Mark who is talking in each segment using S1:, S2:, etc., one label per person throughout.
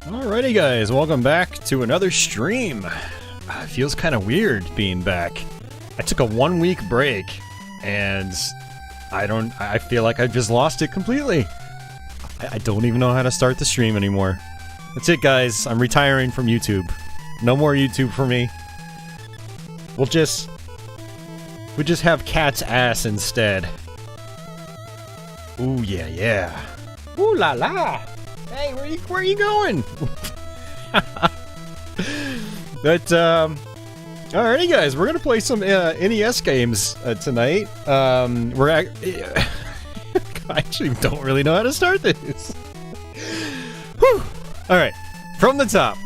S1: Alrighty guys, welcome back to another stream. It feels kind of weird being back. I took a 1 week break, and I feel like I've just lost it completely. I don't even know how to start the stream anymore. That's it guys, I'm retiring from YouTube. No more YouTube for me. We'll just have cat's ass instead. Ooh yeah, yeah. Ooh la la! Hey, where are you going? But, alrighty guys, we're gonna play some NES games tonight. I actually don't really know how to start this. Whew! Alright, from the top.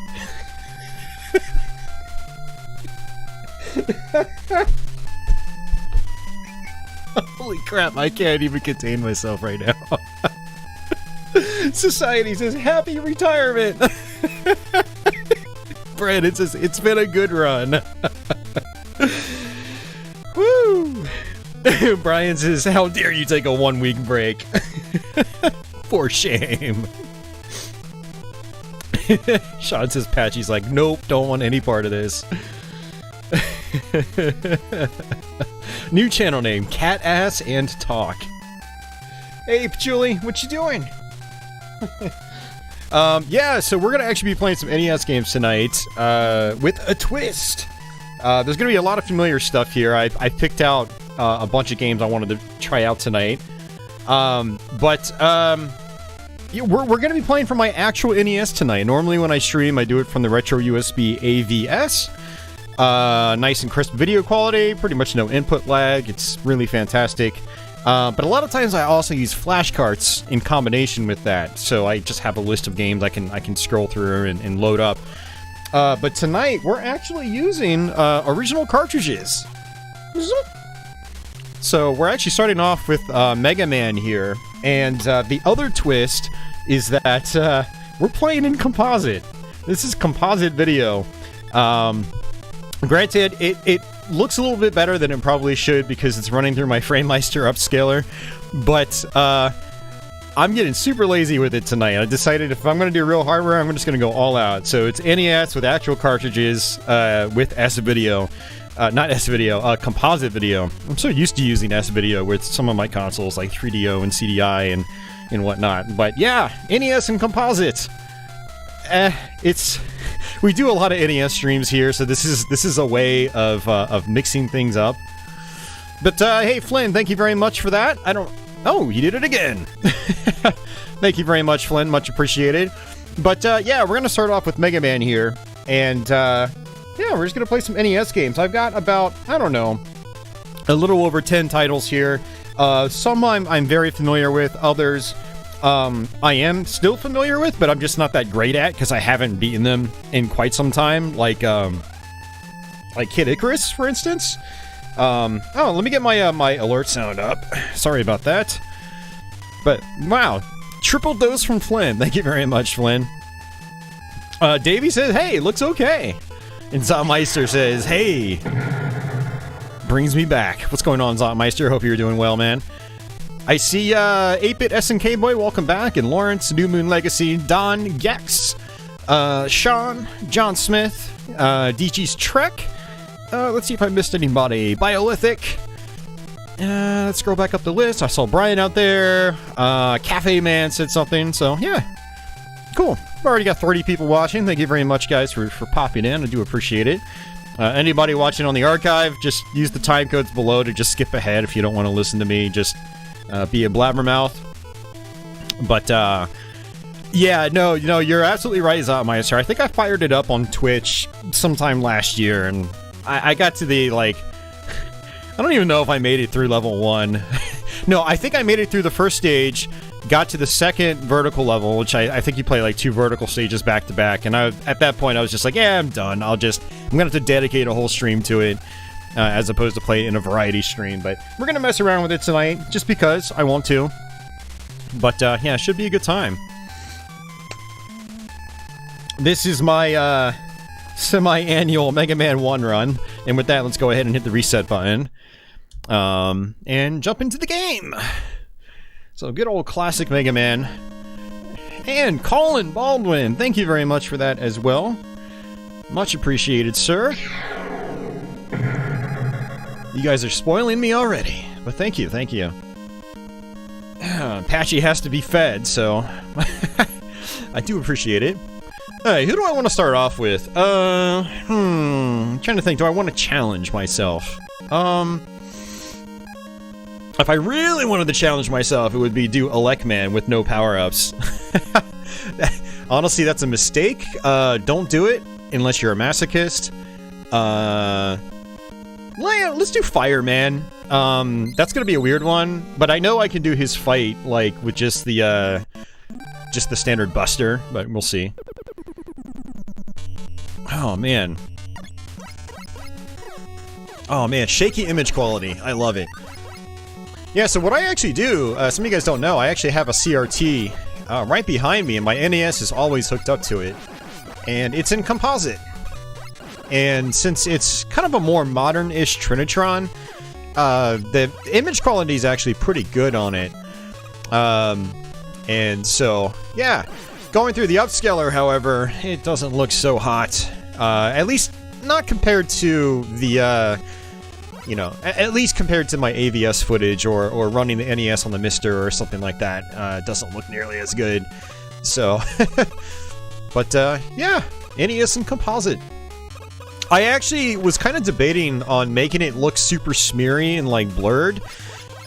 S1: Holy crap, I can't even contain myself right now. Society says happy retirement. Brad, it's been a good run. Woo! Brian says, how dare you take a 1 week break? For shame. Sean says Patchy's like, nope, don't want any part of this. New channel name, Cat Ass and Talk. Hey Julie, what you doing? Yeah, so we're gonna actually be playing some NES games tonight, with a twist. There's gonna be a lot of familiar stuff here. I picked out a bunch of games I wanted to try out tonight. Yeah, we're gonna be playing from my actual NES tonight. Normally when I stream, I do it from the RetroUSB AVS. Nice and crisp video quality, pretty much no input lag. It's really fantastic. But a lot of times I also use flashcards in combination with that, so I just have a list of games I can scroll through and load up. But tonight we're actually using original cartridges. So we're actually starting off with Mega Man here, and the other twist is that we're playing in composite. This is composite video. Granted, it looks a little bit better than it probably should because it's running through my Framemeister upscaler, but I'm getting super lazy with it tonight. I decided if I'm going to do real hardware, I'm just going to go all out. So it's NES with actual cartridges with S-Video. Not S-Video, composite video. I'm so used to using S-Video with some of my consoles like 3DO and CDI and whatnot. But yeah, NES and composite. We do a lot of NES streams here, so this is a way of mixing things up. But hey, Flynn, thank you very much for that. Oh, you did it again. Thank you very much, Flynn. Much appreciated. But yeah, we're gonna start off with Mega Man here, and yeah, we're just gonna play some NES games. I've got about, I don't know, a little over 10 titles here. Some I'm very familiar with. Others I am still familiar with, but I'm just not that great at because I haven't beaten them in quite some time. Like Kid Icarus, for instance. Oh, let me get my my alert sound up. Sorry about that. But wow, triple dose from Flynn. Thank you very much, Flynn. Davey says, "Hey, looks okay," and Zotmeister says, "Hey, brings me back." What's going on, Zotmeister? Hope you're doing well, man. I see 8-Bit SNK Boy, welcome back, and Lawrence, New Moon Legacy, Don, Gex, Sean, John Smith, DG's Trek. Let's see if I missed anybody. Biolithic. Let's scroll back up the list. I saw Brian out there. Cafe Man said something, so yeah. Cool. I've already got 30 people watching. Thank you very much, guys, for popping in. I do appreciate it. Anybody watching on the archive, just use the time codes below to just skip ahead if you don't want to listen to me. Just be a blabbermouth. But yeah, no, you're absolutely right, Zotmeister. I think I fired it up on Twitch sometime last year, and I got to the, like, I don't even know if I made it through level 1. No, I think I made it through the first stage, got to the second vertical level, which I think you play like 2 vertical stages back to back, and at that point I was just like, yeah, I'm done. I'm gonna have to dedicate a whole stream to it. As opposed to play it in a variety stream, but we're gonna mess around with it tonight, just because I want to. But yeah, it should be a good time. This is my semi-annual Mega Man 1 run, and with that, let's go ahead and hit the reset button, and jump into the game. So good old classic Mega Man. And Colin Baldwin, thank you very much for that as well. Much appreciated, sir. You guys are spoiling me already, but thank you, thank you. Patchy has to be fed, so I do appreciate it. Hey, who do I want to start off with? I'm trying to think, do I want to challenge myself? If I really wanted to challenge myself, it would be do Elecman with no power-ups. Honestly, that's a mistake. Don't do it unless you're a masochist. Let's do Fireman. That's gonna be a weird one, but I know I can do his fight, like, with just the standard Buster, but we'll see. Oh, man. Oh, man, shaky image quality. I love it. Yeah, so what I actually do, some of you guys don't know, I actually have a CRT right behind me, and my NES is always hooked up to it. And it's in composite. And since it's kind of a more modern-ish Trinitron, the image quality is actually pretty good on it. And so, yeah. Going through the upscaler, however, it doesn't look so hot. At least not compared to the, you know, at least compared to my AVS footage or running the NES on the Mister or something like that. It doesn't look nearly as good. So, but, yeah, NES and composite. I actually was kind of debating on making it look super smeary and, like, blurred.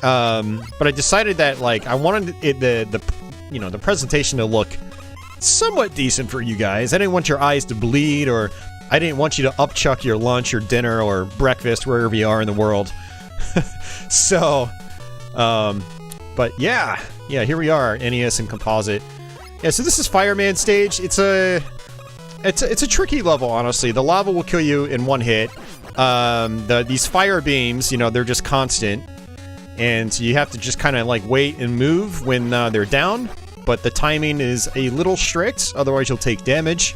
S1: But I decided that, like, I wanted it, you know, the presentation to look somewhat decent for you guys. I didn't want your eyes to bleed, or I didn't want you to upchuck your lunch or dinner or breakfast wherever you are in the world. So, but yeah, here we are, NES and composite. Yeah, so this is Fireman stage. It's a tricky level, honestly. The lava will kill you in one hit. These fire beams, you know, they're just constant, and you have to just kind of like wait and move when they're down. But the timing is a little strict, otherwise you'll take damage.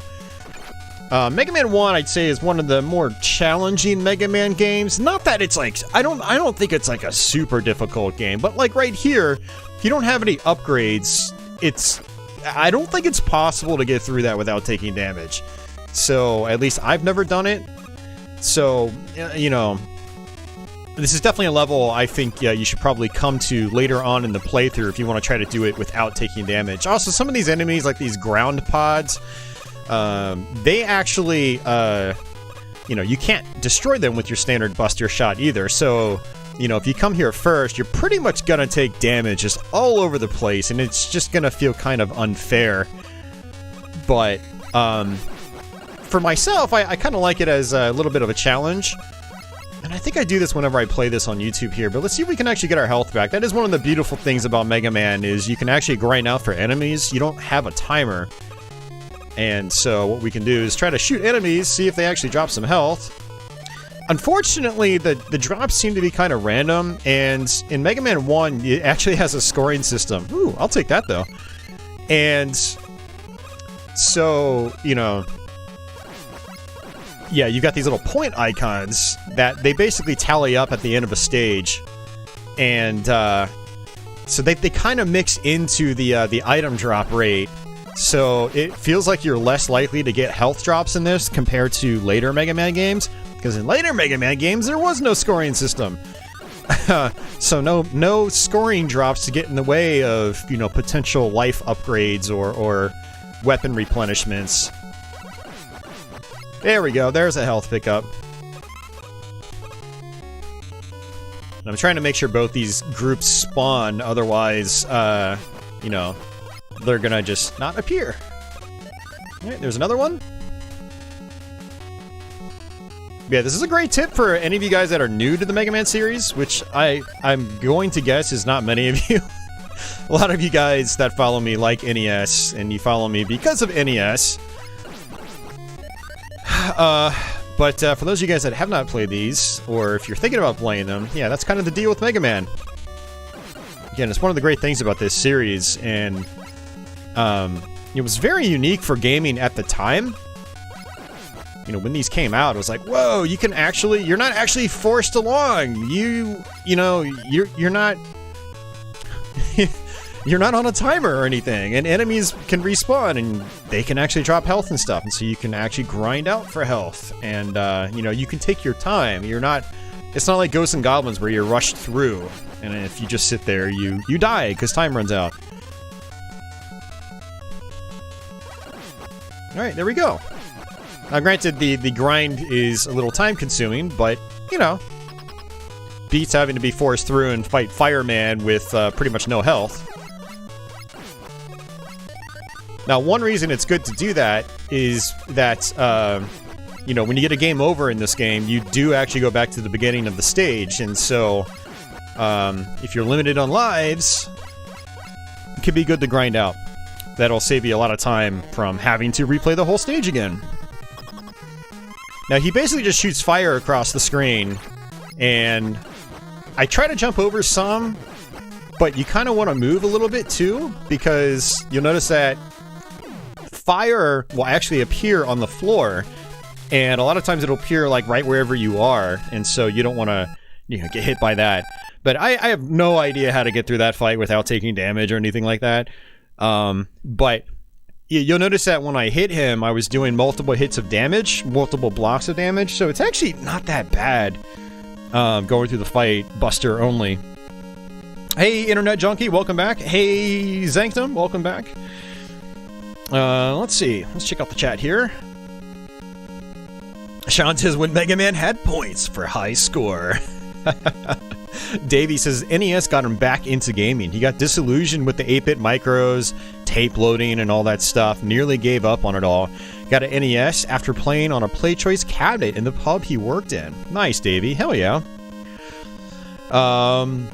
S1: Mega Man 1, I'd say, is one of the more challenging Mega Man games. Not that it's like, I don't think it's like a super difficult game, but like right here, if you don't have any upgrades, I don't think it's possible to get through that without taking damage. So, at least I've never done it. So, you know, this is definitely a level I think you should probably come to later on in the playthrough if you want to try to do it without taking damage. Also, some of these enemies, like these ground pods, they actually, you know, you can't destroy them with your standard Buster shot either. So, you know, if you come here first, you're pretty much gonna take damage just all over the place, and it's just gonna feel kind of unfair. But, for myself, I kind of like it as a little bit of a challenge. And I think I do this whenever I play this on YouTube here, but let's see if we can actually get our health back. That is one of the beautiful things about Mega Man, is you can actually grind out for enemies. You don't have a timer. And so what we can do is try to shoot enemies, see if they actually drop some health. Unfortunately, the drops seem to be kind of random, and in Mega Man 1, it actually has a scoring system. Ooh, I'll take that, though. And so, you know, yeah, you've got these little point icons that they basically tally up at the end of a stage. And so they kind of mix into the item drop rate. So it feels like you're less likely to get health drops in this compared to later Mega Man games. Because in later Mega Man games, there was no scoring system. So no scoring drops to get in the way of, you know, potential life upgrades or weapon replenishments. There we go, there's a health pickup. And I'm trying to make sure both these groups spawn, otherwise, you know, they're gonna just not appear. Alright, there's another one. Yeah, this is a great tip for any of you guys that are new to the Mega Man series, which I'm going to guess is not many of you. A lot of you guys that follow me like NES, and you follow me because of NES. But for those of you guys that have not played these, or if you're thinking about playing them, yeah, that's kind of the deal with Mega Man. Again, it's one of the great things about this series, and it was very unique for gaming at the time. You know, when these came out, it was like, whoa, you can actually, you're not actually forced along. You know, you're not, you're you're not on a timer or anything, and enemies can respawn, and they can actually drop health and stuff, and so you can actually grind out for health, and you know, you can take your time. You're not, it's not like Ghosts and Goblins where you're rushed through, and if you just sit there, you die because time runs out. All right, there we go. Now, granted, the grind is a little time-consuming, but you know, beats having to be forced through and fight Fireman with pretty much no health. Now, one reason it's good to do that is that, you know, when you get a game over in this game, you do actually go back to the beginning of the stage, and so, if you're limited on lives, it can be good to grind out. That'll save you a lot of time from having to replay the whole stage again. Now, he basically just shoots fire across the screen, and I try to jump over some, but you kind of want to move a little bit too, because you'll notice that fire will actually appear on the floor, and a lot of times it'll appear like right wherever you are, and so you don't want to, you know, get hit by that. But I have no idea how to get through that fight without taking damage or anything like that. But you'll notice that when I hit him, I was doing multiple hits of damage, multiple blocks of damage, so it's actually not that bad going through the fight, Buster only. Hey, Internet Junkie, welcome back. Hey, Zanktum, welcome back. Let's see. Let's check out the chat here. Sean says, when Mega Man had points for high score. Davey says, NES got him back into gaming. He got disillusioned with the 8-bit micros, tape loading, and all that stuff. Nearly gave up on it all. Got an NES after playing on a PlayChoice cabinet in the pub he worked in. Nice, Davey. Hell yeah. John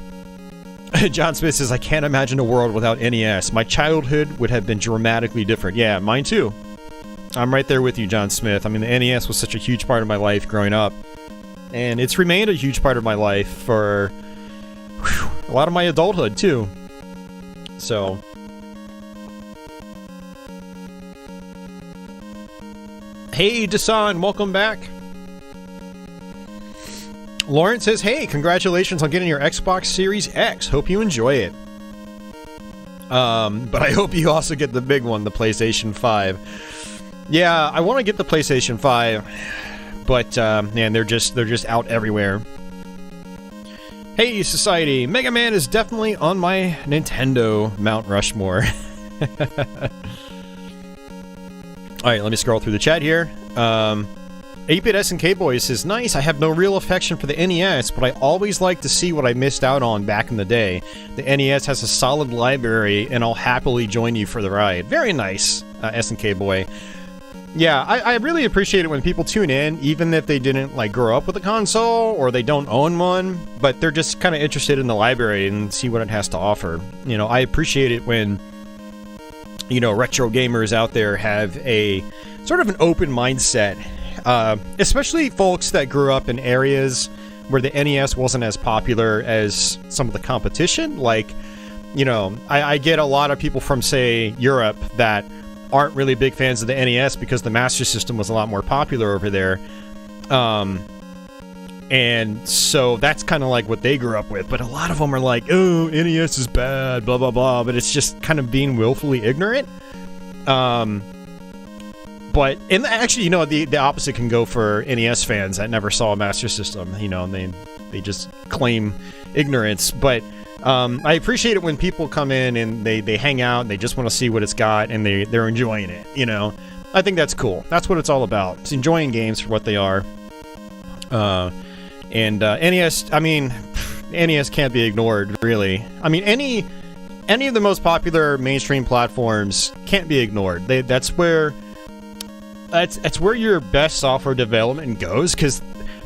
S1: Smith says, I can't imagine a world without NES. My childhood would have been dramatically different. Yeah, mine too. I'm right there with you, John Smith. I mean, the NES was such a huge part of my life growing up. And it's remained a huge part of my life for a lot of my adulthood, too. So. Hey, Dasan, welcome back. Lawrence says, hey, congratulations on getting your Xbox Series X. Hope you enjoy it. But I hope you also get the big one, the PlayStation 5. Yeah, I want to get the PlayStation 5, but, man, they're just out everywhere. Hey, Society, Mega Man is definitely on my Nintendo Mount Rushmore. Alright, let me scroll through the chat here. 8-Bit SNK Boy says, nice, I have no real affection for the NES, but I always like to see what I missed out on back in the day. The NES has a solid library, and I'll happily join you for the ride. Very nice, SNK Boy. Yeah, I really appreciate it when people tune in, even if they didn't, like, grow up with a console, or they don't own one, but they're just kind of interested in the library and see what it has to offer. You know, I appreciate it when, you know, retro gamers out there have a sort of an open mindset, especially folks that grew up in areas where the NES wasn't as popular as some of the competition. Like, you know, I get a lot of people from, say, Europe that aren't really big fans of the NES because the Master System was a lot more popular over there. And so that's kind of like what they grew up with. But a lot of them are like, oh, NES is bad, blah, blah, blah. But it's just kind of being willfully ignorant. But, and actually, you know, the opposite can go for NES fans that never saw a Master System. You know, they just claim ignorance. But I appreciate it when people come in and they hang out and they just want to see what it's got and they're enjoying it, you know. I think that's cool. That's what it's all about. It's enjoying games for what they are. And NES, I mean, NES can't be ignored, really. I mean, any of the most popular mainstream platforms can't be ignored. That's where your best software development goes, because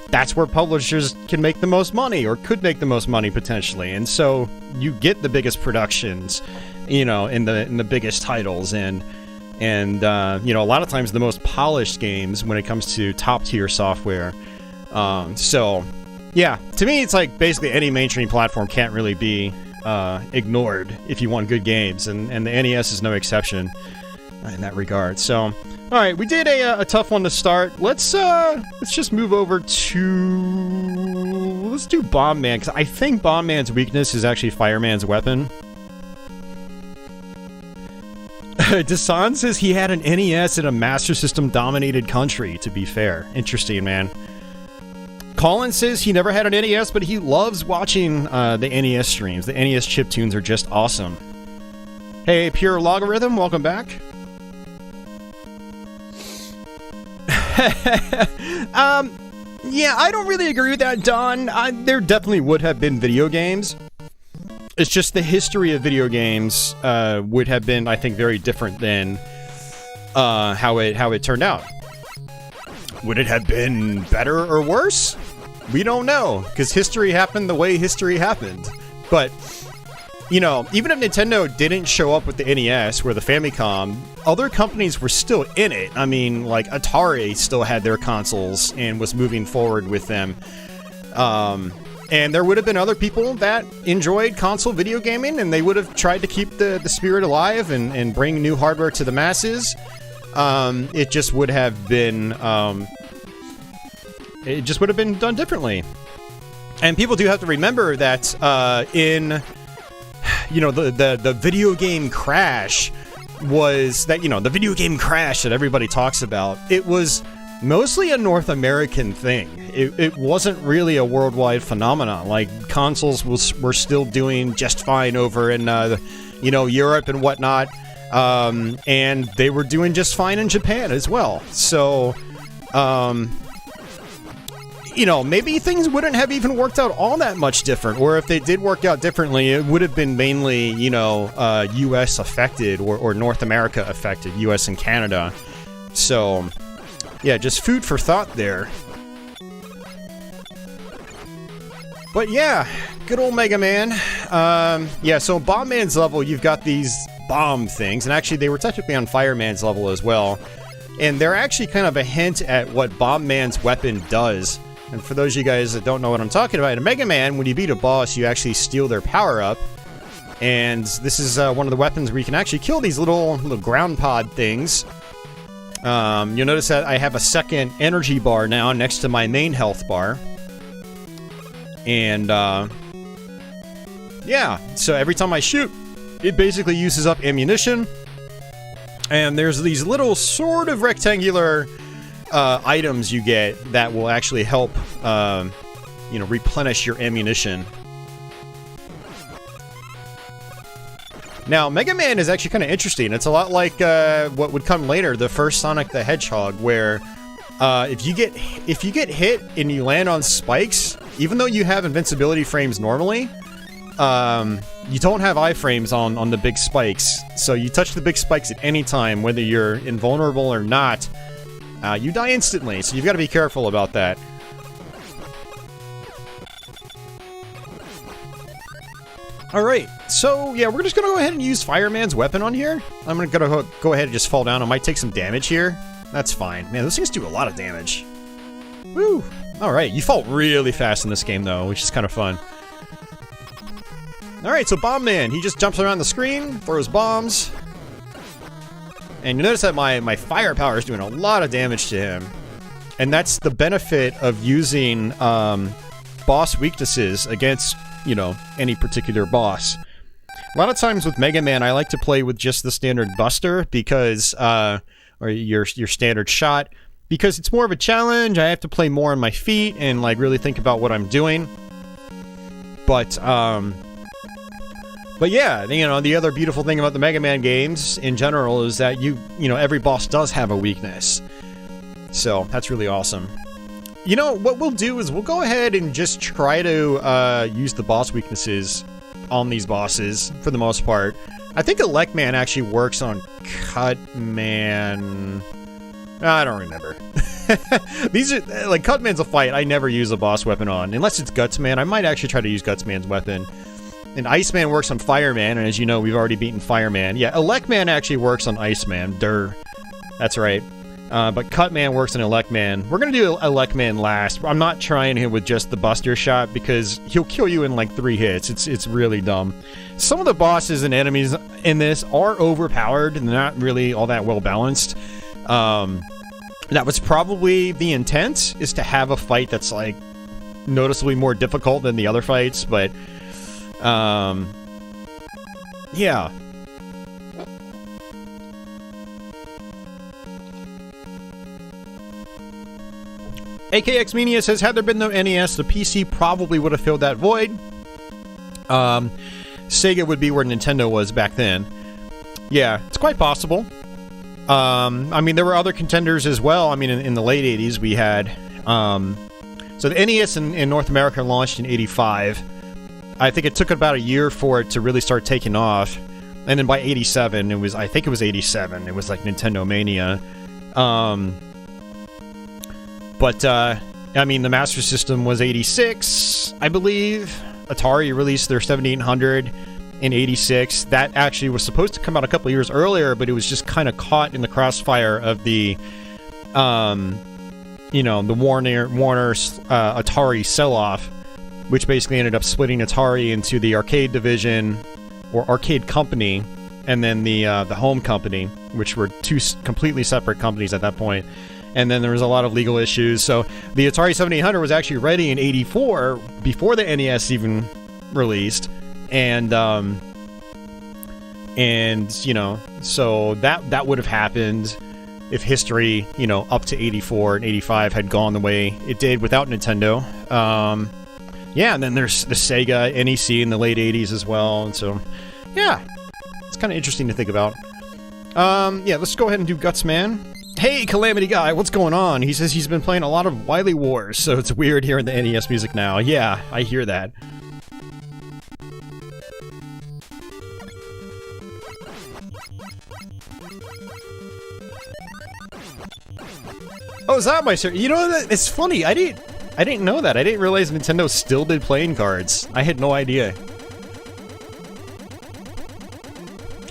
S1: that's where publishers can make the most money, or could make the most money potentially. And so you get the biggest productions, you know, in the biggest titles, and you know, a lot of times the most polished games when it comes to top tier software. So yeah, to me it's like basically any mainstream platform can't really be ignored if you want good games, and the NES is no exception in that regard. So all right, we did a tough one to start. Let's just move over to, let's do Bomb Man, because I think Bomb Man's weakness is actually Fireman's weapon. Dasan says he had an NES in a Master System dominated country, to be fair. Interesting, man. Colin says he never had an NES, but he loves watching the NES streams. The NES chiptunes are just awesome. Hey, Pure Logarithm, welcome back. Yeah, I don't really agree with that, Don. There definitely would have been video games. It's just the history of video games would have been, I think, very different than how it turned out. Would it have been better or worse? We don't know, because history happened the way history happened. But, you know, even if Nintendo didn't show up with the NES or the Famicom, other companies were still in it. I mean, like, Atari still had their consoles and was moving forward with them. And there would have been other people that enjoyed console video gaming, and they would have tried to keep the spirit alive and bring new hardware to the masses. It just would have been... it just would have been done differently. And people do have to remember that in... You know, the video game crash was that, you know, the video game crash that everybody talks about, it was mostly a North American thing. It wasn't really a worldwide phenomenon. Like, consoles were still doing just fine over in, you know, Europe and whatnot. And they were doing just fine in Japan as well. So, you know, maybe things wouldn't have even worked out all that much different. Or if they did work out differently, it would have been mainly, you know, US affected or North America affected, US and Canada. So, yeah, just food for thought there. But yeah, good old Mega Man. Yeah, so Bomb Man's level, you've got these bomb things. And actually, they were technically on Fireman's level as well. And they're actually kind of a hint at what Bomb Man's weapon does. And for those of you guys that don't know what I'm talking about, in Mega Man, when you beat a boss, you actually steal their power-up. And this is one of the weapons where you can actually kill these little ground pod things. You'll notice that I have a second energy bar now next to my main health bar. And, yeah, so every time I shoot, it basically uses up ammunition. And there's these little sort of rectangular... items you get that will actually help, you know, replenish your ammunition. Now, Mega Man is actually kind of interesting. It's a lot like what would come later, the first Sonic the Hedgehog, where if you get hit and you land on spikes, even though you have invincibility frames normally, you don't have iframes on the big spikes. So you touch the big spikes at any time, whether you're invulnerable or not. You die instantly, so you've got to be careful about that. Alright, so yeah, we're just going to go ahead and use Fireman's weapon on here. I'm going to go ahead and just fall down. I might take some damage here. That's fine. Man, those things do a lot of damage. Woo! Alright, you fall really fast in this game, though, which is kind of fun. Alright, so Bomb Man, he just jumps around the screen, throws bombs. And you notice that my firepower is doing a lot of damage to him. And that's the benefit of using boss weaknesses against, you know, any particular boss. A lot of times with Mega Man, I like to play with just the standard Buster because, or your standard shot, because it's more of a challenge. I have to play more on my feet and, like, really think about what I'm doing. But yeah, you know, the other beautiful thing about the Mega Man games in general is that you know, every boss does have a weakness. So, that's really awesome. You know, what we'll do is we'll go ahead and just try to use the boss weaknesses on these bosses, for the most part. I think Elect Man actually works on Cut Man... I don't remember. These are, like, Cut Man's a fight I never use a boss weapon on. Unless it's Guts Man, I might actually try to use Guts Man's weapon. And Iceman works on Fireman, and as you know, we've already beaten Fireman. Yeah, Electman actually works on Iceman. Durr. That's right. But Cutman works on Electman. We're gonna do Electman last. I'm not trying him with just the Buster Shot, because he'll kill you in like 3 hits. It's really dumb. Some of the bosses and enemies in this are overpowered, and they're not really all that well balanced. That was probably the intent, is to have a fight that's, like, noticeably more difficult than the other fights, but... yeah. AKX Media says, had there been no NES, the PC probably would have filled that void. Sega would be where Nintendo was back then. Yeah, it's quite possible. I mean, there were other contenders as well. I mean, in the late 80s, we had... so the NES in North America launched in 85. I think it took about a year for it to really start taking off. And then by 87, I think it was 87. It was like Nintendo Mania. But, I mean, the Master System was 86, I believe. Atari released their 7800 in 86. That actually was supposed to come out a couple years earlier, but it was just kind of caught in the crossfire of the, you know, the Warner's Atari sell-off, which basically ended up splitting Atari into the arcade division, or arcade company, and then the home company, which were two completely separate companies at that point. And then there was a lot of legal issues. So the Atari 7800 was actually ready in 84 before the NES even released. And you know, so that would have happened if history, you know, up to 84 and 85 had gone the way it did without Nintendo. Yeah, and then there's the Sega NEC in the late 80s as well. And so, yeah, it's kind of interesting to think about. Yeah, let's go ahead and do Guts Man. Hey, Calamity Guy, what's going on? He says he's been playing a lot of Wily Wars, so it's weird hearing the NES music now. Yeah, I hear that. Oh, is that my sir? You know, it's funny. I didn't know that. I didn't realize Nintendo still did playing cards. I had no idea.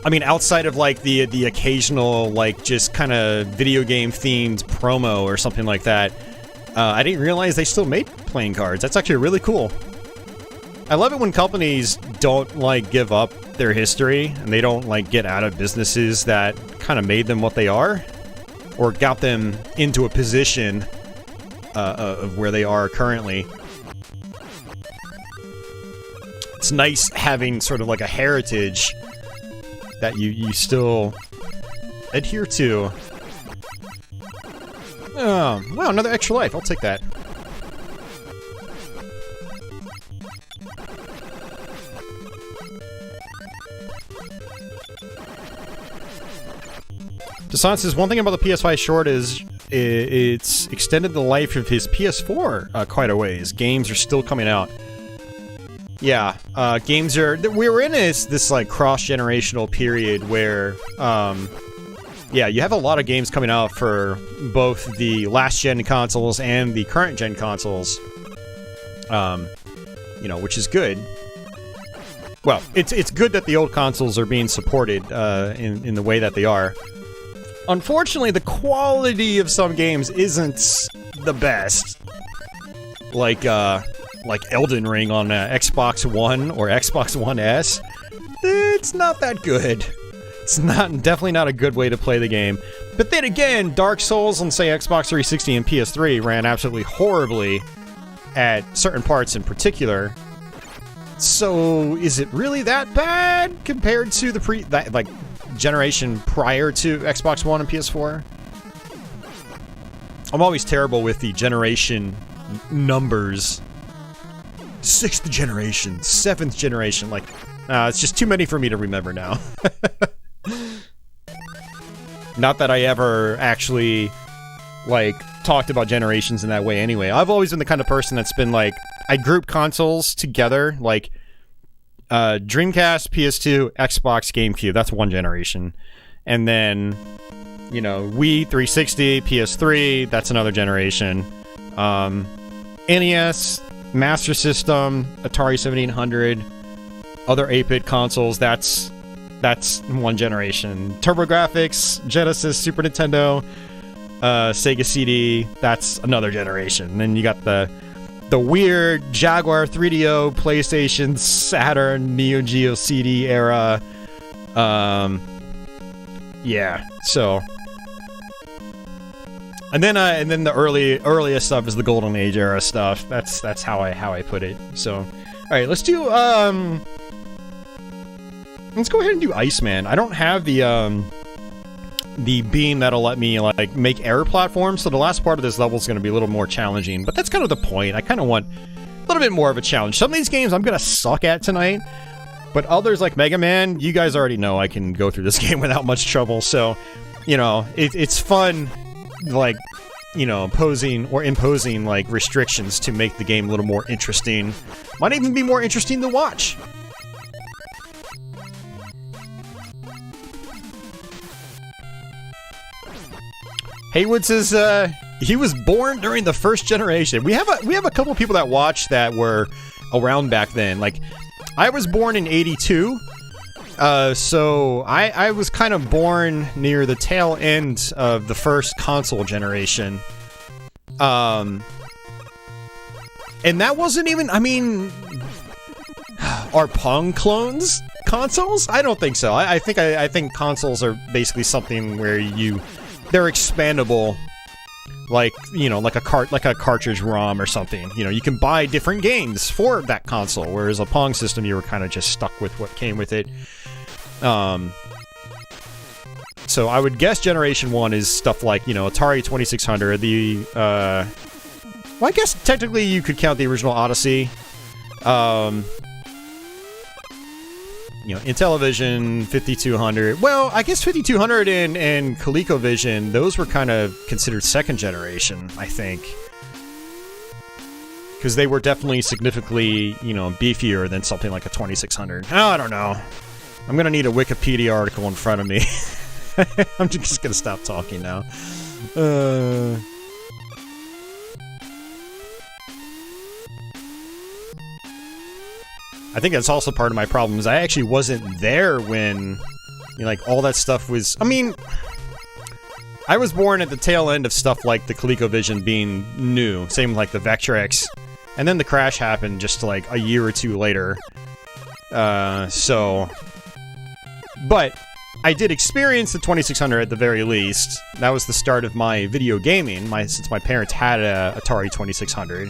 S1: I mean, outside of, like, the occasional, like, just kind of video game-themed promo or something like that, I didn't realize they still made playing cards. That's actually really cool. I love it when companies don't, like, give up their history, and they don't, like, get out of businesses that kind of made them what they are, or got them into a position of where they are currently. It's nice having sort of, like, a heritage that you still adhere to. Oh, wow, another extra life. I'll take that. Dasan says, one thing about the PS5 short is it's extended the life of his PS4 quite a ways. Games are still coming out. Yeah, games are... We were in this like, cross-generational period where, yeah, you have a lot of games coming out for both the last-gen consoles and the current-gen consoles, you know, which is good. Well, it's good that the old consoles are being supported in the way that they are. Unfortunately, the quality of some games isn't the best. Like Elden Ring on Xbox One or Xbox One S, it's not that good. It's definitely not a good way to play the game. But then again, Dark Souls on, say, Xbox 360 and PS3 ran absolutely horribly at certain parts in particular. So, is it really that bad compared to the generation prior to Xbox One and PS4? I'm always terrible with the generation numbers. 6th generation, 7th generation, like, it's just too many for me to remember now. Not that I ever actually, like, talked about generations in that way anyway. I've always been the kind of person that's been, like, I group consoles together, like, Dreamcast, PS2, Xbox, GameCube, that's one generation. And then, you know, Wii, 360, PS3, that's another generation. NES, Master System, Atari 7800, other 8-bit consoles, that's one generation. TurboGrafx, Genesis, Super Nintendo, Sega CD, that's another generation. And then you got the weird Jaguar 3DO, PlayStation, Saturn, Neo Geo CD era. Yeah, so... And then the earliest stuff is the Golden Age era stuff. That's how I put it. So, all right, let's do let's go ahead and do Iceman. I don't have the the beam that'll let me, like, make air platforms, so the last part of this level is going to be a little more challenging, but that's kind of the point. I kind of want a little bit more of a challenge. Some of these games I'm going to suck at tonight, but others like Mega Man, you guys already know I can go through this game without much trouble, so, you know, it's fun, like, you know, imposing, like, restrictions to make the game a little more interesting. Might even be more interesting to watch. Haywood says, he was born during the first generation. We have a couple of people that watch that were around back then. Like, I was born in 82, so I was kind of born near the tail end of the first console generation. And that wasn't even, I mean, are Pong clones consoles? I don't think so. I think consoles are basically something where they're expandable, like, you know, like a cartridge ROM or something. You know, you can buy different games for that console, whereas a Pong system, you were kind of just stuck with what came with it. So I would guess Generation 1 is stuff like, you know, Atari 2600, well, I guess technically you could count the original Odyssey. You know, Intellivision, 5200. Well, I guess 5200 and ColecoVision, those were kind of considered second generation, I think. Because they were definitely significantly, you know, beefier than something like a 2600. Oh, I don't know. I'm gonna need a Wikipedia article in front of me. I'm just gonna stop talking now. I think that's also part of my problem, is I actually wasn't there when, you know, like, all that stuff was... I mean, I was born at the tail end of stuff like the ColecoVision being new, same like the Vectrex, and then the crash happened just like a year or two later. So... But I did experience the 2600 at the very least. That was the start of my video gaming, since my parents had a Atari 2600.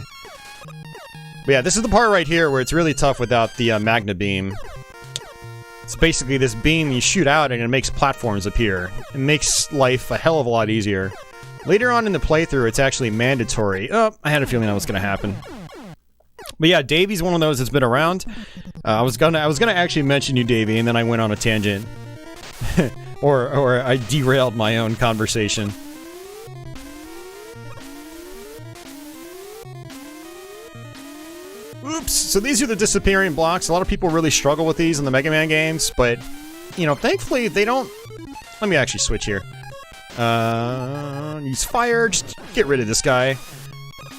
S1: But yeah, this is the part right here where it's really tough without the Magna Beam. It's basically this beam you shoot out and it makes platforms appear. It makes life a hell of a lot easier. Later on in the playthrough, it's actually mandatory. Oh, I had a feeling that was going to happen. But yeah, Davy's one of those that's been around. I was gonna actually mention you, Davy, and then I went on a tangent. or I derailed my own conversation. Oops, so these are the disappearing blocks. A lot of people really struggle with these in the Mega Man games, but, you know, thankfully they don't... Let me actually switch here. Use fire, just get rid of this guy.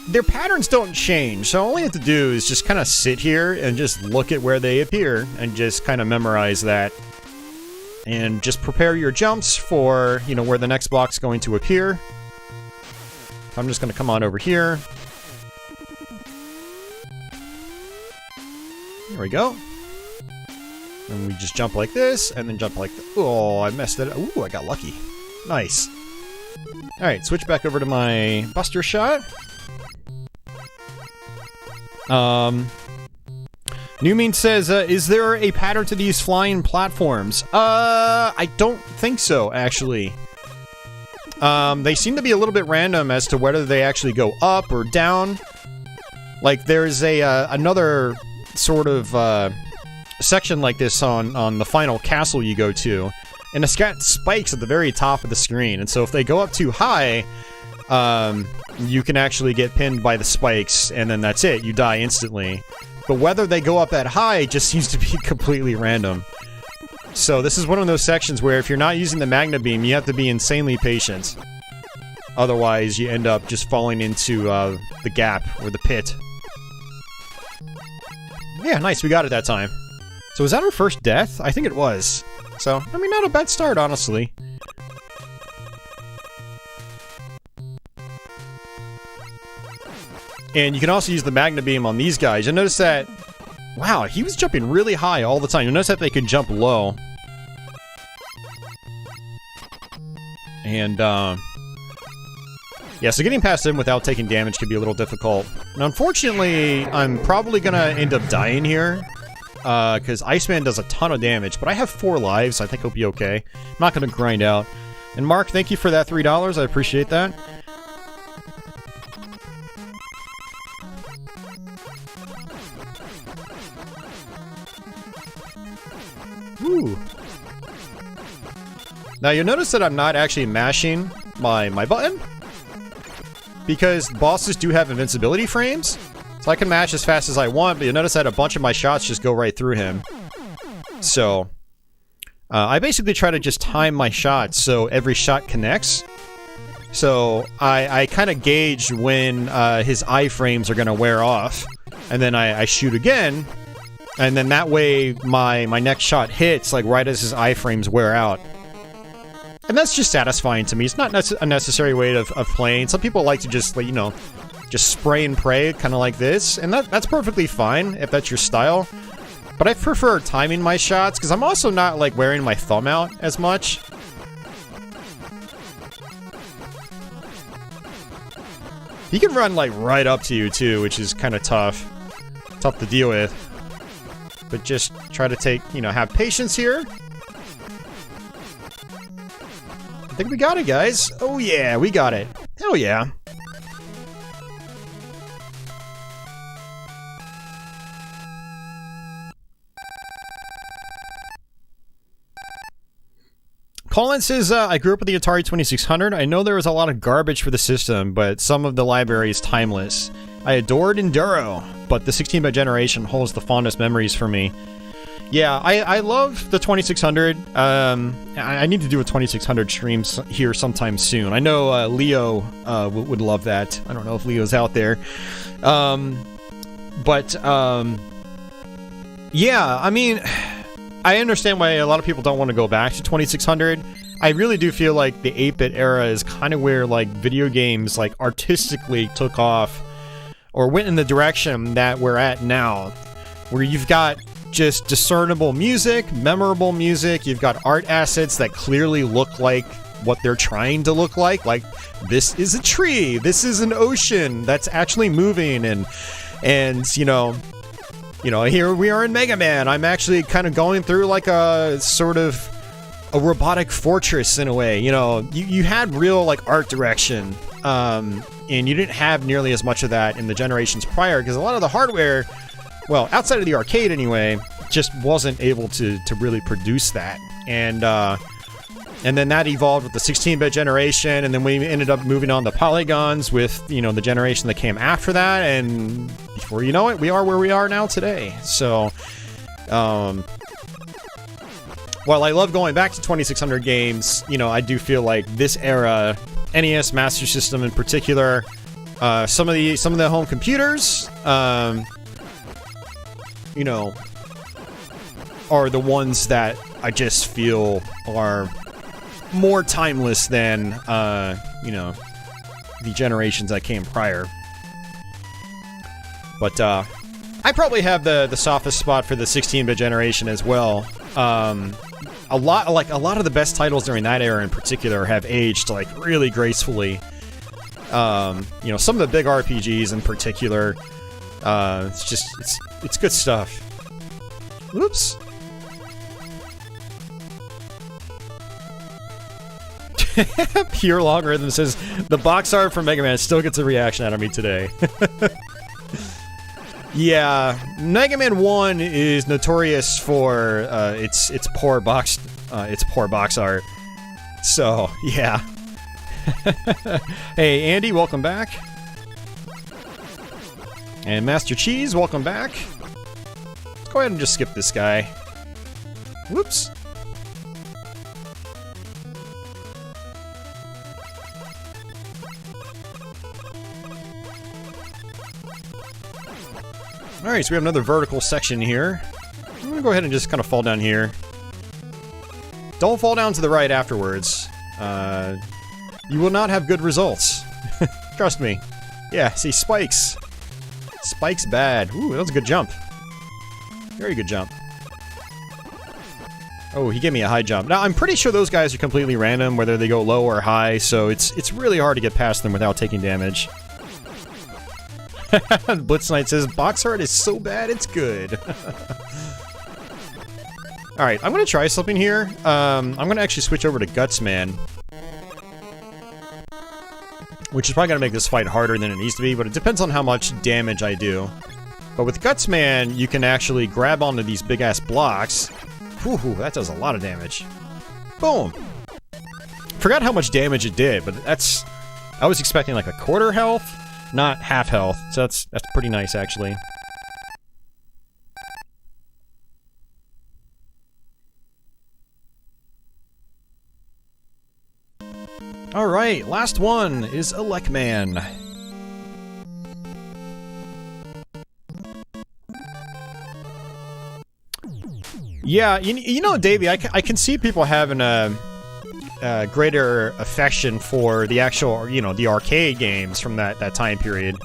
S1: Their patterns don't change, so all you have to do is just kind of sit here and just look at where they appear, and just kind of memorize that. And just prepare your jumps for, you know, where the next block's going to appear. I'm just going to come on over here. There we go. And we just jump like this, and then jump like this. Oh, I messed it up. Ooh, I got lucky. Nice. Alright, switch back over to my Buster Shot. Newmean says, is there a pattern to these flying platforms? I don't think so, actually. They seem to be a little bit random as to whether they actually go up or down. Like, there's another sort of, section like this on the final castle you go to, and it's got spikes at the very top of the screen, and so if they go up too high, you can actually get pinned by the spikes, and then that's it, you die instantly. But whether they go up that high just seems to be completely random. So this is one of those sections where if you're not using the Magna Beam, you have to be insanely patient. Otherwise, you end up just falling into the gap, or the pit. Yeah, nice, we got it that time. So was that our first death? I think it was. So, I mean, not a bad start, honestly. And you can also use the Magna Beam on these guys. You'll notice that... Wow, he was jumping really high all the time. You'll notice that they can jump low. And, yeah, so getting past him without taking damage can be a little difficult. And unfortunately, I'm probably gonna end up dying here. Because Iceman does a ton of damage, but I have 4 lives, so I think he'll be okay. I'm not gonna grind out. And Mark, thank you for that $3. I appreciate that. Ooh. Now you'll notice that I'm not actually mashing my button, because bosses do have invincibility frames, so I can mash as fast as I want, but you'll notice that a bunch of my shots just go right through him. So, I basically try to just time my shots so every shot connects. So, I kind of gauge when his iframes are going to wear off, and then I shoot again, and then that way my next shot hits like right as his iframes wear out. And that's just satisfying to me. It's not a necessary way of playing. Some people like to just, like, you know, just spray and pray, kind of like this. And that's perfectly fine, if that's your style. But I prefer timing my shots, because I'm also not, like, wearing my thumb out as much. He can run, like, right up to you, too, which is kind of tough. Tough to deal with. But just try to take, you know, have patience here. I think we got it, guys. Oh yeah, we got it. Hell yeah. Colin says, I grew up with the Atari 2600. I know there was a lot of garbage for the system, but some of the library is timeless. I adored Enduro, but the 16-bit generation holds the fondest memories for me. Yeah, I love the 2600. I need to do a 2600 stream here sometime soon. I know Leo would love that. I don't know if Leo's out there. Yeah, I mean, I understand why a lot of people don't want to go back to 2600. I really do feel like the 8-bit era is kind of where, like, video games, like, artistically took off or went in the direction that we're at now, where you've got just discernible music, memorable music. You've got art assets that clearly look like what they're trying to look like. Like, this is a tree, this is an ocean that's actually moving, and you know, here we are in Mega Man. I'm actually kind of going through like a sort of a robotic fortress in a way. You know, you had real like art direction, and you didn't have nearly as much of that in the generations prior, because a lot of the hardware, well, outside of the arcade anyway, just wasn't able to really produce that. And then that evolved with the 16-bit generation, and then we ended up moving on to polygons with, you know, the generation that came after that, and before you know it, we are where we are now today. So, while I love going back to 2600 games, you know, I do feel like this era, NES Master System in particular, some of the home computers, you know, are the ones that I just feel are more timeless than, you know, the generations that came prior. But, I probably have the softest spot for the 16-bit generation as well. A lot of the best titles during that era in particular have aged, like, really gracefully. You know, some of the big RPGs in particular, it's good stuff. Whoops. Pure Logarithm says, the box art from Mega Man still gets a reaction out of me today. Yeah, Mega Man 1 is notorious for its poor box art. So, yeah. Hey, Andy, welcome back. And Master Cheese, welcome back. Let's go ahead and just skip this guy. Whoops. Alright, so we have another vertical section here. I'm gonna go ahead and just kind of fall down here. Don't fall down to the right afterwards. You will not have good results. Trust me. Yeah, see, spikes. Spikes bad. Ooh, that was a good jump. Very good jump. Oh, he gave me a high jump. Now, I'm pretty sure those guys are completely random, whether they go low or high, so it's really hard to get past them without taking damage. Blitz Knight says, box art is so bad, it's good. Alright, I'm gonna try something here. I'm gonna actually switch over to Gutsman. which is probably going to make this fight harder than it needs to be, but it depends on how much damage I do. But with Gutsman, you can actually grab onto these big-ass blocks. Whew, that does a lot of damage. Boom! Forgot how much damage it did, but that's... I was expecting like a quarter health, not half health, so that's pretty nice, actually. Alright, last one is Elecman. Yeah, you know, Davey, I can see people having a greater affection for the actual, you know, the arcade games from that time period.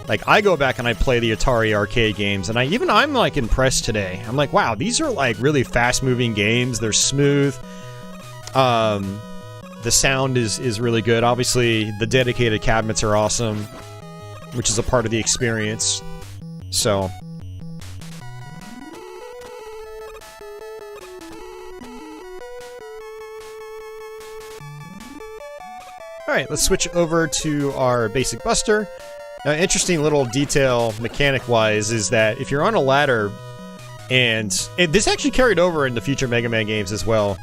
S1: Like, I go back and I play the Atari arcade games, and I'm like impressed today. I'm like, wow, these are like really fast-moving games. They're smooth. The sound is really good. Obviously, the dedicated cabinets are awesome, which is a part of the experience. So... Alright, let's switch over to our basic buster. Now, interesting little detail, mechanic-wise, is that if you're on a ladder, and this actually carried over into future Mega Man games as well.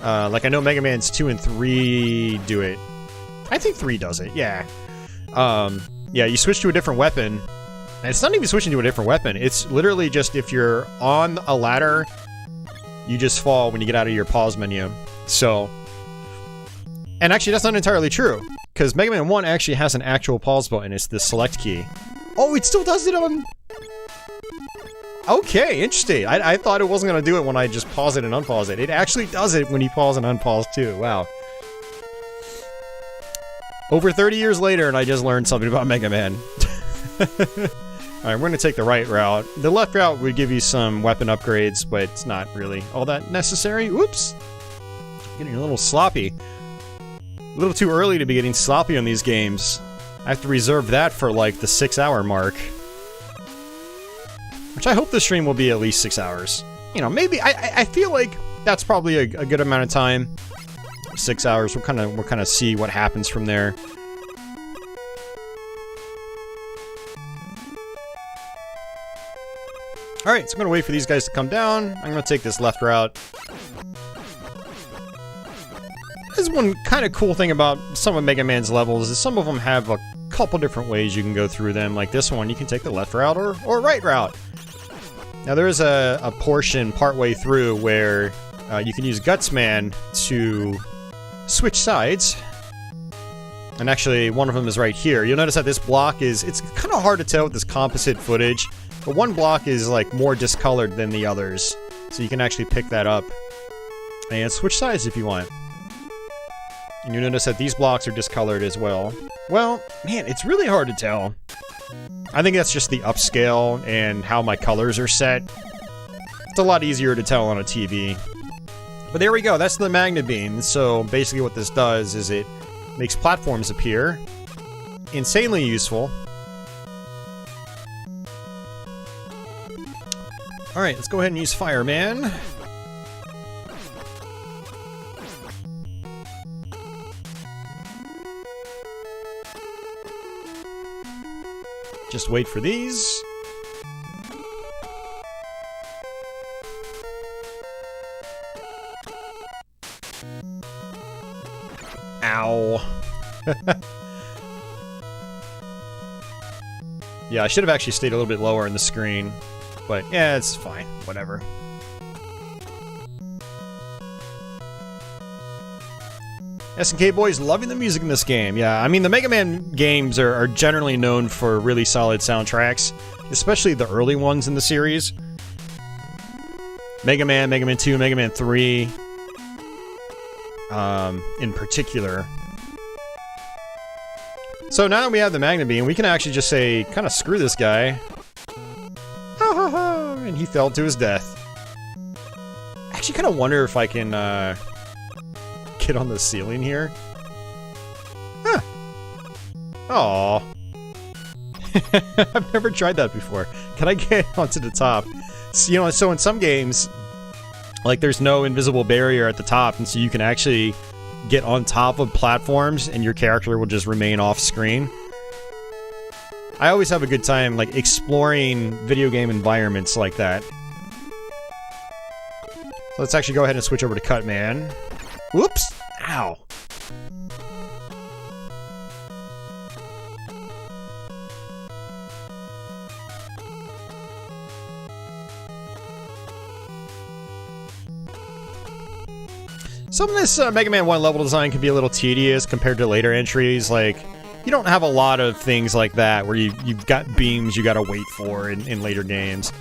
S1: Like, I know Mega Man's 2 and 3 do it. I think 3 does it, yeah. Yeah, you switch to a different weapon, and it's not even switching to a different weapon. It's literally just if you're on a ladder, you just fall when you get out of your pause menu. So... And actually, that's not entirely true, because Mega Man 1 actually has an actual pause button. It's the select key. Oh, it still does it on... Okay, interesting. I thought it wasn't going to do it when I just pause it and unpause it. It actually does it when you pause and unpause, too. Wow. Over 30 years later, and I just learned something about Mega Man. Alright, we're going to take the right route. The left route would give you some weapon upgrades, but it's not really all that necessary. Oops. Getting a little sloppy. A little too early to be getting sloppy on these games. I have to reserve that for, like, the 6-hour mark. Which I hope the stream will be at least 6 hours. You know, maybe... I feel like that's probably a good amount of time. 6 hours. We'll kind of see what happens from there. Alright, so I'm going to wait for these guys to come down. I'm going to take this left route. There's one kind of cool thing about some of Mega Man's levels is some of them have a couple different ways you can go through them. Like this one, you can take the left route or right route. Now there is a portion partway through where you can use Gutsman to switch sides. And actually, one of them is right here. You'll notice that this block is... It's kind of hard to tell with this composite footage, but one block is like more discolored than the others. So you can actually pick that up and switch sides if you want. And you notice that these blocks are discolored as well. Well, man, it's really hard to tell. I think that's just the upscale and how my colors are set. It's a lot easier to tell on a TV. But there we go, that's the magnet beam. So basically what this does is it makes platforms appear. Insanely useful. Alright, let's go ahead and use Fireman. Just wait for these. Ow. Yeah, I should have actually stayed a little bit lower in the screen. But yeah, it's fine. Whatever. SNK boys loving the music in this game. Yeah, I mean, the Mega Man games are generally known for really solid soundtracks, especially the early ones in the series. Mega Man, Mega Man 2, Mega Man 3, in particular. So now that we have the Magnet Beam, we can actually just say, kind of screw this guy. Ha ha ha! And he fell to his death. I actually kind of wonder if I can, get on the ceiling here. Huh. Aww. I've never tried that before. Can I get onto the top? So, you know, so in some games, like, there's no invisible barrier at the top, and so you can actually get on top of platforms and your character will just remain off screen. I always have a good time, like, exploring video game environments like that. So let's actually go ahead and switch over to Cutman. Whoops! Ow! Some of this Mega Man 1 level design can be a little tedious compared to later entries. Like, you don't have a lot of things like that where you've got beams you gotta wait for in later games.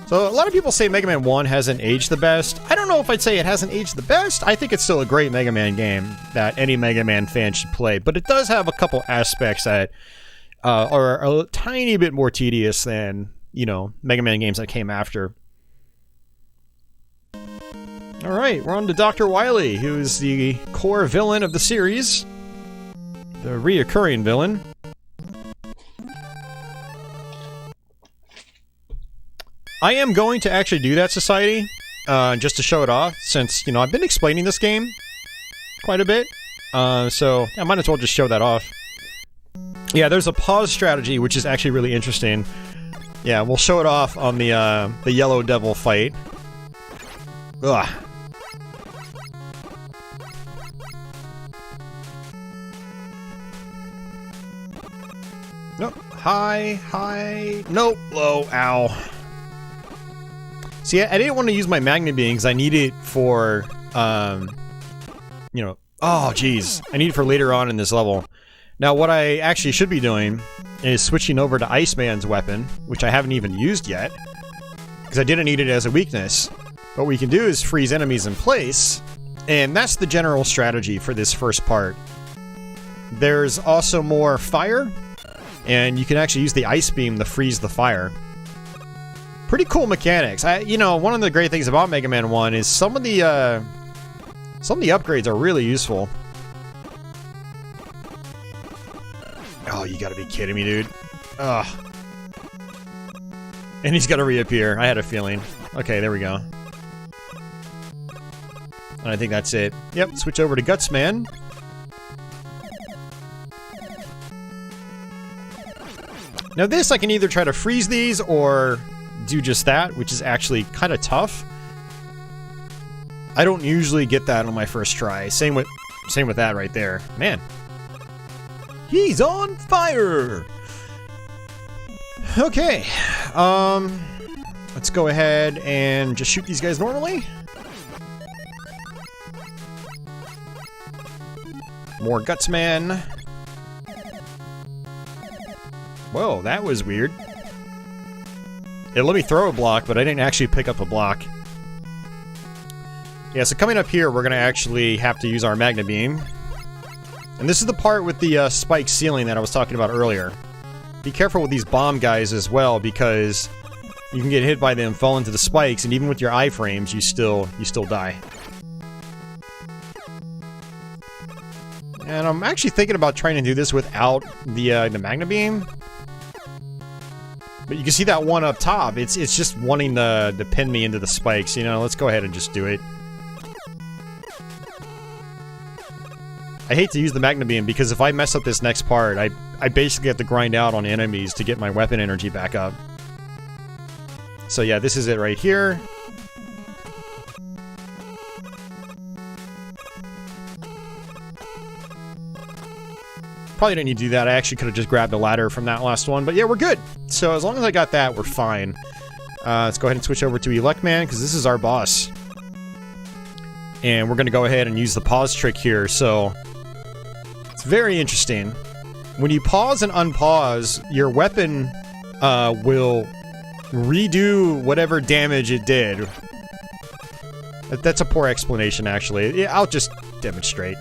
S1: So a lot of people say Mega Man 1 hasn't aged the best. I don't know if I'd say it hasn't aged the best. I think it's still a great Mega Man game that any Mega Man fan should play. But it does have a couple aspects that are a tiny bit more tedious than, you know, Mega Man games that came after. Alright, we're on to Dr. Wily, who's the core villain of the series. The reoccurring villain. I am going to actually do that, Society, just to show it off, since, you know, I've been explaining this game quite a bit, so I might as well just show that off. Yeah, there's a pause strategy, which is actually really interesting. Yeah, we'll show it off on the Yellow Devil fight. Ugh. Nope. High, nope, low, ow. See, I didn't want to use my Magna Beam because I need it for, you know, oh, jeez. I need it for later on in this level. Now, what I actually should be doing is switching over to Iceman's weapon, which I haven't even used yet, because I didn't need it as a weakness. What we can do is freeze enemies in place, and that's the general strategy for this first part. There's also more fire, and you can actually use the Ice Beam to freeze the fire. Pretty cool mechanics. You know, one of the great things about Mega Man 1 is some of the upgrades are really useful. Oh, you gotta be kidding me, dude. Ugh. And he's gotta reappear. I had a feeling. Okay, there we go. And I think that's it. Yep, switch over to Gutsman. Now this, I can either try to freeze these or do just that, which is actually kind of tough. I don't usually get that on my first try. Same with that right there. Man. He's on fire! Okay. Let's go ahead and just shoot these guys normally. More Gutsman. Whoa, that was weird. It let me throw a block, but I didn't actually pick up a block. Yeah, so coming up here, we're going to actually have to use our Magna Beam. And this is the part with the spike ceiling that I was talking about earlier. Be careful with these bomb guys as well, because you can get hit by them, fall into the spikes, and even with your iframes, you still die. And I'm actually thinking about trying to do this without the Magna Beam. But you can see that one up top. It's just wanting to pin me into the spikes. You know, let's go ahead and just do it. I hate to use the Magna Beam because if I mess up this next part, I basically have to grind out on enemies to get my weapon energy back up. So yeah, this is it right here. Probably didn't need to do that. I actually could have just grabbed a ladder from that last one. But yeah, we're good. So as long as I got that, we're fine. Let's go ahead and switch over to Electman, because this is our boss. And we're going to go ahead and use the pause trick here. So it's very interesting. When you pause and unpause, your weapon will redo whatever damage it did. That's a poor explanation, actually. Yeah, I'll just demonstrate.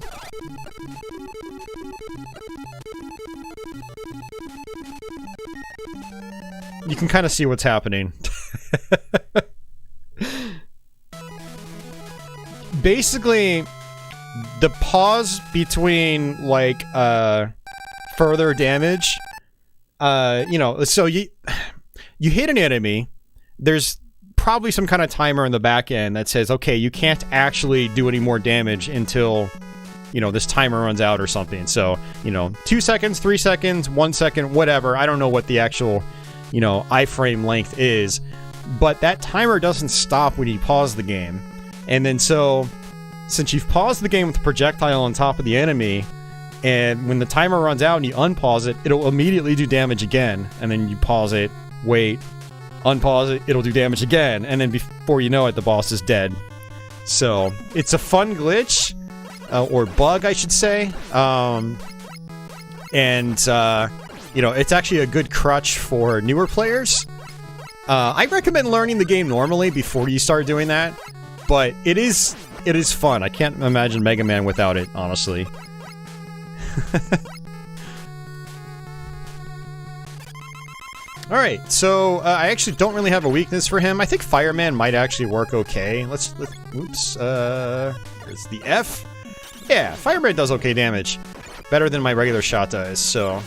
S1: You can kind of see what's happening. Basically, the pause between, like, further damage, you know, so you hit an enemy, there's probably some kind of timer in the back end that says, okay, you can't actually do any more damage until, you know, this timer runs out or something. So, you know, 2 seconds, 3 seconds, 1 second, whatever. I don't know what the actual, you know, iframe length is, but that timer doesn't stop when you pause the game. And then so, since you've paused the game with the projectile on top of the enemy, and when the timer runs out and you unpause it, it'll immediately do damage again. And then you pause it, wait, unpause it, it'll do damage again. And then before you know it, the boss is dead. So, it's a fun glitch. Or bug, I should say. You know, it's actually a good crutch for newer players. I recommend learning the game normally before you start doing that. But it is fun. I can't imagine Mega Man without it, honestly. Alright, so I actually don't really have a weakness for him. I think Fireman might actually work okay. Oops, there's the F. Yeah, Fireman does okay damage. Better than my regular shot does, so...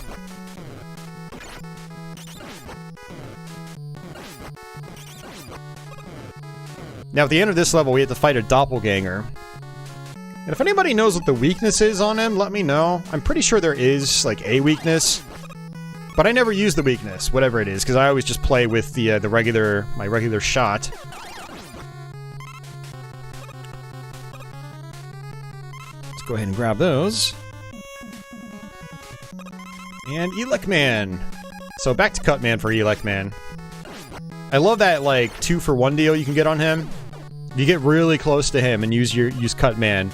S1: Now, at the end of this level, we have to fight a doppelganger. And if anybody knows what the weakness is on him, let me know. I'm pretty sure there is, like, a weakness. But I never use the weakness, whatever it is, because I always just play with my regular shot. Let's go ahead and grab those. And Elec Man. So back to Cut Man for Elec Man. I love that, like, 2-for-1 deal you can get on him. You get really close to him and use Cut Man.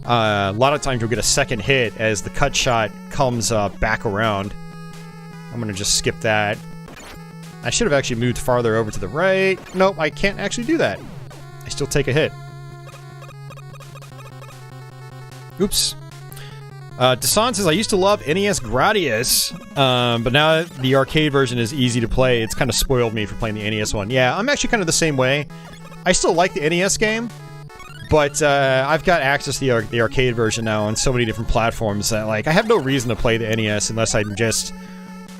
S1: A lot of times you'll get a second hit as the cut shot comes back around. I'm gonna just skip that. I should have actually moved farther over to the right. Nope, I can't actually do that. I still take a hit. Oops. Dasan says, I used to love NES Gradius, but now that the arcade version is easy to play, it's kind of spoiled me for playing the NES one. Yeah, I'm actually kind of the same way. I still like the NES game, but I've got access to the arcade version now on so many different platforms that, like, I have no reason to play the NES unless I'm just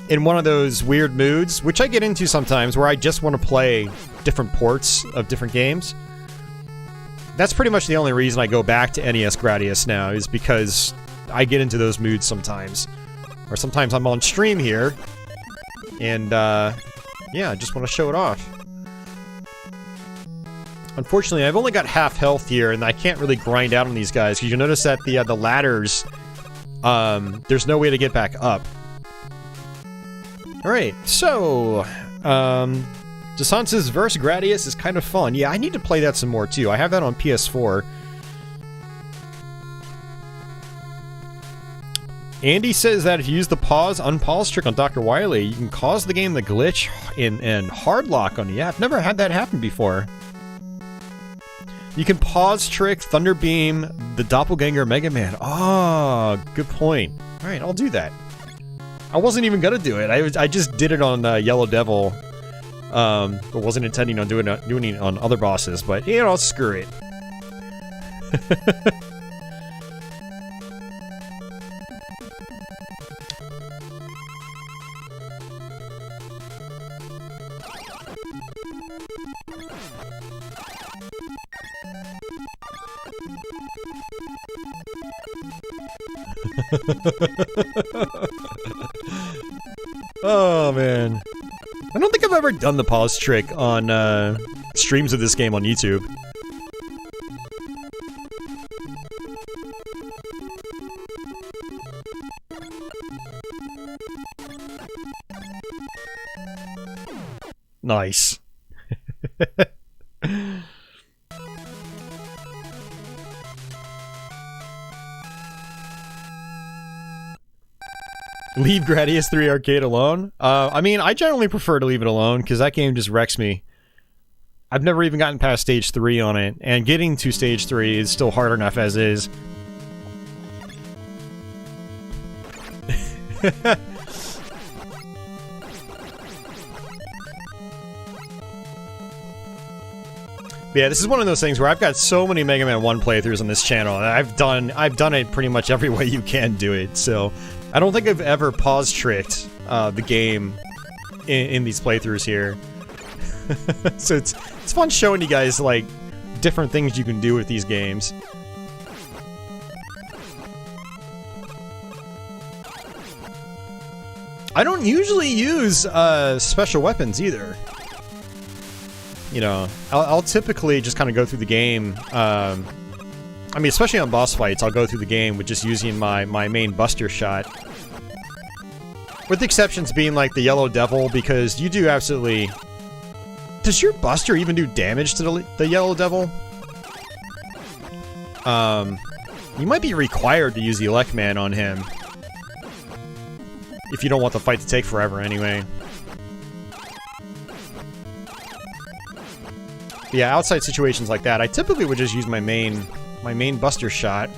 S1: in one of those weird moods, which I get into sometimes, where I just want to play different ports of different games. That's pretty much the only reason I go back to NES Gradius now, is because I get into those moods sometimes. Or sometimes I'm on stream here, and, yeah, I just want to show it off. Unfortunately, I've only got half health here, and I can't really grind out on these guys, because you notice that the ladders, there's no way to get back up. Alright, so, Dasance's Verse Gradius is kind of fun. Yeah, I need to play that some more, too. I have that on PS4. Andy says that if you use the unpause trick on Dr. Wily, you can cause the game to glitch and hard lock on you. Yeah, I've never had that happen before. You can pause trick, Thunder Beam, the Doppelganger Mega Man. Oh, good point. Alright, I'll do that. I wasn't even gonna do it. I just did it on Yellow Devil. But wasn't intending on doing it on other bosses, but, you know, screw it. Oh, man. I don't think I've ever done the pause trick on streams of this game on YouTube. Nice. Leave Gradius 3 Arcade alone? I mean, I generally prefer to leave it alone, because that game just wrecks me. I've never even gotten past Stage 3 on it, and getting to Stage 3 is still hard enough as is. Yeah, this is one of those things where I've got so many Mega Man 1 playthroughs on this channel, and I've done it pretty much every way you can do it, so I don't think I've ever pause tricked the game in these playthroughs here. So it's fun showing you guys, like, different things you can do with these games. I don't usually use special weapons either. You know, I'll typically just kind of go through the game. I mean, especially on boss fights, I'll go through the game with just using my main buster shot. With the exceptions being like the Yellow Devil, because you do absolutely... Does your buster even do damage to the Yellow Devil? You might be required to use the Elect Man on him. If you don't want the fight to take forever anyway. But yeah, outside situations like that, I typically would just use my main buster shot.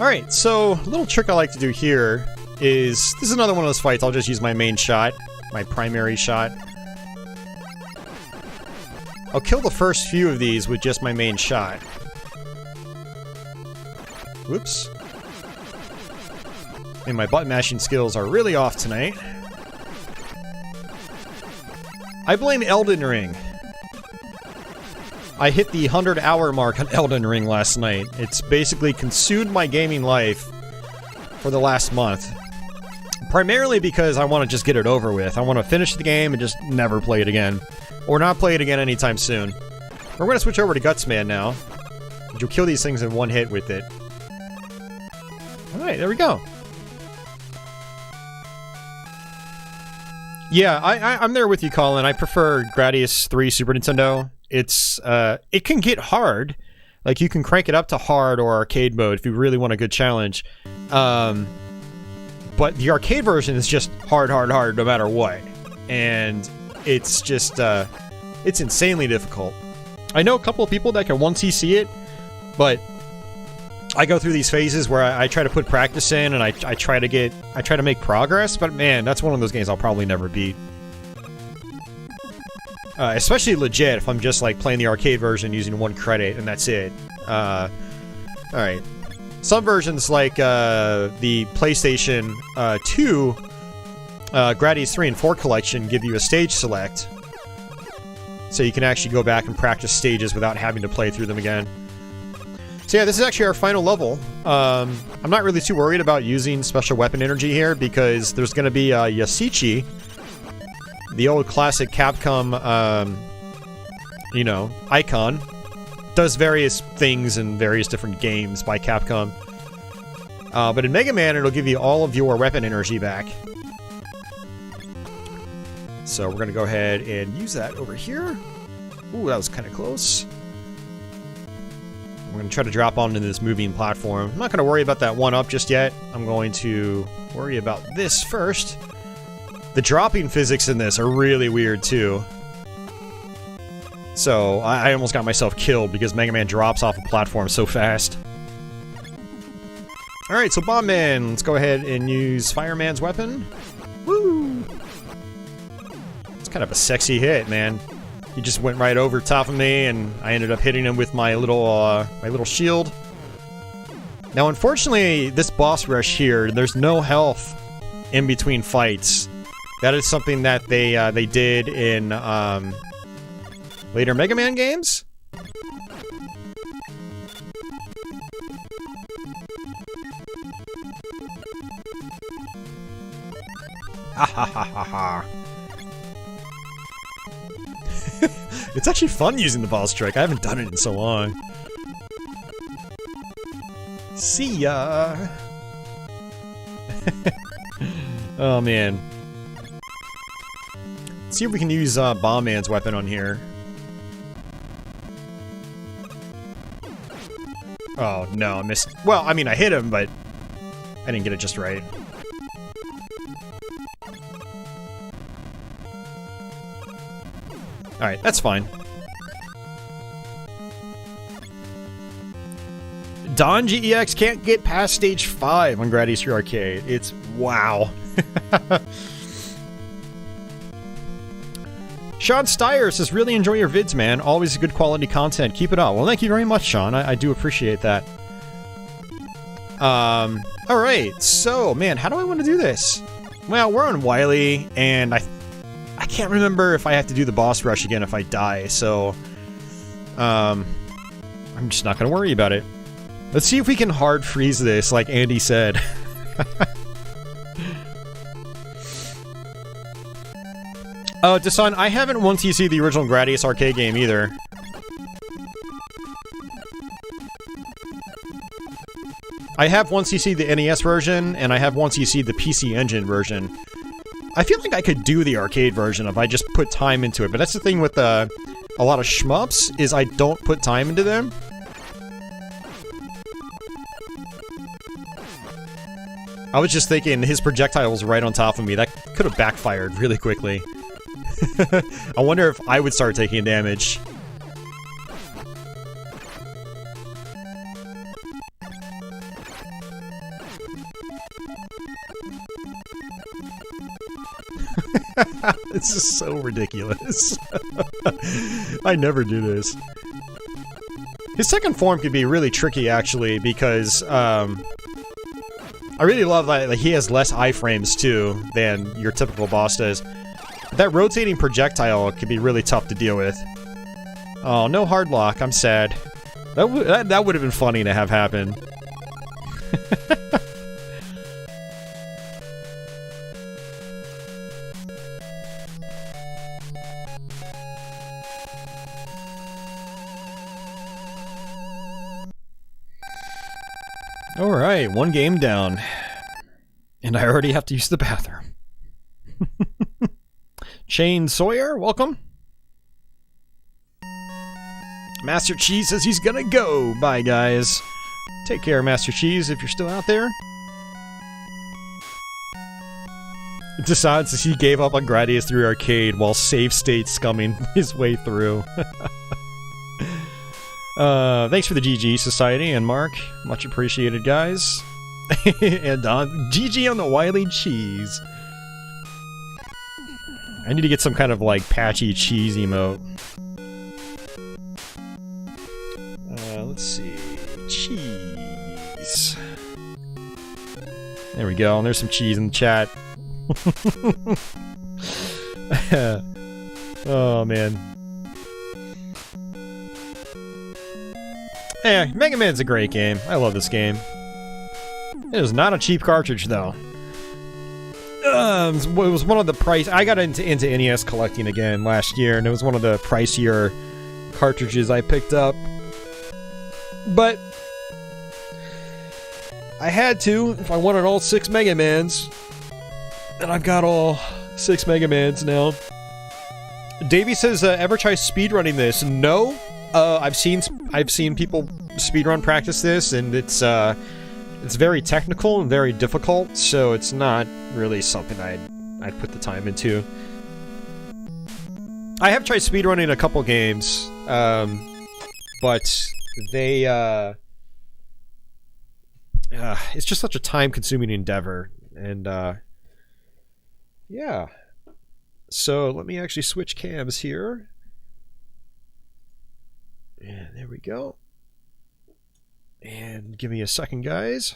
S1: Alright, so a little trick I like to do here is... This is another one of those fights, I'll just use my main shot. My primary shot. I'll kill the first few of these with just my main shot. Whoops. And my button mashing skills are really off tonight. I blame Elden Ring. I hit the 100-hour mark on Elden Ring last night. It's basically consumed my gaming life for the last month. Primarily because I want to just get it over with. I want to finish the game and just never play it again. Or not play it again anytime soon. We're going to switch over to Gutsman now. You'll kill these things in one hit with it. Alright, there we go. Yeah, I'm there with you, Colin. I prefer Gradius 3 Super Nintendo. It's, it can get hard. Like, you can crank it up to hard or arcade mode if you really want a good challenge. But the arcade version is just hard, no matter what. And it's just, it's insanely difficult. I know a couple of people that can 1TC it, but I go through these phases where I try to put practice in and I try to make progress, but man, that's one of those games I'll probably never beat. Especially legit if I'm just like playing the arcade version using 1 credit and that's it. Alright. Some versions like the PlayStation 2 Gradius 3 and 4 collection give you a stage select. So you can actually go back and practice stages without having to play through them again. So yeah, this is actually our final level. I'm not really too worried about using special weapon energy here because there's going to be Yasichi, the old classic Capcom, you know, icon. Does various things in various different games by Capcom. But in Mega Man, it'll give you all of your weapon energy back. So we're going to go ahead and use that over here. Ooh, that was kind of close. I'm going to try to drop onto this moving platform. I'm not going to worry about that one up just yet. I'm going to worry about this first. The dropping physics in this are really weird too. So I almost got myself killed because Mega Man drops off a platform so fast. Alright, so Bomb Man, let's go ahead and use Fireman's weapon. Woo! It's kind of a sexy hit, man. He just went right over top of me, and I ended up hitting him with my little shield. Now, unfortunately, this boss rush here, there's no health in between fights. That is something that they did in later Mega Man games. Ha ha ha ha ha. It's actually fun using the boss trick. I haven't done it in so long. See ya! Oh man. Let's see if we can use Bomb Man's weapon on here. Oh no, I missed. Well, I mean, I hit him, but I didn't get it just right. Alright, that's fine. Don GEX can't get past stage 5 on Gradius 3 Arcade. It's wow. Sean Steyer says, really enjoy your vids, man. Always good quality content. Keep it up. Well, thank you very much, Sean. I do appreciate that. Alright, so, man, how do I want to do this? Well, we're on Wily, and I can't remember if I have to do the boss rush again if I die, so... I'm just not gonna worry about it. Let's see if we can hard freeze this, like Andy said. Dasan, I haven't once you see the original Gradius arcade game either. I have once you see the NES version, and I have once you see the PC Engine version. I feel like I could do the arcade version if I just put time into it, but that's the thing with a lot of shmups, is I don't put time into them. I was just thinking his projectile was right on top of me. That could have backfired really quickly. I wonder if I would start taking damage. This is so ridiculous. I never do this. His second form could be really tricky, actually, because, I really love that like, he has less iframes, too, than your typical boss does. That rotating projectile can be really tough to deal with. Oh, no hard lock. I'm sad. That would have been funny to have happen. Alright, one game down. And I already have to use the bathroom. Shane Sawyer, welcome. Master Cheese says he's gonna go. Bye, guys. Take care, Master Cheese, if you're still out there. Decides he gave up on Gradius 3 Arcade while save state scumming his way through. Thanks for the GG Society and Mark. Much appreciated, guys. And GG on the Wily Cheese. I need to get some kind of, like, patchy cheese emote. Let's see. Cheese. There we go, and there's some cheese in the chat. Oh, man. Yeah, Mega Man's a great game. I love this game. It is not a cheap cartridge, though. It was one of the price. I got into NES collecting again last year, and it was one of the pricier cartridges I picked up. But I had to if I wanted all 6 Mega Mans, and I've got all 6 Mega Mans now. Davey says, "Ever try speedrunning this?" No. I've seen people speedrun practice this, and it's very technical and very difficult, so it's not really something I'd put the time into. I have tried speedrunning a couple games, but they it's just such a time-consuming endeavor, and yeah. So let me actually switch cams here. And there we go. And give me a second, guys.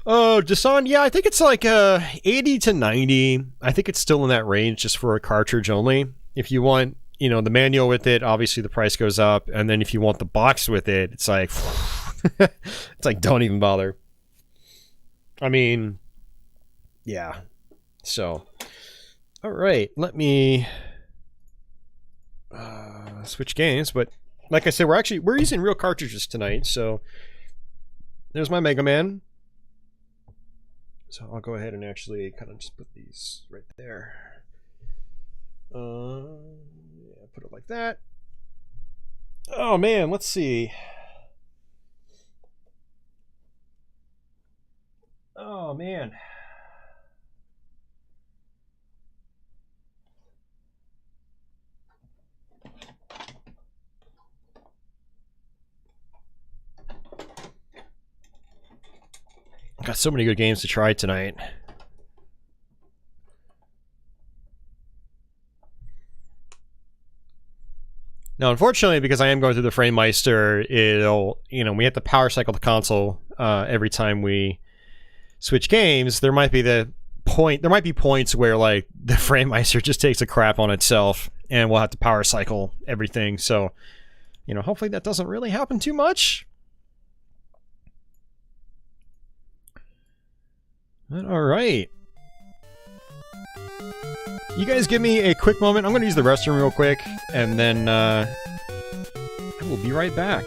S1: Oh, Jason, yeah, I think it's like 80 to 90. I think it's still in that range just for a cartridge only. If you want, you know, the manual with it, obviously the price goes up, and then if you want the box with it, it's like it's like don't even bother. I mean, yeah. So, all right, let me switch games, but like I said, we're using real cartridges tonight, so there's my Mega Man. So I'll go ahead and actually kind of just put these right there. Yeah, put it like that. Oh man, let's see. Oh man. Got so many good games to try tonight. Now, unfortunately, because I am going through the Framemeister, it'll, you know, we have to power cycle the console every time we switch games. There might be points where like the Framemeister just takes a crap on itself, and we'll have to power cycle everything. So, you know, hopefully that doesn't really happen too much. But, all right. You guys give me a quick moment. I'm going to use the restroom real quick, and then I will be right back.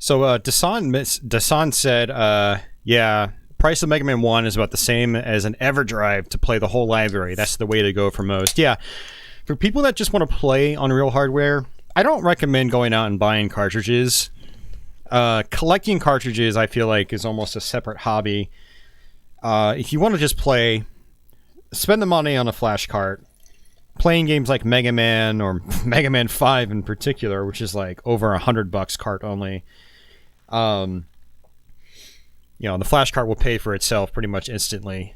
S1: So Dasan said, yeah, price of Mega Man 1 is about the same as an EverDrive to play the whole library. That's the way to go for most. Yeah, for people that just want to play on real hardware, I don't recommend going out and buying cartridges. Collecting cartridges, I feel like, is almost a separate hobby. If you want to just play, spend the money on a flash cart. Playing games like Mega Man or Mega Man 5 in particular, which is like over $100 cart only. You know, the flash cart will pay for itself pretty much instantly.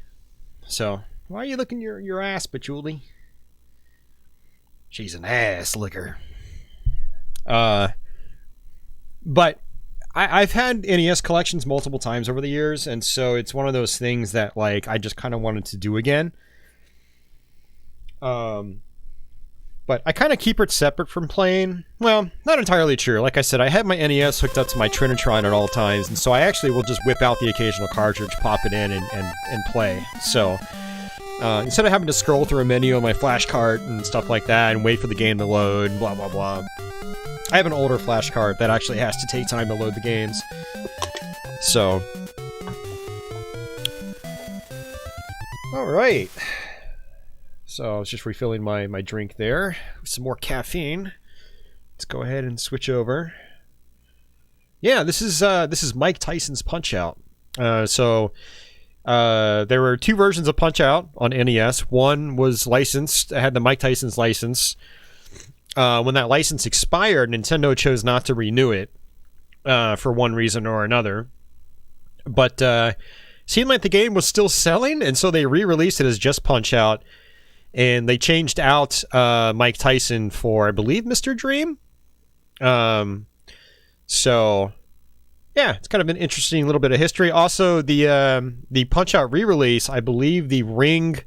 S1: So, why are you licking your ass, Patchouli? She's an ass licker. But I've had NES collections multiple times over the years, and so it's one of those things that like I just kind of wanted to do again. But I kind of keep it separate from playing. Well, not entirely true. Like I said, I have my NES hooked up to my Trinitron at all times, and so I actually will just whip out the occasional cartridge, pop it in, and play. So, instead of having to scroll through a menu on my flash cart and stuff like that, and wait for the game to load, blah, blah, blah. I have an older flash cart that actually has to take time to load the games. So. Alright. So I was just refilling my drink there with some more caffeine. Let's go ahead and switch over. Yeah, this is Mike Tyson's Punch-Out. There were two versions of Punch-Out on NES. One was licensed. It had the Mike Tyson's license. When that license expired, Nintendo chose not to renew it for one reason or another. But seemed like the game was still selling, and so they re-released it as just Punch-Out. And they changed out Mike Tyson for, I believe, Mr. Dream. So, yeah, it's kind of an interesting little bit of history. Also, the Punch-Out re-release, I believe the ring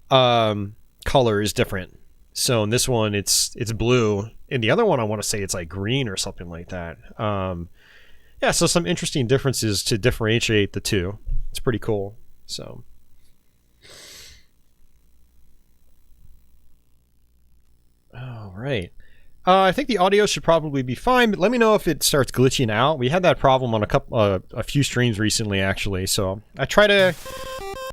S1: color is different. So in this one, it's blue. In the other one, I want to say it's like green or something like that. Yeah, so some interesting differences to differentiate the two. It's pretty cool. So. All right. I think the audio should probably be fine, but let me know if it starts glitching out. We had that problem on a few streams recently, actually. So I try to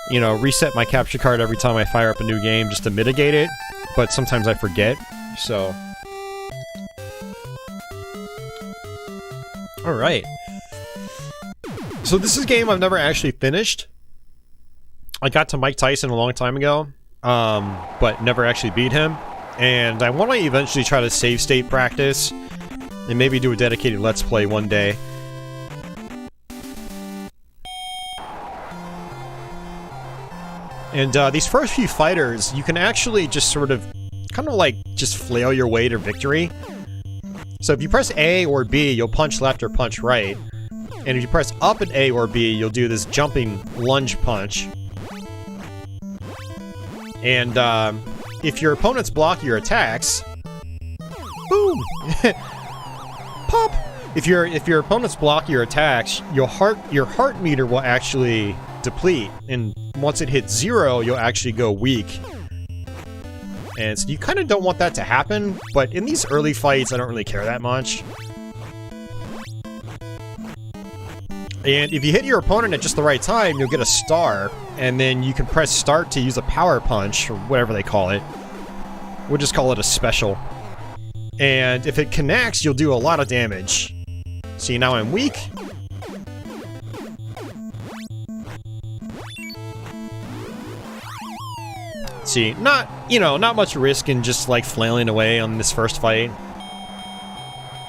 S1: you know, reset my capture card every time I fire up a new game just to mitigate it, but sometimes I forget, so... Alright. So this is a game I've never actually finished. I got to Mike Tyson a long time ago, but never actually beat him. And I want to eventually try to save state practice, and maybe do a dedicated Let's Play one day. And these first few fighters, you can actually just sort of, kind of like, just flail your way to victory. So if you press A or B, you'll punch left or punch right. And if you press up at A or B, you'll do this jumping lunge punch. And if your opponents block your attacks, boom, pop. If your opponents block your attacks, your heart meter will actually deplete, and once it hits 0, you'll actually go weak. And so you kind of don't want that to happen, but in these early fights, I don't really care that much. And if you hit your opponent at just the right time, you'll get a star, and then you can press start to use a power punch, or whatever they call it. We'll just call it a special. And if it connects, you'll do a lot of damage. See, now I'm weak. See, not much risk in just, like, flailing away on this first fight.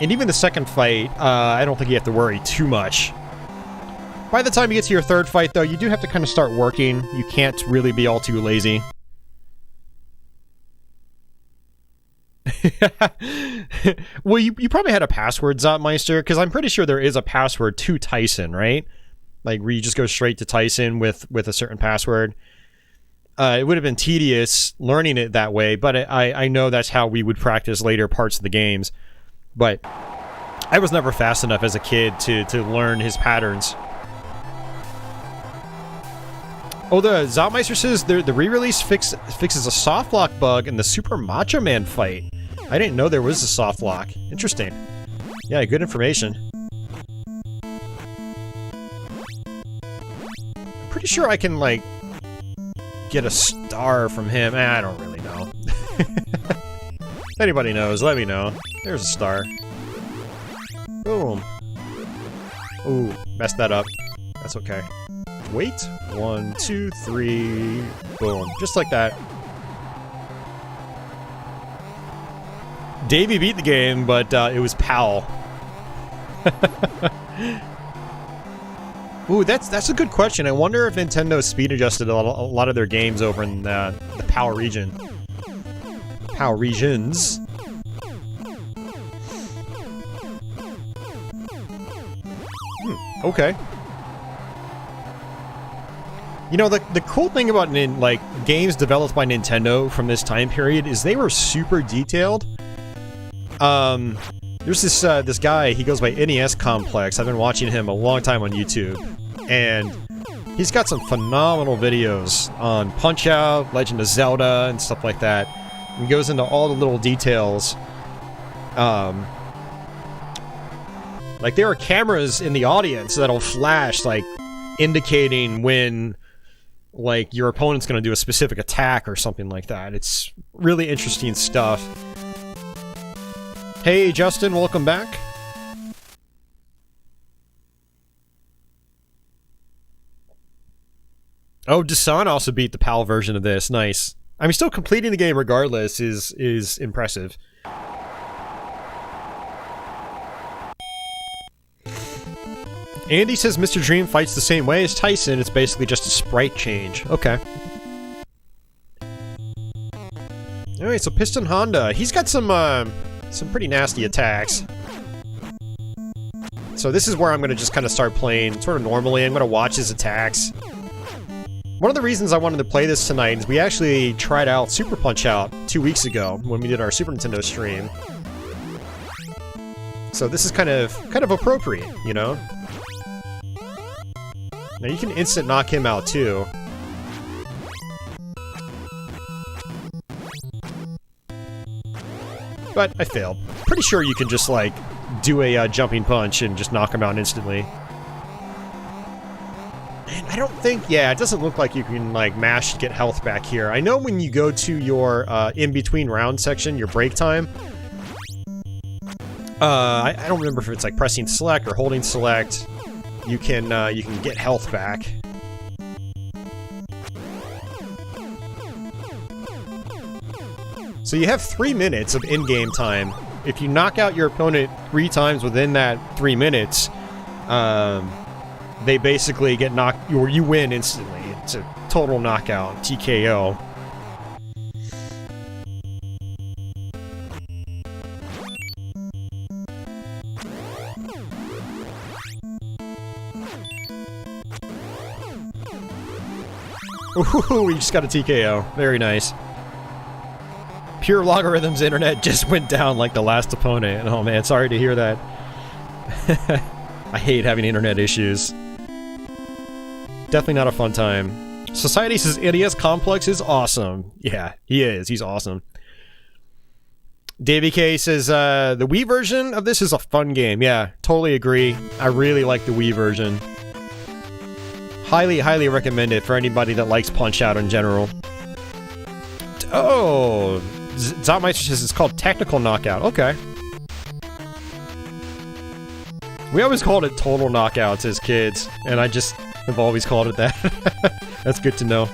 S1: And even the second fight, I don't think you have to worry too much. By the time you get to your third fight, though, you do have to kind of start working. You can't really be all too lazy. Well, you probably had a password, Zopmeister, because I'm pretty sure there is a password to Tyson, right? Like, where you just go straight to Tyson with a certain password. It would have been tedious learning it that way, but I know that's how we would practice later parts of the games. But I was never fast enough as a kid to learn his patterns. Oh, the Zopmeister says the re-release fixes a soft lock bug in the Super Macho Man fight. I didn't know there was a soft lock. Interesting. Yeah, good information. I'm pretty sure I can, like, get a star from him. I don't really know. If anybody knows, let me know. There's a star. Boom. Ooh, messed that up. That's okay. Wait. 1, 2, 3. Boom. Just like that. Davey beat the game, but it was Powell. Ooh, that's a good question. I wonder if Nintendo speed adjusted a lot of their games over in the PAL region. PAL regions. Okay. You know, the cool thing about like games developed by Nintendo from this time period is they were super detailed. There's this guy, he goes by NES Complex. I've been watching him a long time on YouTube, and he's got some phenomenal videos on Punch-Out!, Legend of Zelda, and stuff like that. He goes into all the little details. Like, there are cameras in the audience that'll flash, like, indicating when, like, your opponent's gonna do a specific attack or something like that. It's really interesting stuff. Hey, Justin, welcome back. Oh, Dasan also beat the PAL version of this. Nice. I mean, still completing the game regardless is impressive. Andy says Mr. Dream fights the same way as Tyson. It's basically just a sprite change. Okay. Alright, so Piston Honda. He's got some pretty nasty attacks. So this is where I'm going to just kind of start playing sort of normally. I'm going to watch his attacks. One of the reasons I wanted to play this tonight is we actually tried out Super Punch-Out! 2 weeks ago when we did our Super Nintendo stream. So this is kind of appropriate, you know? Now you can instant knock him out too. But I failed. Pretty sure you can just, like, do a jumping punch and just knock him out instantly. Man, I don't think, yeah, it doesn't look like you can, like, mash to get health back here. I know when you go to your, in-between round section, your break time, I don't remember if it's, like, pressing select or holding select, you can get health back. So you have 3 minutes of in-game time. If you knock out your opponent 3 times within that 3 minutes, they basically get knocked, or you win instantly. It's a total knockout, TKO. Ooh, we just got a TKO. Very nice. Pure Logarithm's internet just went down like the last opponent. Oh man, sorry to hear that. I hate having internet issues. Definitely not a fun time. Society says NES Complex is awesome. Yeah, he is. He's awesome. Davey K says, the Wii version of this is a fun game. Yeah, totally agree. I really like the Wii version. Highly, highly recommend it for anybody that likes Punch-Out in general. Oh, Zotmeister says it's called Technical Knockout. Okay. We always called it Total Knockouts as kids, and I just have always called it that. That's good to know.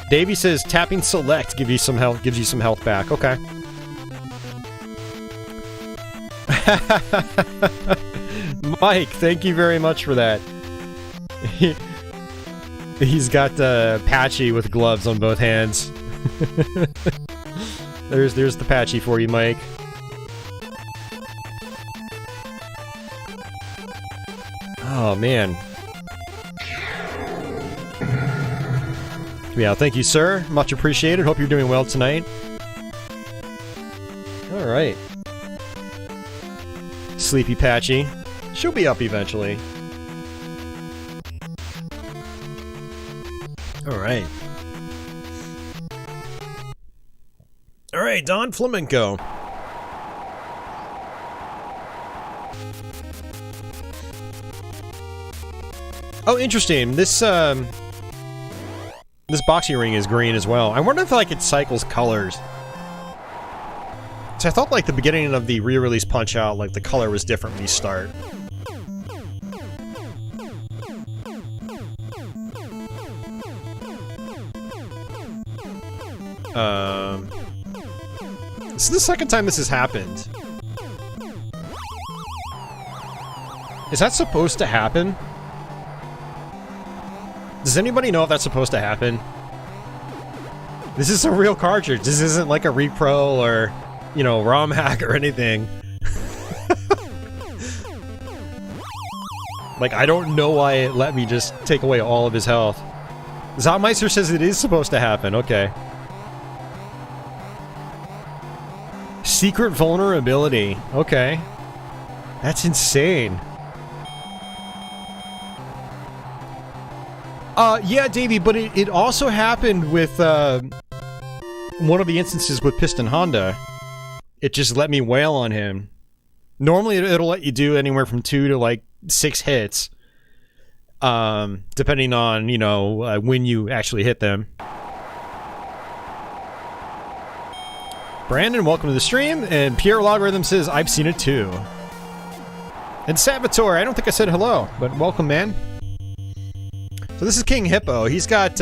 S1: Davey says tapping select gives you some health back. Okay. Mike, thank you very much for that. He's got Patchy with gloves on both hands. There's the Patchy for you, Mike. Oh man. Yeah, thank you, sir. Much appreciated. Hope you're doing well tonight. Alright. Sleepy Patchy. She'll be up eventually. Alright. Alright, Don Flamenco. Oh, interesting. This boxing ring is green as well. I wonder if, like, it cycles colors. So I thought, like, the beginning of the re-release Punch-Out, like, the color was different when you start. This is the second time this has happened. Is that supposed to happen? Does anybody know if that's supposed to happen? This is a real cartridge. This isn't like a repro or, you know, ROM hack or anything. Like, I don't know why it let me just take away all of his health. Zotmeister says it is supposed to happen. Okay. Secret vulnerability. Okay. That's insane. Yeah, Davey, but it also happened with, one of the instances with Piston Honda. It just let me wail on him. Normally, it'll let you do anywhere from 2 to, like, 6 hits. Depending on, you know, when you actually hit them. Brandon, welcome to the stream, and Pierre Logarithm says, I've seen it too. And Saboteur, I don't think I said hello, but welcome, man. So this is King Hippo. He's got,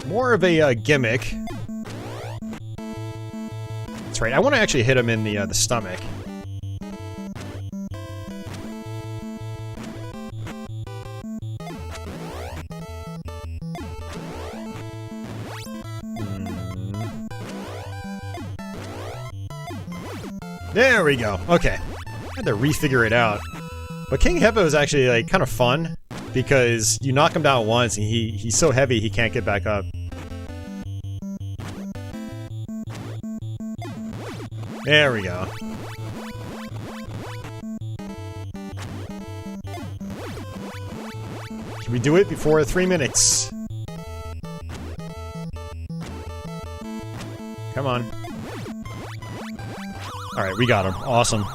S1: more of a gimmick. That's right, I want to actually hit him in the stomach. There we go. Okay. I had to refigure it out. But King Hippo is actually, like, kind of fun. Because you knock him down once, and he's so heavy he can't get back up. There we go. Can we do it before 3 minutes? Come on. Alright, we got him. Awesome.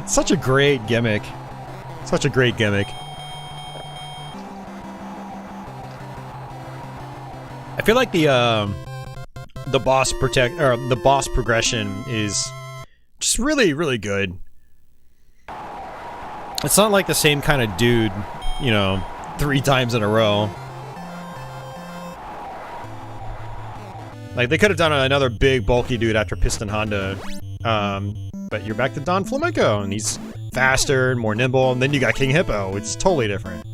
S1: Such a great gimmick. Such a great gimmick. I feel like the boss the boss progression is just really, really good. It's not like the same kind of dude, you know, 3 times in a row. Like, they could have done another big, bulky dude after Piston Honda. But you're back to Don Flamenco, and he's faster and more nimble, and then you got King Hippo, which is totally different.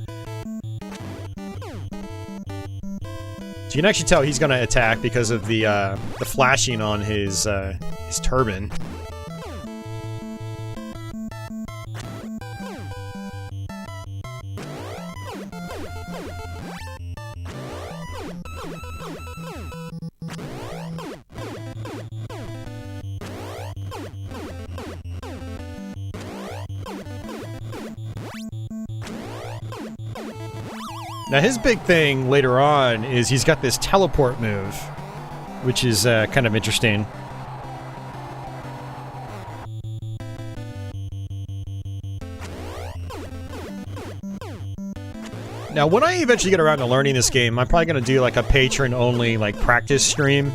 S1: So you can actually tell he's gonna attack because of the flashing on his turban. Now his big thing later on is he's got this teleport move, which is kind of interesting. Now when I eventually get around to learning this game, I'm probably going to do like a patron-only like practice stream.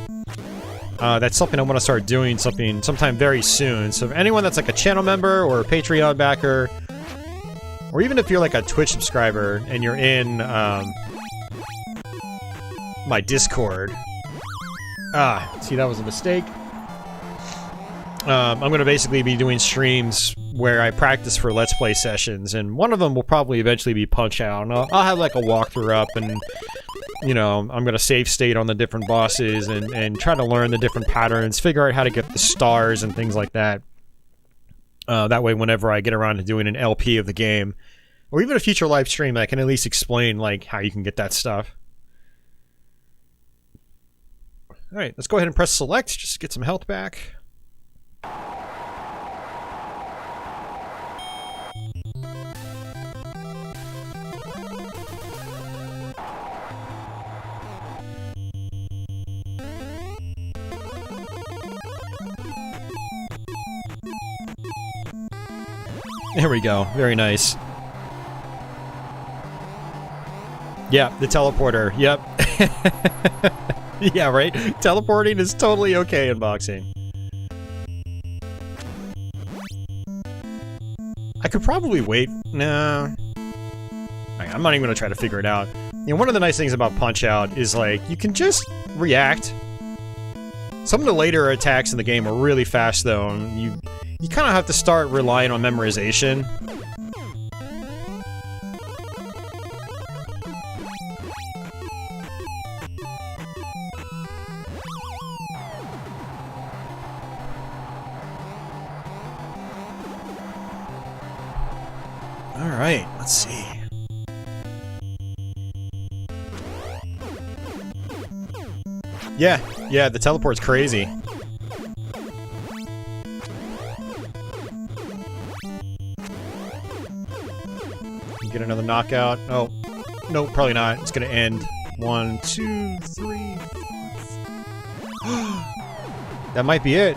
S1: That's something I want to start doing sometime very soon. So if anyone that's like a channel member or a Patreon backer, or even if you're like a Twitch subscriber and you're in my Discord. See, that was a mistake. I'm going to basically be doing streams where I practice for Let's Play sessions, and one of them will probably eventually be Punch-Out. And I'll have like a walkthrough up, and you know, I'm going to save state on the different bosses and try to learn the different patterns, figure out how to get the stars and things like that. That way, whenever I get around to doing an LP of the game, or even a future live stream, I can at least explain like how you can get that stuff. Alright, let's go ahead and press select, just get some health back. There we go, very nice. Yeah, the teleporter, yep. Yeah, right? Teleporting is totally okay in boxing. I could probably wait. Nah. I'm not even gonna try to figure it out. You know, one of the nice things about Punch-Out is, like, you can just react. Some of the later attacks in the game are really fast, though, and you kind of have to start relying on memorization. Alright, let's see. Yeah, the teleport's crazy. Get another knockout. Oh, no, probably not. It's gonna end. 1, 2, 3, 4. That might be it.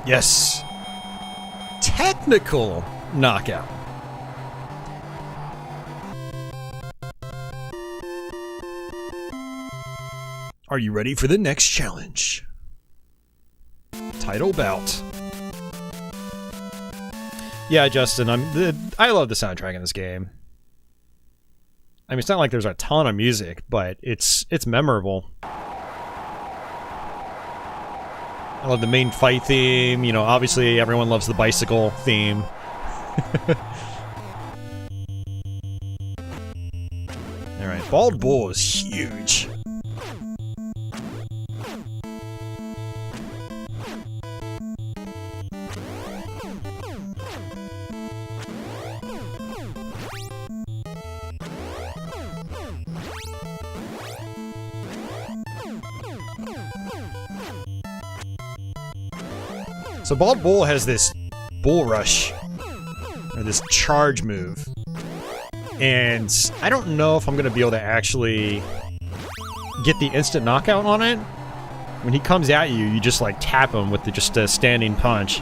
S1: Yes. Technical knockout. Are you ready for the next challenge? Title bout. Yeah, Justin, I love the soundtrack in this game. I mean, it's not like there's a ton of music, but it's memorable. I love the main fight theme, you know, obviously everyone loves the bicycle theme. Alright, Bald Bull is huge. So Bald Bull has this bull rush, or this charge move, and I don't know if I'm going to be able to actually get the instant knockout on it when he comes at you, you just like tap him with just a standing punch.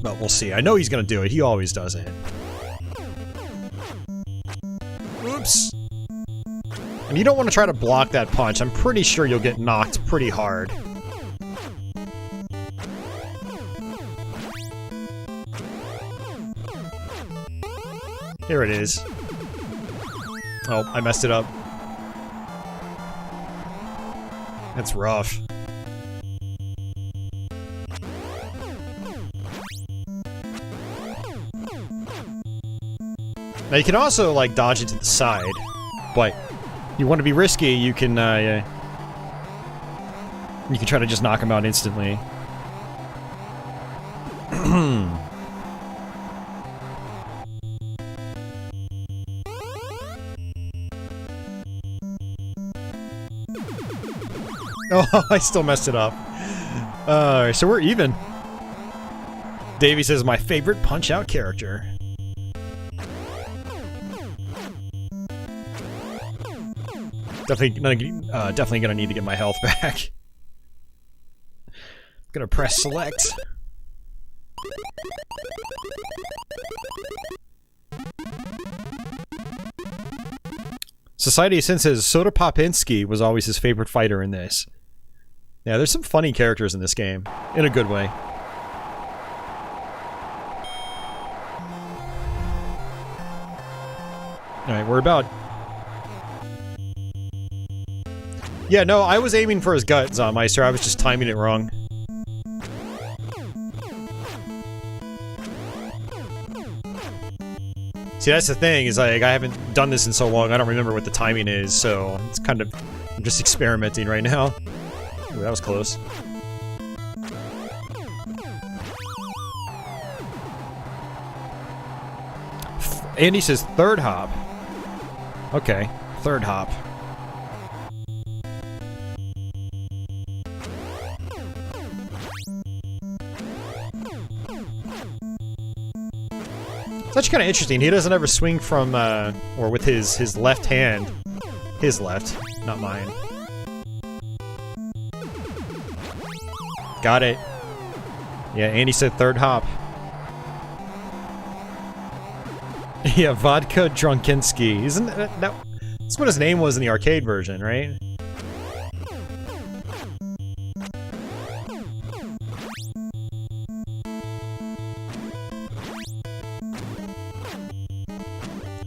S1: But we'll see. I know he's gonna do it. He always does it. Oops. And you don't want to try to block that punch. I'm pretty sure you'll get knocked pretty hard. Here it is. Oh, I messed it up. That's rough. Now you can also, like, dodge it to the side, but you want to be risky, you can try to just knock him out instantly. Oh, I still messed it up. So we're even. Davey says, my favorite Punch-Out character. Definitely gonna need to get my health back. Gonna press select. Society says Soda Popinski was always his favorite fighter in this. Yeah, there's some funny characters in this game. In a good way. Alright, we're about... Yeah, no, I was aiming for his gut, Gun.Meister. I was just timing it wrong. See, that's the thing, is like, I haven't done this in so long, I don't remember what the timing is, so it's kind of... I'm just experimenting right now. Ooh, that was close. Andy says third hop. Okay, third hop. It's actually kind of interesting. He doesn't ever swing from, or with his left hand. His left, not mine. Got it. Yeah, Andy said third hop. Yeah, Vodka Drunkinski. Isn't that... That's what his name was in the arcade version, right?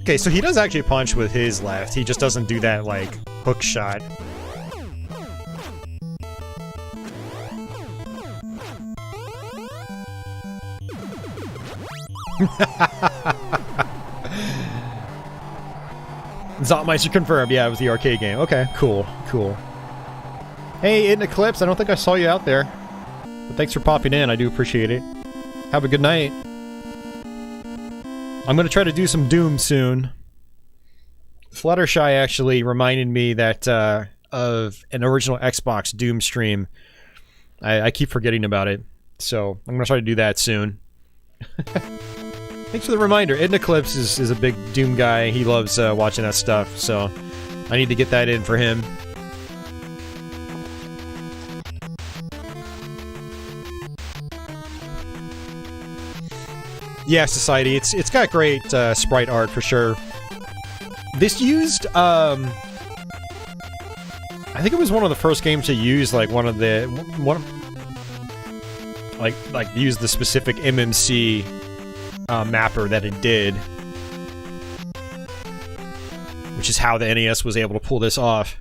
S1: Okay, so he does actually punch with his left. He just doesn't do that, like, hook shot. Gun.Meister confirmed. Yeah, it was the arcade game. Okay, cool, cool. Hey, in Eclipse, I don't think I saw you out there. But thanks for popping in. I do appreciate it. Have a good night. I'm gonna try to do some Doom soon. Fluttershy actually reminded me that of an original Xbox Doom stream. I keep forgetting about it, so I'm gonna try to do that soon. Thanks for the reminder. Ed Eclipse is a big Doom guy. He loves watching that stuff, so I need to get that in for him. Yeah, Society. It's got great sprite art for sure. This used I think it was one of the first games to use like use the specific MMC mapper that it did, which is how the NES was able to pull this off.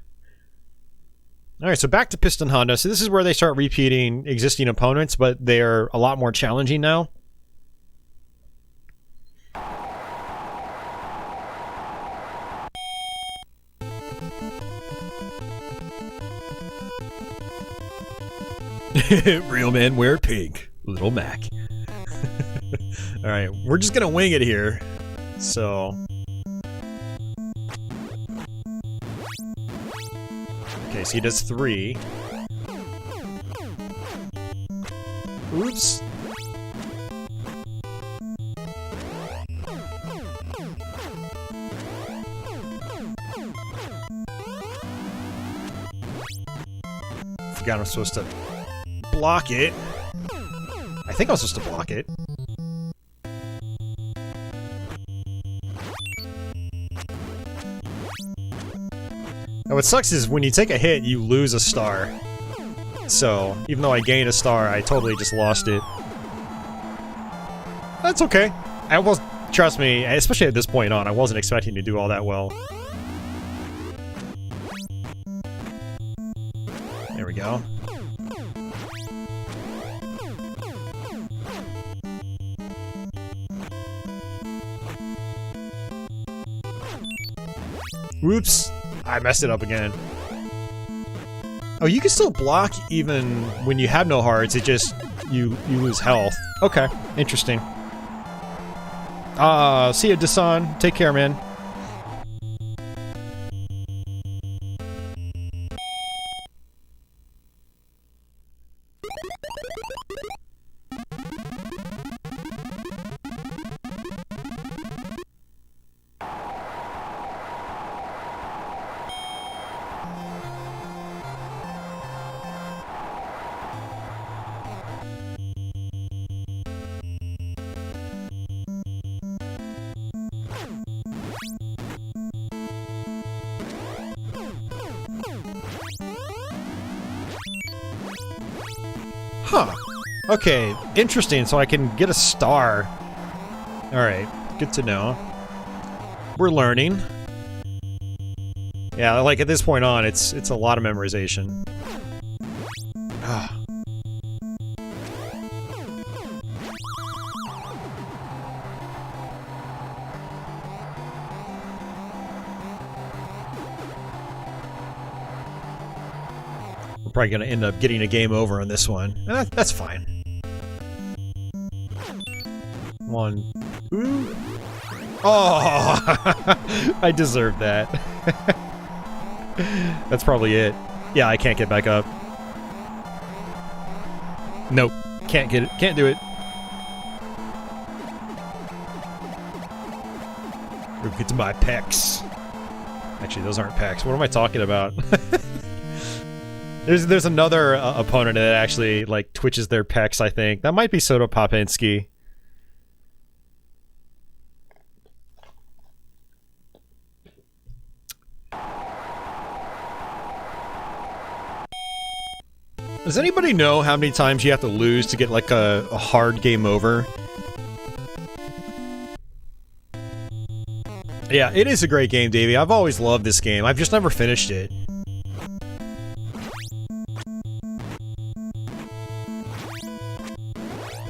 S1: Alright, so back to Piston Honda. So this is where they start repeating existing opponents, but they're a lot more challenging now. Real men wear pink. Little Mac. Alright, we're just gonna wing it here. So... Okay, so he does 3. Oops. forgot I'm supposed to block it. I think I was supposed to block it. Now what sucks is when you take a hit, you lose a star. So, even though I gained a star, I totally just lost it. That's okay. Trust me, especially at this point on, I wasn't expecting to do all that well. There we go. Whoops! I messed it up again. Oh, you can still block even when you have no hearts, it just... you lose health. Okay, interesting. See ya, Dasan. Take care, man. Huh. Okay, interesting, so I can get a star. Alright, good to know. We're learning. Yeah, like at this point on, it's a lot of memorization. Ah. Probably gonna end up getting a game over on this one. That's fine. One. Ooh. Oh! I deserved that. That's probably it. Yeah, I can't get back up. Nope. Can't get it. Can't do it. We'll get to my pecs. Actually, those aren't pecs. What am I talking about? There's another opponent that actually, like, twitches their pecs, I think. That might be Soda Popinski. Does anybody know how many times you have to lose to get, like, a hard game over? Yeah, it is a great game, Davey. I've always loved this game. I've just never finished it.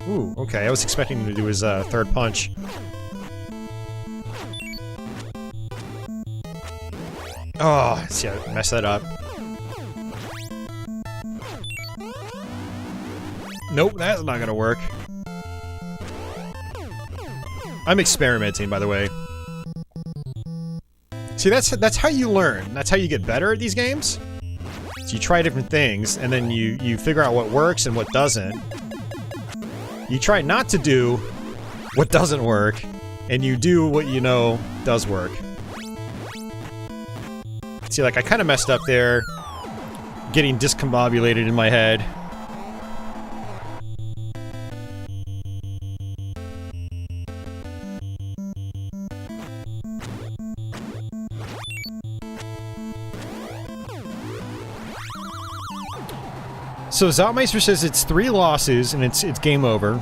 S1: Ooh, okay, I was expecting him to do his third punch. Oh, see, I messed that up. Nope, that's not gonna work. I'm experimenting, by the way. See, that's how you learn. That's how you get better at these games. So you try different things, and then you figure out what works and what doesn't. You try not to do what doesn't work, and you do what you know does work. See, like, I kind of messed up there, getting discombobulated in my head. So Zoutmeister says it's 3 losses and it's game over.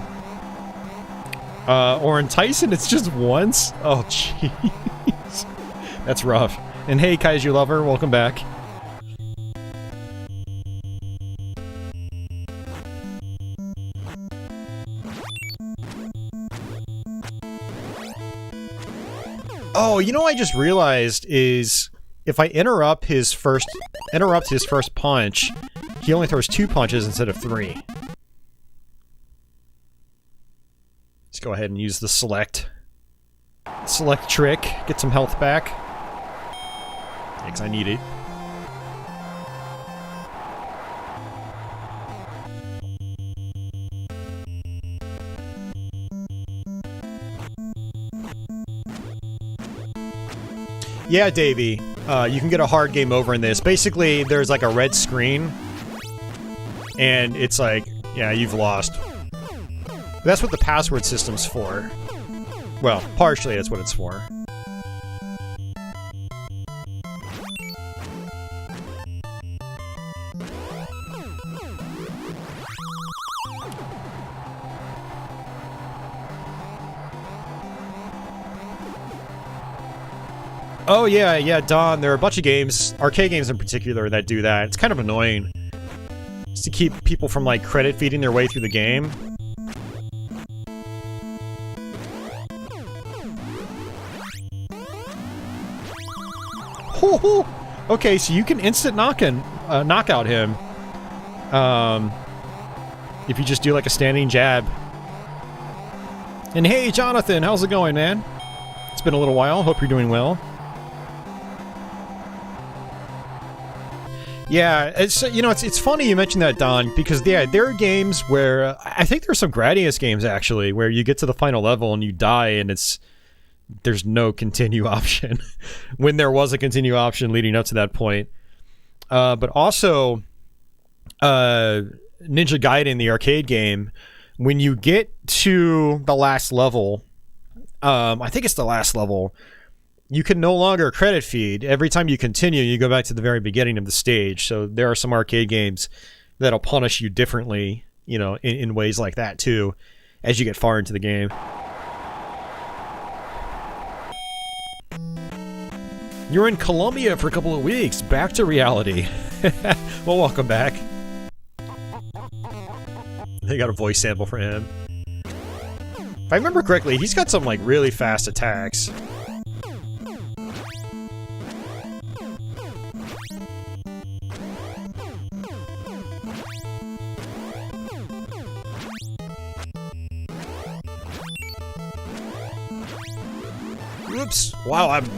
S1: Or in Tyson, it's just once? Oh, jeez. That's rough. And hey, Kaiju Lover, welcome back. Oh, you know what I just realized is if I interrupt his first punch, he only throws 2 punches instead of 3. Let's go ahead and use the select trick, get some health back. Because I need it. Yeah, Davey, you can get a hard game over in this. Basically, there's like a red screen, and it's like, yeah, you've lost. That's what the password system's for. Well, partially that's what it's for. Oh yeah, Don, there are a bunch of games, arcade games in particular, that do that. It's kind of annoying. Just to keep people from, like, credit feeding their way through the game. Okay, so you can instant knockout him. If you just do, like, a standing jab. And hey, Jonathan, how's it going, man? It's been a little while, hope you're doing well. Yeah, it's, you know, it's funny you mentioned that, Don, because yeah, there are games where, I think there's some Gradius games actually, where you get to the final level and you die and there's no continue option, when there was a continue option leading up to that point. But also, Ninja Gaiden, the arcade game, when you get to the last level, I think it's the last level, you can no longer credit feed. Every time you continue, you go back to the very beginning of the stage. So there are some arcade games that'll punish you differently, you know, in ways like that too, as you get far into the game. You're in Colombia for a couple of weeks. Back to reality. Well, welcome back. They got a voice sample for him. If I remember correctly, he's got some, like, really fast attacks. Oops. Wow, I'm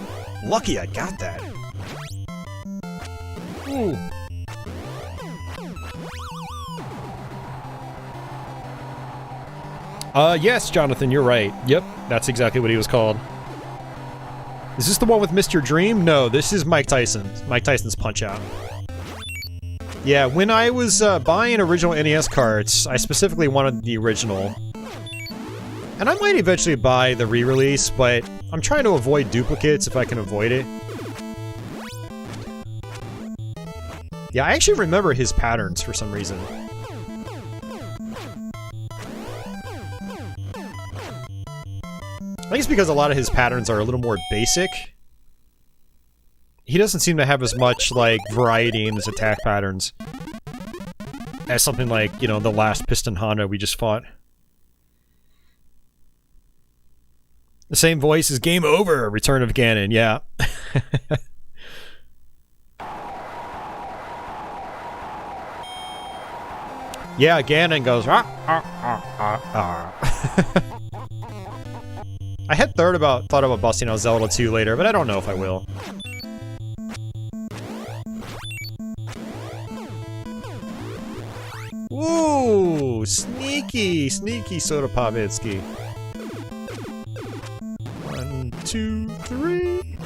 S1: lucky I got that. Ooh. Yes, Jonathan, you're right. Yep, that's exactly what he was called. Is this the one with Mr. Dream? No, this is Mike Tyson. Mike Tyson's Punch-Out. Yeah, when I was buying original NES carts, I specifically wanted the original. And I might eventually buy the re-release, but I'm trying to avoid duplicates if I can avoid it. Yeah, I actually remember his patterns for some reason. I think it's because a lot of his patterns are a little more basic. He doesn't seem to have as much, like, variety in his attack patterns as something like, you know, the last Piston Honda we just fought. The same voice as Game Over, Return of Ganon, yeah. Yeah, Ganon goes, ah, ah, ah, ah, ah. I had thought about busting out Zelda 2 later, but I don't know if I will. Ooh, sneaky, sneaky Soda Popitsky. 1, 2, 3.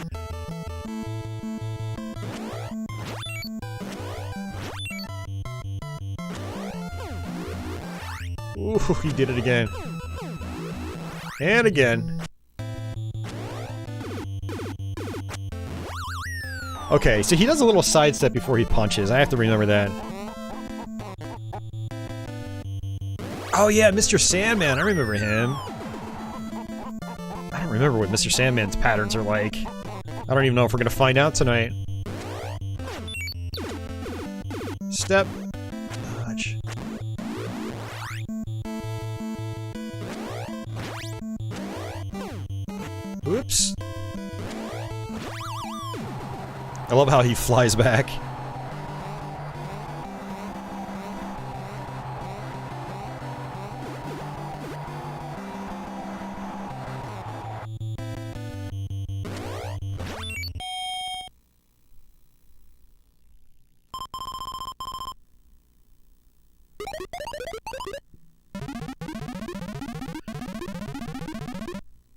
S1: Ooh, he did it again. And again. Okay, so he does a little sidestep before he punches. I have to remember that. Oh yeah, Mr. Sandman. I remember him. I don't remember what Mr. Sandman's patterns are like. I don't even know if we're gonna find out tonight. Step. Dodge. Oops. I love how he flies back.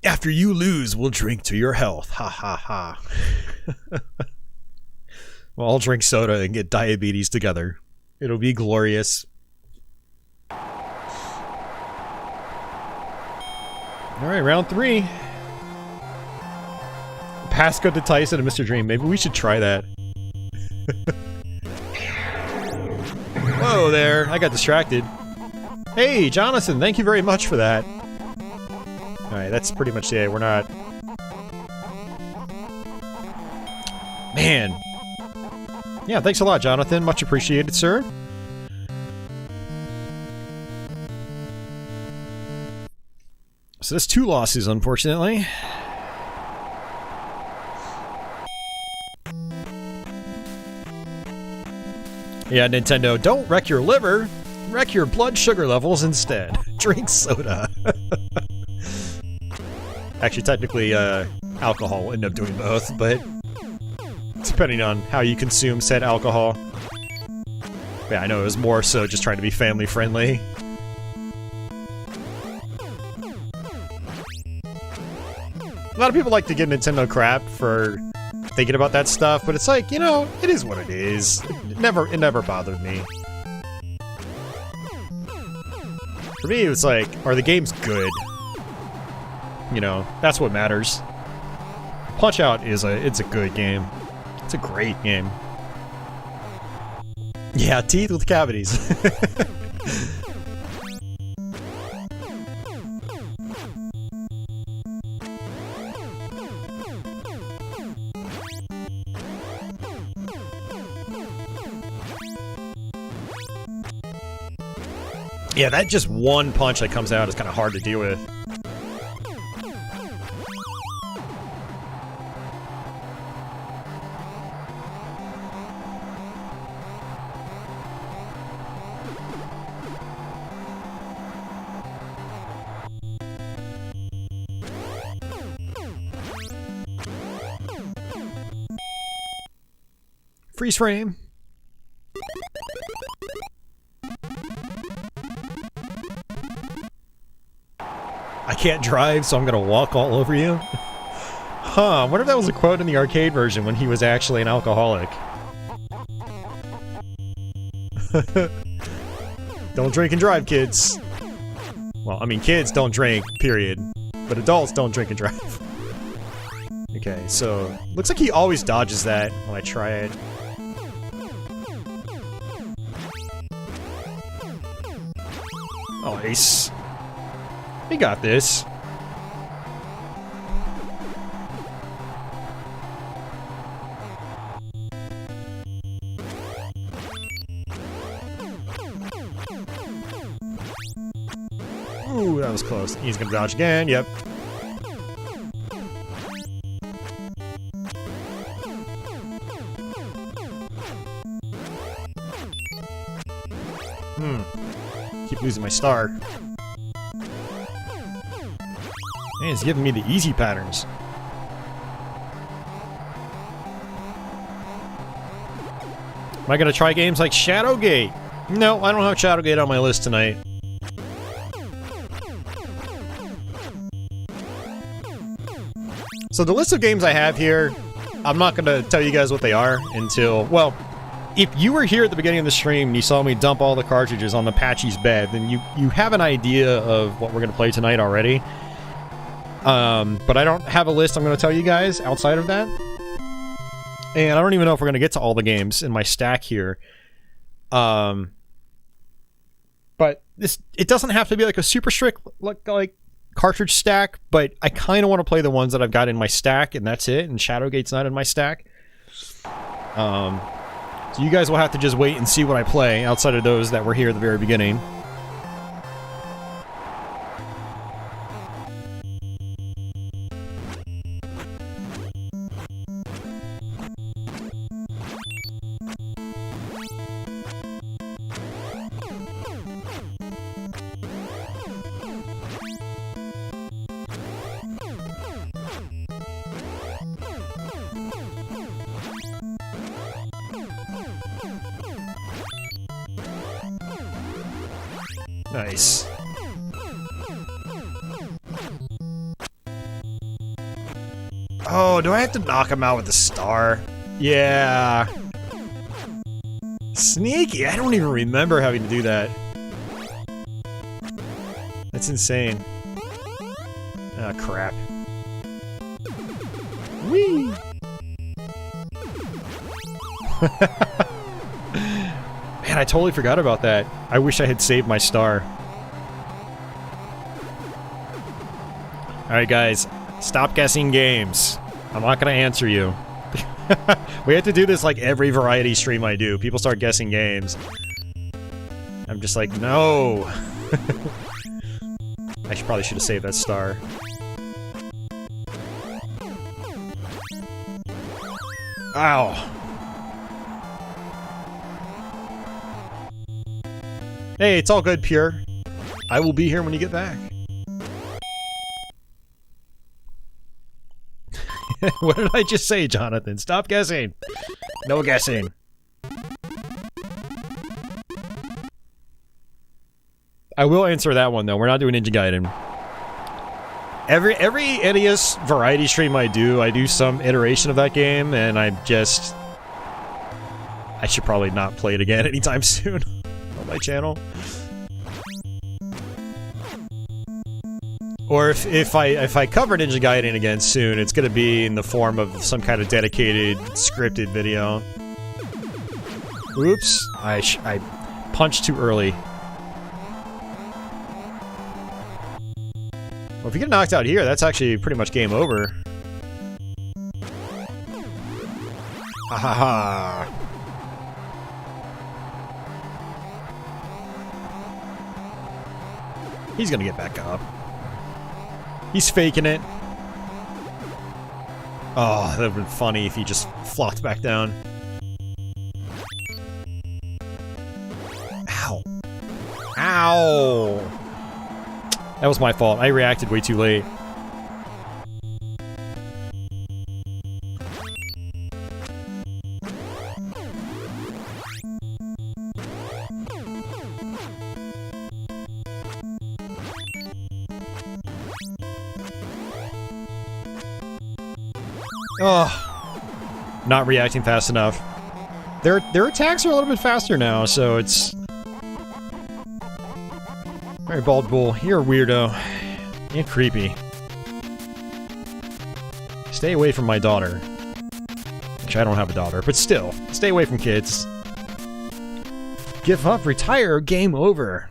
S1: After you lose, we'll drink to your health. Ha ha ha. We'll all drink soda and get diabetes together. It'll be glorious. Alright, round 3. Passcode to Tyson and Mr. Dream. Maybe we should try that. Whoa there, I got distracted. Hey, Jonathan, thank you very much for that. Alright, that's pretty much it. We're not... Man. Yeah, thanks a lot, Jonathan. Much appreciated, sir. So that's 2 losses, unfortunately. Yeah, Nintendo, don't wreck your liver. Wreck your blood sugar levels instead. Drink soda. Actually, technically, alcohol will end up doing both, but depending on how you consume said alcohol. Yeah, I know it was more so just trying to be family friendly. A lot of people like to give Nintendo crap for thinking about that stuff, but it's like, you know, it is what it is. It never bothered me. For me, it was like, are the games good? You know, that's what matters. Punch-Out! It's a good game. It's a great game. Yeah, teeth with cavities. Yeah, that just one punch that comes out is kind of hard to deal with. Freeze frame. I can't drive, so I'm gonna walk all over you. Huh, I wonder if that was a quote in the arcade version when he was actually an alcoholic. Don't drink and drive, kids. Well, I mean, kids don't drink, period. But adults don't drink and drive. Okay, so looks like he always dodges that when I try it. Oh, Ace. We got this. Ooh, that was close. He's gonna dodge again, yep. Keep losing my star. Man, he's giving me the easy patterns. Am I gonna try games like Shadowgate? No, I don't have Shadowgate on my list tonight. So the list of games I have here, I'm not gonna tell you guys what they are until, well, if you were here at the beginning of the stream and you saw me dump all the cartridges on the Patchy's bed, then you have an idea of what we're gonna play tonight already. But I don't have a list I'm going to tell you guys outside of that. And I don't even know if we're going to get to all the games in my stack here. But it doesn't have to be like a super strict like cartridge stack, but I kind of want to play the ones that I've got in my stack, and that's it. And Shadowgate's not in my stack. So you guys will have to just wait and see what I play outside of those that were here at the very beginning. Nice. Oh, do I have to knock him out with the star? Yeah. Sneaky. I don't even remember having to do that. That's insane. Ah, crap. Whee! Man, I totally forgot about that. I wish I had saved my star. Alright guys, stop guessing games. I'm not gonna answer you. We have to do this like every variety stream I do. People start guessing games. I'm just like, no! I probably should have saved that star. Ow! Hey, it's all good, Pure. I will be here when you get back. What did I just say, Jonathan? Stop guessing! No guessing. I will answer that one, though. We're not doing Ninja Gaiden. Every NES variety stream I do some iteration of that game, and I should probably not play it again anytime soon on my channel. Or if I cover Ninja Gaiden again soon, it's gonna be in the form of some kind of dedicated, scripted video. Oops, I punched too early. Well, if you get knocked out here, that's actually pretty much game over. Ha ha ha. He's gonna get back up. He's faking it. Oh, that would've been funny if he just flopped back down. Ow. Ow! That was my fault. I reacted way too late. Oh, not reacting fast enough. Their attacks are a little bit faster now, so it's... Alright, Bald Bull, you're a weirdo. You're creepy. Stay away from my daughter. Actually, I don't have a daughter, but still. Stay away from kids. Give up, retire, game over.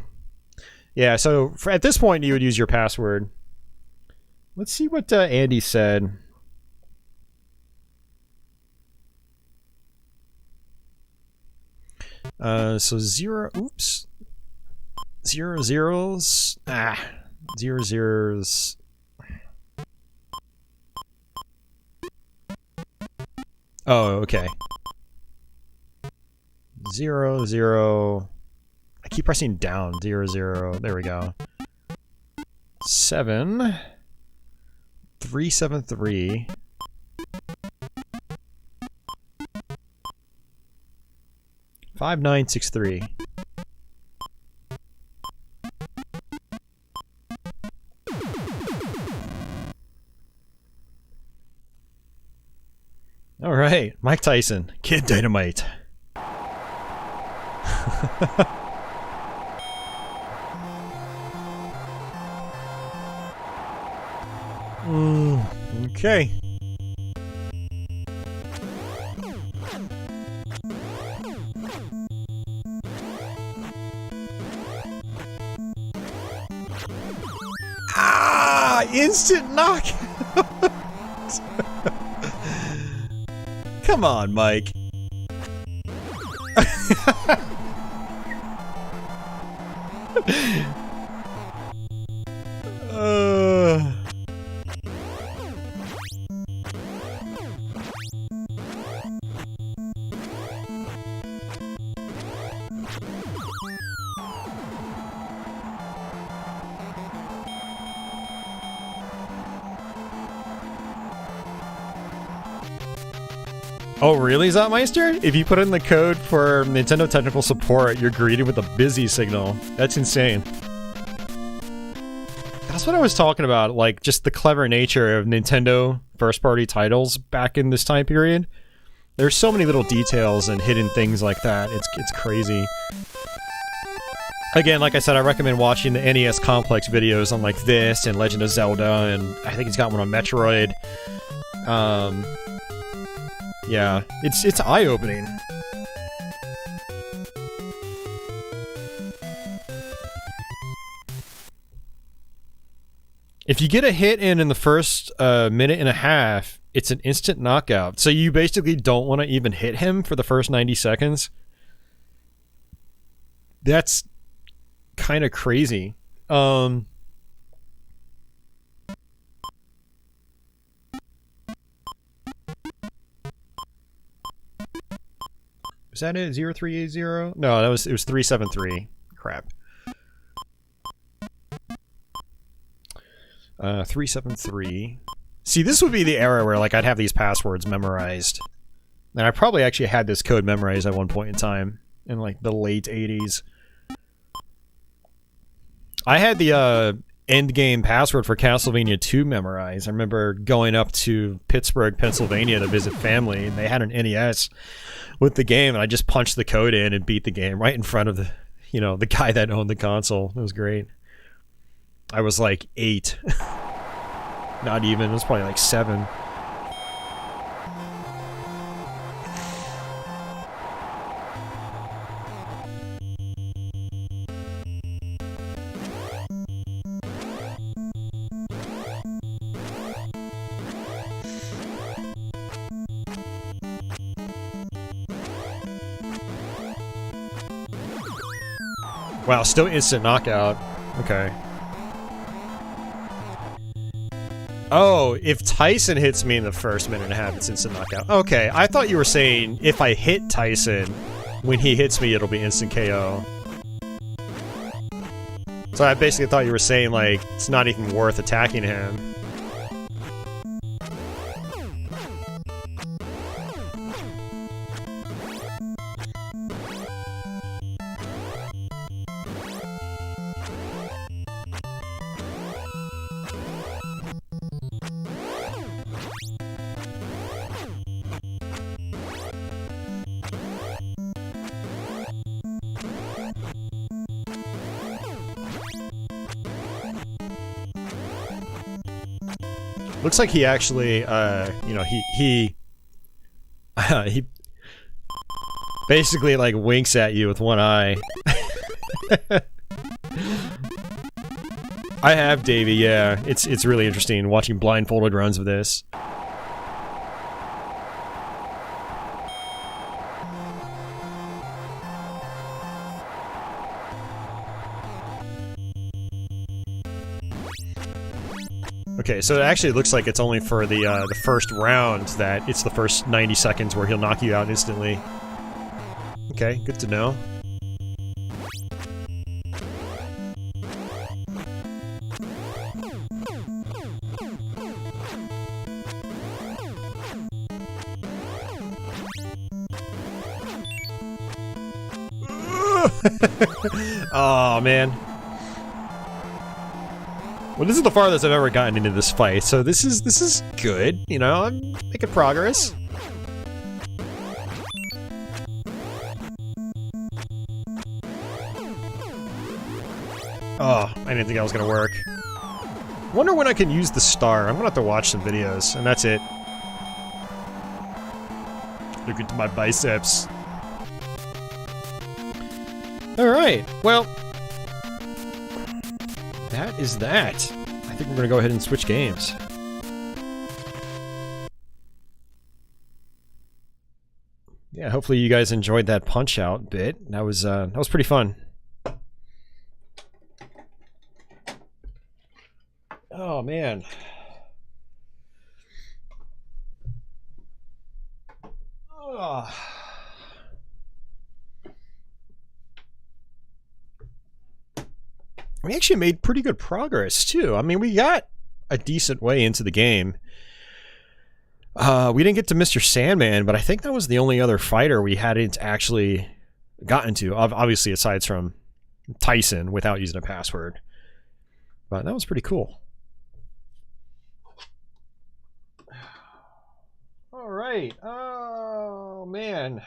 S1: Yeah, so at this point you would use your password. Let's see what Andy said. So oops. 0 zeros. 0 zeros. Oh, okay. 0 0. I keep pressing down. 0 0. There we go. 7 3 7 3. 5 9 6 3. All right, Mike Tyson, Kid Dynamite. Okay. Instant knockout! Come on, Mike. Oh really, Zotmeister? If you put in the code for Nintendo technical support, you're greeted with a busy signal. That's insane. That's what I was talking about, like, just the clever nature of Nintendo first-party titles back in this time period. There's so many little details and hidden things like that. It's crazy. Again, like I said, I recommend watching the NES Complex videos on like this and Legend of Zelda, and I think he's got one on Metroid. Yeah, it's eye-opening. If you get a hit in the first minute and a half, it's an instant knockout. So you basically don't want to even hit him for the first 90 seconds. That's kind of crazy. Is that it? 0380? No, it was 373. Crap. 373. See, this would be the era where like I'd have these passwords memorized. And I probably actually had this code memorized at one point in time in like the late 80s. I had the end game password for Castlevania 2 memorized. I remember going up to Pittsburgh, Pennsylvania to visit family, and they had an NES with the game, and I just punched the code in and beat the game right in front of the, you know, the guy that owned the console. It was great. I was like 8. Not even. It was probably like 7. Wow, still instant knockout. Okay. Oh, if Tyson hits me in the first minute and a half, it's instant knockout. Okay, I thought you were saying if I hit Tyson, when he hits me, it'll be instant KO. So I basically thought you were saying, like, it's not even worth attacking him. Looks like he actually, you know, he basically like winks at you with one eye. I have, Davey. Yeah, it's really interesting watching blindfolded runs of this. Okay, so it actually looks like it's only for the first round that it's the first 90 seconds where he'll knock you out instantly. Okay, good to know. Oh, man. Well, this is the farthest I've ever gotten into this fight, so this is good, you know, I'm making progress. Oh, I didn't think that was gonna work. Wonder when I can use the star. I'm gonna have to watch some videos, and that's it. Look into my biceps. Alright, well... that is that. I think we're gonna go ahead and switch games. Yeah, hopefully you guys enjoyed that Punch-Out bit. That was pretty fun. Oh man. Oh. We actually made pretty good progress, too. I mean, we got a decent way into the game. We didn't get to Mr. Sandman, but I think that was the only other fighter we hadn't actually gotten to. Obviously, aside from Tyson, without using a password. But that was pretty cool. Alright. Oh, man.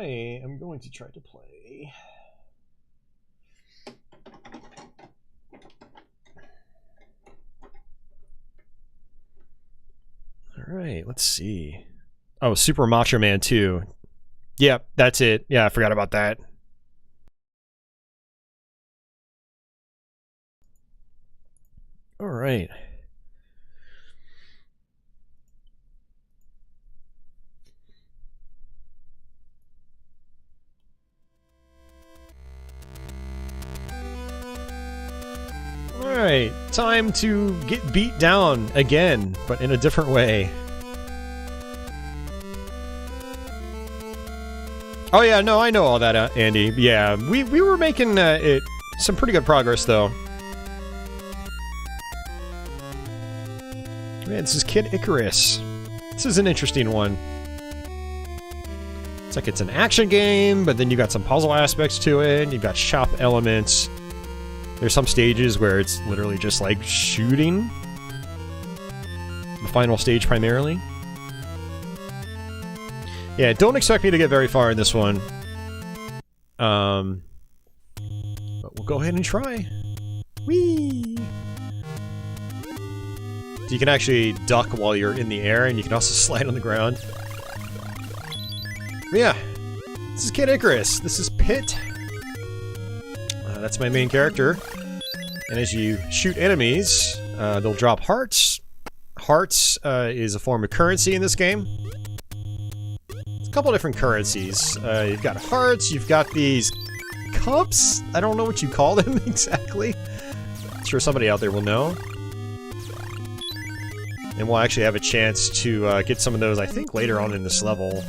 S1: I am going to try to play. Alright, let's see. Oh, Super Macho Man 2. Yep, that's it. Yeah, I forgot about that. Alright. Alright, time to get beat down again, but in a different way. Oh yeah, no, I know all that, Andy. Yeah, we were making some pretty good progress, though. Man, this is Kid Icarus. This is an interesting one. It's like it's an action game, but then you got some puzzle aspects to it, you've got shop elements. There's some stages where it's literally just like shooting. The final stage primarily. Yeah, don't expect me to get very far in this one. But we'll go ahead and try. Whee! So you can actually duck while you're in the air, and you can also slide on the ground. But yeah, this is Kid Icarus. This is Pit. That's my main character. And as you shoot enemies, they'll drop hearts. Hearts is a form of currency in this game. It's a couple different currencies. You've got hearts, you've got these cups. I don't know what you call them exactly. I'm sure somebody out there will know. And we'll actually have a chance to get some of those, I think, later on in this level.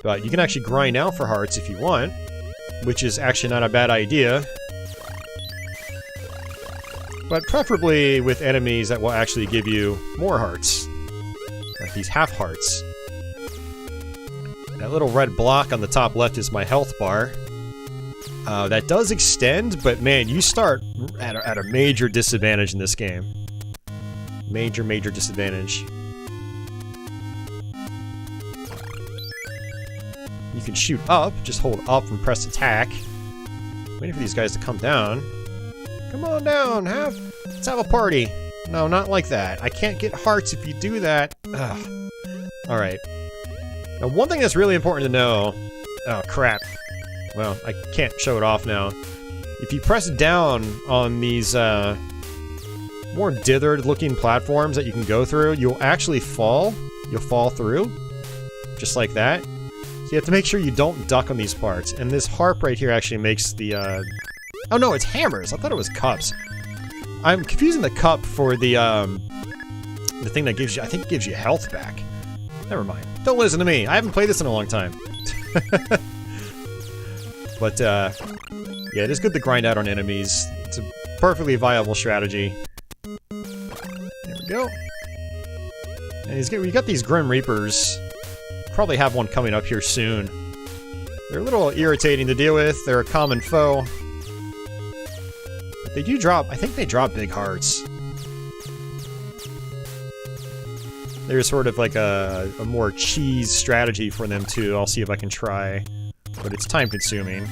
S1: But you can actually grind out for hearts if you want, which is actually not a bad idea. But preferably with enemies that will actually give you more hearts. Like these half hearts. That little red block on the top left is my health bar. That does extend, but man, you start at a major disadvantage in this game. Major, major disadvantage. You can shoot up, just hold up and press attack. Waiting for these guys to come down. Come on down, let's have a party. No, not like that. I can't get hearts if you do that. Ugh. Alright. Now, one thing that's really important to know... Oh, crap. Well, I can't show it off now. If you press down on these, more dithered-looking platforms that you can go through, you'll actually fall. You'll fall through. Just like that. So you have to make sure you don't duck on these parts. And this harp right here actually makes the, Oh no, it's hammers! I thought it was cups. I'm confusing the cup for the thing that gives you, I think gives you health back. Never mind. Don't listen to me. I haven't played this in a long time. But, yeah, it is good to grind out on enemies. It's a perfectly viable strategy. There we go. And we got these Grim Reapers. Probably have one coming up here soon. They're a little irritating to deal with. They're a common foe. But they do drop, I think they drop big hearts. There's sort of like a more cheese strategy for them too. I'll see if I can try. But it's time consuming.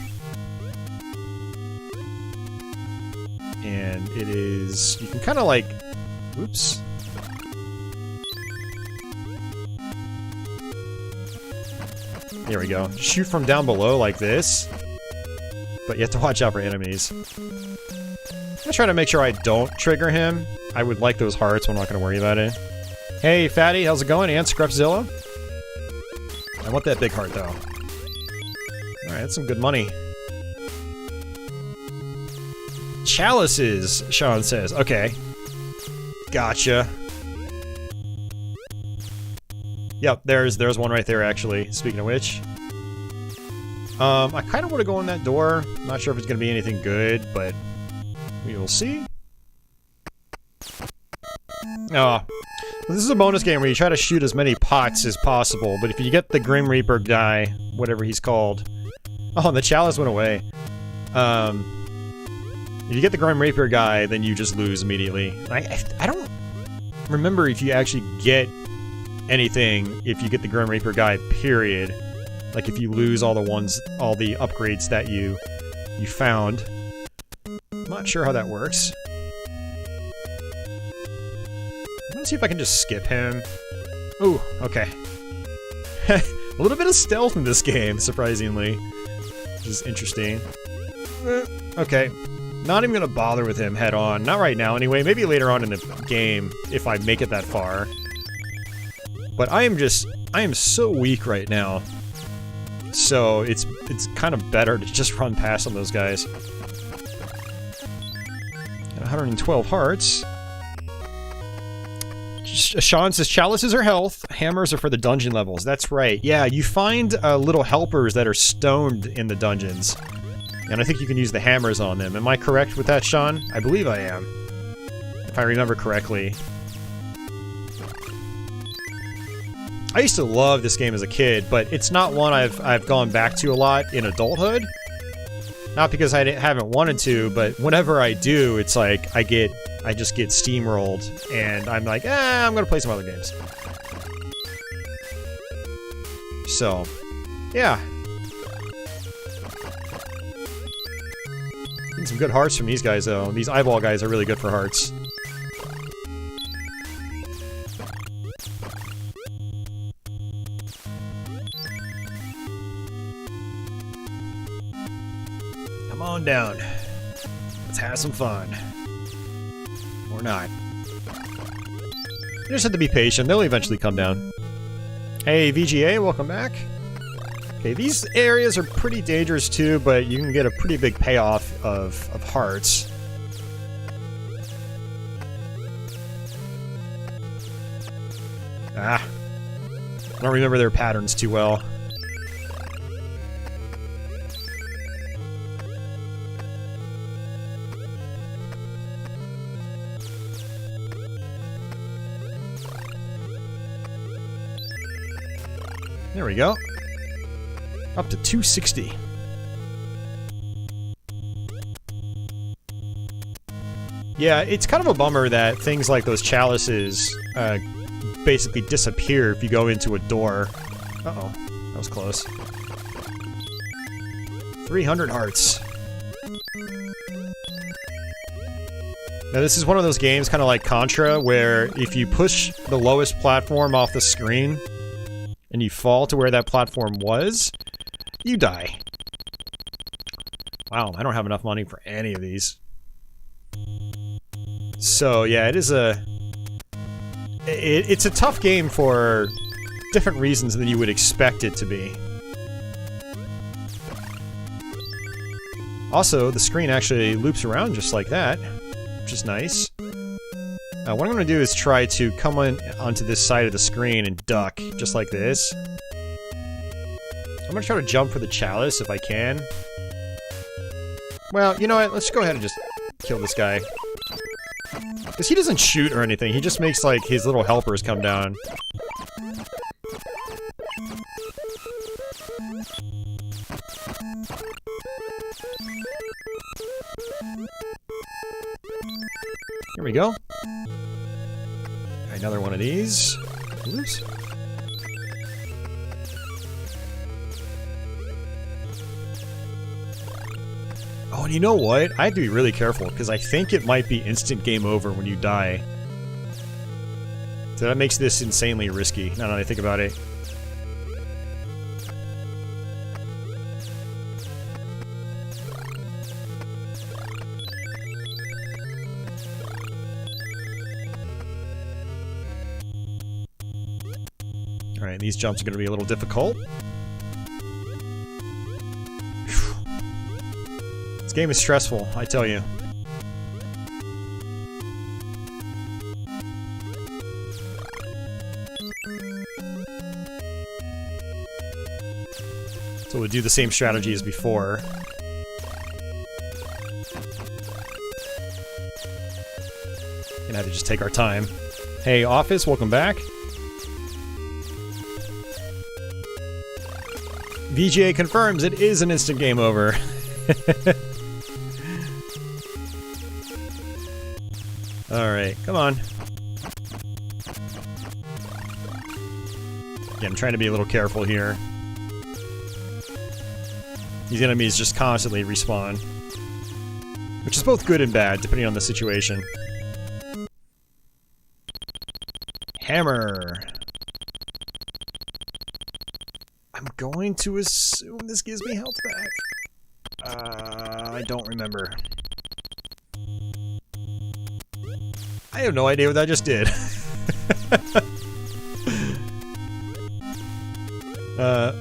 S1: And it is, you can kind of like, oops. There we go. Shoot from down below like this. But you have to watch out for enemies. I'm trying to make sure I don't trigger him. I would like those hearts, but I'm not going to worry about it. Hey, Fatty, how's it going? And Scruffzilla? I want that big heart, though. Alright, that's some good money. Chalices, Sean says. Okay. Gotcha. Yep, there's one right there, actually. Speaking of which. I kind of want to go in that door. I'm not sure if it's going to be anything good, but we will see. Oh. This is a bonus game where you try to shoot as many pots as possible, but if you get the Grim Reaper guy, whatever he's called... Oh, and the chalice went away. If you get the Grim Reaper guy, then you just lose immediately. I don't remember if you actually get anything if you get the Grim Reaper guy, period. Like if you lose all the upgrades that you found. I'm not sure how that works. Let's see if I can just skip him. Ooh, okay. A little bit of stealth in this game, surprisingly. Which is interesting. Okay. Not even gonna bother with him head on. Not right now, anyway. Maybe later on in the game, if I make it that far. But I am so weak right now. So it's kind of better to just run past on those guys. Got 112 hearts. Sean says, chalices are health, hammers are for the dungeon levels. That's right. Yeah, you find little helpers that are stoned in the dungeons. And I think you can use the hammers on them. Am I correct with that, Sean? I believe I am. If I remember correctly. I used to love this game as a kid, but it's not one I've gone back to a lot in adulthood. Not because I haven't wanted to, but whenever I do, it's like I just get steamrolled, and I'm like, I'm gonna play some other games. So, yeah. Getting some good hearts from these guys, though. These eyeball guys are really good for hearts. Come on down. Let's have some fun. Or not. You just have to be patient. They'll eventually come down. Hey, VGA, welcome back. Okay, these areas are pretty dangerous too, but you can get a pretty big payoff of hearts. Ah. I don't remember their patterns too well. There we go. Up to 260. Yeah, it's kind of a bummer that things like those chalices basically disappear if you go into a door. Uh-oh. That was close. 300 hearts. Now this is one of those games, kind of like Contra, where if you push the lowest platform off the screen and you fall to where that platform was, you die. Wow, I don't have enough money for any of these. So yeah, it's a tough game for different reasons than you would expect it to be. Also, the screen actually loops around just like that, which is nice. What I'm going to do is try to come onto this side of the screen and duck, just like this. I'm going to try to jump for the chalice if I can. Well, you know what? Let's go ahead and just kill this guy. Because he doesn't shoot or anything, he just makes, like, his little helpers come down. Here we go. Another one of these. Oops. Oh, and you know what? I have to be really careful, because I think it might be instant game over when you die. So that makes this insanely risky, now that I think about it. Alright, these jumps are going to be a little difficult. This game is stressful, I tell you. So we'll do the same strategy as before. Gonna have to just take our time. Hey, Office, welcome back. VGA confirms it is an instant game over. Alright, come on. Again, trying to be a little careful here. These enemies just constantly respawn. Which is both good and bad, depending on the situation. Hammer. I'm going to assume this gives me health back. I don't remember. I have no idea what that just did.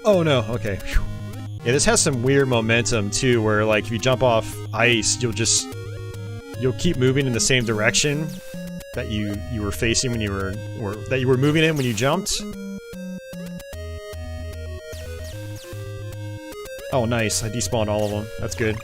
S1: Oh no, okay. Whew. Yeah, this has some weird momentum too, where like if you jump off ice, you'll keep moving in the same direction that you were facing when you were, or that you were moving in when you jumped. Oh nice, I despawned all of them. That's good.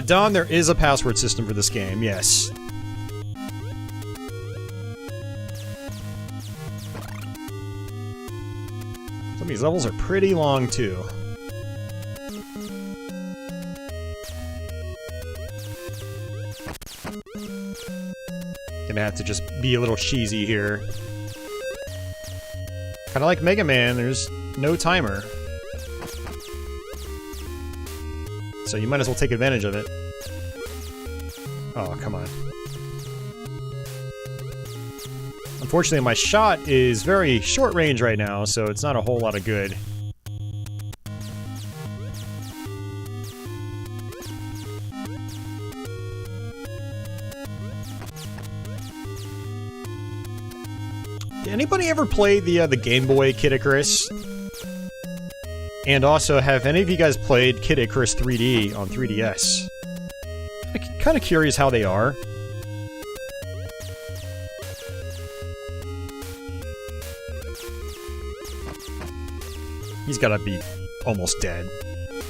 S1: Don, there is a password system for this game, yes. Some of these levels are pretty long, too. Gonna have to just be a little cheesy here. Kinda like Mega Man, there's no timer. So you might as well take advantage of it. Oh, come on. Unfortunately, my shot is very short range right now, so it's not a whole lot of good. Did anybody ever play the Game Boy Kid Icarus? And also, have any of you guys played Kid Icarus 3D on 3DS? I'm kind of curious how they are. He's gotta be almost dead.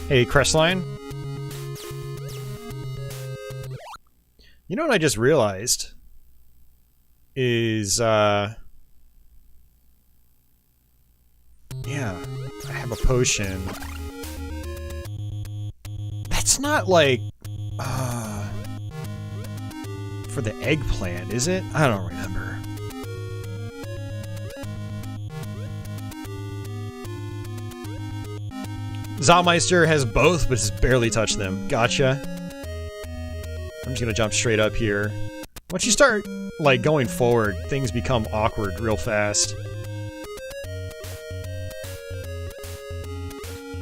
S1: Hey, Crestline? You know what I just realized? Is, yeah. I have a potion. That's not like, for the eggplant, is it? I don't remember. Zalmeister has both, but has barely touched them. Gotcha. I'm just gonna jump straight up here. Once you start, like, going forward, things become awkward real fast.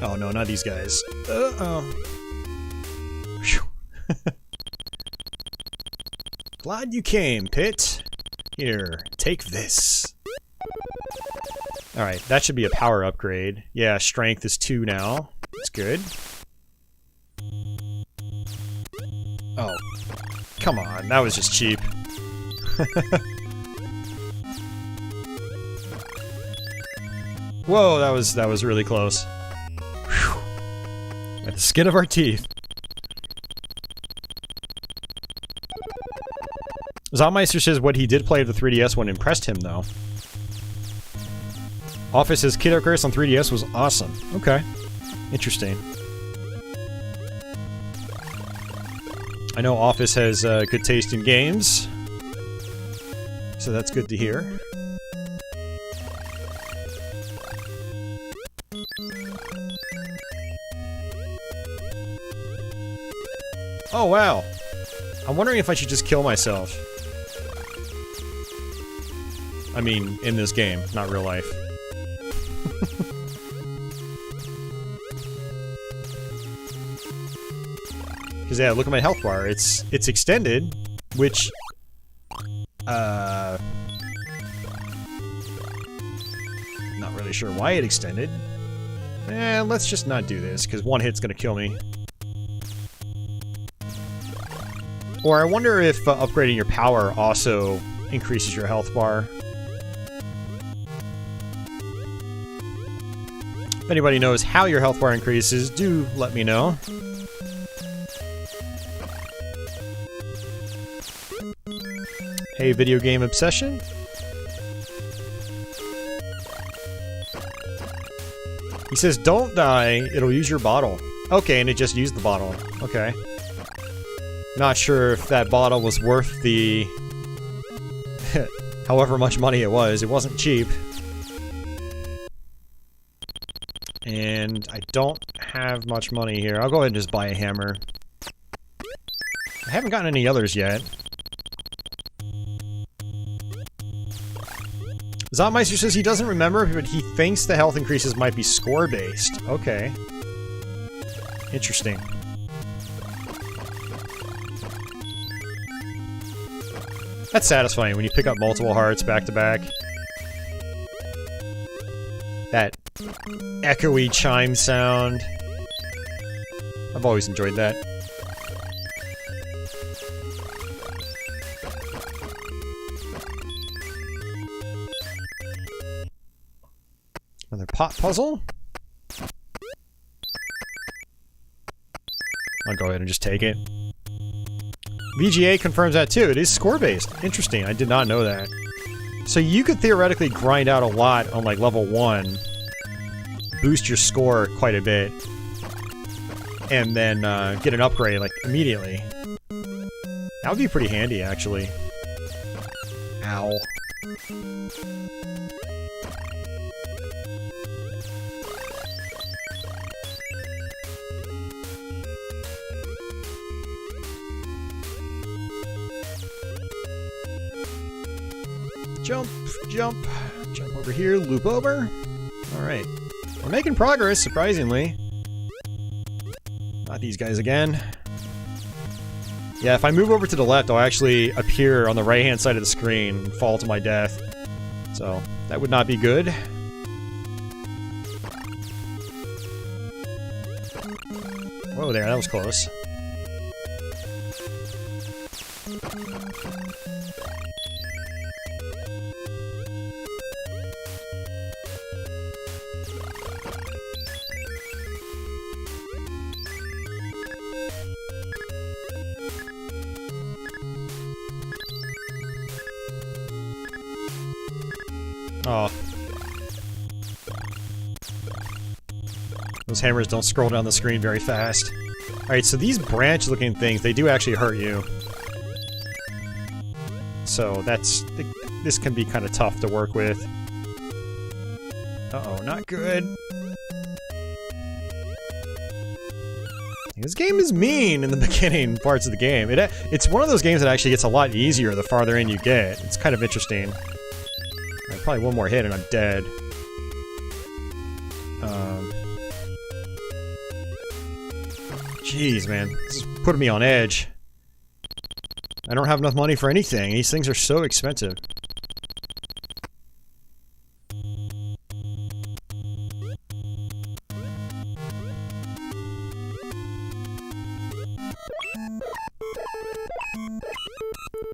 S1: Oh no, not these guys. Uh-oh. Glad you came, Pit. Here, take this. Alright, that should be a power upgrade. Yeah, strength is 2 now. That's good. Oh. Come on, that was just cheap. Whoa, that was really close. At the skin of our teeth. Zalmeister says what he did play of the 3DS one impressed him, though. Office says Kid Icarus on 3DS was awesome. Okay. Interesting. I know Office has good taste in games. So that's good to hear. Oh, wow. I'm wondering if I should just kill myself. I mean, in this game, not real life. Because, yeah, look at my health bar. It's extended, which... not really sure why it extended. Let's just not do this, because one hit's gonna kill me. Or I wonder if upgrading your power also increases your health bar. If anybody knows how your health bar increases, do let me know. Hey, Video Game Obsession. He says, don't die, it'll use your bottle. Okay, and it just used the bottle. Okay. Not sure if that bottle was worth the... however much money it was. It wasn't cheap. And I don't have much money here. I'll go ahead and just buy a hammer. I haven't gotten any others yet. Zombmeister says he doesn't remember, but he thinks the health increases might be score-based. Okay. Interesting. That's satisfying when you pick up multiple hearts back to back. That echoey chime sound. I've always enjoyed that. Another pot puzzle? I'll go ahead and just take it. VGA confirms that too. It is score-based. Interesting. I did not know that. So you could theoretically grind out a lot on like level 1, boost your score quite a bit, and then get an upgrade like immediately. That would be pretty handy, actually. Ow. Jump, jump, jump over here, loop over. Alright. We're making progress, surprisingly. Not these guys again. Yeah, if I move over to the left, I'll actually appear on the right-hand side of the screen and fall to my death. So, that would not be good. Whoa there, that was close. Oh. Those hammers don't scroll down the screen very fast. Alright, so these branch-looking things, they do actually hurt you. So that's... this can be kind of tough to work with. Uh-oh, not good. This game is mean in the beginning parts of the game. It's one of those games that actually gets a lot easier the farther in you get. It's kind of interesting. Probably one more hit and I'm dead. Jeez, man. This is putting me on edge. I don't have enough money for anything. These things are so expensive.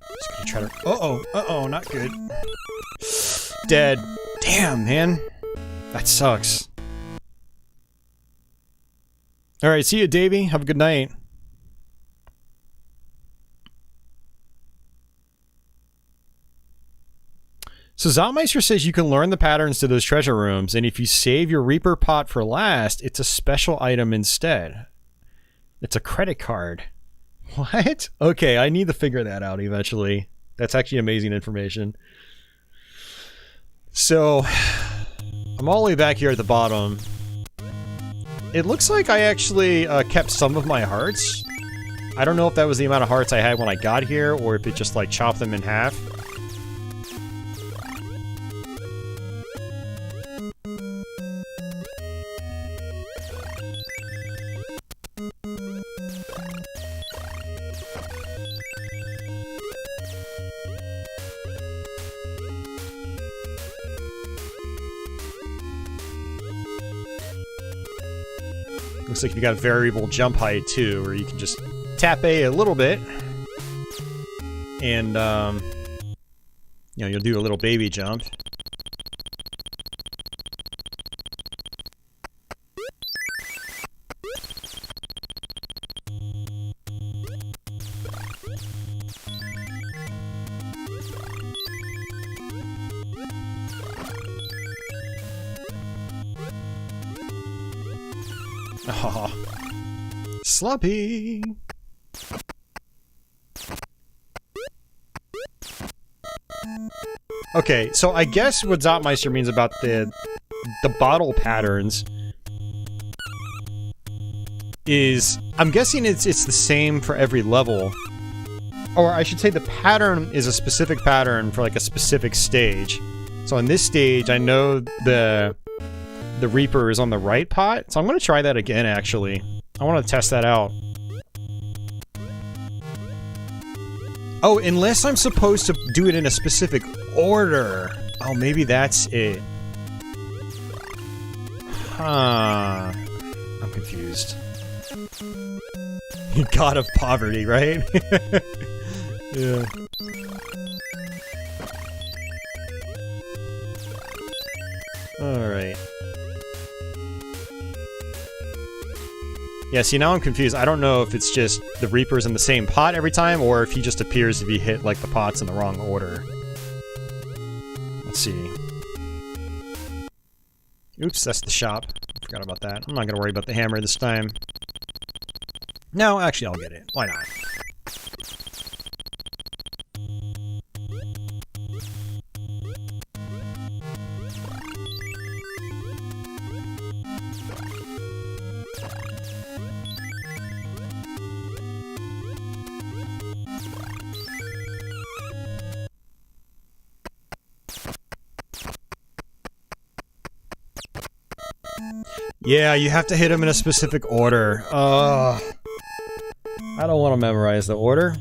S1: Just gonna try to... Uh-oh, uh-oh, not good. Dead. Damn, man. That sucks. Alright, see you, Davey. Have a good night. So Zombmeister says you can learn the patterns to those treasure rooms, and if you save your Reaper pot for last, it's a special item instead. It's a credit card. What? Okay, I need to figure that out eventually. That's actually amazing information. So, I'm all the way back here at the bottom. It looks like I actually kept some of my hearts. I don't know if that was the amount of hearts I had when I got here, or if it just like chopped them in half. Looks like you got a variable jump height too, where you can just tap A little bit, and you know, you'll do a little baby jump. Oh, sloppy. Okay, so I guess what Zopmeister means about the bottle patterns is, I'm guessing it's the same for every level. Or I should say the pattern is a specific pattern for like a specific stage. So in this stage, I know the Reaper is on the right pot, so I'm going to try that again, actually. I want to test that out. Oh, unless I'm supposed to do it in a specific order. Oh, maybe that's it. Huh. I'm confused. God of poverty, right? Yeah. Alright. Yeah, see, now I'm confused. I don't know if it's just the Reaper's in the same pot every time, or if he just appears to be hit like the pots in the wrong order. Let's see. Oops, that's the shop. Forgot about that. I'm not gonna worry about the hammer this time. No, actually, I'll get it. Why not? Yeah, you have to hit him in a specific order. I don't want to memorize the order.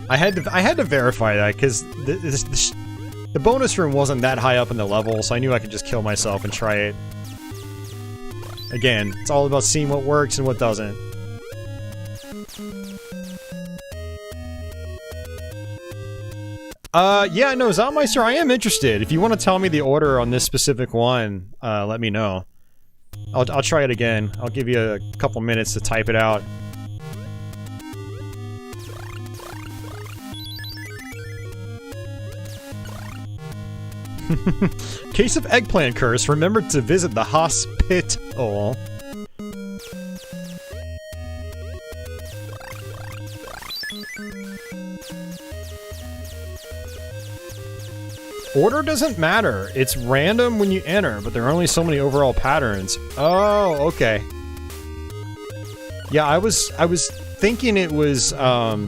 S1: I had to verify that because the bonus room wasn't that high up in the level, so I knew I could just kill myself and try it. Again, it's all about seeing what works and what doesn't. Yeah, no, Zopmeister, I am interested. If you want to tell me the order on this specific one, let me know. I'll try it again. I'll give you a couple minutes to type it out. Case of eggplant curse. Remember to visit the hospital. Order doesn't matter. It's random when you enter, but there are only so many overall patterns. Oh, okay. Yeah, I was thinking it was like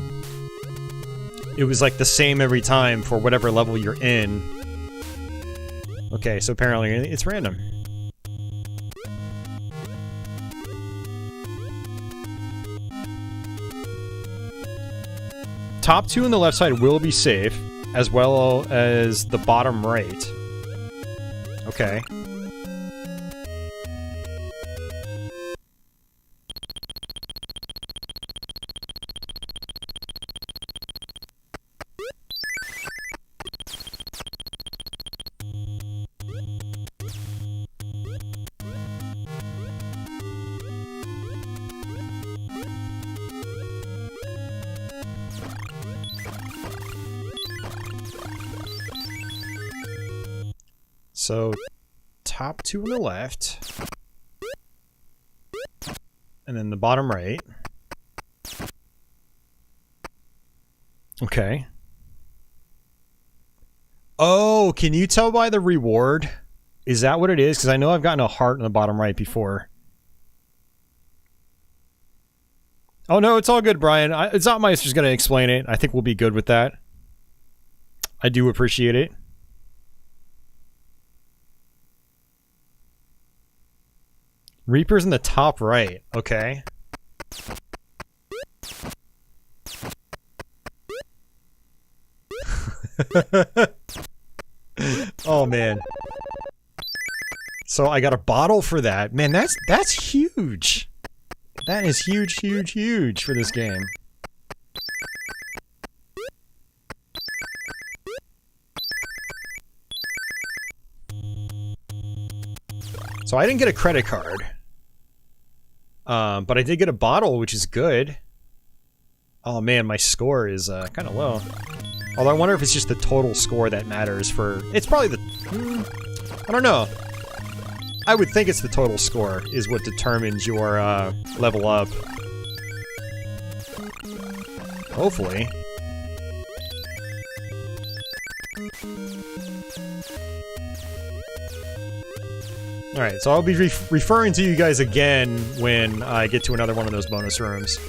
S1: the same every time for whatever level you're in. Okay, so apparently it's random. Top two on the left side will be safe, as well as the bottom right. Okay. So, top two on the left, and then the bottom right. Okay. Oh, can you tell by the reward? Is that what it is? Because I know I've gotten a heart in the bottom right before. Oh no, it's all good, Brian. Zopmeister's going to explain it. I think we'll be good with that. I do appreciate it. Reaper's in the top right. Okay. Oh man. So I got a bottle for that. Man, that's huge. That is huge, huge, huge for this game. So I didn't get a credit card. But I did get a bottle, which is good. Oh man, my score is kind of low. Although I wonder if it's just the total score that matters for... It's probably the... I don't know. I would think it's the total score is what determines your level up. Hopefully. Alright, so I'll be referring to you guys again when I get to another one of those bonus rooms.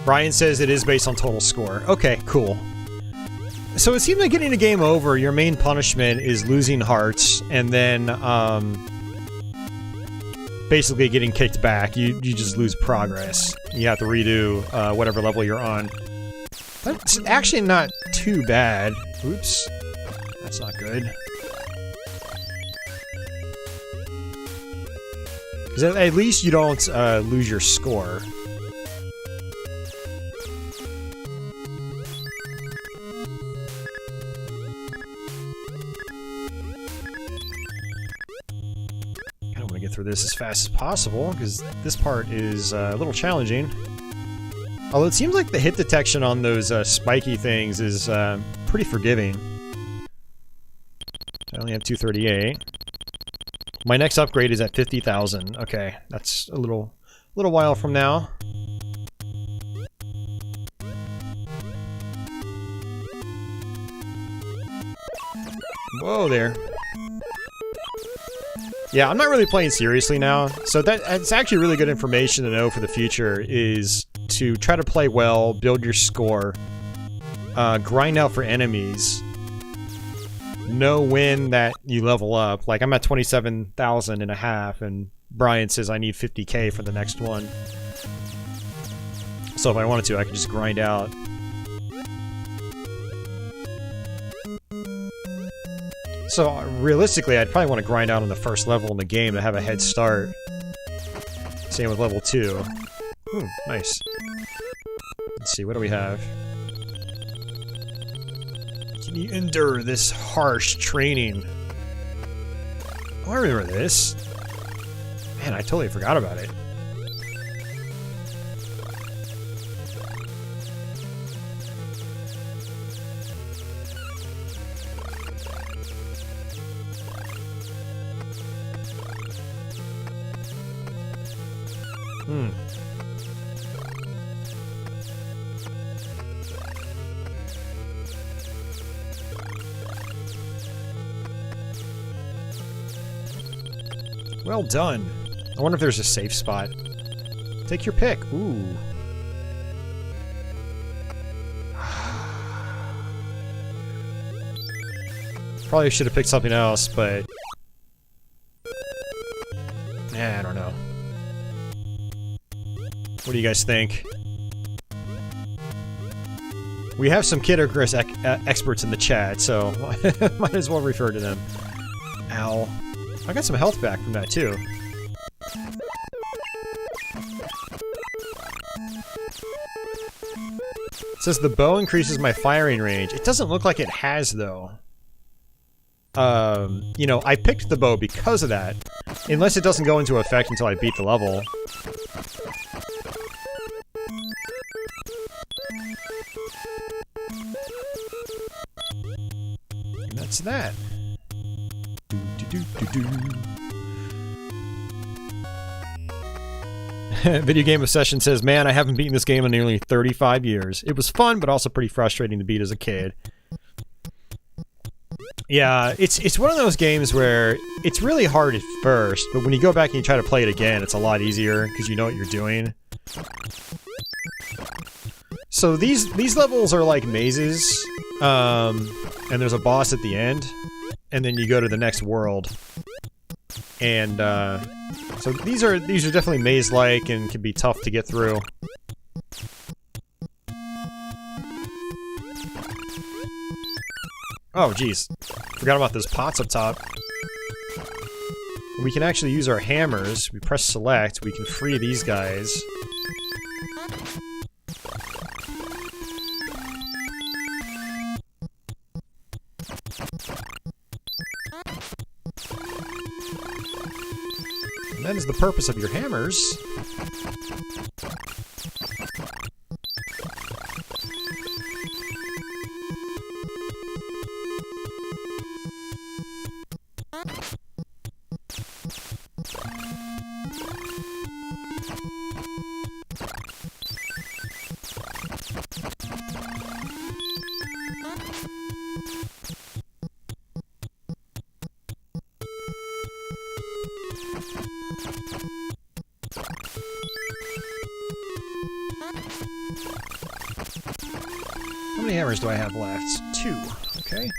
S1: Brian says it is based on total score. Okay, cool. So it seems like getting a game over, your main punishment is losing hearts, and then, basically getting kicked back. You just lose progress. You have to redo, whatever level you're on. That's actually not too bad. Oops. That's not good. 'Cause at least you don't, lose your score. Through this as fast as possible, because this part is a little challenging. Although it seems like the hit detection on those spiky things is pretty forgiving. I only have 238. My next upgrade is at 50,000. Okay, that's a little while from now. Whoa there. Yeah, I'm not really playing seriously now, so that's actually really good information to know for the future, is to try to play well, build your score, grind out for enemies, know when that you level up. Like, I'm at 27,000 and a half, and Brian says I need 50k for the next one. So if I wanted to, I could just grind out. So, realistically, I'd probably want to grind out on the first level in the game to have a head start. Same with level 2. Ooh, nice. Let's see, what do we have? Can you endure this harsh training? Oh, I remember this. Man, I totally forgot about it. Well done. I wonder if there's a safe spot. Take your pick. Ooh. Probably should have picked something else, but... I don't know. What do you guys think? We have some Kid Icarus experts in the chat, so might as well refer to them. Ow. I got some health back from that, too. It says the bow increases my firing range. It doesn't look like it has, though. You know, I picked the bow because of that. Unless it doesn't go into effect until I beat the level. And that's that. Video Game Obsession says, man, I haven't beaten this game in nearly 35 years. It was fun, but also pretty frustrating to beat as a kid. Yeah, it's one of those games where it's really hard at first, but when you go back and you try to play it again, it's a lot easier, because you know what you're doing. So these levels are like mazes, and there's a boss at the end, and then you go to the next world. And, so these are definitely maze-like and can be tough to get through. Oh, jeez. Forgot about those pots up top. We can actually use our hammers. We press select, we can free these guys. that is the purpose of your hammers. How many hammers do I have left? 2. Okay.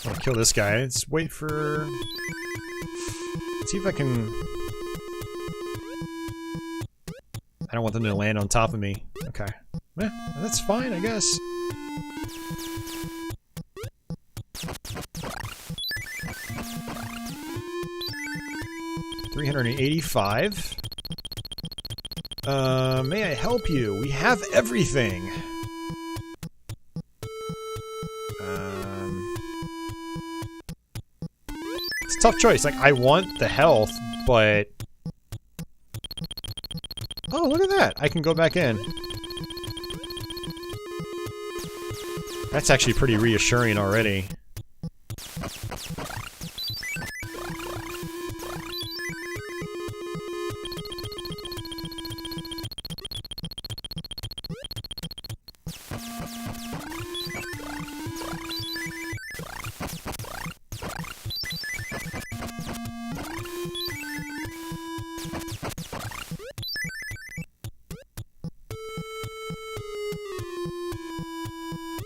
S1: I'm gonna kill this guy. Let's wait for... Let's see if I can... I don't want them to land on top of me. Okay. Eh, that's fine, I guess. $385. May I help you? We have everything. It's a tough choice. Like, I want the health, but... Oh, look at that! I can go back in. That's actually pretty reassuring already.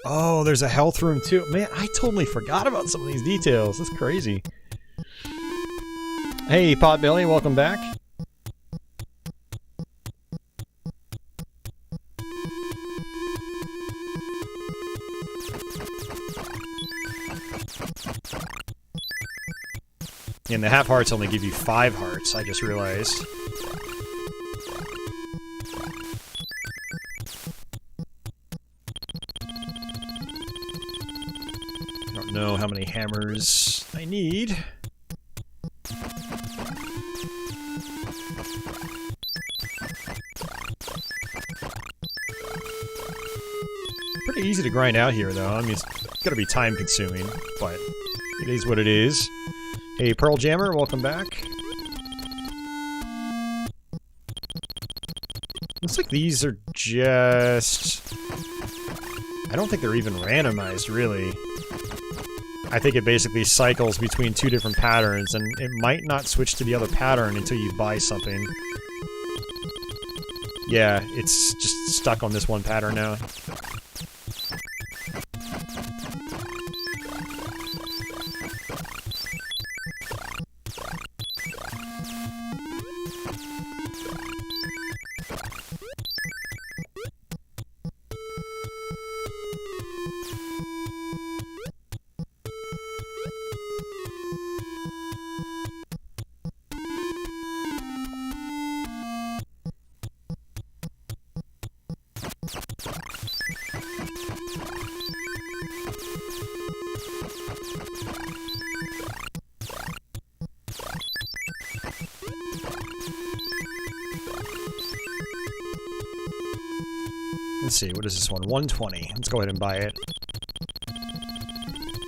S1: Oh, there's a health room too. Man, I totally forgot about some of these details. That's crazy. Hey, Potbelly, welcome back. And the half hearts only give you 5 hearts, I just realized. Know how many hammers I need. Pretty easy to grind out here, though. I mean, it's gonna be time consuming, but it is what it is. Hey, Pearl Jammer, welcome back. Looks like these are just... I don't think they're even randomized, really. I think it basically cycles between 2 different patterns, and it might not switch to the other pattern until you buy something. Yeah, it's just stuck on this one pattern now. Let's see, what is this one? 120. Let's go ahead and buy it.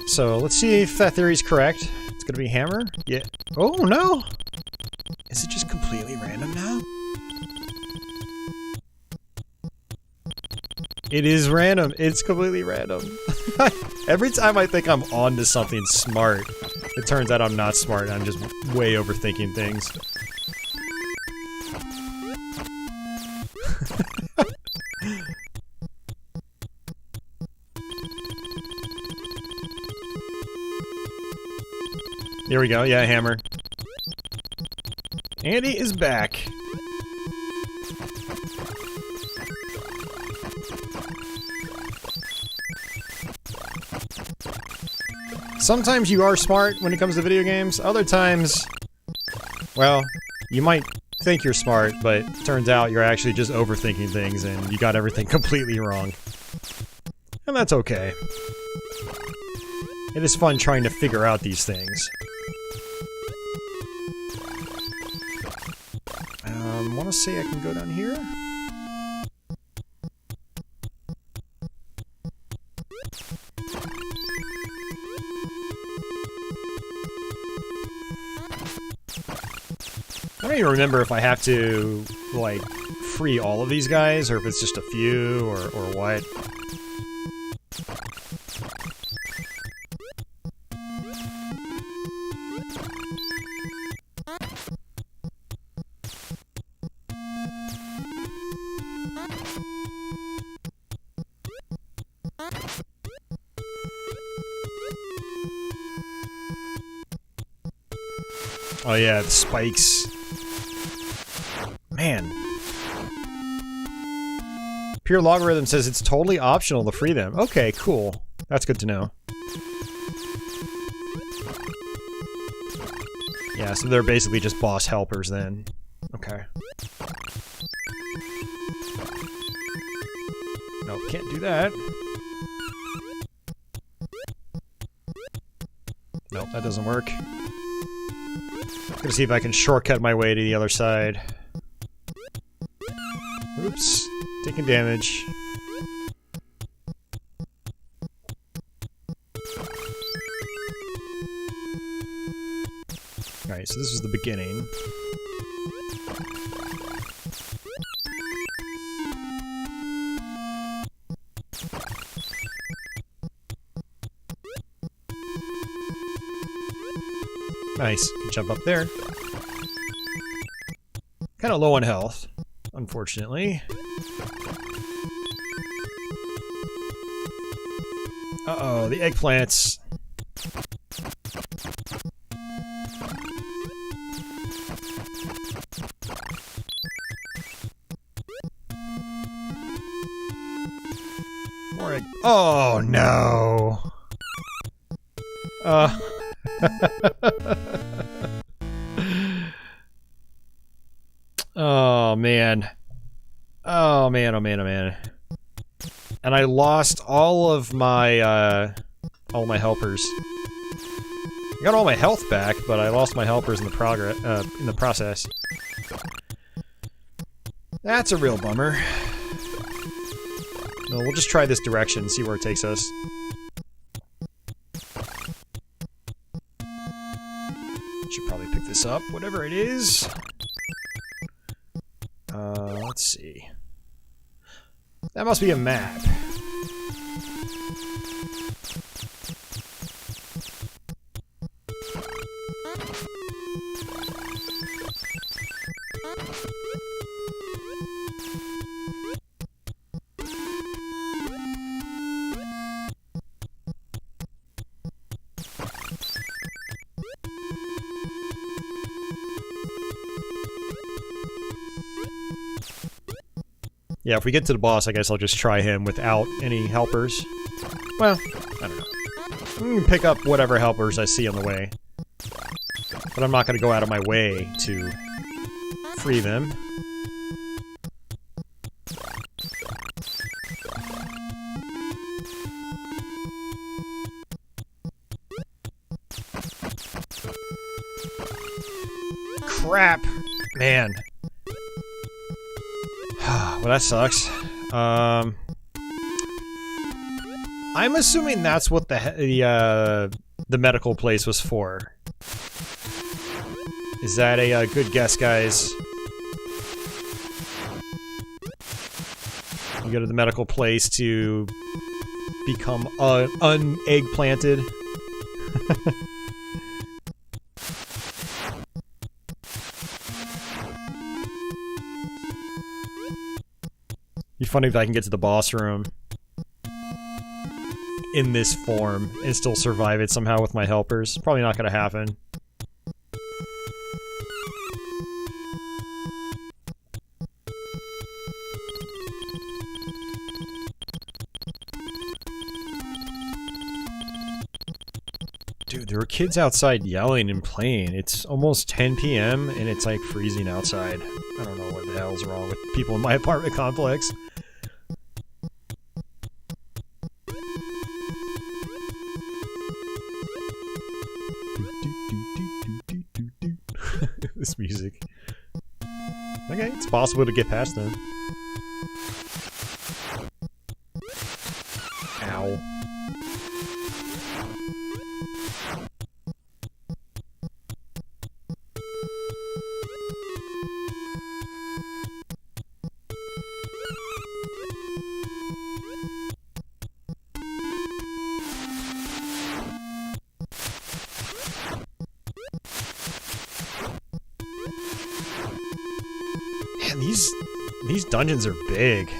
S1: So, let's see if that theory's correct. It's gonna be hammer? Yeah. Oh, no! Is it just completely random now? It is random. It's completely random. Every time I think I'm onto something smart, it turns out I'm not smart. I'm just way overthinking things. Here we go, yeah, hammer. Andy is back. Sometimes you are smart when it comes to video games. Other times, well, you might think you're smart, but turns out you're actually just overthinking things and you got everything completely wrong. And that's okay. It is fun trying to figure out these things. I want to say I can go down here? I don't even remember if I have to, like, free all of these guys, or if it's just a few, or what. Oh yeah, the spikes. Man. Pure Logarithm says it's totally optional to free them. Okay, cool. That's good to know. Yeah, so they're basically just boss helpers then. Okay. Nope, can't do that. Nope, that doesn't work. Gonna see if I can shortcut my way to the other side. Oops, taking damage. Alright, so this is the beginning. Nice, can jump up there. Kind of low on health, unfortunately. Uh-oh, the eggplants. More egg. Oh no. Oh man. Oh man, oh man, oh man. And I lost all of my helpers. I got all my health back, but I lost my helpers in the process. That's a real bummer. No, we'll just try this direction, see where it takes us. Should probably pick this up, whatever it is. Let's see. That must be a map. Yeah, if we get to the boss, I guess I'll just try him without any helpers. Well, I don't know. I'm gonna pick up whatever helpers I see on the way. But I'm not gonna go out of my way to free them. Crap! Man. Well, that sucks. I'm assuming that's what the medical place was for. Is that a good guess, guys? You go to the medical place to become un-egg-planted. Be funny if I can get to the boss room in this form and still survive it somehow with my helpers. Probably not gonna happen. Dude, there were kids outside yelling and playing. It's almost 10 p.m. and it's like freezing outside. I don't know what the hell's wrong with people in my apartment complex. This music. Okay, it's possible to get past them. Ow. Man, these dungeons are big.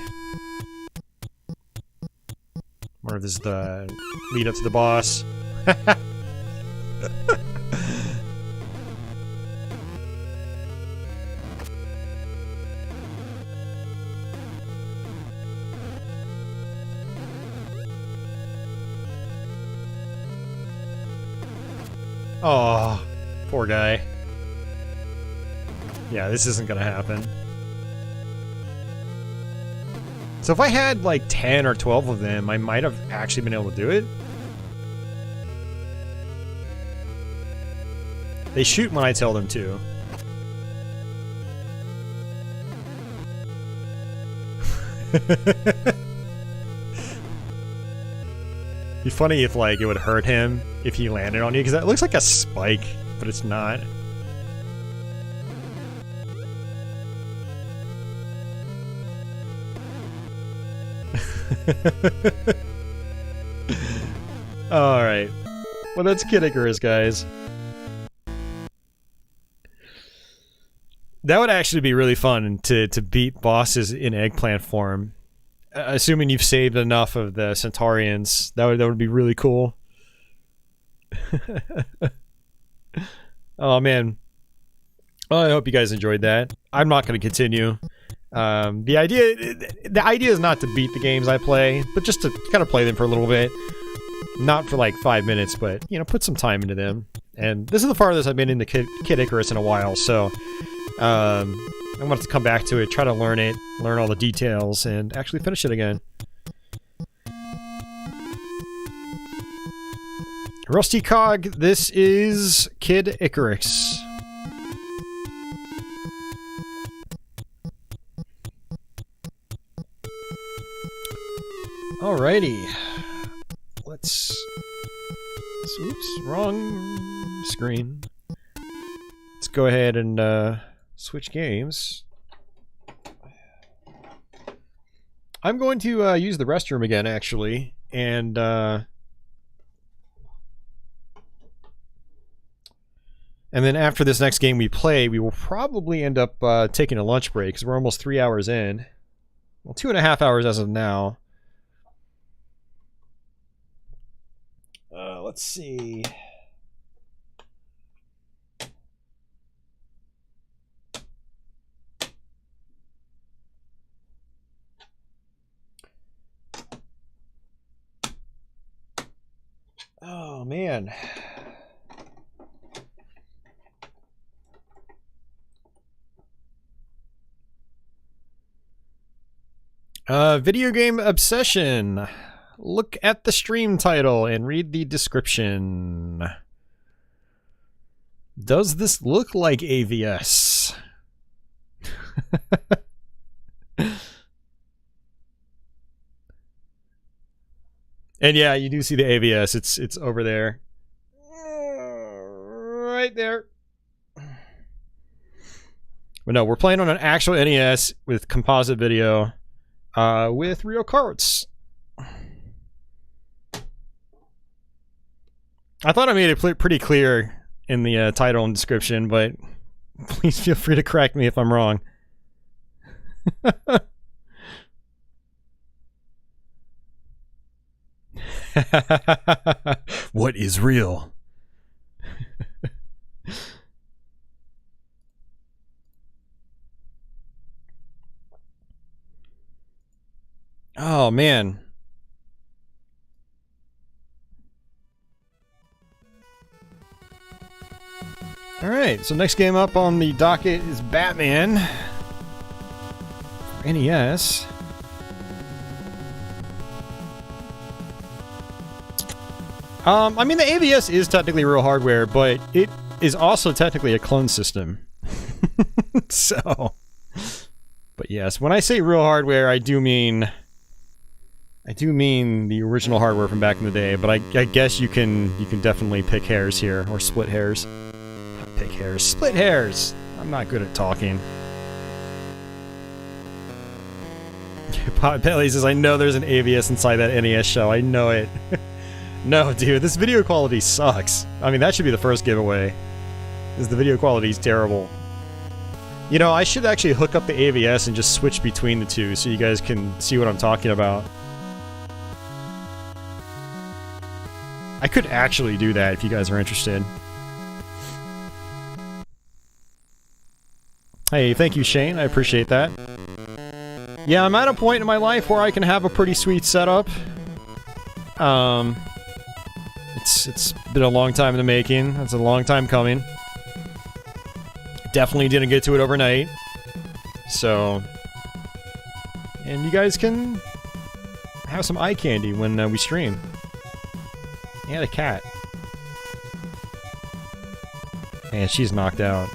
S1: Or if this is the lead up to the boss. Oh, poor guy. Yeah, this isn't gonna happen. So if I had like 10 or 12 of them, I might have actually been able to do it. They shoot when I tell them to. Be funny if like it would hurt him if he landed on you, because that looks like a spike, but it's not. Alright. Well, that's Kid Icarus, guys. That would actually be really fun to beat bosses in eggplant form. Assuming you've saved enough of the Centaurians. That would be really cool. Oh, man. Well, I hope you guys enjoyed that. I'm not going to continue. The idea is not to beat the games I play, but just to kind of play them for a little bit. Not for like 5 minutes, but, you know, put some time into them. And this is the farthest I've been into Kid Icarus in a while, so I want to come back to it, try to learn it, learn all the details, and actually finish it again. Rusty Cog, this is Kid Icarus. Alrighty. Let's... Oops, wrong screen. Let's go ahead and switch games. I'm going to use the restroom again, actually, and then after this next game we play, we will probably end up taking a lunch break, because we're almost 3 hours in. Well, 2.5 hours as of now. Let's see. Oh, man. Video game obsession. Look at the stream title and read the description. Does this look like AVS? And yeah, you do see the AVS. It's over there. Right there. But no, we're playing on an actual NES with composite video with real carts. I thought I made it pretty clear in the title and description, but please feel free to correct me if I'm wrong. What is real? Oh, man. Alright, so next game up on the docket is Batman for NES. I mean, the AVS is technically real hardware, but it is also technically a clone system. So, but yes, when I say real hardware, I do mean the original hardware from back in the day. But I guess you can definitely pick hairs here, or split hairs. Not pick hairs, split hairs. I'm not good at talking. Potbelly says, "I know there's an AVS inside that NES shell. I know it." No, dude, this video quality sucks. I mean, that should be the first giveaway. Is the video quality is terrible. You know, I should actually hook up the AVS and just switch between the two so you guys can see what I'm talking about. I could actually do that if you guys are interested. Hey, thank you, Shane. I appreciate that. Yeah, I'm at a point in my life where I can have a pretty sweet setup. It's been a long time in the making. It's a long time coming. Definitely didn't get to it overnight. So, and you guys can have some eye candy when we stream. And a cat. Man, she's knocked out.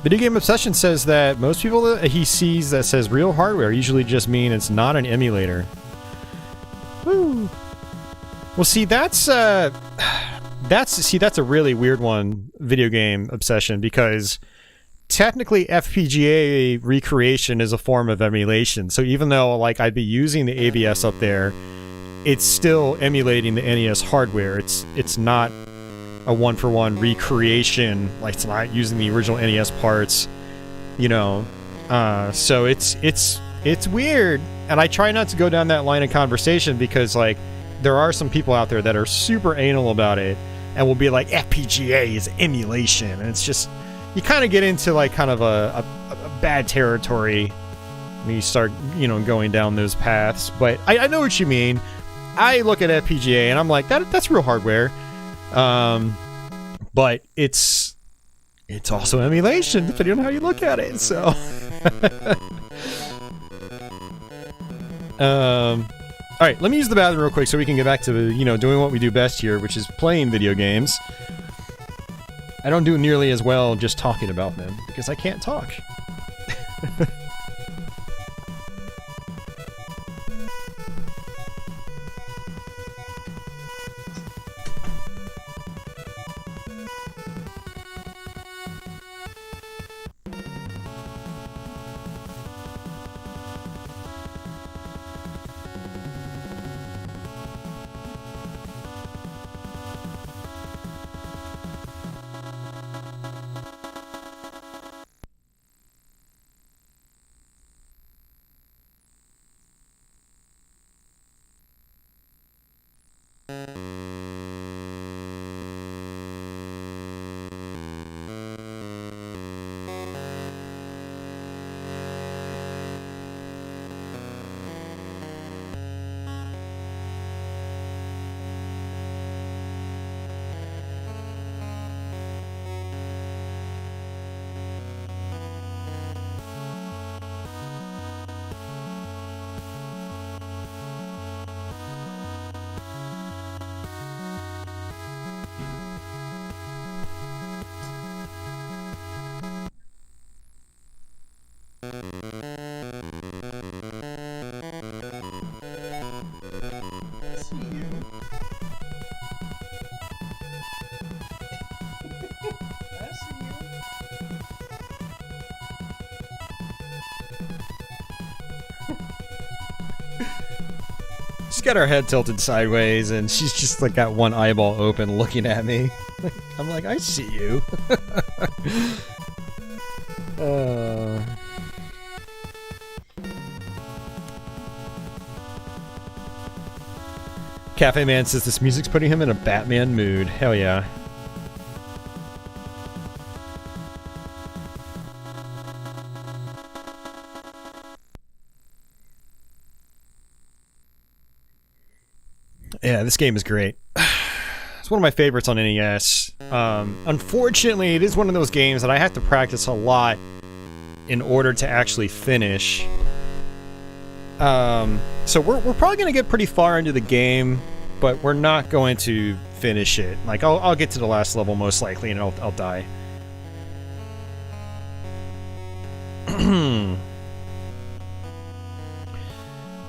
S1: Video Game Obsession says that most people that he sees that says real hardware usually just mean it's not an emulator. Woo. Well, see, that's a really weird one, Video Game Obsession, because technically FPGA recreation is a form of emulation. So even though, like, I'd be using the AVS up there, it's still emulating the NES hardware. It's not a one-for-one recreation, like it's not using the original NES parts, you know. So it's weird, and I try not to go down that line of conversation because, like, there are some people out there that are super anal about it and will be like, FPGA is emulation, and it's just, you kind of get into like kind of a bad territory when you start, you know, going down those paths. But I know what you mean. I look at FPGA and I'm like, that's real hardware. But it's also emulation, depending on how you look at it, so. Alright, let me use the bathroom real quick so we can get back to, you know, doing what we do best here, which is playing video games. I don't do nearly as well just talking about them, because I can't talk. She's got her head tilted sideways, and she's just like got one eyeball open looking at me. I'm like, I see you. Cafe Man says this music's putting him in a Batman mood. Hell yeah. Yeah, this game is great. It's one of my favorites on NES. Unfortunately, it is one of those games that I have to practice a lot in order to actually finish. So we're probably going to get pretty far into the game, but we're not going to finish it. Like, I'll get to the last level most likely, and I'll die.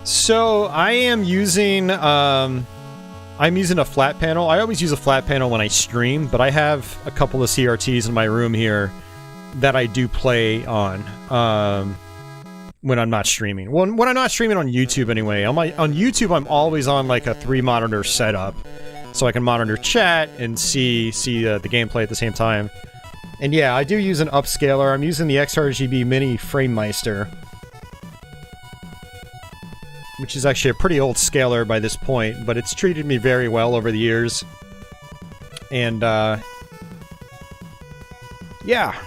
S1: So I am using I'm using a flat panel. I always use a flat panel when I stream, but I have a couple of CRTs in my room here that I do play on when I'm not streaming. When I'm not streaming on YouTube anyway. On YouTube, I'm always on like a 3-monitor setup, so I can monitor chat and see the gameplay at the same time. And yeah, I do use an upscaler. I'm using the XRGB Mini Framemeister, which is actually a pretty old scaler by this point, but it's treated me very well over the years. And, yeah.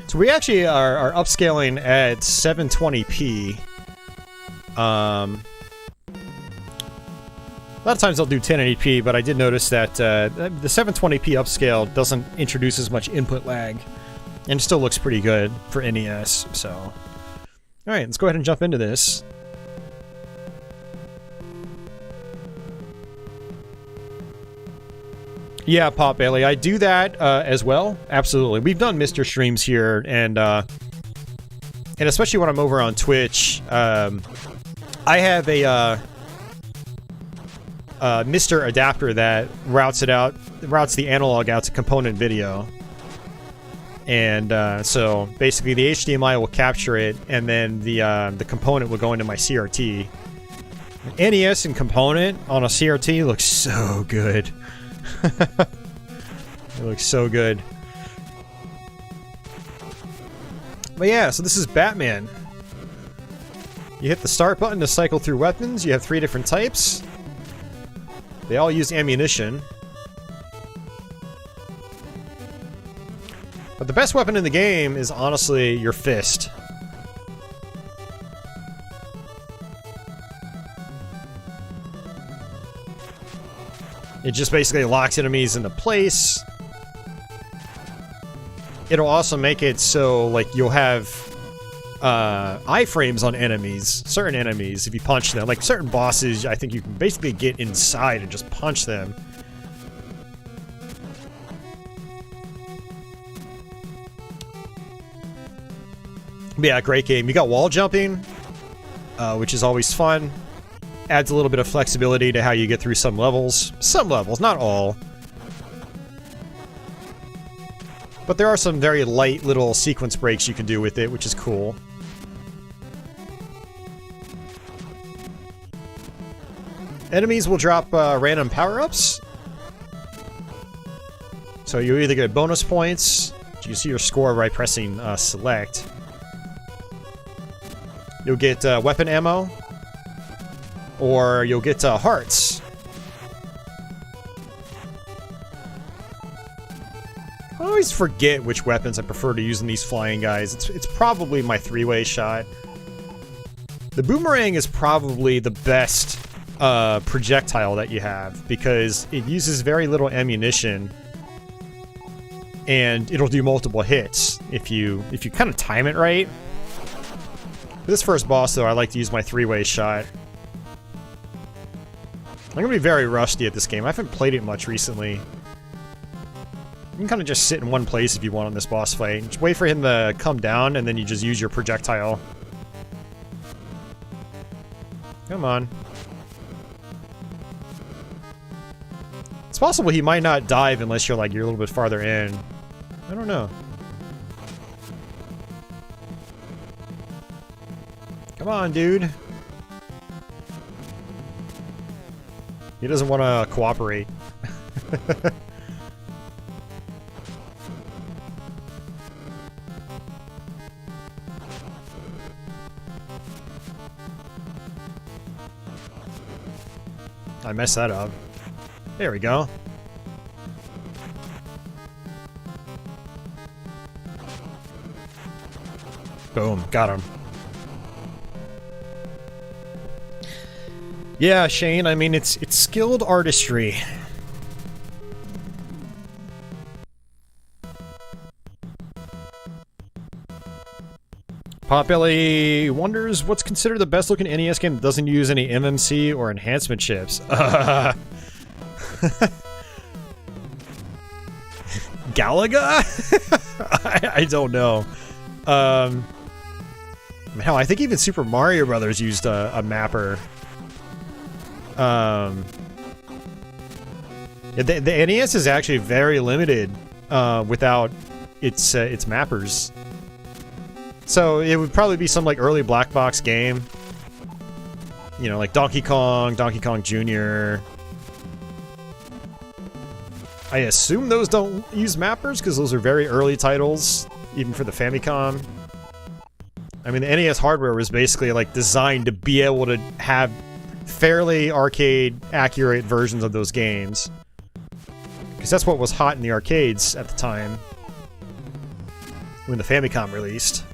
S1: So we actually are upscaling at 720p. A lot of times I'll do 1080p, but I did notice that the 720p upscale doesn't introduce as much input lag, and it still looks pretty good for NES, so... Alright, let's go ahead and jump into this. Yeah, Pop Bailey, I do that as well. Absolutely. We've done Mr. Streams here, and especially when I'm over on Twitch, I have a Mr. adapter that routes the analog out to component video. And so basically the HDMI will capture it, and then the component will go into my CRT. NES and component on a CRT looks so good. It looks so good. But yeah, so this is Batman. You hit the start button to cycle through weapons. You have 3 different types. They all use ammunition. But the best weapon in the game is honestly your fist. It just basically locks enemies into place. It'll also make it so, like, you'll have iframes on enemies, certain enemies, if you punch them. Like, certain bosses, I think you can basically get inside and just punch them. But yeah, great game. You got wall jumping, which is always fun. Adds a little bit of flexibility to how you get through some levels. Some levels, not all. But there are some very light little sequence breaks you can do with it, which is cool. Enemies will drop random power-ups. So you either get bonus points, you see your score by pressing select. You'll get weapon ammo, or you'll get hearts. I always forget which weapons I prefer to use in these flying guys. It's probably my 3-way shot. The boomerang is probably the best projectile that you have, because it uses very little ammunition, and it'll do multiple hits if you kind of time it right. For this first boss, though, I like to use my 3-way shot. I'm gonna be very rusty at this game. I haven't played it much recently. You can kind of just sit in one place if you want on this boss fight. Just wait for him to come down, and then you just use your projectile. Come on. It's possible he might not dive unless you're a little bit farther in. I don't know. Come on, dude. He doesn't want to cooperate. I messed that up. There we go. Boom, got him. Yeah, Shane, I mean, it's skilled artistry. Popelli wonders what's considered the best looking NES game that doesn't use any MMC or enhancement chips. Galaga? I don't know. Hell, I think even Super Mario Brothers used a mapper. Yeah, the NES is actually very limited without its mappers. So it would probably be some like early black box game. You know, like Donkey Kong Jr. I assume those don't use mappers because those are very early titles, even for the Famicom. I mean, the NES hardware was basically like designed to be able to have fairly arcade accurate versions of those games. Because that's what was hot in the arcades at the time when the Famicom released.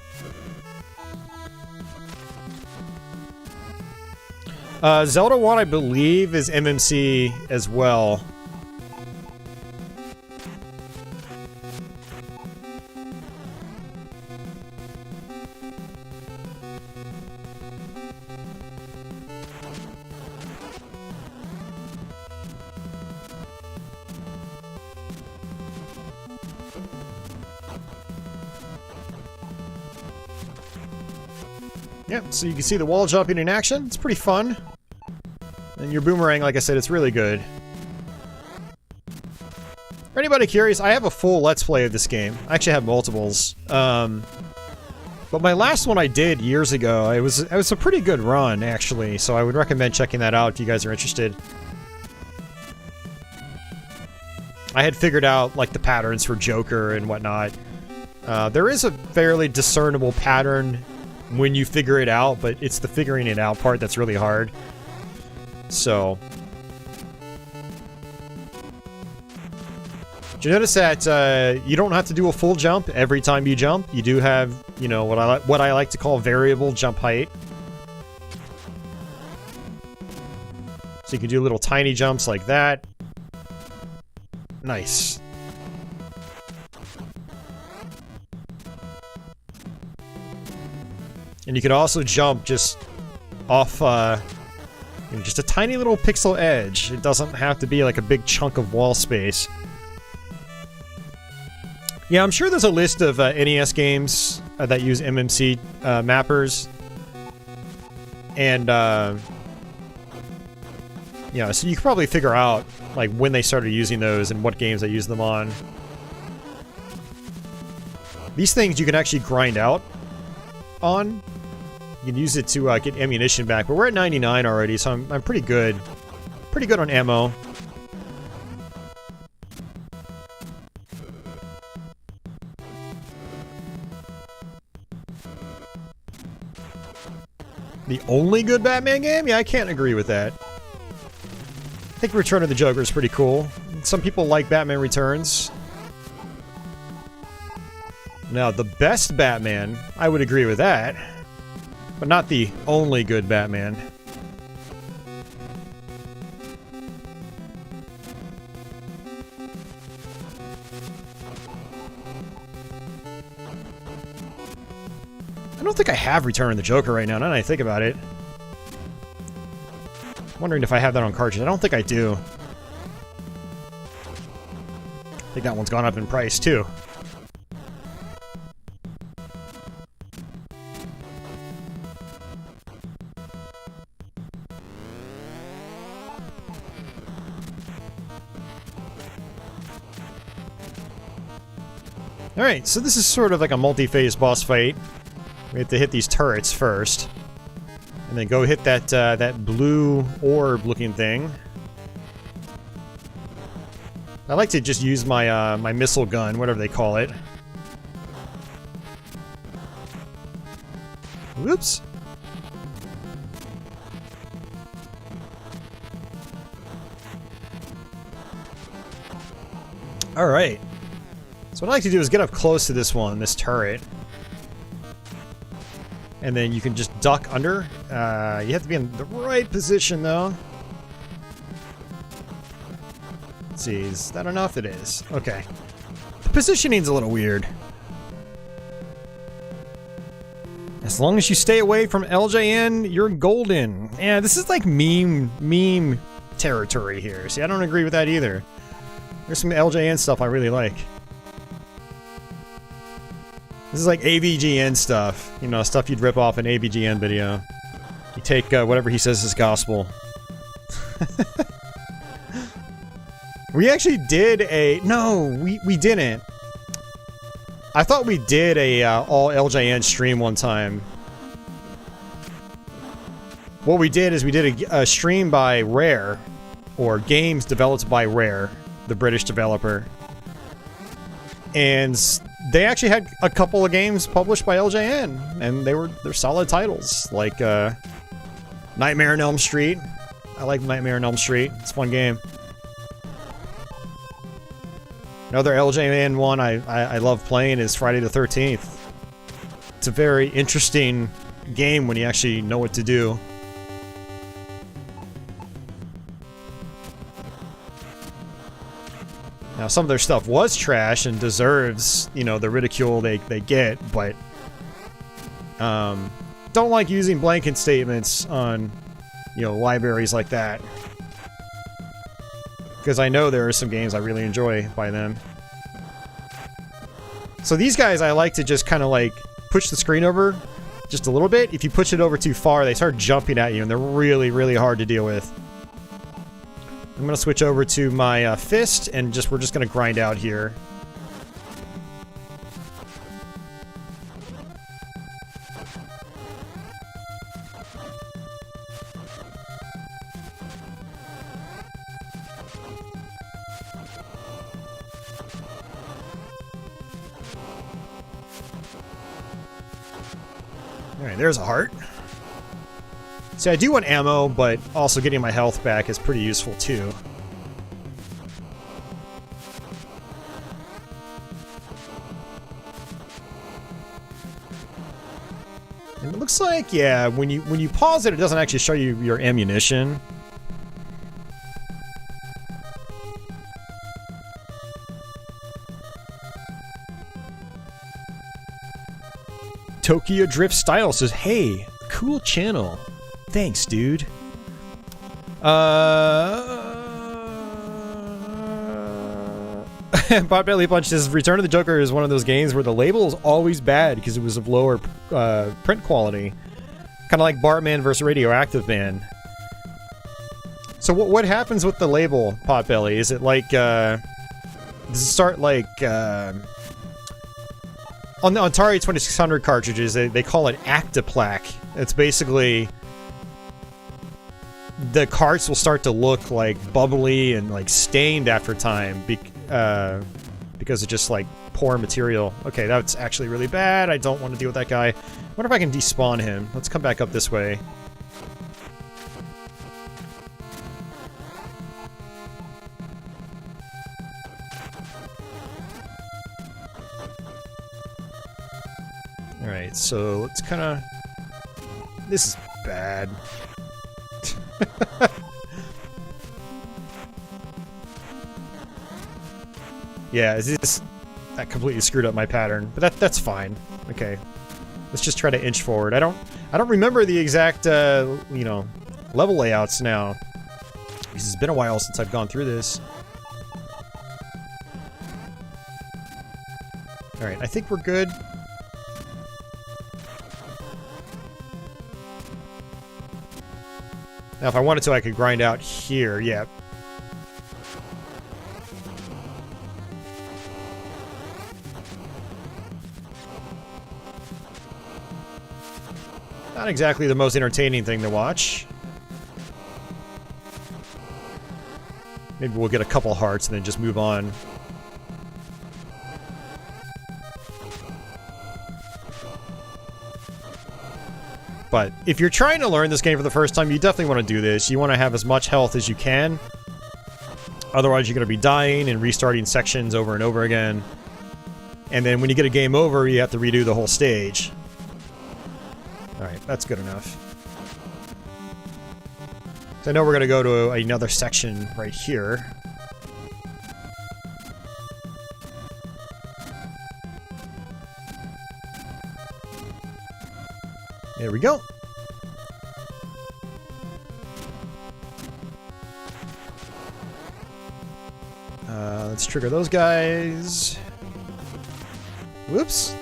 S1: Zelda 1, I believe, is MMC as well. Yep, so you can see the wall jumping in action. It's pretty fun. And your boomerang, like I said, it's really good. For anybody curious, I have a full Let's Play of this game. I actually have multiples. But my last one I did years ago, it was a pretty good run, actually. So I would recommend checking that out if you guys are interested. I had figured out, like, the patterns for Joker and whatnot. There is a fairly discernible pattern when you figure it out, but it's the figuring it out part that's really hard. So, did you notice that you don't have to do a full jump every time you jump? You do have, you know, what I like to call variable jump height. So you can do little tiny jumps like that. Nice. And you can also jump just off, just a tiny little pixel edge. It doesn't have to be like a big chunk of wall space. Yeah, I'm sure there's a list of NES games that use MMC mappers. And, yeah, so you can probably figure out, like, when they started using those and what games they use them on. These things you can actually grind out on. You can use it to get ammunition back, but we're at 99 already, so I'm pretty good. Pretty good on ammo. The only good Batman game? Yeah, I can't agree with that. I think Return of the Joker is pretty cool. Some people like Batman Returns. Now, the best Batman, I would agree with that. But not the only good Batman. I don't think I have Return of the Joker right now, now that I think about it. I'm wondering if I have that on cartridge. I don't think I do. I think that one's gone up in price, too. Alright, so this is sort of like a multi-phase boss fight. We have to hit these turrets first. And then go hit that, that blue orb-looking thing. I like to just use my, my missile gun, whatever they call it. Whoops! Alright. So what I like to do is get up close to this one, this turret. And then you can just duck under. You have to be in the right position, though. Let's see, is that enough? It is. Okay. The positioning's a little weird. As long as you stay away from LJN, you're golden. Yeah, this is like meme territory here. See, I don't agree with that either. There's some LJN stuff I really like. This is like AVGN stuff. You know, stuff you'd rip off an AVGN video. You take whatever he says is gospel. We actually did a... No, we didn't. I thought we did a all LJN stream one time. What we did is we did a stream by Rare, or games developed by Rare, the British developer. And they actually had a couple of games published by LJN, and they're solid titles, like Nightmare on Elm Street. I like Nightmare on Elm Street. It's a fun game. Another LJN one I love playing is Friday the 13th. It's a very interesting game when you actually know what to do. Now, some of their stuff was trash and deserves, you know, the ridicule they get, but don't like using blanket statements on, you know, libraries like that. Because I know there are some games I really enjoy by them. So these guys, I like to just kind of like push the screen over just a little bit. If you push it over too far, they start jumping at you, and they're really, really hard to deal with. I'm going to switch over to my fist, and we're just going to grind out here. Alright, there's a heart. See, I do want ammo, but also getting my health back is pretty useful too. And it looks like, yeah, when you pause it doesn't actually show you your ammunition. Tokyo Drift Style says, "Hey, cool channel. Thanks, dude." Potbelly Punch says, "Return of the Joker is one of those games where the label is always bad because it was of lower print quality. Kind of like Bartman vs. Radioactive Man." So what happens with the label, Potbelly? Is it like, does it start like, on the Atari 2600 cartridges, they call it Actiplaque. It's basically... the carts will start to look like bubbly and like stained after time because of just like poor material. Okay, that's actually really bad. I don't want to deal with that guy. I wonder if I can despawn him. Let's come back up this way. Alright, so let's kind of... This is bad. Yeah, that completely screwed up my pattern, but that's fine. Okay, let's just try to inch forward. I don't remember the exact you know, level layouts now. Because it's been a while since I've gone through this. All right, I think we're good. Now, if I wanted to, I could grind out here. Yeah. Not exactly the most entertaining thing to watch. Maybe we'll get a couple hearts and then just move on. But if you're trying to learn this game for the first time, you definitely want to do this. You want to have as much health as you can. Otherwise, you're going to be dying and restarting sections over and over again. And then when you get a game over, you have to redo the whole stage. Alright, that's good enough. So I know we're going to go to another section right here. There we go. Let's trigger those guys. Whoops.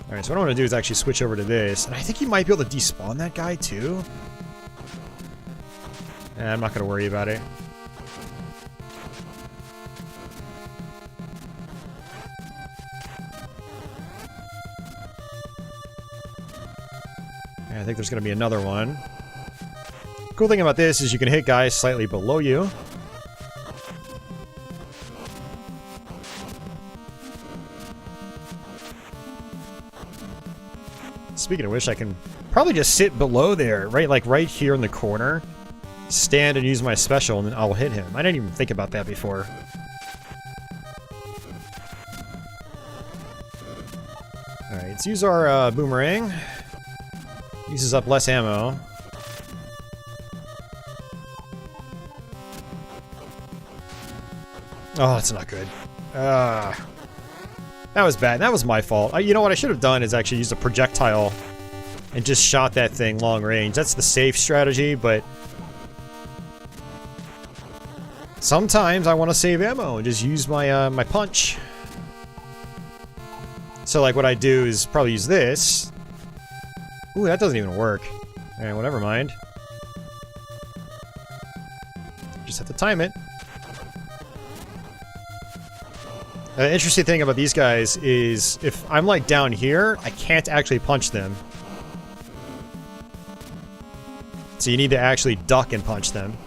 S1: Alright, so what I want to do is actually switch over to this. And I think you might be able to despawn that guy too. I'm not going to worry about it. I think there's going to be another one. Cool thing about this is you can hit guys slightly below you. Speaking of which, I can probably just sit below there, right? Like right here in the corner. Stand and use my special and then I'll hit him. I didn't even think about that before. Alright, let's use our boomerang. Uses up less ammo. Oh, that's not good. That was bad. That was my fault. You know what I should have done is actually used a projectile and just shot that thing long range. That's the safe strategy, but sometimes I want to save ammo and just use my my punch. So like what I do is probably use this. Ooh, that doesn't even work. Alright, well, never mind. Just have to time it. The interesting thing about these guys is if I'm like down here, I can't actually punch them. So you need to actually duck and punch them.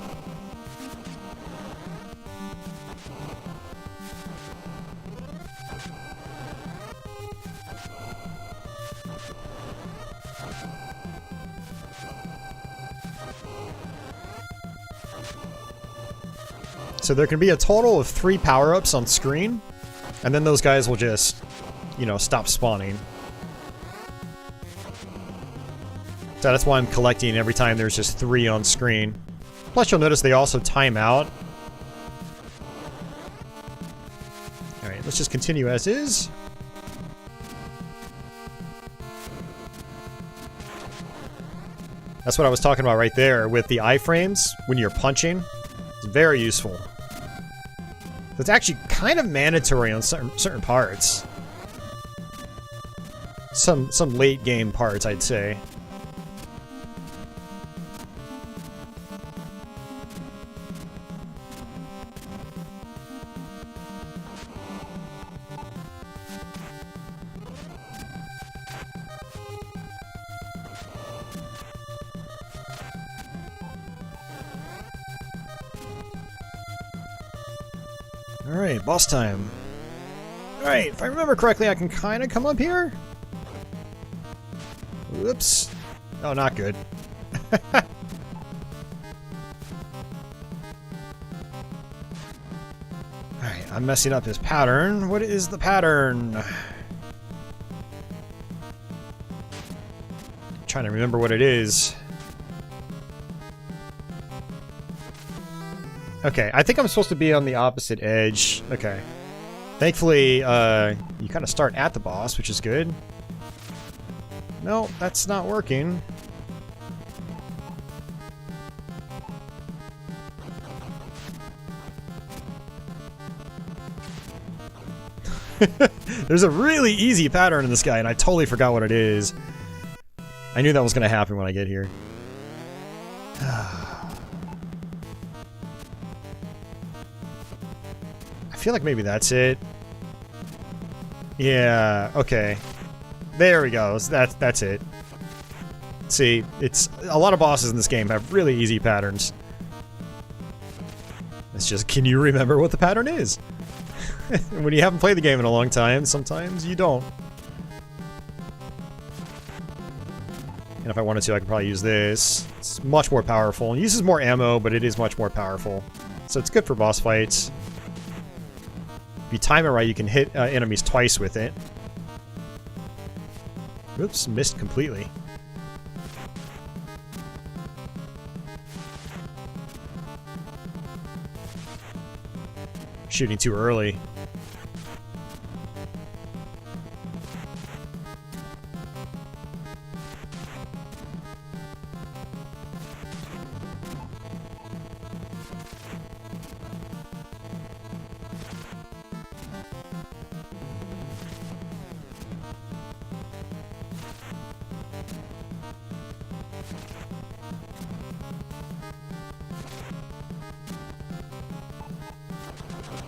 S1: So there can be a total of 3 power-ups on screen. And then those guys will just, you know, stop spawning. So that's why I'm collecting every time there's just 3 on screen. Plus you'll notice they also time out. Alright, let's just continue as is. That's what I was talking about right there with the iframes when you're punching. It's very useful. It's actually kind of mandatory on certain parts. Some late game parts, I'd say. Alright, boss time. Alright, if I remember correctly, I can kind of come up here? Whoops. Oh, not good. Alright, I'm messing up his pattern. What is the pattern? I'm trying to remember what it is. Okay, I think I'm supposed to be on the opposite edge. Okay. Thankfully, you kind of start at the boss, which is good. No, that's not working. There's a really easy pattern in this guy, and I totally forgot what it is. I knew that was going to happen when I get here. I feel like maybe that's it. Yeah, okay. There we go. That's it. See, it's a lot of bosses in this game have really easy patterns. It's just, can you remember what the pattern is? When you haven't played the game in a long time, sometimes you don't. And if I wanted to, I could probably use this. It's much more powerful. It uses more ammo, but it is much more powerful. So it's good for boss fights. If you time it right, you can hit enemies twice with it. Oops, missed completely. Shooting too early.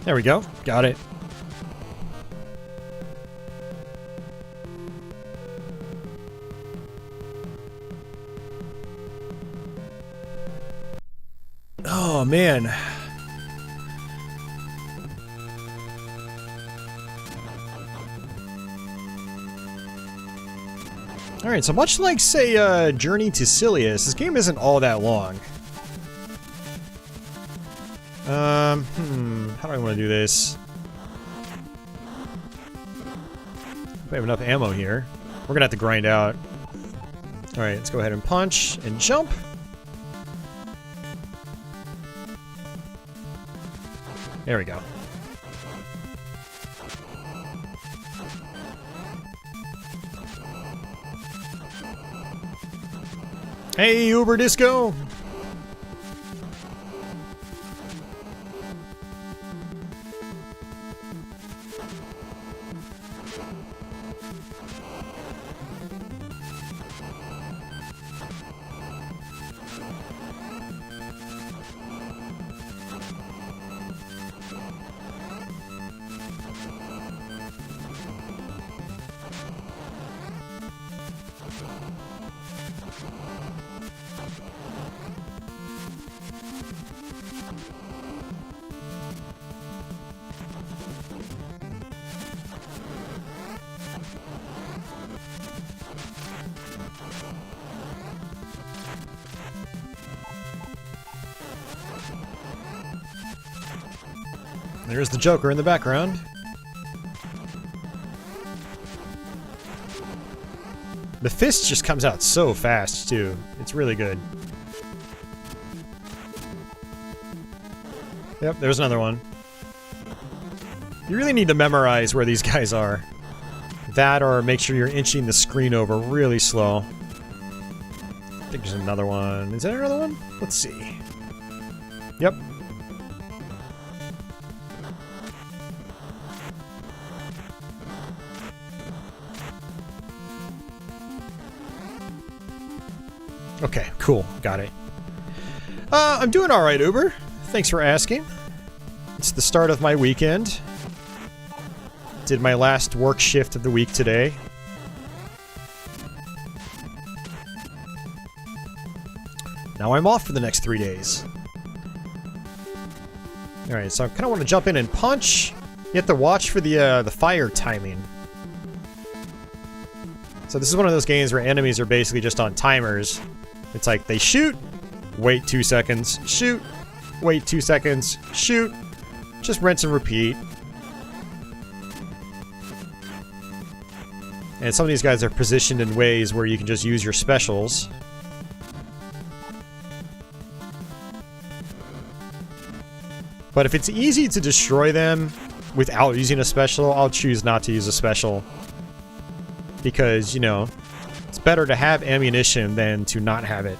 S1: There we go. Got it. Oh, man. Alright, so much like, say, Journey to Silius, this game isn't all that long. How do I want to do this? We have enough ammo here. We're gonna have to grind out. Alright, let's go ahead and punch and jump. There we go. Hey, Uber Disco! There's the Joker in the background. The fist just comes out so fast, too. It's really good. Yep, there's another one. You really need to memorize where these guys are. That, or make sure you're inching the screen over really slow. I think there's another one. Is there another one? Let's see. Yep. Okay, cool. Got it. I'm doing alright, Uber. Thanks for asking. It's the start of my weekend. Did my last work shift of the week today. Now I'm off for the next 3 days. Alright, so I kind of want to jump in and punch. You have to watch for the fire timing. So this is one of those games where enemies are basically just on timers. It's like they shoot, wait 2 seconds, shoot, wait 2 seconds, shoot, just rinse and repeat. And some of these guys are positioned in ways where you can just use your specials. But if it's easy to destroy them without using a special, I'll choose not to use a special. Because, you know, it's better to have ammunition than to not have it.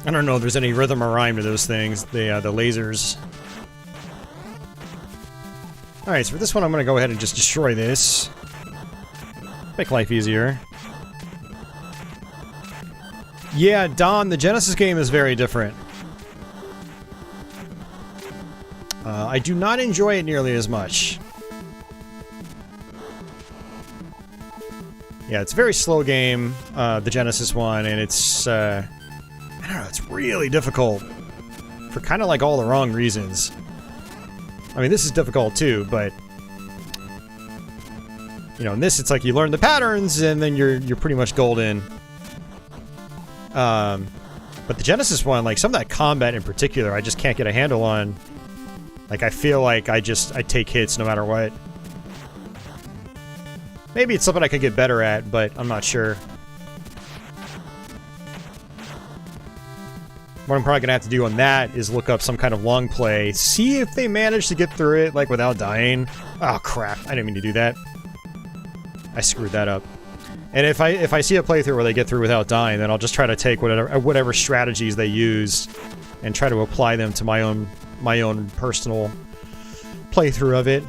S1: I don't know if there's any rhythm or rhyme to those things, the lasers. Alright, so for this one I'm gonna go ahead and just destroy this. Make life easier. Yeah, Don, the Genesis game is very different. I do not enjoy it nearly as much. Yeah, it's a very slow game, the Genesis one, and it's, I don't know, it's really difficult for kind of like all the wrong reasons. I mean, this is difficult too, but you know, in this it's like you learn the patterns and then you're pretty much golden. But the Genesis one, like some of that combat in particular, I just can't get a handle on. Like, I feel like I take hits no matter what. Maybe it's something I could get better at, but I'm not sure. What I'm probably gonna have to do on that is look up some kind of long play, see if they manage to get through it, like, without dying. Oh, crap. I didn't mean to do that. I screwed that up. And if I see a playthrough where they get through without dying, then I'll just try to take whatever strategies they use and try to apply them to my own personal playthrough of it.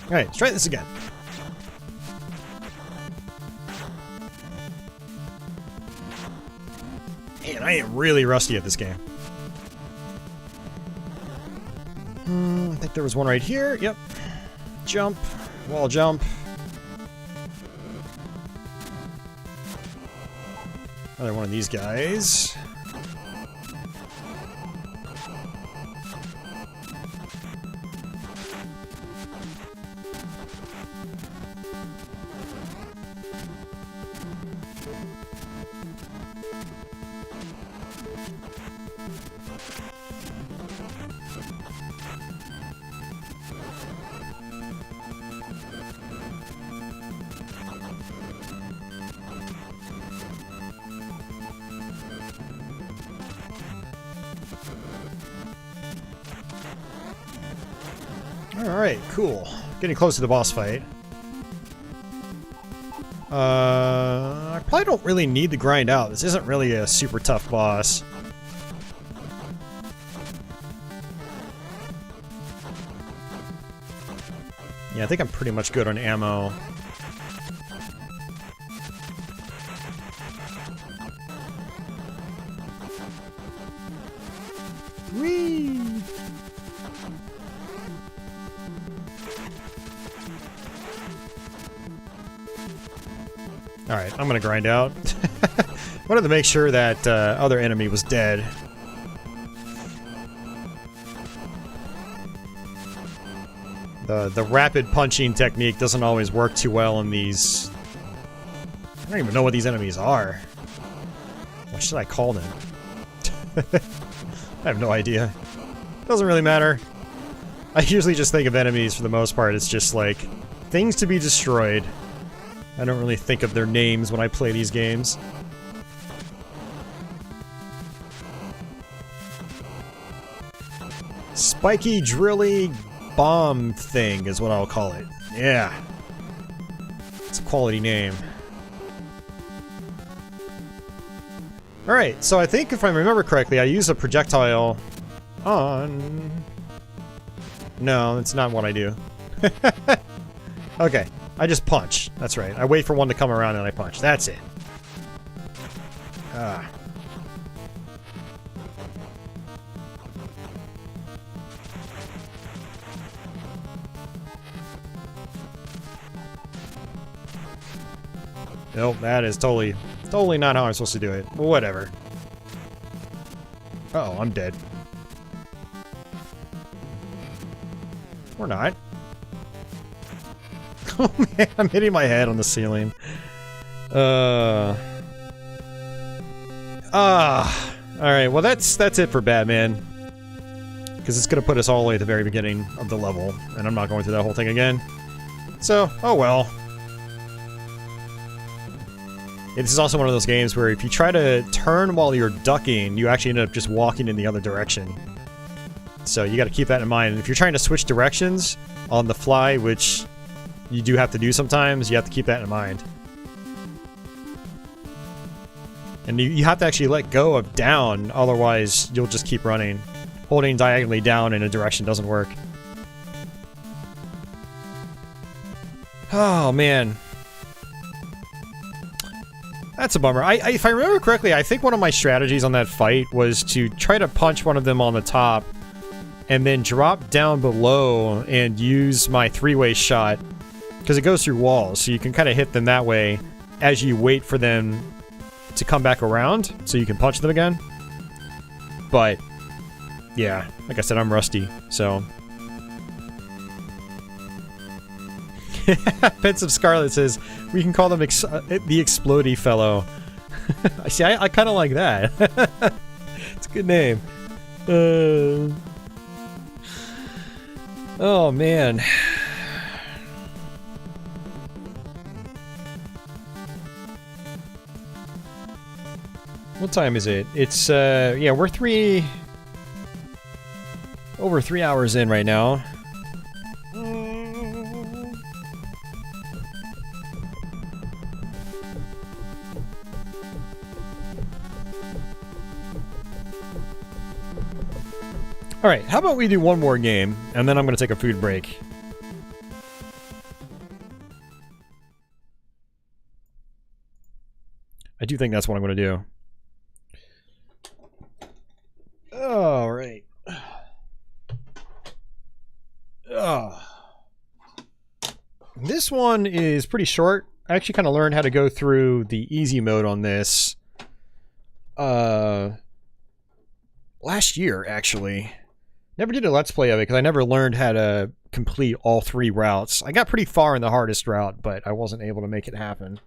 S1: Alright, let's try this again. Man, I am really rusty at this game. I think there was one right here. Yep. Jump. Wall jump. Another one of these guys. Alright, cool. Getting close to the boss fight. I probably don't really need to grind out. This isn't really a super tough boss. Yeah, I think I'm pretty much good on ammo. Whee! Alright, I'm gonna grind out. Wanted to make sure that other enemy was dead. The rapid punching technique doesn't always work too well in these... I don't even know what these enemies are. What should I call them? I have no idea. Doesn't really matter. I usually just think of enemies for the most part. It's just like things to be destroyed. I don't really think of their names when I play these games. Spiky drilly bomb thing is what I'll call it. Yeah. It's a quality name. Alright, so I think if I remember correctly, I use a projectile on... No, that's not what I do. Okay, I just punch. That's right. I wait for one to come around and I punch. That's it. Ah. Nope, that is totally not how I'm supposed to do it. But whatever. Uh-oh, I'm dead. Or not. Oh man, I'm hitting my head on the ceiling. Alright, well that's it for Batman. Because it's gonna put us all the way at the very beginning of the level, and I'm not going through that whole thing again. So, oh well. This is also one of those games where if you try to turn while you're ducking, you actually end up just walking in the other direction. So you gotta keep that in mind. And if you're trying to switch directions on the fly, which you do have to do sometimes. You have to keep that in mind. And you have to actually let go of down, otherwise you'll just keep running. Holding diagonally down in a direction doesn't work. Oh, man. That's a bummer. If I remember correctly, I think one of my strategies on that fight was to try to punch one of them on the top and then drop down below and use my three-way shot, because it goes through walls, so you can kind of hit them that way as you wait for them to come back around so you can punch them again. But yeah, like I said, I'm rusty, so. Pensive Scarlet says, we can call them the Explodey Fellow. See, I kind of like that. It's a good name. Oh, man. What time is it? It's, yeah, we're over 3 hours in right now. Alright, how about we do one more game, and then I'm going to take a food break. I do think that's what I'm going to do. Alright. This one is pretty short. I actually kind of learned how to go through the easy mode on this last year, actually. Never did a Let's Play of it because I never learned how to complete all 3 routes. I got pretty far in the hardest route, but I wasn't able to make it happen.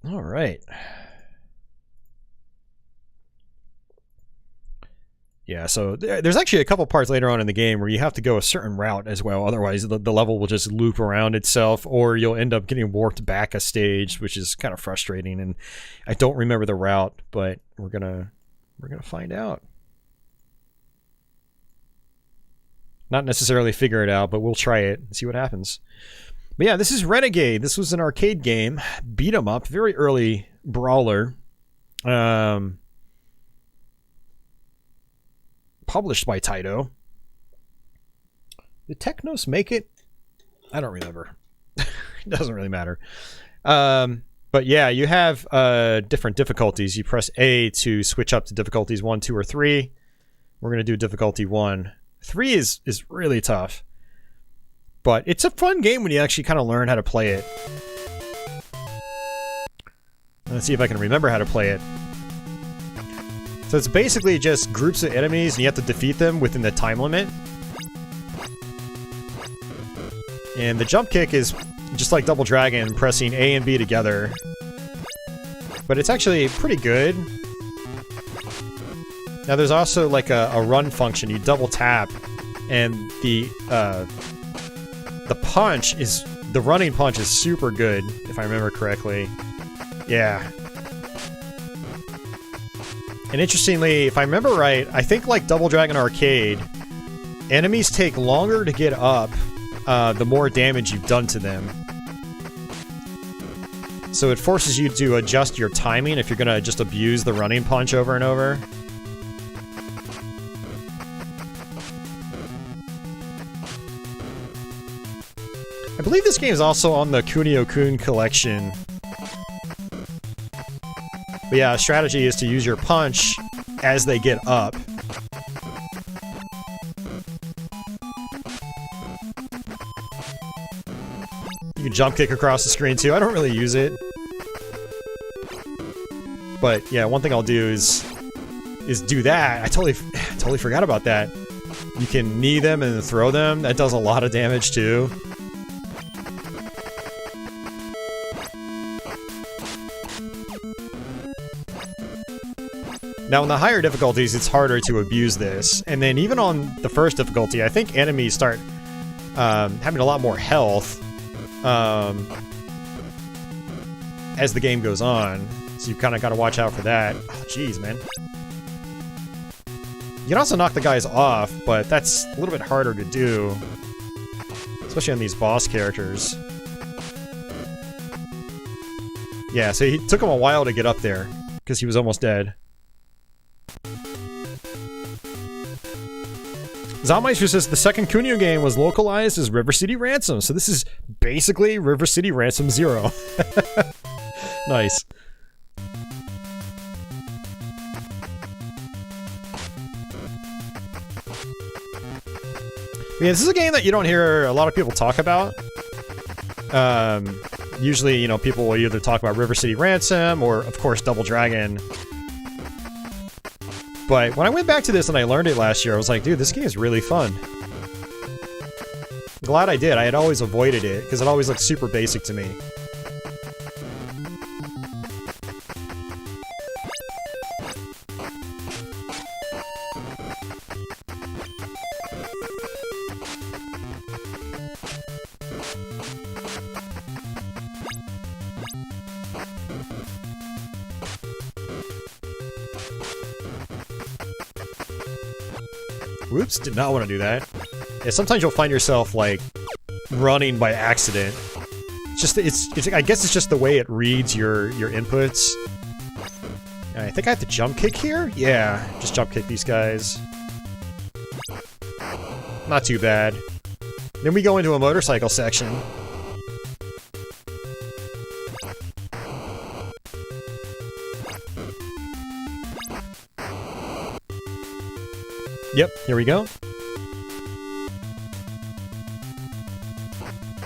S1: All right. Yeah, so there's actually a couple parts later on in the game where you have to go a certain route as well. Otherwise, the level will just loop around itself, or you'll end up getting warped back a stage, which is kind of frustrating. And I don't remember the route, but we're gonna find out. Not necessarily figure it out, but we'll try it and see what happens. But yeah, this is Renegade. This was an arcade game, beat 'em up, very early brawler. Published by Taito. Did Technos make it? I don't remember. It doesn't really matter. But yeah, you have different difficulties. You press A to switch up to difficulties 1, 2, or 3. We're going to do difficulty 1. 3 is really tough. But it's a fun game when you actually kind of learn how to play it. Let's see if I can remember how to play it. So it's basically just groups of enemies and you have to defeat them within the time limit. And the jump kick is just like Double Dragon, pressing A and B together. But it's actually pretty good. Now there's also like a run function. You double tap and the punch is... the running punch is super good, if I remember correctly. Yeah. And interestingly, if I remember right, I think like Double Dragon Arcade, enemies take longer to get up the more damage you've done to them. So it forces you to adjust your timing if you're going to just abuse the running punch over and over. I believe this game is also on the Kunio-kun collection. But yeah, strategy is to use your punch as they get up. You can jump kick across the screen too. I don't really use it. But yeah, one thing I'll do is do that. I totally forgot about that. You can knee them and throw them. That does a lot of damage too. Now, in the higher difficulties, it's harder to abuse this. And then even on the first difficulty, I think enemies start having a lot more health. as the game goes on. So you kind of got to watch out for that. Oh, jeez, man. You can also knock the guys off, but that's a little bit harder to do. Especially on these boss characters. Yeah, so it took him a while to get up there, because he was almost dead. Zomeister says the second Kunio game was localized as River City Ransom, so this is basically River City Ransom 0. Nice. Yeah, this is a game that you don't hear a lot of people talk about. Usually, you know, people will either talk about River City Ransom or, of course, Double Dragon. But when I went back to this and I learned it last year, I was like, dude, this game is really fun. I'm glad I did. I had always avoided it because it always looked super basic to me. Whoops, did not want to do that. Yeah, sometimes you'll find yourself, like, running by accident. I guess it's just the way it reads your inputs. And I think I have to jump kick here? Yeah, just jump kick these guys. Not too bad. Then we go into a motorcycle section. Yep, here we go.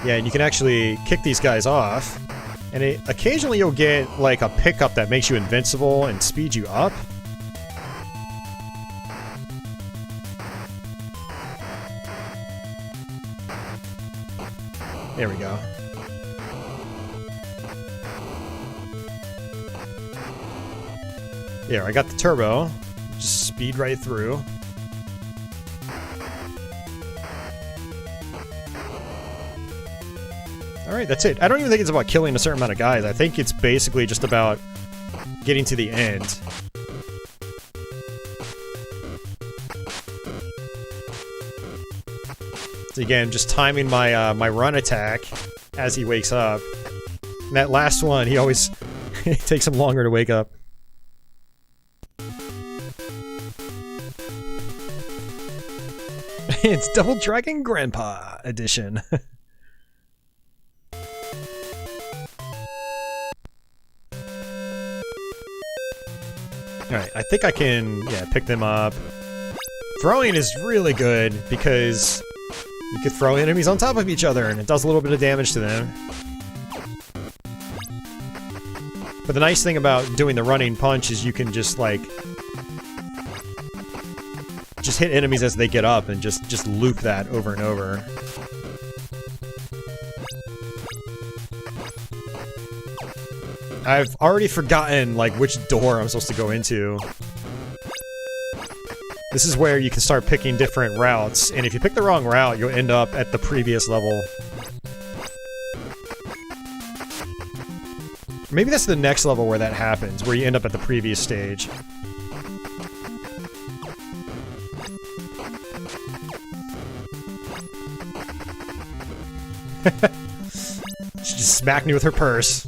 S1: Yeah, and you can actually kick these guys off. And occasionally you'll get, like, a pickup that makes you invincible and speeds you up. There we go. There, I got the turbo. Just speed right through. Alright, that's it. I don't even think it's about killing a certain amount of guys. I think it's basically just about getting to the end. So again, just timing my my run attack as he wakes up. And that last one, he always it takes him longer to wake up. It's Double Dragon Grandpa edition. Alright, I think I can, yeah, pick them up. Throwing is really good because you can throw enemies on top of each other and it does a little bit of damage to them. But the nice thing about doing the running punch is you can just, like, just hit enemies as they get up and just loop that over and over. I've already forgotten, like, which door I'm supposed to go into. This is where you can start picking different routes, and if you pick the wrong route, you'll end up at the previous level. Maybe that's the next level where that happens, where you end up at the previous stage. She just smacked me with her purse.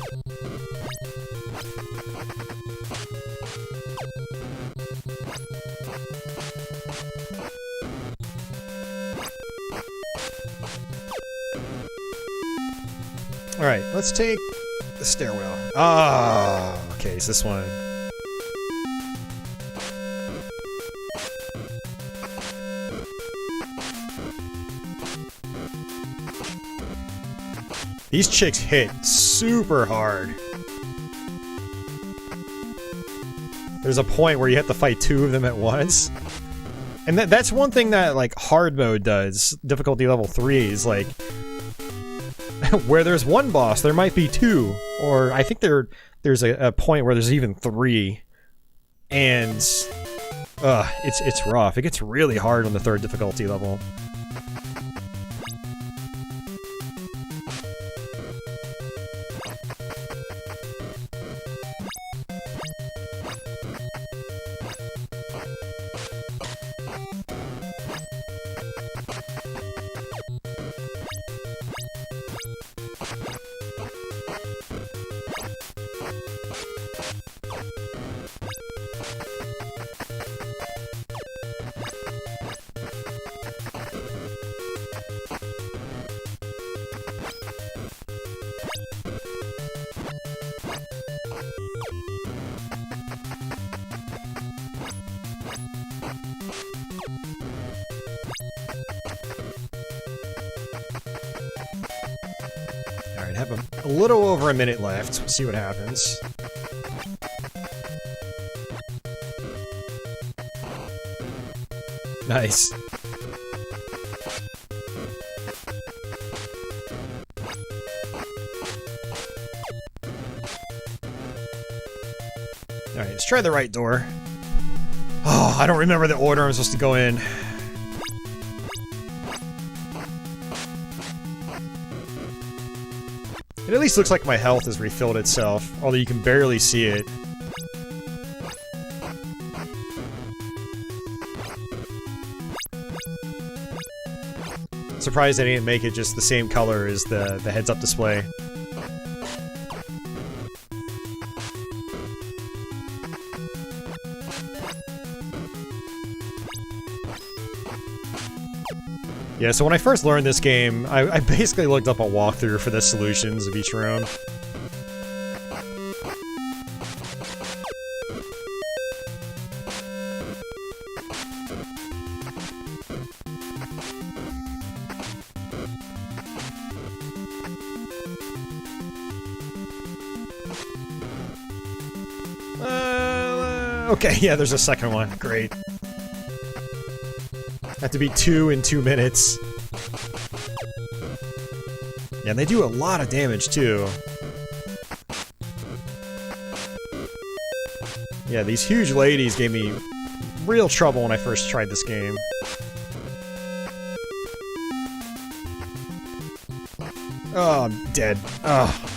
S1: Alright, let's take the stairwell. Ah, okay, it's this one. These chicks hit super hard. There's a point where you have to fight two of them at once. And that's one thing that, like, hard mode does, difficulty level 3, is, like, where there's one boss, there might be two. Or I think there's a point where there's even 3. And it's rough. It gets really hard on the 3rd difficulty level. have a little over a minute left. We'll see what happens. Nice. Alright, let's try the right door. Oh, I don't remember the order I'm supposed to go in. It at least looks like my health has refilled itself, although you can barely see it. Surprised I didn't make it just the same color as the heads-up display. Yeah, so when I first learned this game, I basically looked up a walkthrough for the solutions of each room. Okay, yeah, there's a second one. Great. Have to be 2 in 2 minutes. Yeah, and they do a lot of damage, too. Yeah, these huge ladies gave me real trouble when I first tried this game. Oh, I'm dead. Ugh.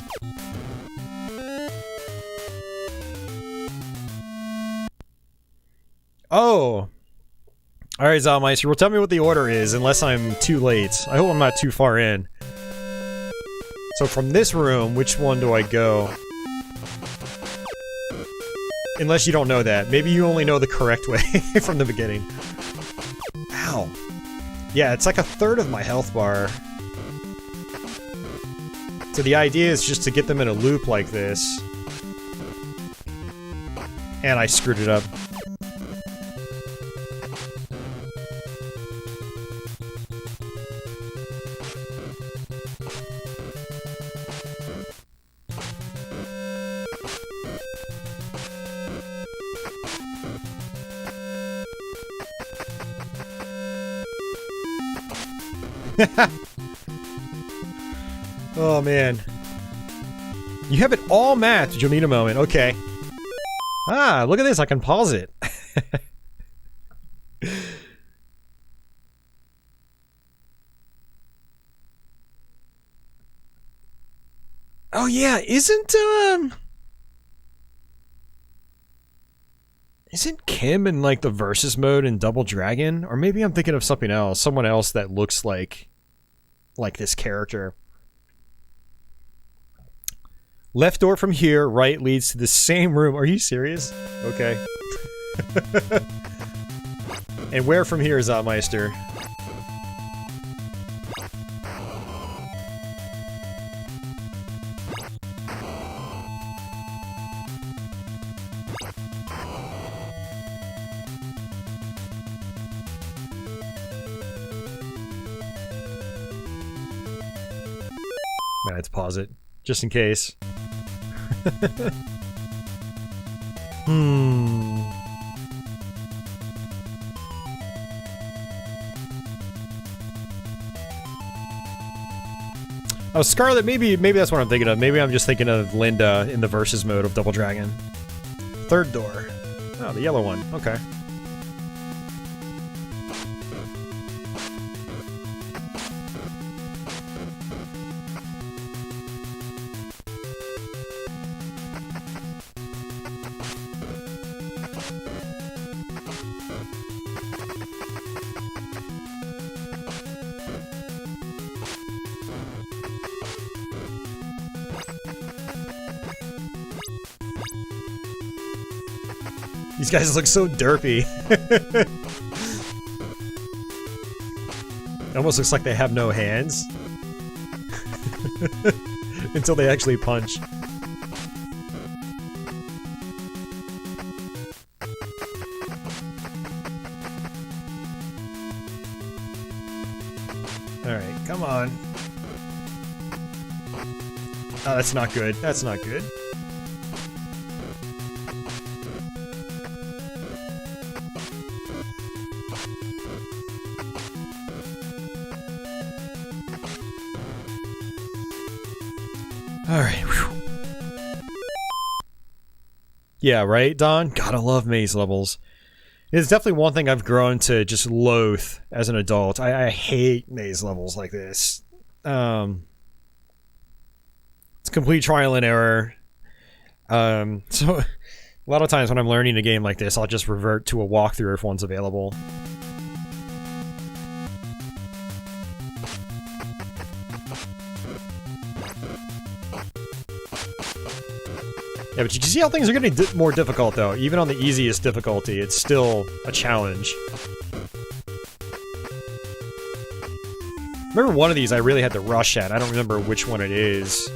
S1: Oh! Alright, Zalmeister, well tell me what the order is, unless I'm too late. I hope I'm not too far in. So from this room, which one do I go? Unless you don't know that. Maybe you only know the correct way from the beginning. Ow. Yeah, it's like a third of my health bar. So the idea is just to get them in a loop like this. And I screwed it up. Oh man. You have it all matched. You'll need a moment. Okay. Ah, look at this. I can pause it. Oh yeah, isn't Kim in like the versus mode in Double Dragon? Or maybe I'm thinking of something else. Someone else that looks like this character. Left door from here, right leads to the same room. Are you serious? Okay. And where from here is Zalmeister? Let's pause it, just in case. Oh, Scarlet, maybe that's what I'm thinking of. Maybe I'm just thinking of Linda in the versus mode of Double Dragon. Third door. Oh, the yellow one. Okay. These guys look so derpy. It almost looks like they have no hands. Until they actually punch. Alright, come on. Oh, that's not good. That's not good. Alright. Yeah, right, Don? Gotta love maze levels. It's definitely one thing I've grown to just loathe as an adult. I hate maze levels like this. It's complete trial and error. So a lot of times when I'm learning a game like this, I'll just revert to a walkthrough if one's available. Yeah, but you can see how things are getting more difficult, though. Even on the easiest difficulty, it's still a challenge. Remember one of these I really had to rush at. I don't remember which one it is.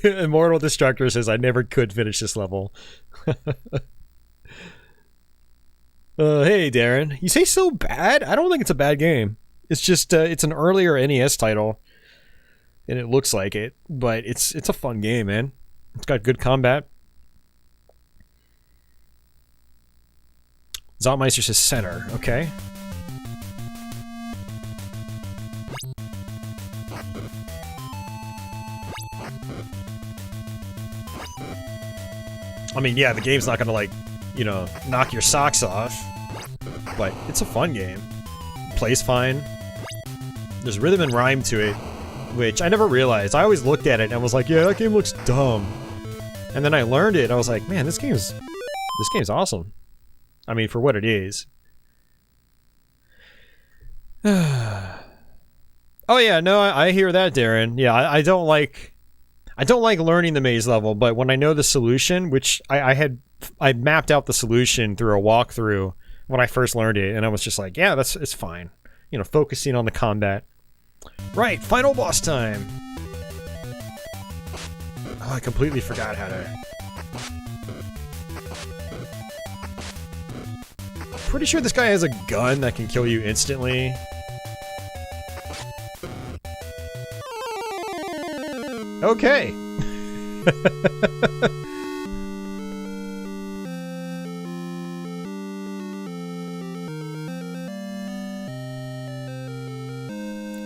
S1: Immortal Destructor says, I never could finish this level. Hey, Darren. You say so bad? I don't think it's a bad game. It's just, it's an earlier NES title. And it looks like it. But it's a fun game, man. It's got good combat. Zontmeister says center. Okay. I mean, yeah, the game's not gonna, like, you know, knock your socks off, but it's a fun game. Plays fine. There's rhythm and rhyme to it, which I never realized. I always looked at it and was like, yeah, that game looks dumb. And then I learned it, and I was like, man, this game's awesome. I mean, for what it is. Oh yeah, no, I hear that, Darren. Yeah, I don't like learning the maze level, but when I know the solution, which I mapped out the solution through a walkthrough when I first learned it, and I was just like, yeah, it's fine. You know, focusing on the combat. Right, final boss time! Oh, I completely forgot how to... Pretty sure this guy has a gun that can kill you instantly. Okay.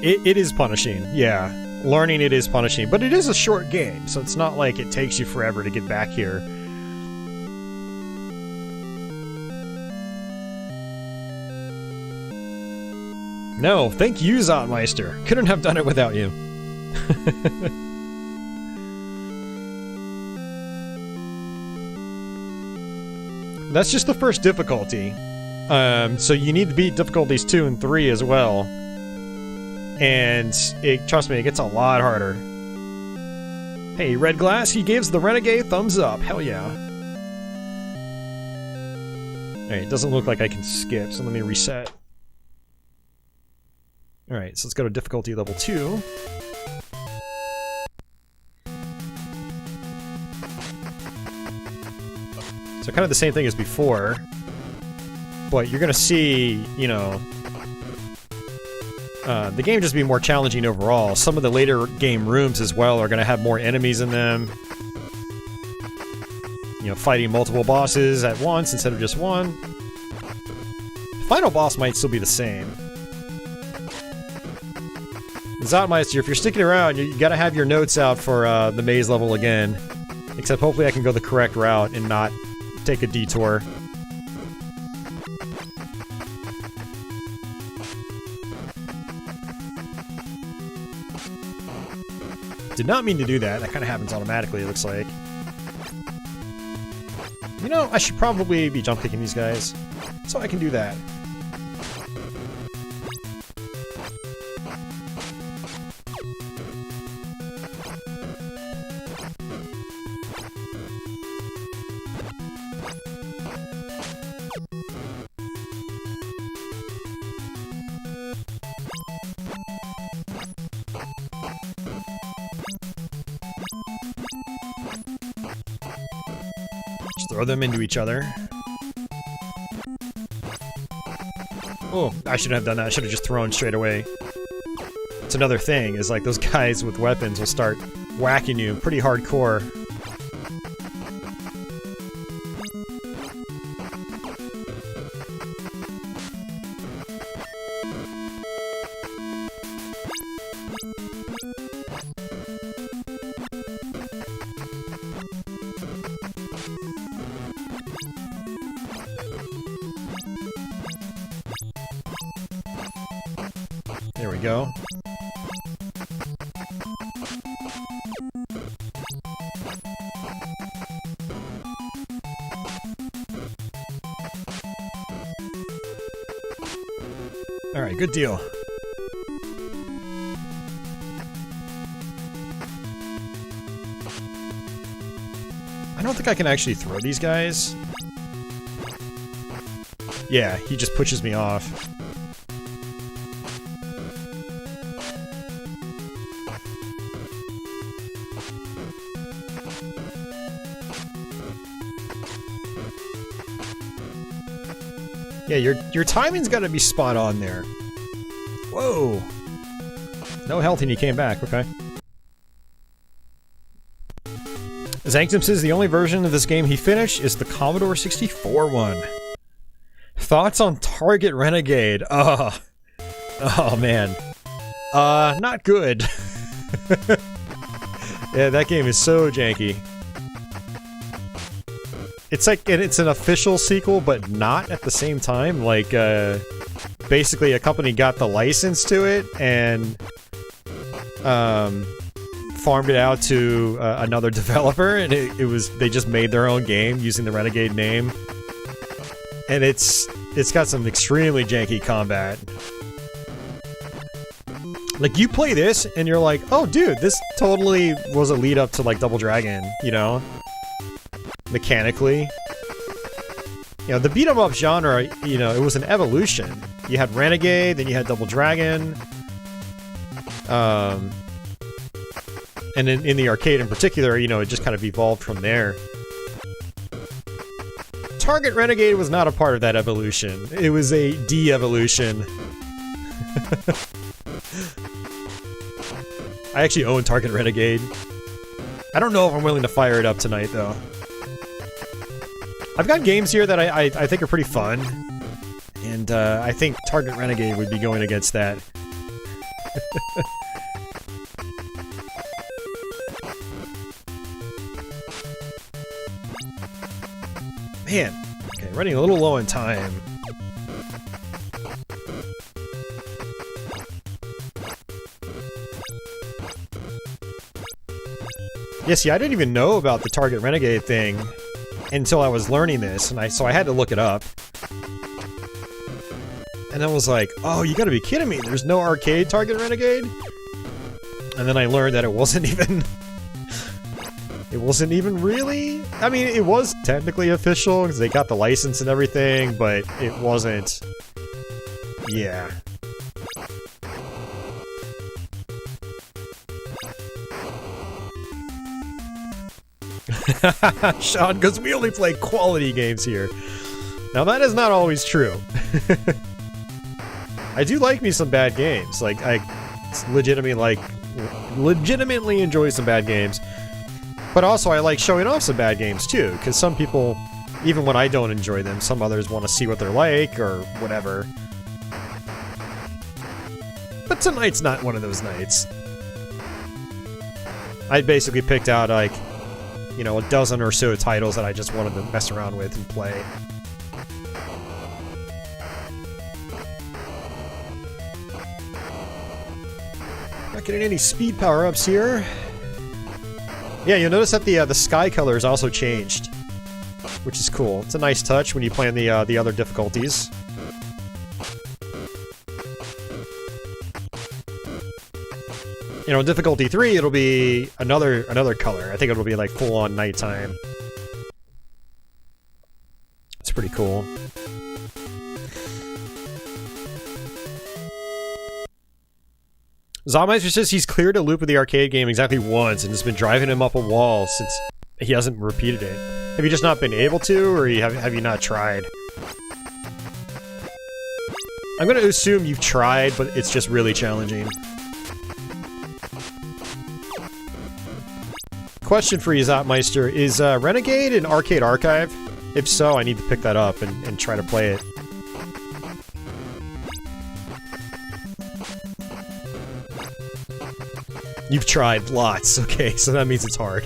S1: It is punishing, yeah. Learning it is punishing, but it is a short game, so it's not like it takes you forever to get back here. No, thank you, Zontmeister. Couldn't have done it without you. That's just the first difficulty. So you need to beat difficulties 2 and 3 as well. And trust me, it gets a lot harder. Hey, Red Glass, he gives the Renegade thumbs up. Hell yeah. Alright, it doesn't look like I can skip, so let me reset. Alright, so let's go to difficulty level 2. So kind of the same thing as before, but you're gonna see, you know, the game just be more challenging overall. Some of the later game rooms as well are gonna have more enemies in them. You know, fighting multiple bosses at once instead of just one. The final boss might still be the same. Zontmeister, if you're sticking around, you gotta have your notes out for the maze level again. Except hopefully I can go the correct route and not take a detour. Did not mean to do that. That kind of happens automatically, it looks like. You know, I should probably be jump kicking these guys, so I can do that. throw them into each other. Oh, I shouldn't have done that. I should have just thrown straight away. It's another thing, is like those guys with weapons will start whacking you pretty hardcore. There we go. Alright, good deal. I don't think I can actually throw these guys. Yeah, he just pushes me off. Yeah, your timing's gotta be spot on there. Whoa! No health and you came back, okay. Zanktum says the only version of this game he finished is the Commodore 64 one. Thoughts on Target Renegade? Oh man. Not good. Yeah, that game is so janky. It's like, it's an official sequel, but not at the same time. Like, basically a company got the license to it and farmed it out to another developer, and they just made their own game using the Renegade name. And it's got some extremely janky combat. Like, you play this and you're like, oh dude, this totally was a lead up to like Double Dragon, you know? Mechanically. You know, the beat-em-up genre, you know, it was an evolution. You had Renegade, then you had Double Dragon. And in the arcade in particular, you know, it just kind of evolved from there. Target Renegade was not a part of that evolution. It was a de-evolution. I actually own Target Renegade. I don't know if I'm willing to fire it up tonight, though. I've got games here that I think are pretty fun, and I think Target Renegade would be going against that. Man, okay, running a little low in time. Yeah, see, I didn't even know about the Target Renegade thing until I was learning this, and so I had to look it up. And I was like, oh, you gotta be kidding me, there's no arcade Target Renegade? And then I learned that it wasn't even... it wasn't even really... I mean, it was technically official, because they got the license and everything, but it wasn't... Yeah. Sean goes, we only play quality games here. Now that is not always true. I do like me some bad games. Like, I legitimately enjoy some bad games. But also I like showing off some bad games too, because some people, even when I don't enjoy them, some others want to see what they're like, or whatever. But tonight's not one of those nights. I basically picked out, like, you know, a dozen or so titles that I just wanted to mess around with and play. Not getting any speed power-ups here. Yeah, you'll notice that the sky colors also changed, which is cool. It's a nice touch when you play on the other difficulties. You know, difficulty 3, it'll be another color. I think it'll be like full-on nighttime. It's pretty cool. Zombmeister says he's cleared a loop of the arcade game exactly once, and it's been driving him up a wall since he hasn't repeated it. Have you just not been able to, or have you not tried? I'm gonna assume you've tried, but it's just really challenging. Question for you, Zopmeister, is Renegade an arcade archive? If so, I need to pick that up and try to play it. You've tried lots, okay, so that means it's hard.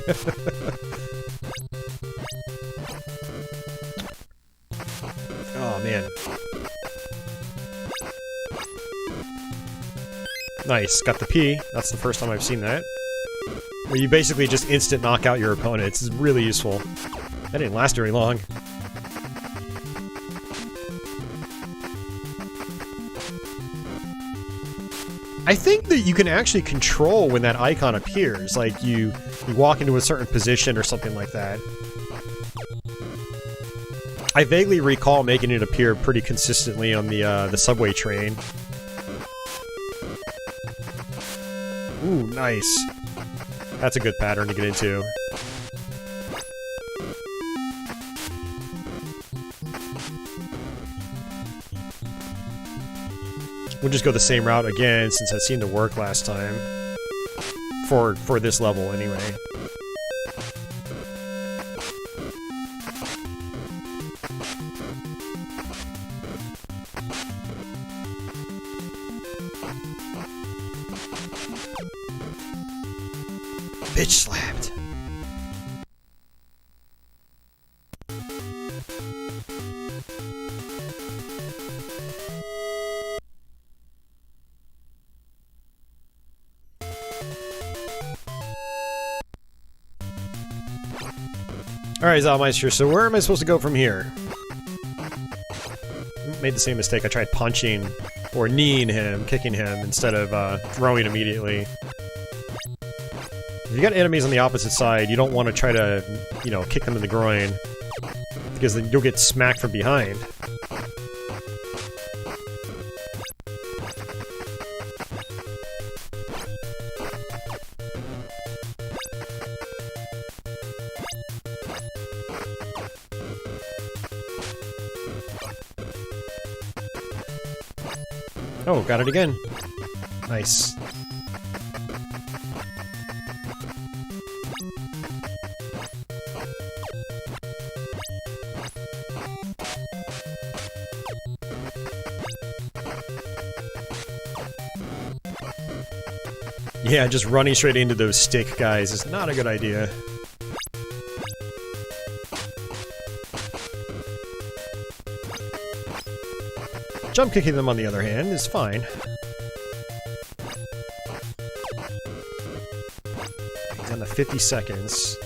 S1: Oh, man. Nice, got the P. That's the first time I've seen that. Where you basically just instant knock out your opponents. It's really useful. That didn't last very long. I think that you can actually control when that icon appears, like you walk into a certain position or something like that. I vaguely recall making it appear pretty consistently on the subway train. Ooh, nice. That's a good pattern to get into. We'll just go the same route again, since that seemed to work last time. For this level, anyway. Bitch slapped. Alright, Zalmeister, so where am I supposed to go from here? Made the same mistake. I tried punching or kneeing him, kicking him, instead of throwing immediately. If you got enemies on the opposite side, you don't want to try to, you know, kick them in the groin, because then you'll get smacked from behind. Oh, got it again. Nice. Yeah, just running straight into those stick guys is not a good idea. Jump kicking them, on the other hand, is fine. Down to 50 seconds.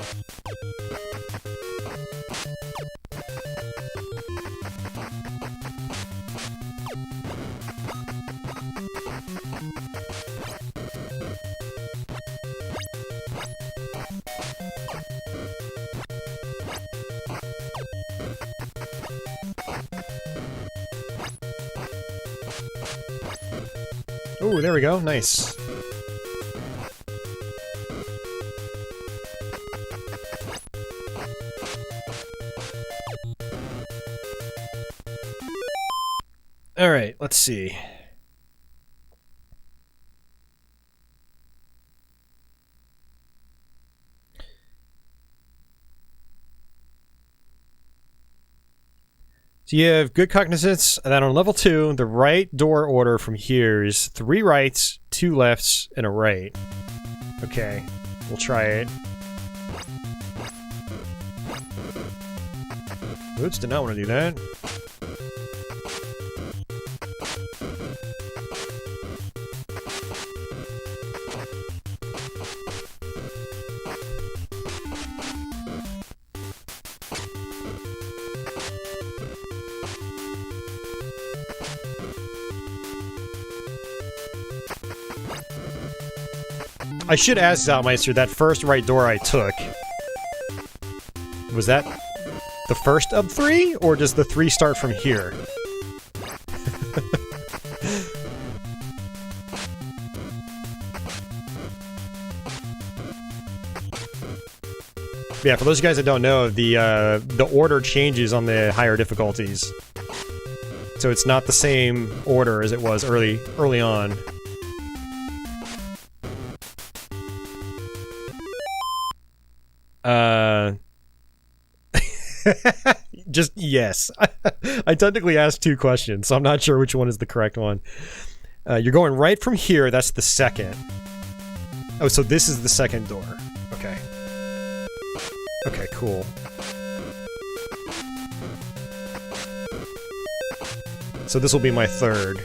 S1: Ooh, there we go. Nice. All right, let's see. So you have good cognizance, and then on level 2, the right door order from here is 3 rights, 2 lefts, and a right. Okay, we'll try it. Oops, did not want to do that. I should ask Zalmeister, that first right door I took, was that the first of 3, or does the 3 start from here? Yeah, for those of you guys that don't know, the order changes on the higher difficulties. So it's not the same order as it was early on. Just yes. I technically asked 2 questions, so I'm not sure which one is the correct one. You're going right from here, that's the second. Oh, so this is the second door. Okay. Okay, cool. So this will be my third.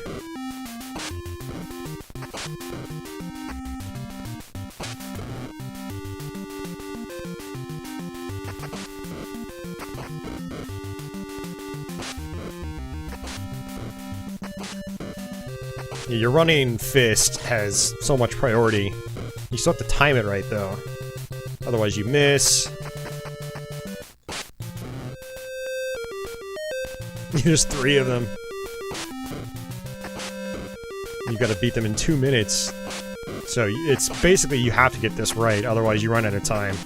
S1: Yeah, your running fist has so much priority. You still have to time it right, though. Otherwise you miss. There's 3 of them. You've got to beat them in 2 minutes. So it's basically you have to get this right, otherwise you run out of time.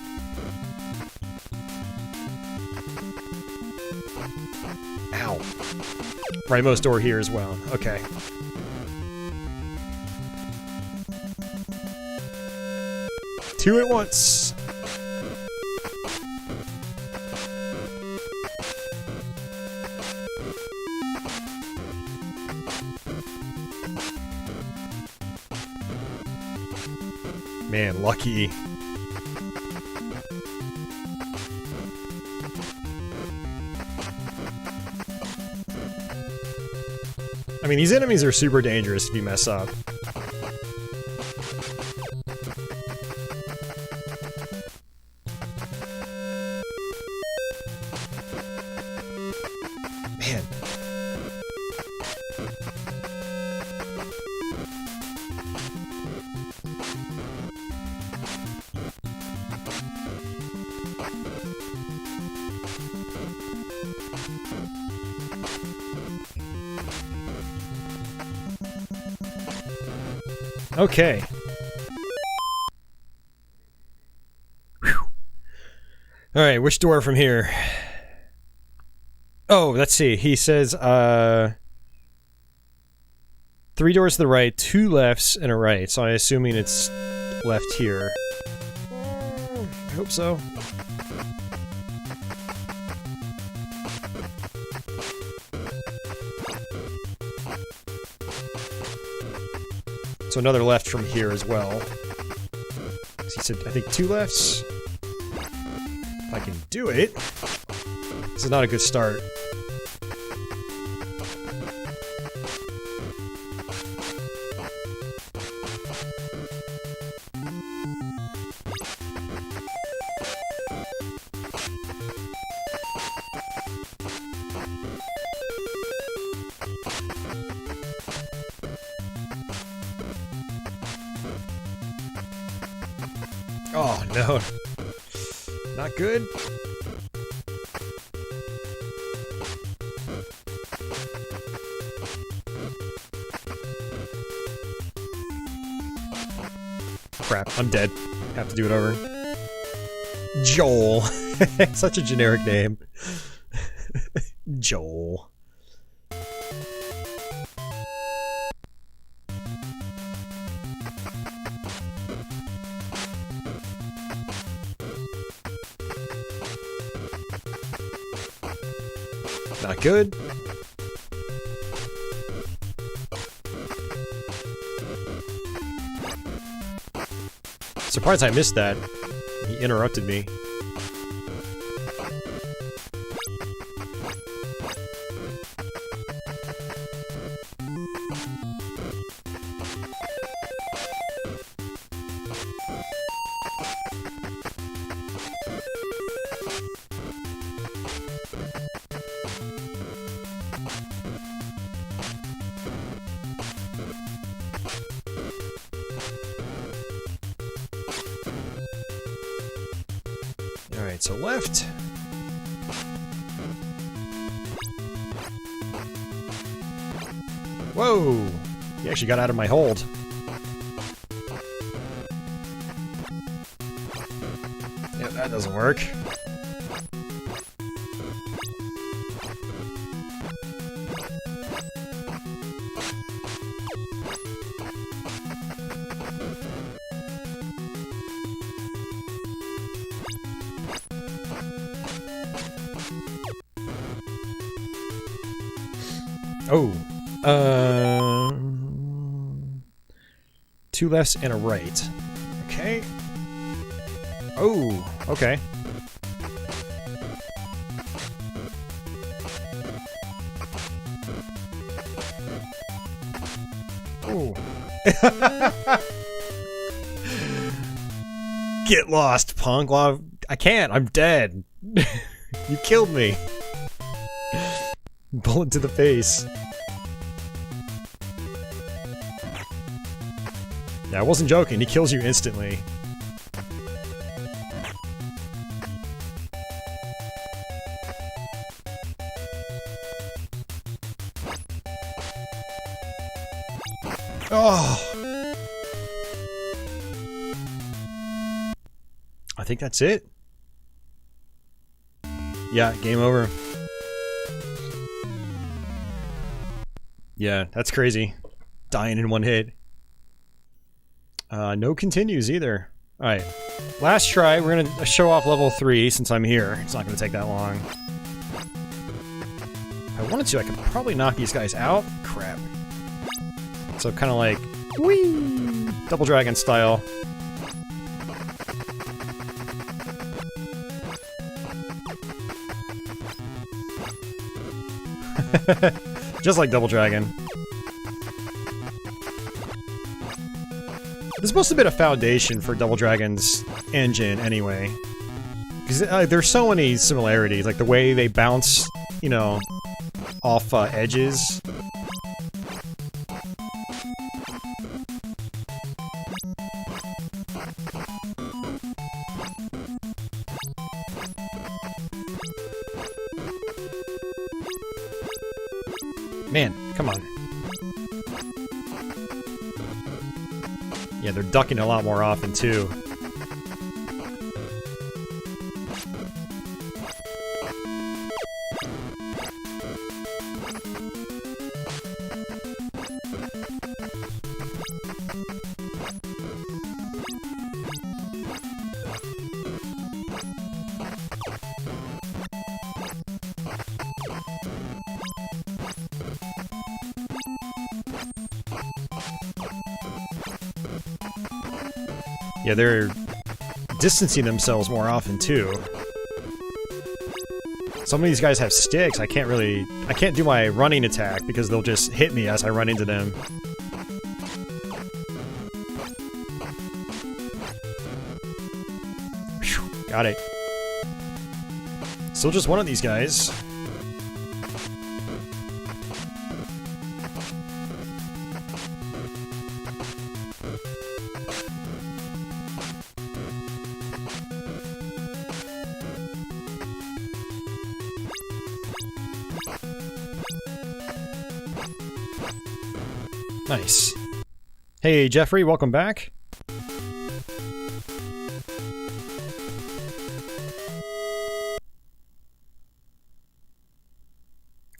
S1: Ow. Rightmost door here as well. Okay. Two at once. Man, lucky. I mean, these enemies are super dangerous if you mess up. Man. Okay. Alright, which door from here? Oh, let's see. He says, 3 doors to the right, 2 lefts, and a right. So I'm assuming it's left here. I hope so. So another left from here as well. He said, I think 2 lefts. If I can do it. This is not a good start. Oh, no. Not good. Crap, I'm dead. Have to do it over. Joel. Such a generic name. Joel. Not good. Surprised I missed that. He interrupted me. Alright, so left. Whoa! He actually got out of my hold. Yeah, that doesn't work. Oh, 2 lefts and a right. Okay. Oh, okay. Oh. Get lost, punk. Well, I can't. I'm dead. You killed me. Bullet to the face. Yeah, I wasn't joking. He kills you instantly. Oh! I think that's it. Yeah, game over. Yeah, that's crazy. Dying in one hit. No continues either. Alright. Last try, we're gonna show off level 3 since I'm here. It's not gonna take that long. If I wanted to, I could probably knock these guys out. Crap. So kinda like... whee! Double Dragon style. Just like Double Dragon. This is supposed to be a foundation for Double Dragon's engine, anyway. Because there's so many similarities, like the way they bounce, you know, off edges. Man, come on. Yeah, they're ducking a lot more often, too. Yeah, they're distancing themselves more often, too. Some of these guys have sticks. I can't do my running attack because they'll just hit me as I run into them. Whew, got it. Still just one of these guys. Nice. Hey, Jeffrey, welcome back.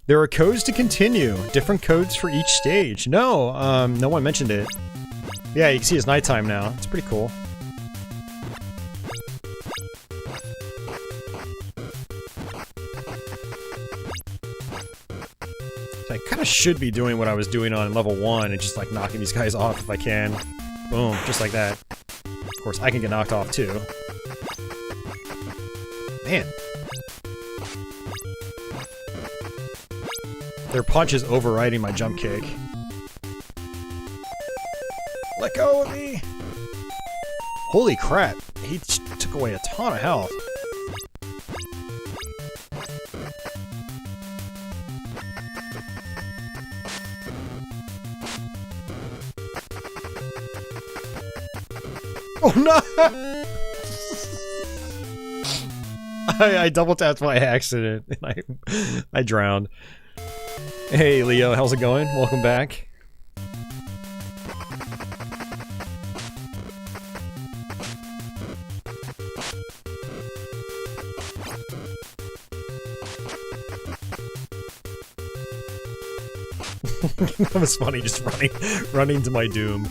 S1: There are codes to continue. Different codes for each stage. No, no one mentioned it. Yeah, you can see it's nighttime now. It's pretty cool. I kind of should be doing what I was doing on level 1 and just like knocking these guys off if I can. Boom, just like that. Of course, I can get knocked off too. Man. Their punch is overriding my jump kick. Let go of me! Holy crap, he took away a ton of health. Oh no! I double tapped by accident and I drowned. Hey Leo, how's it going? Welcome back. That was funny, just running to my doom.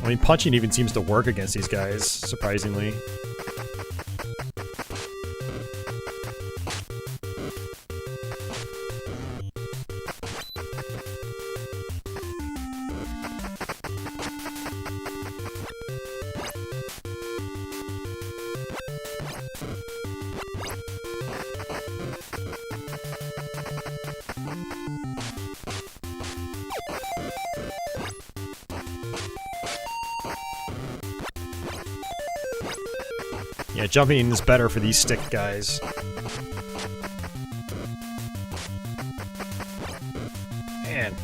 S1: I mean, punching even seems to work against these guys, surprisingly. Yeah, jumping is better for these stick guys. Man.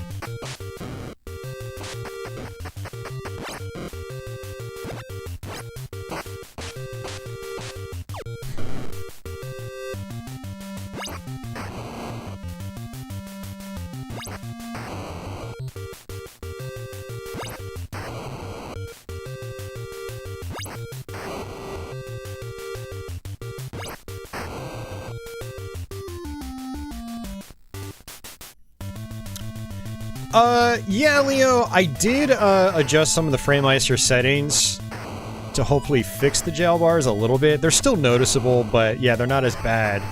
S1: Yeah, Leo, I did adjust some of the Framemeister settings to hopefully fix the jail bars a little bit. They're still noticeable, but yeah, they're not as bad.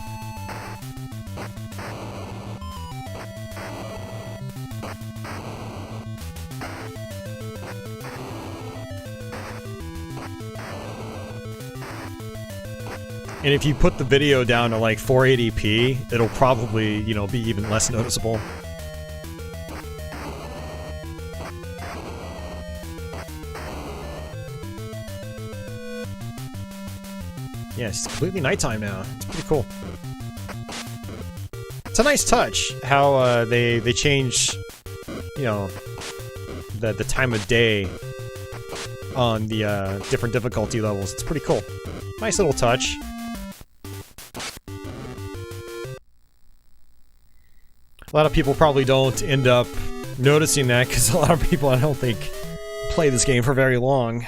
S1: And if you put the video down to like 480p, it'll probably, you know, be even less noticeable. Yeah, it's completely nighttime now. It's pretty cool. It's a nice touch how they change, you know, the time of day on the different difficulty levels. It's pretty cool. Nice little touch. A lot of people probably don't end up noticing that because a lot of people, I don't think, play this game for very long.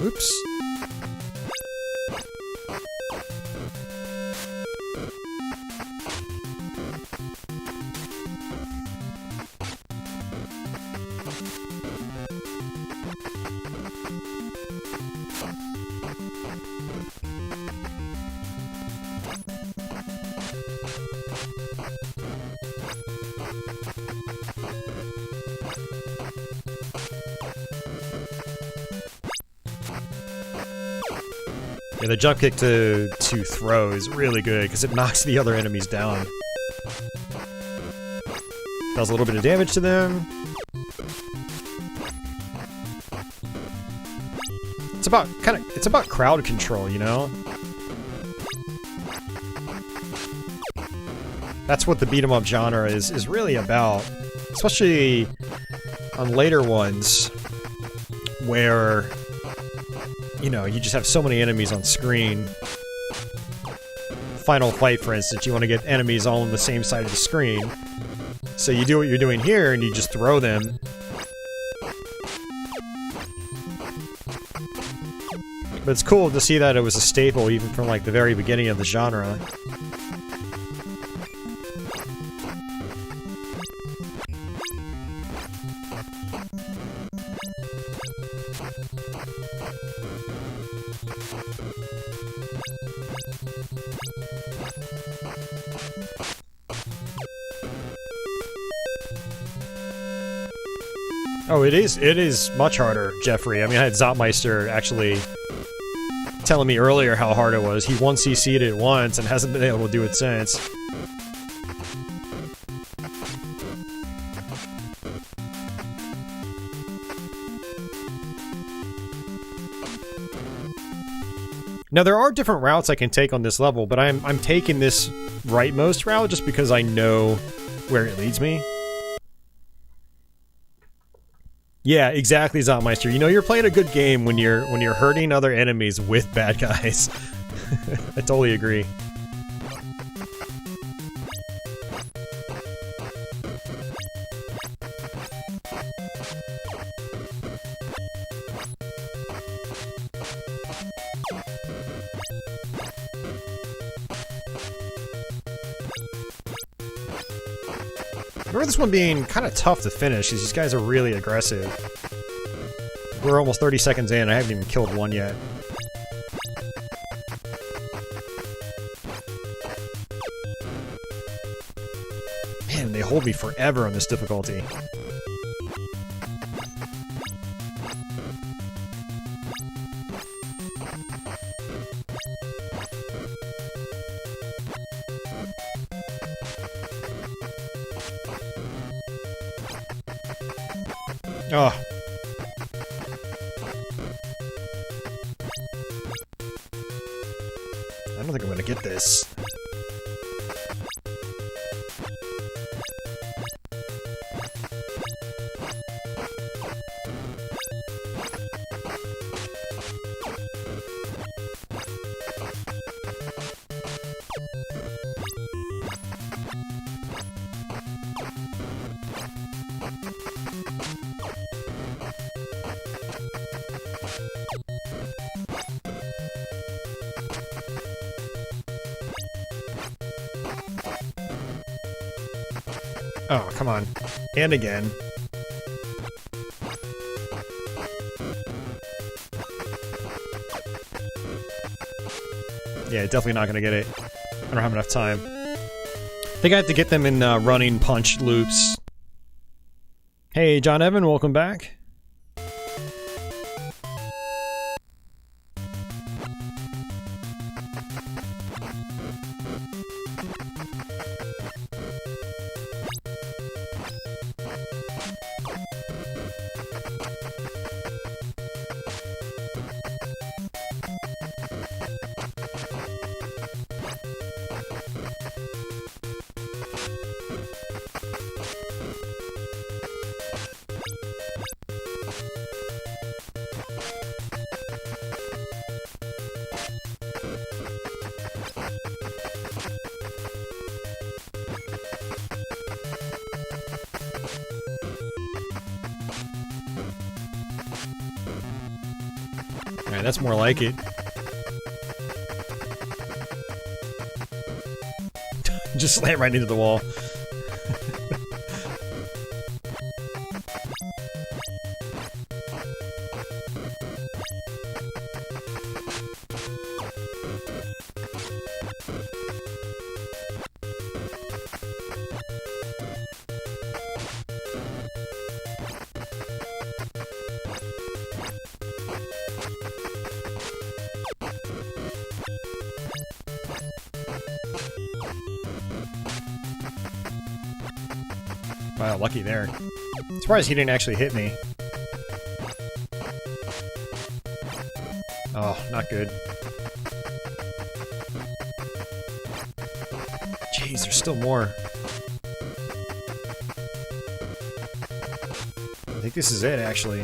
S1: Oops. Yeah, the jump kick to throw is really good because it knocks the other enemies down. Does a little bit of damage to them. It's about crowd control, you know? That's what the beat 'em up genre is really about. Especially on later ones where, you know, you just have so many enemies on screen. Final Fight, for instance, you want to get enemies all on the same side of the screen. So you do what you're doing here and you just throw them. But it's cool to see that it was a staple even from like the very beginning of the genre. Oh, it is much harder, Jeffrey. I mean, I had Zopmeister actually telling me earlier how hard it was. He 1cc'd it once and hasn't been able to do it since. Now, there are different routes I can take on this level, but I'm taking this rightmost route just because I know where it leads me. Yeah, exactly, Zotmeister. You know you're playing a good game when you're hurting other enemies with bad guys. I totally agree. Remember this one being kind of tough to finish, because these guys are really aggressive. We're almost 30 seconds in, I haven't even killed one yet. Man, they hold me forever on this difficulty. Oh. I don't think I'm gonna get this. Oh, come on. And again. Yeah, definitely not gonna get it. I don't have enough time. I think I have to get them in running punch loops. Hey, John Evan, welcome back. Alright, that's more like it. Just slam right into the wall. Wow, lucky there. Surprised he didn't actually hit me. Oh, not good. Jeez, there's still more. I think this is it, actually.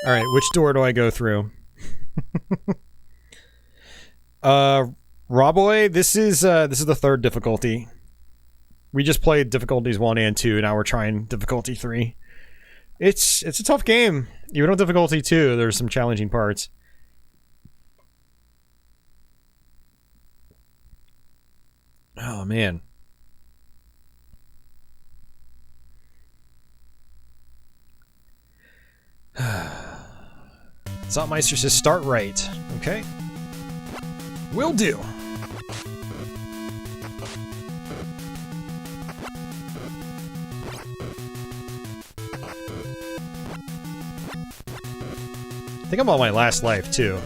S1: Alright, which door do I go through? Roboy, this is the third difficulty. We just played difficulties 1 and 2, now we're trying difficulty 3. It's a tough game. Even on difficulty 2, there's some challenging parts. Oh, man. Zotmeister says start right. Okay. Will do. I think I'm on my last life, too.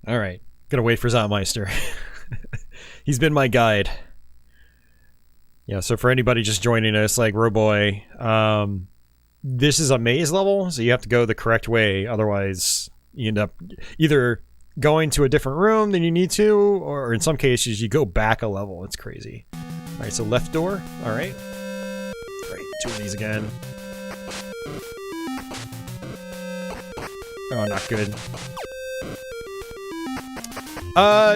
S1: All right. Gonna wait for Zotmeister. He's been my guide. Yeah, so for anybody just joining us, like Roboy, this is a maze level, so you have to go the correct way. Otherwise, you end up either going to a different room than you need to, or in some cases, you go back a level. It's crazy. All right, so left door. All right. All right, 2 of these again. Oh, not good.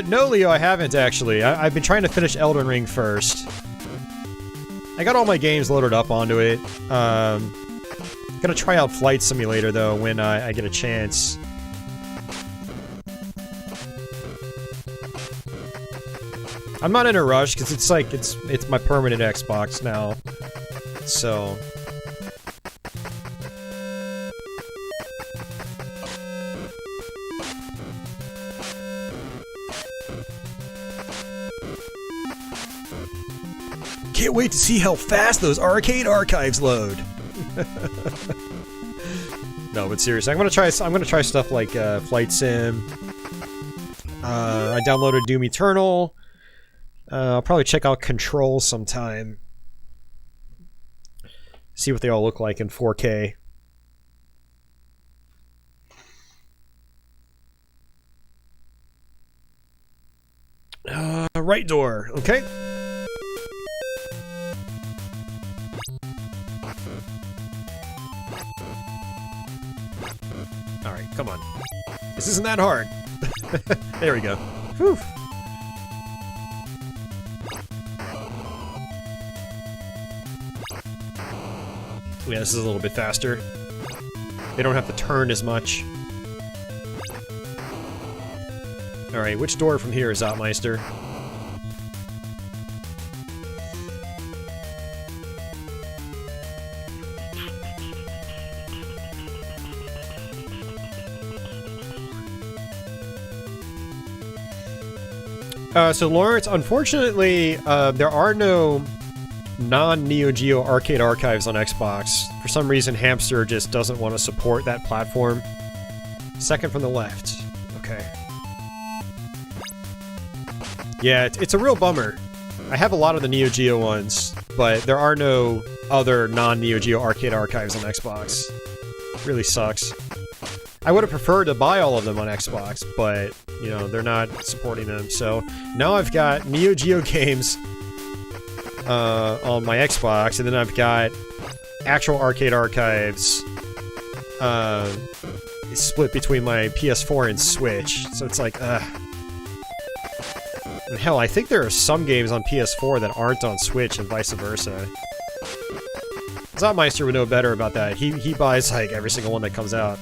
S1: No, Leo, I haven't, actually. I've been trying to finish Elden Ring first. I got all my games loaded up onto it. Gonna try out Flight Simulator, though, when I get a chance. I'm not in a rush, because it's like, it's my permanent Xbox now. So... Can't wait to see how fast those arcade archives load. No, but seriously, I'm gonna try stuff like Flight Sim. I downloaded Doom Eternal. I'll probably check out Control sometime. See what they all look like in 4K. Right door, okay. Alright, come on. This isn't that hard. There we go. Whew. Yeah, this is a little bit faster. They don't have to turn as much. Alright, which door from here is Zotmeister? So Lawrence, unfortunately, there are no non-Neo Geo arcade archives on Xbox. For some reason, Hamster just doesn't want to support that platform. Second from the left. Okay. Yeah, it's a real bummer. I have a lot of the Neo Geo ones, but there are no other non-Neo Geo arcade archives on Xbox. Really sucks. I would have preferred to buy all of them on Xbox, but, you know, they're not supporting them. So now I've got Neo Geo games on my Xbox, and then I've got actual arcade archives split between my PS4 and Switch. So it's like, ugh. And hell, I think there are some games on PS4 that aren't on Switch and vice versa. Zotmeister would know better about that. He buys, like, every single one that comes out.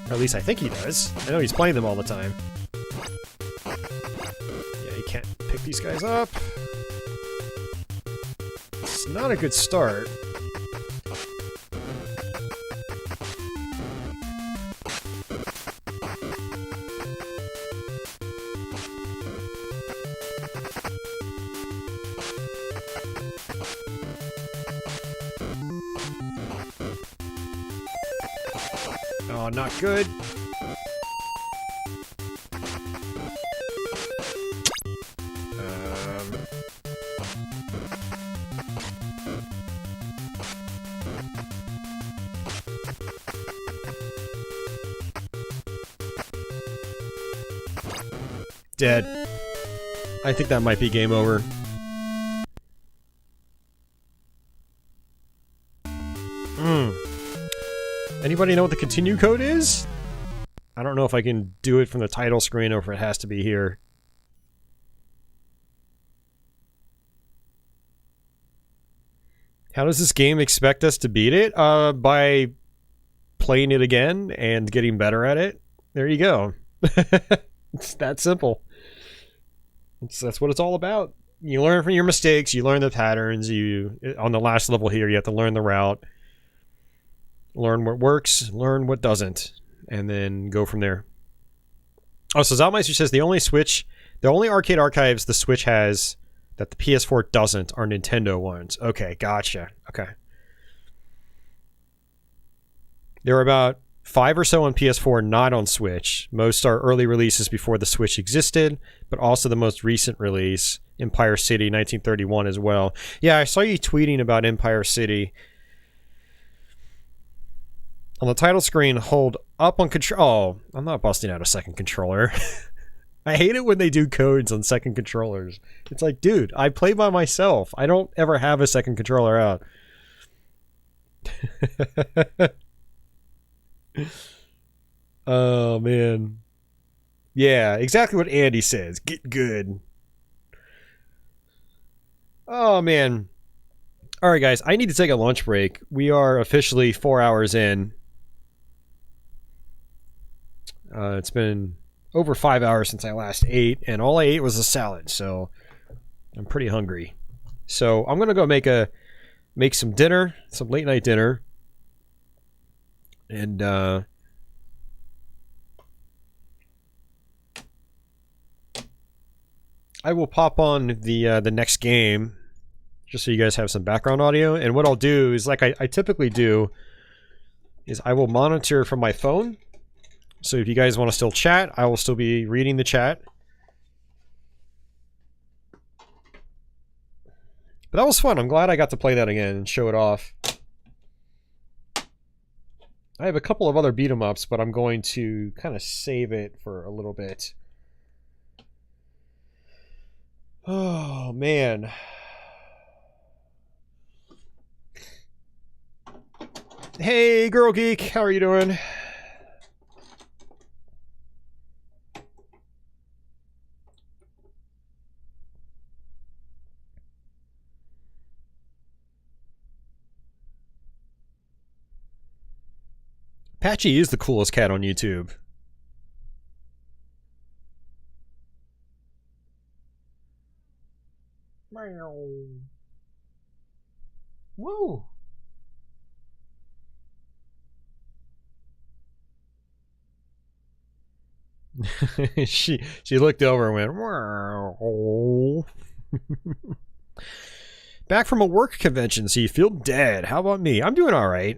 S1: Or at least I think he does. I know he's playing them all the time. Yeah, he can't pick these guys up. It's not a good start. Oh, not good. Dead. I think that might be game over. Anybody know what the continue code is? I don't know if I can do it from the title screen or if it has to be here. How does this game expect us to beat it? By playing it again and getting better at it. There you go. It's that simple. That's what it's all about. You learn from your mistakes, you learn the patterns, on the last level here, you have to learn the route. Learn what works, learn what doesn't, and then go from there. Oh, so Zalmeister says the only arcade archives the Switch has that the PS4 doesn't are Nintendo ones. Okay, gotcha. Okay. There are about 5 or so on PS4, not on Switch. Most are early releases before the Switch existed, but also the most recent release, Empire City 1931 as well. Yeah, I saw you tweeting about Empire City. On the title screen, hold up on control. Oh, I'm not busting out a second controller. I hate it when they do codes on second controllers. It's like, dude, I play by myself. I don't ever have a second controller out. Oh, man. Yeah, exactly what Andy says. Get good. Oh, man. All right, guys, I need to take a lunch break. We are officially 4 hours in. It's been over 5 hours since I last ate, and all I ate was a salad, so I'm pretty hungry. So I'm gonna go make some dinner, some late night dinner, and I will pop on the next game just so you guys have some background audio. And what I'll do is, like I typically do, is I will monitor from my phone. So if you guys want to still chat, I will still be reading the chat. But that was fun. I'm glad I got to play that again and show it off. I have a couple of other beat 'em ups, but I'm going to kind of save it for a little bit. Oh, man. Hey, Girl Geek. How are you doing? Patchy is the coolest cat on YouTube. Whoa. she looked over and went, wow. Back from a work convention, so you feel dead. How about me? I'm doing all right.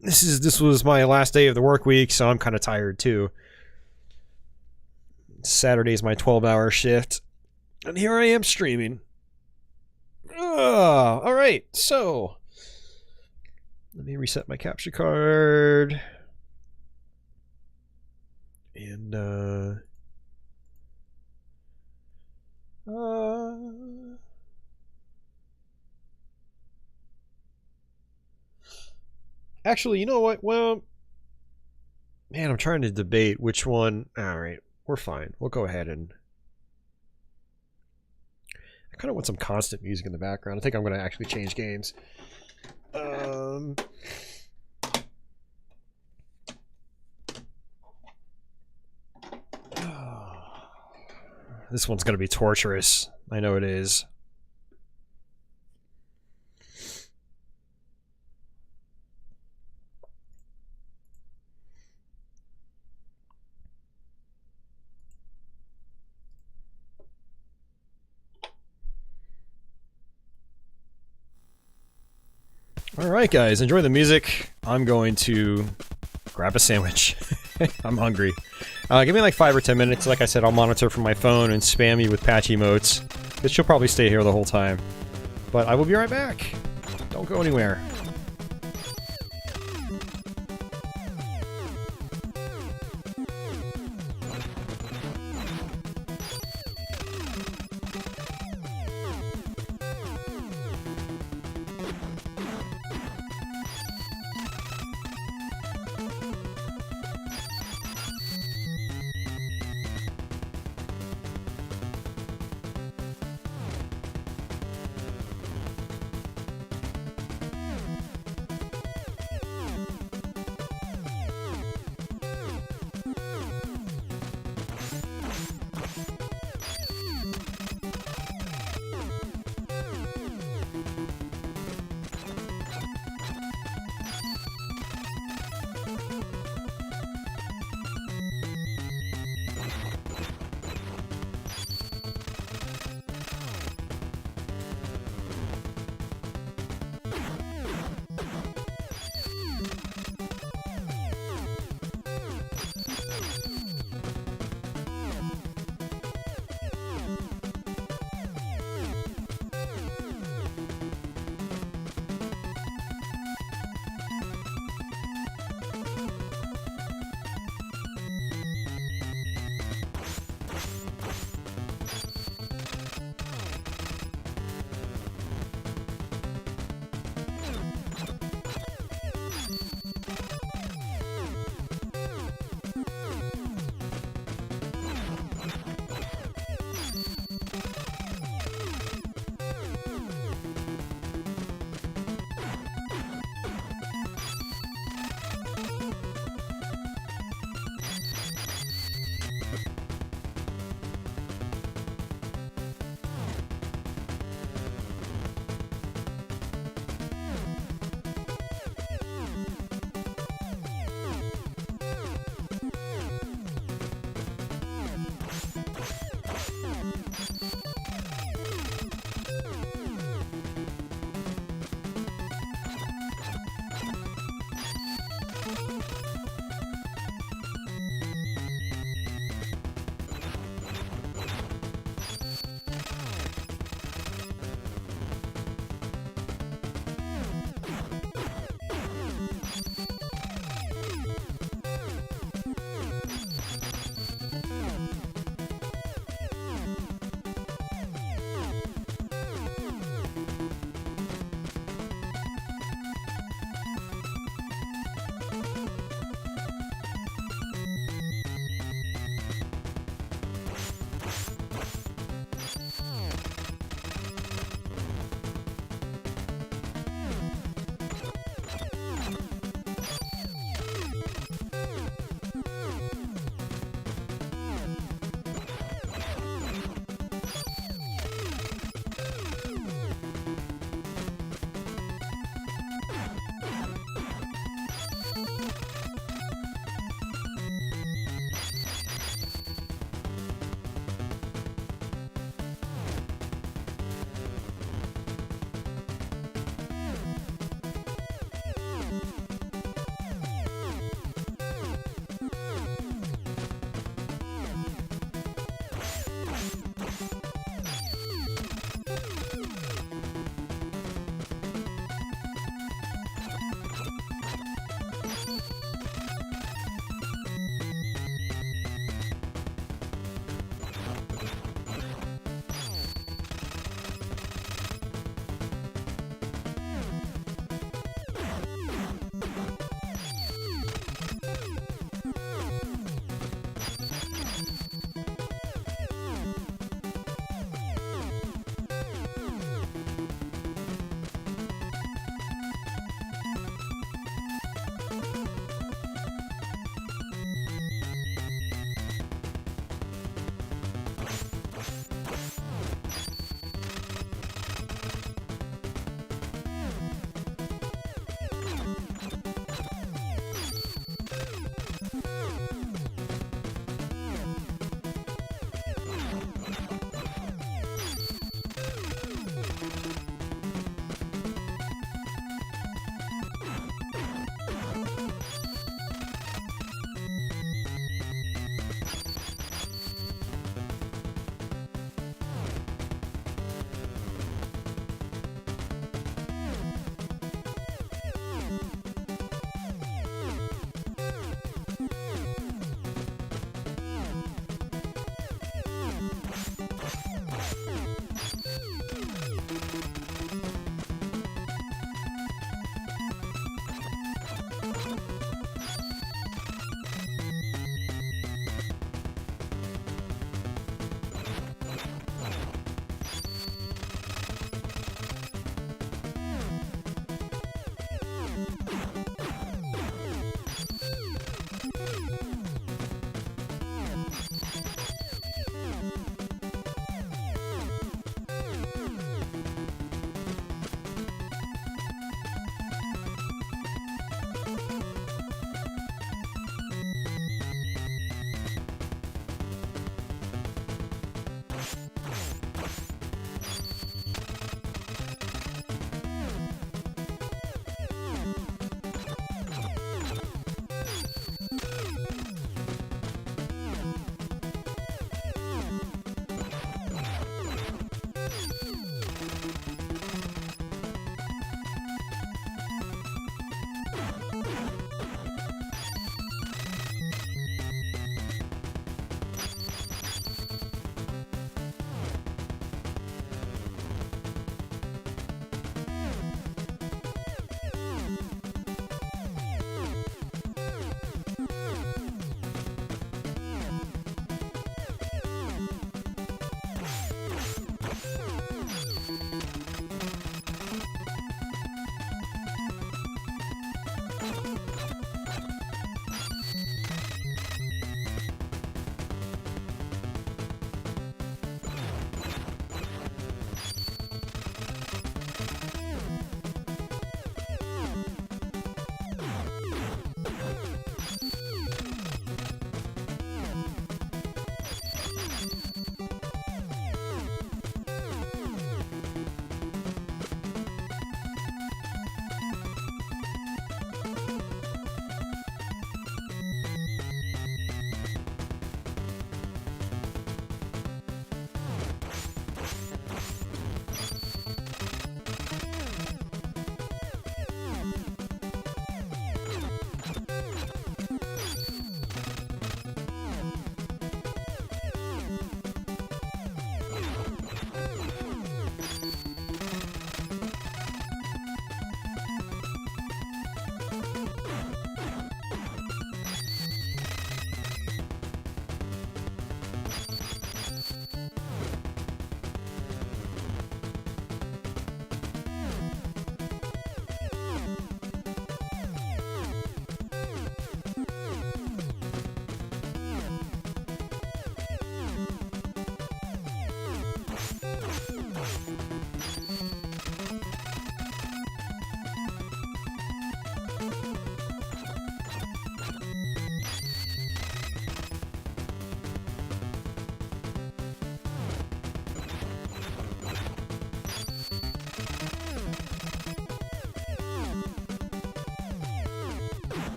S1: This was my last day of the work week, so I'm kind of tired too. Saturday's my 12-hour shift, and here I am streaming. All right, so let me reset my capture card, and actually, you know what? Well, man, I'm trying to debate which one. All right, we're fine. We'll go ahead and. I kind of want some constant music in the background. I think I'm going to actually change games. This one's going to be torturous. I know it is. Alright guys, enjoy the music. I'm going to grab a sandwich. I'm hungry. Give me like 5 or 10 minutes. Like I said, I'll monitor from my phone and spam you with patch emotes. But she'll probably stay here the whole time. But I will be right back. Don't go anywhere.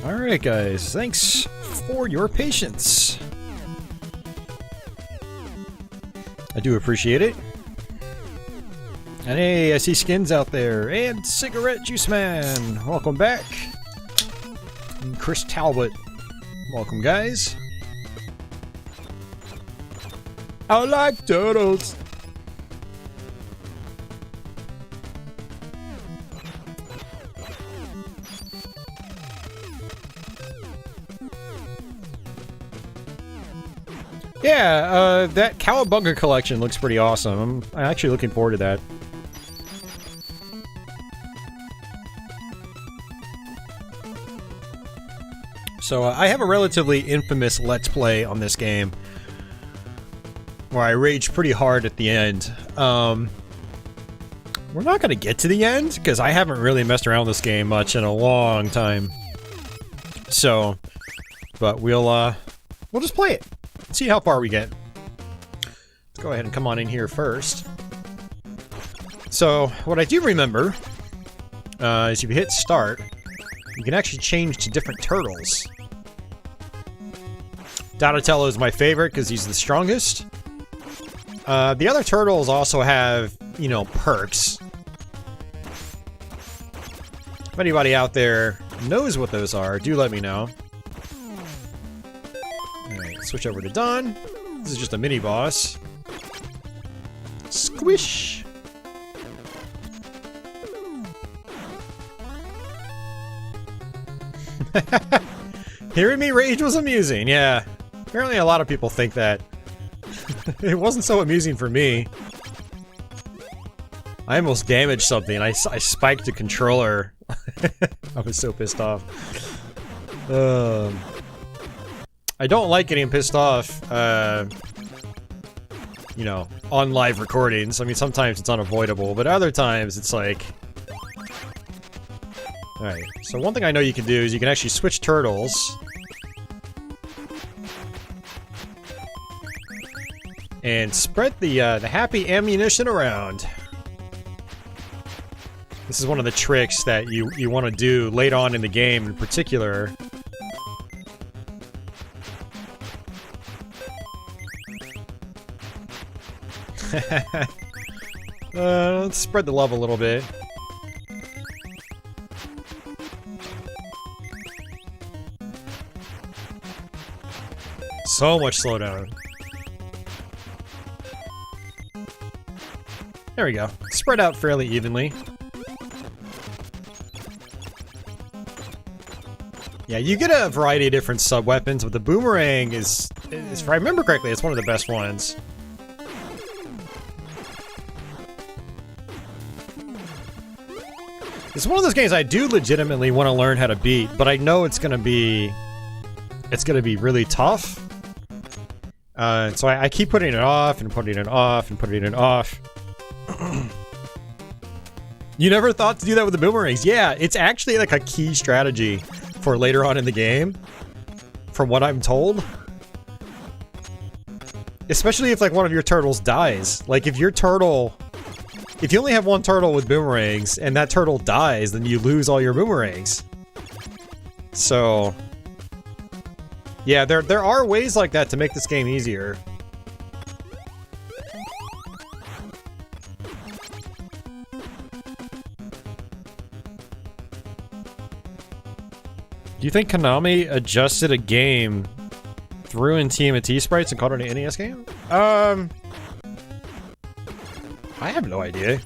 S1: Alright guys, thanks for your patience. I do appreciate it. And hey, I see skins out there. And Cigarette Juice Man, welcome back. And Chris Talbot, welcome guys. I like turtles. Yeah, that Cowabunga collection looks pretty awesome. I'm actually looking forward to that. So, I have a relatively infamous Let's Play on this game, where I raged pretty hard at the end. We're not gonna get to the end, because I haven't really messed around with this game much in a long time. So, but we'll just play it. See how far we get. Let's go ahead and come on in here first. So, what I do remember is if you hit start, you can actually change to different turtles. Donatello is my favorite because he's the strongest. The other turtles also have, you know, perks. If anybody out there knows what those are, do let me know. Switch over to Don. This is just a mini boss. Squish! Hearing me rage was amusing, yeah. Apparently a lot of people think that. It wasn't so amusing for me. I almost damaged something. I spiked a controller. I was so pissed off. I don't like getting pissed off, you know, on live recordings. I mean, sometimes it's unavoidable, but other times it's like... Alright, so one thing I know you can do is you can actually switch turtles. And spread the happy ammunition around. This is one of the tricks that you want to do late on in the game in particular. Let's spread the love a little bit. So much slowdown. There we go. Spread out fairly evenly. Yeah, you get a variety of different sub-weapons, but the boomerang is, if I remember correctly, it's one of the best ones. It's one of those games I do legitimately want to learn how to beat, but I know it's gonna be really tough. So I keep putting it off and putting it off and putting it off. You never thought to do that with the boomerangs? Yeah, it's actually like a key strategy for later on in the game, from what I'm told. Especially if like one of your turtles dies. Like if your turtle... If you only have one turtle with boomerangs, and that turtle dies, then you lose all your boomerangs. So... Yeah, there are ways like that to make this game easier. Do you think Konami adjusted a game, threw in TMNT sprites and called it an NES game? I have no idea.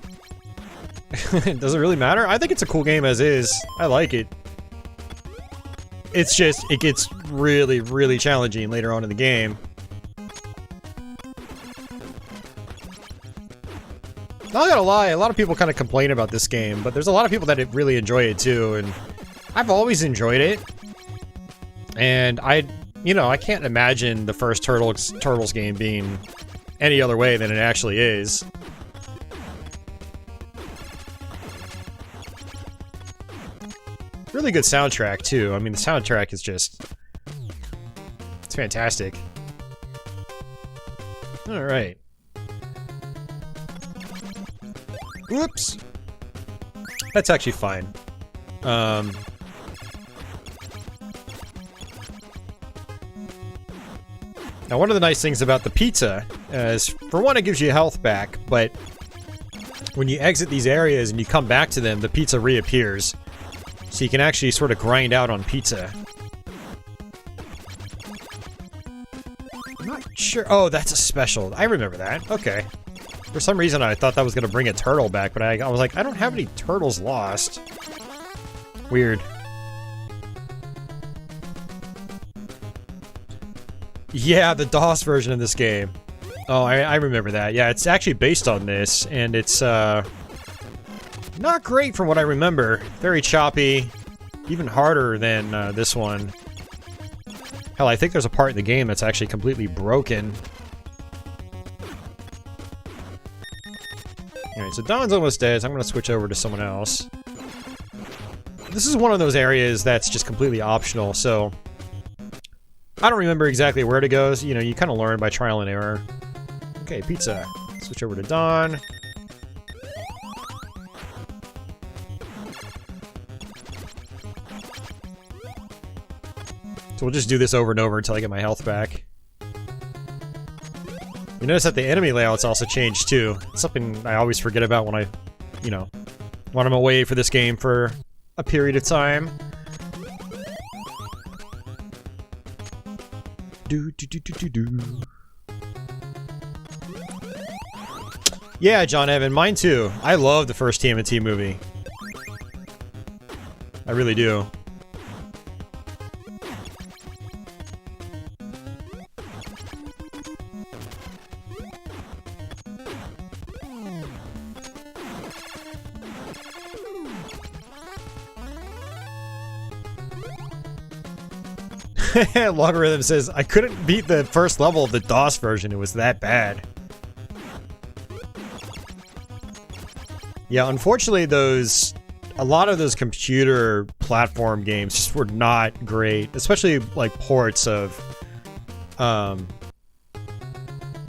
S1: Does it really matter? I think it's a cool game as is. I like it. It's just, it gets really, really challenging later on in the game. Not gonna lie, a lot of people kind of complain about this game, but there's a lot of people that really enjoy it too, and I've always enjoyed it. And I can't imagine the first Turtles game being any other way than it actually is. Really good soundtrack too. I mean, the soundtrack is just... it's fantastic. Alright. Whoops! That's actually fine. Now, one of the nice things about the pizza is, for one, it gives you health back, but when you exit these areas and you come back to them, the pizza reappears. So you can actually sort of grind out on pizza. I'm not sure. Oh, that's a special. I remember that. Okay. For some reason, I thought that was going to bring a turtle back, but I was like, I don't have any turtles lost. Weird. Yeah, the DOS version of this game. Oh, I remember that. Yeah, it's actually based on this, and it's, not great from what I remember. Very choppy. Even harder than, this one. Hell, I think there's a part in the game that's actually completely broken. Alright, so Don's almost dead, so I'm gonna switch over to someone else. This is one of those areas that's just completely optional, so... I don't remember exactly where to go, so, you know, you kind of learn by trial and error. Okay, pizza. Switch over to Don. So we'll just do this over and over until I get my health back. You notice that the enemy layout's also changed too. It's something I always forget about when I, you know, when I'm away for this game for a period of time. Yeah, John Evan, mine too. I love the first TMNT movie. I really do. Logarithm says, I couldn't beat the first level of the DOS version, it was that bad. Yeah, unfortunately a lot of those computer platform games just were not great, especially like ports of,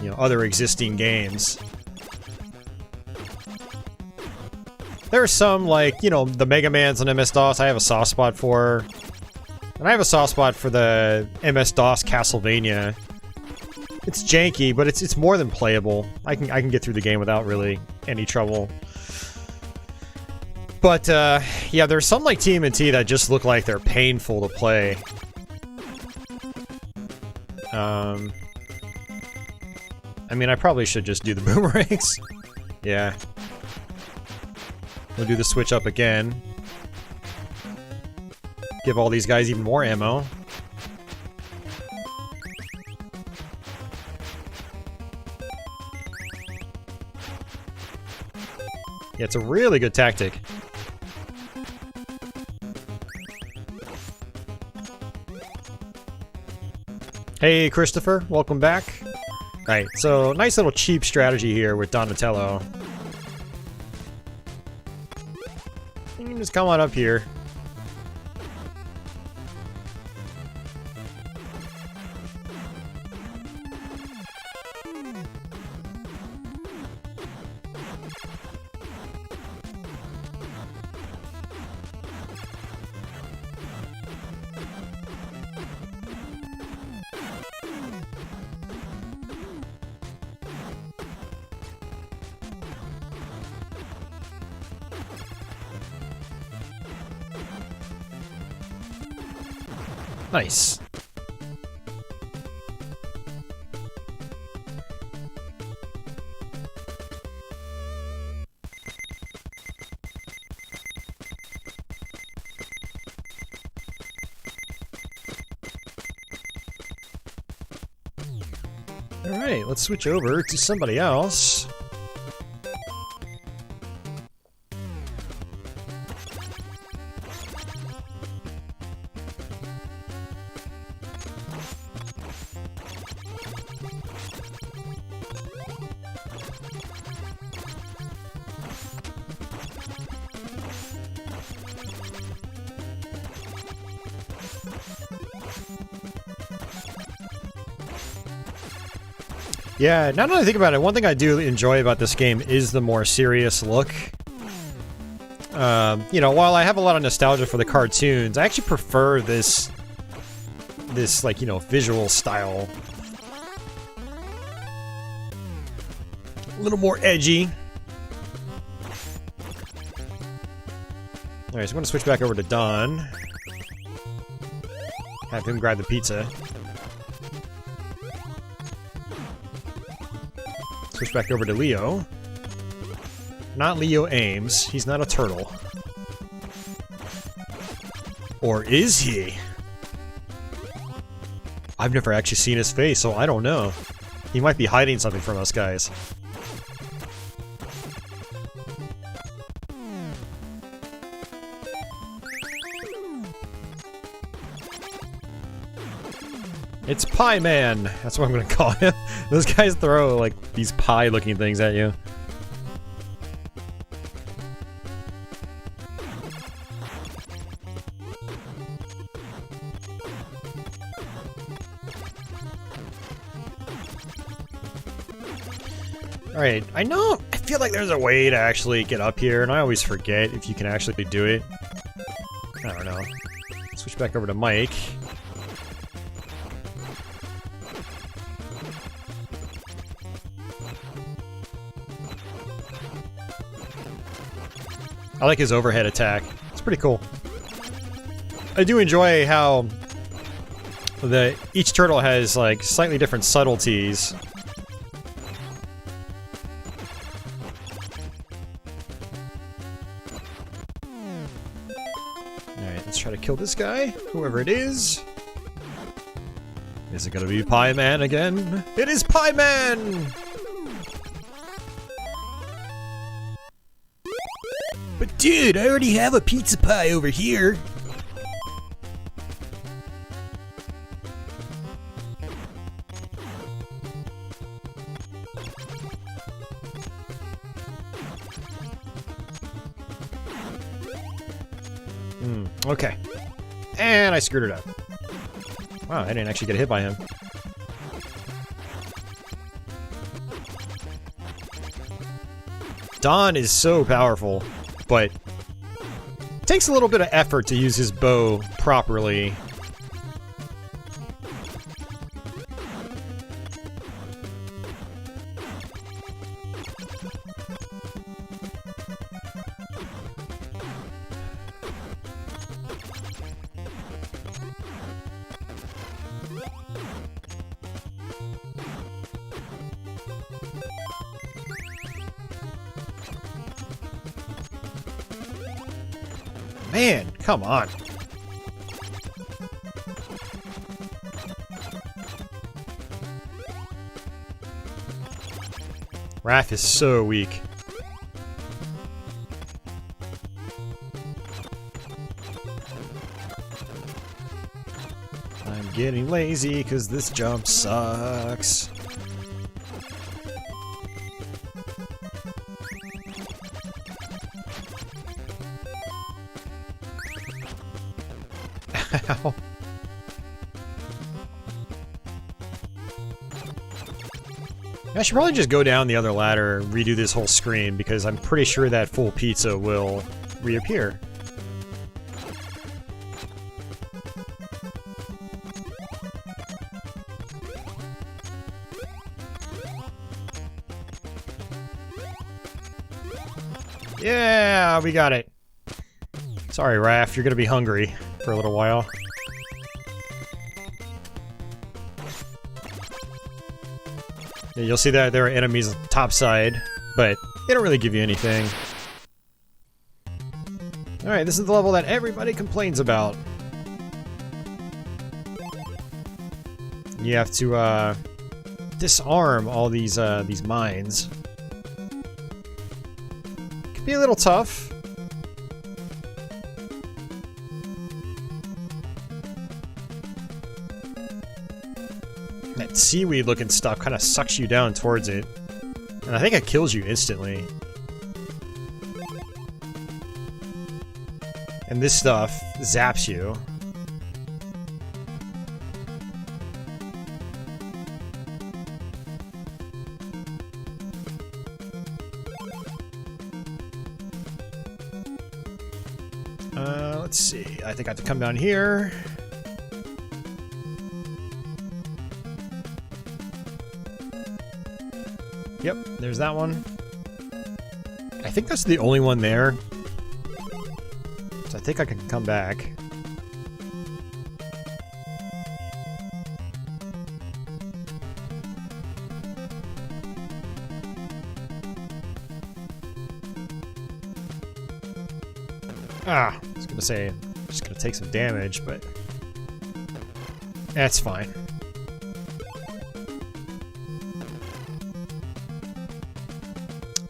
S1: you know, other existing games. There are some, like, you know, the Mega Mans on MS-DOS I have a soft spot for. And I have a soft spot for the MS-DOS Castlevania. It's janky, but it's more than playable. I can get through the game without really any trouble. But, yeah, there's some like TMNT that just look like they're painful to play. I mean, I probably should just do the boomerangs. Yeah. We'll do the switch up again. Give all these guys even more ammo. Yeah, it's a really good tactic. Hey, Christopher, welcome back. Alright, so nice little cheap strategy here with Donatello. You can just come on up here. Nice. Alright, let's switch over to somebody else. Yeah, now that I think about it, one thing I do enjoy about this game is the more serious look. You know, while I have a lot of nostalgia for the cartoons, I actually prefer this like, you know, visual style. little more edgy. Alright, so I'm going to switch back over to Don. Have him grab the pizza. Switch back over to Leo. Not Leo Ames. He's not a turtle. Or is he? I've never actually seen his face, so I don't know. He might be hiding something from us guys. It's Pie Man! That's what I'm gonna call him. Those guys throw, like, these pie-looking things at you. Alright, I feel like there's a way to actually get up here, and I always forget if you can actually do it. I don't know. Switch back over to Mike. I like his overhead attack. It's pretty cool. I do enjoy how each turtle has like slightly different subtleties. Alright, let's try to kill this guy, whoever it is. Is it gonna be Pie Man again? It is Pie Man! But dude, I already have a pizza pie over here. Okay. And I screwed it up. Wow, I didn't actually get hit by him. Don is so powerful, but it takes a little bit of effort to use his bow properly. Man, come on. Raph is so weak. I'm getting lazy because this jump sucks. Ow. I should probably just go down the other ladder and redo this whole screen because I'm pretty sure that full pizza will reappear. Yeah, we got it. Sorry, Raph, you're gonna be hungry for a little while. Yeah, you'll see that there are enemies topside, but they don't really give you anything. Alright, this is the level that everybody complains about. You have to, disarm all these mines. Could be a little tough. That seaweed looking stuff kind of sucks you down towards it. And I think it kills you instantly. And this stuff zaps you. Let's see. I think I have to come down here. Yep, there's that one. I think that's the only one there. So I think I can come back. I was gonna say, I'm just gonna take some damage, but that's fine.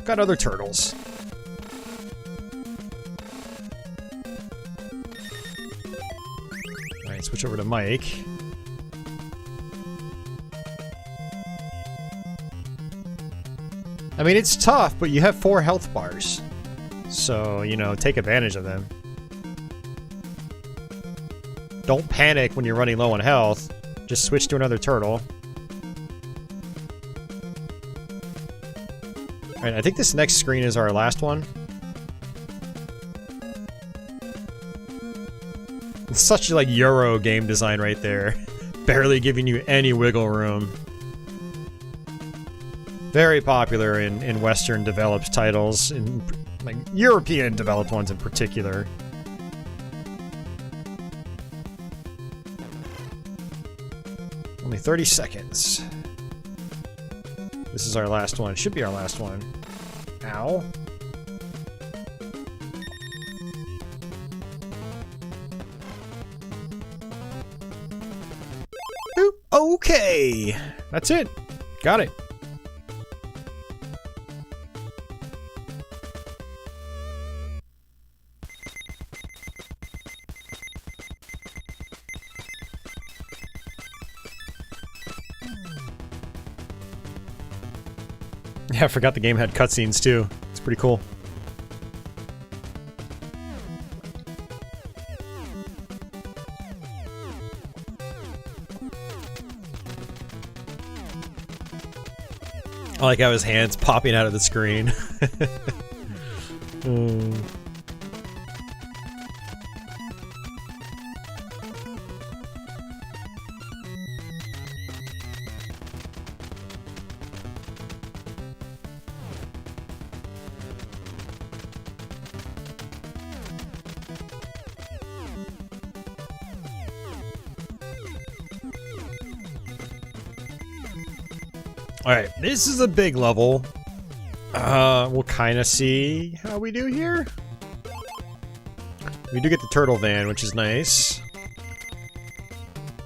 S1: Got other turtles. Alright, switch over to Mike. I mean, it's tough, but you have 4 health bars. So, you know, take advantage of them. Don't panic when you're running low on health. Just switch to another turtle. Alright, I think this next screen is our last one. It's such like Euro game design right there. Barely giving you any wiggle room. Very popular in Western developed titles, in like European developed ones in particular. Only 30 seconds. This is our last one. Should be our last one. Ow. Boop. Okay. That's it. Got it. Yeah, I forgot the game had cutscenes too. It's pretty cool. I like how his hand's popping out of the screen. Alright, this is a big level. We'll kind of see how we do here. We do get the turtle van, which is nice.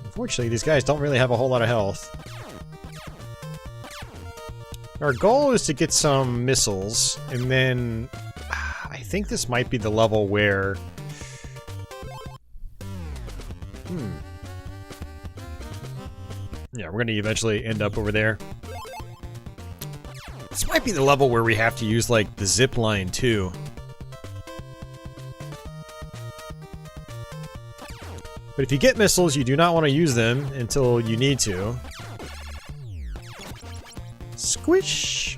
S1: Unfortunately, these guys don't really have a whole lot of health. Our goal is to get some missiles, and then I think this might be the level where... Yeah, we're going to eventually end up over there. This might be the level where we have to use, like, the zip line, too. But if you get missiles, you do not want to use them until you need to. Squish!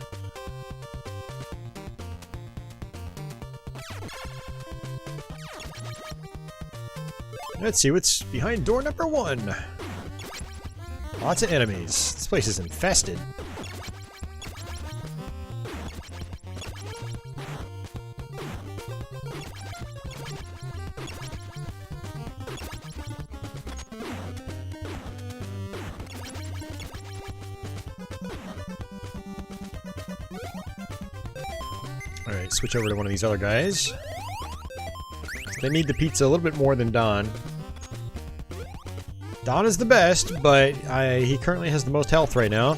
S1: Let's see what's behind door number 1. Lots of enemies. This place is infested. Alright, switch over to one of these other guys. They need the pizza a little bit more than Don. Don is the best, but he currently has the most health right now.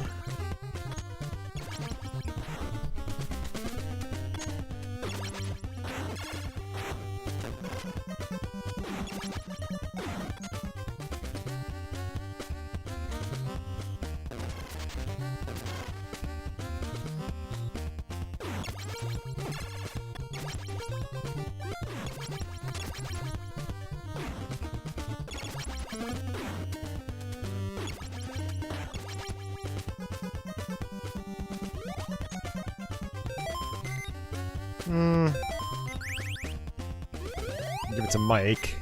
S1: Give it to Mike.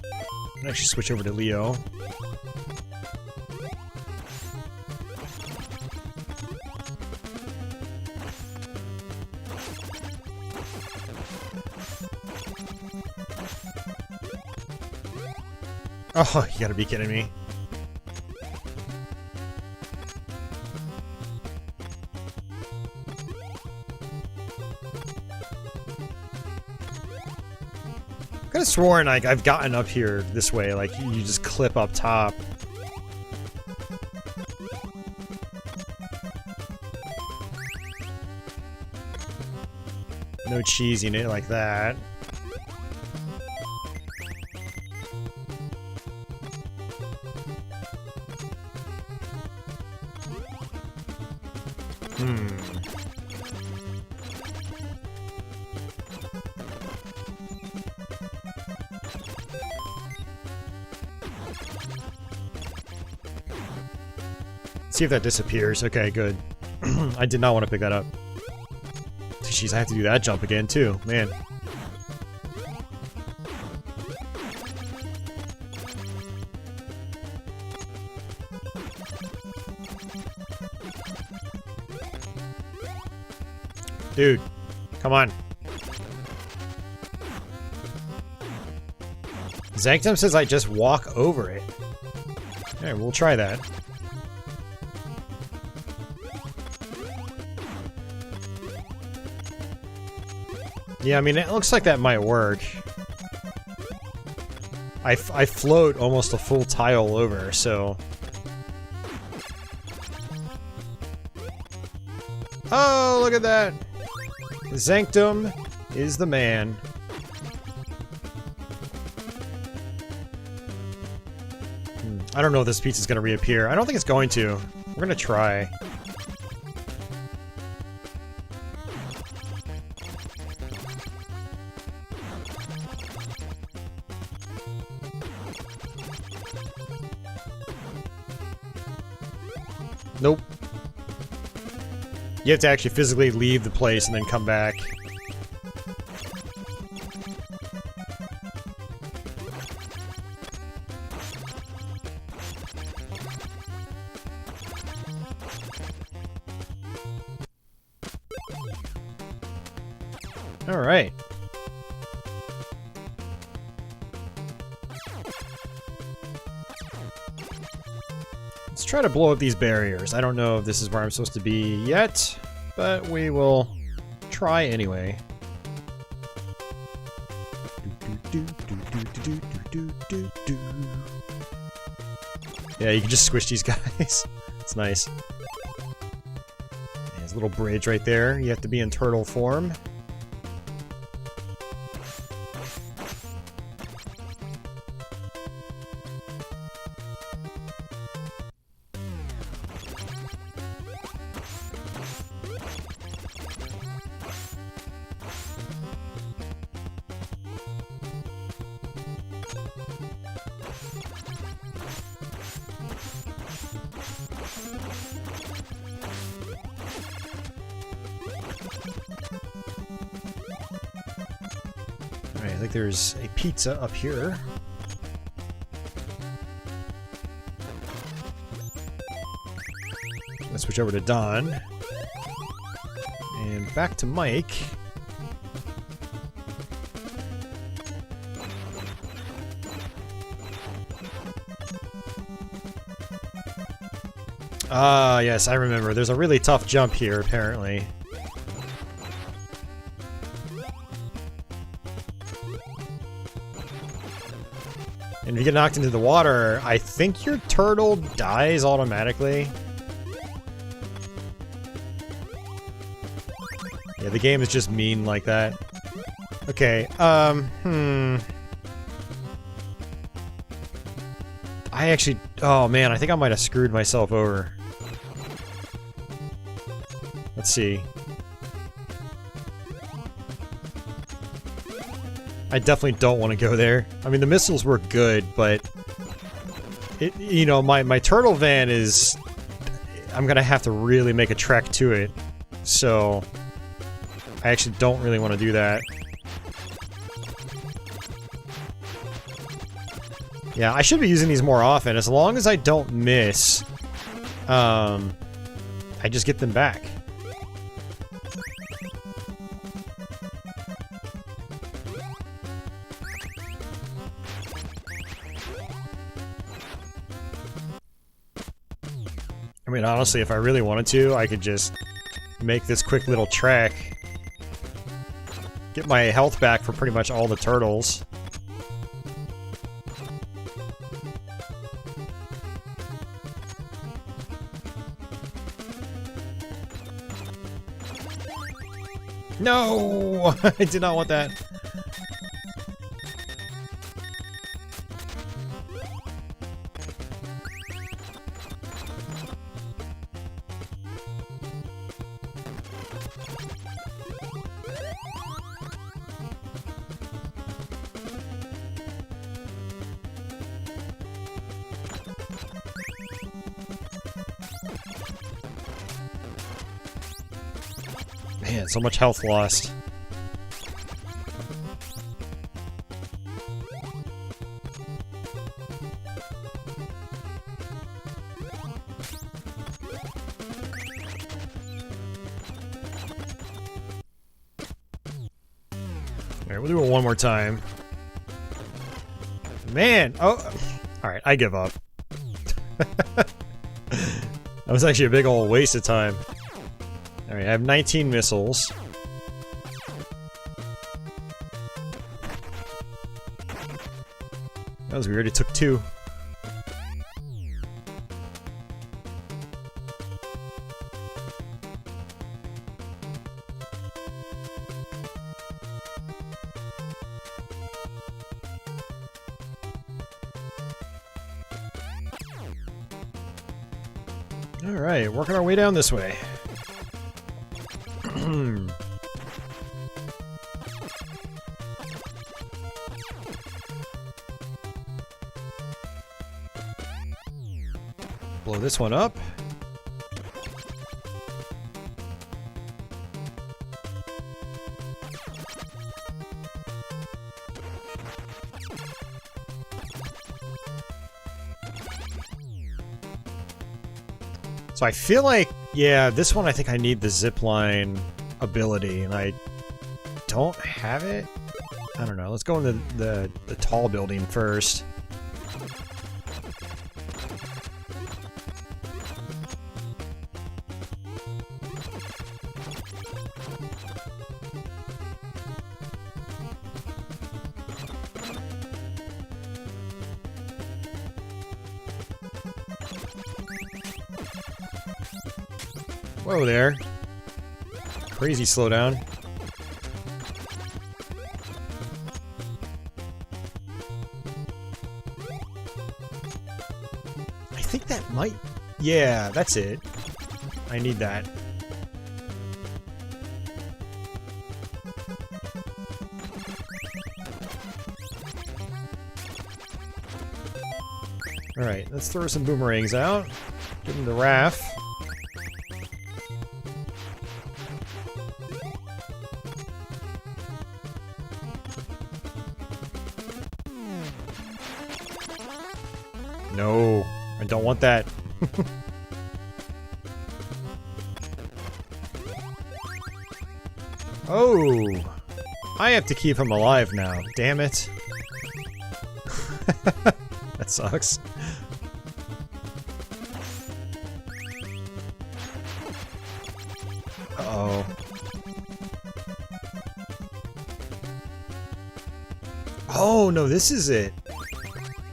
S1: I'll actually switch over to Leo. Oh, you gotta be kidding me. I could have sworn like I've gotten up here this way, like you just clip up top. No cheesing it like that. See if that disappears. Okay, good. I did not want to pick that up. Jeez, I have to do that jump again, too. Man. Dude, come on. Zanctum says I just walk over it. Alright, we'll try that. Yeah, I mean, it looks like that might work. I float almost a full tile over, so... Oh, look at that! Zanctum is the man. I don't know if this pizza's gonna reappear. I don't think it's going to. We're gonna try. Nope. You have to actually physically leave the place and then come back. All right. Let's try to blow up these barriers. I don't know if this is where I'm supposed to be yet, but we will try anyway. Yeah, you can just squish these guys. It's nice. There's a little bridge right there. You have to be in turtle form. Alright, I think there's a pizza up here. Let's switch over to Don. And back to Mike. Ah, yes, I remember. There's a really tough jump here, apparently. And if you get knocked into the water, I think your turtle dies automatically. Yeah, the game is just mean like that. Okay, I actually... Oh man, I think I might have screwed myself over. Let's see. I definitely don't want to go there. I mean, the missiles were good, but... you know, my turtle van is... I'm gonna have to really make a trek to it. So... I actually don't really want to do that. Yeah, I should be using these more often. As long as I don't miss, I just get them back. I mean, honestly, if I really wanted to, I could just make this quick little trek. Get my health back for pretty much all the turtles. No! I did not want that. Man, so much health lost. Alright, we'll do it one more time. Man! Oh! Alright, I give up. That was actually a big old waste of time. Alright, I have 19 missiles. That was weird, it took 2. Alright, working our way down this way. Blow this one up. So I feel like, yeah, this one I think I need the zipline ability, and I don't have it. I don't know. Let's go into the tall building first. Whoa there. Crazy slowdown. I think that might... Yeah, that's it. I need that. Alright, let's throw some boomerangs out. Give them the RAF. No, I don't want that. Oh, I have to keep him alive now. Damn it. That sucks. Uh-oh. Oh, no, this is it.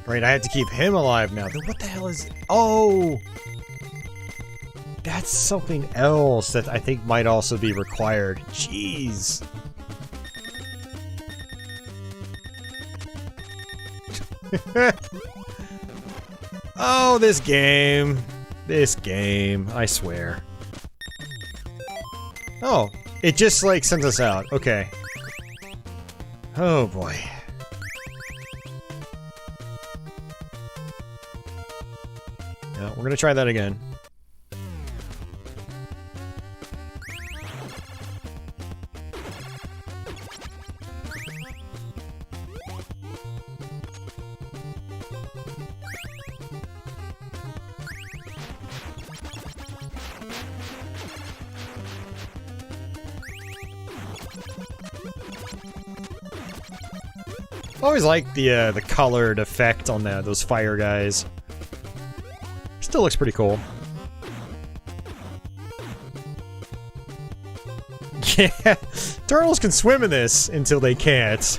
S1: Right, I have to keep him alive now. Then what the hell is... Oh! That's something else that I think might also be required. Jeez. Oh, this game. This game. I swear. Oh, it just, like, sends us out. Okay. Oh, boy. Yeah, we're gonna try that again. I always like the colored effect on those fire guys. Still looks pretty cool. Yeah, turtles can swim in this until they can't.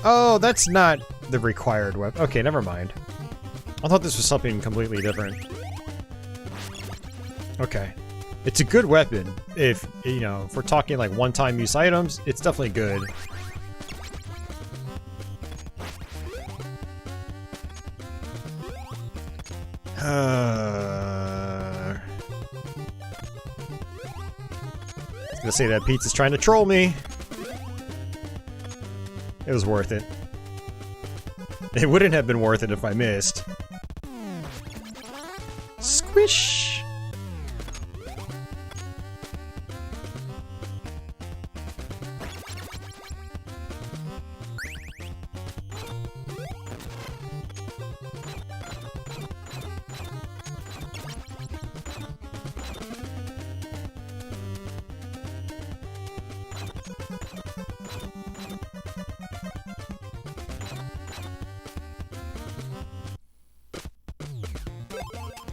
S1: Oh, that's not the required weapon. Okay, never mind. I thought this was something completely different. Okay. It's a good weapon. If, you know, if we're talking like one-time use items, it's definitely good. I was gonna say that pizza's trying to troll me. It was worth it. It wouldn't have been worth it if I missed. Squish!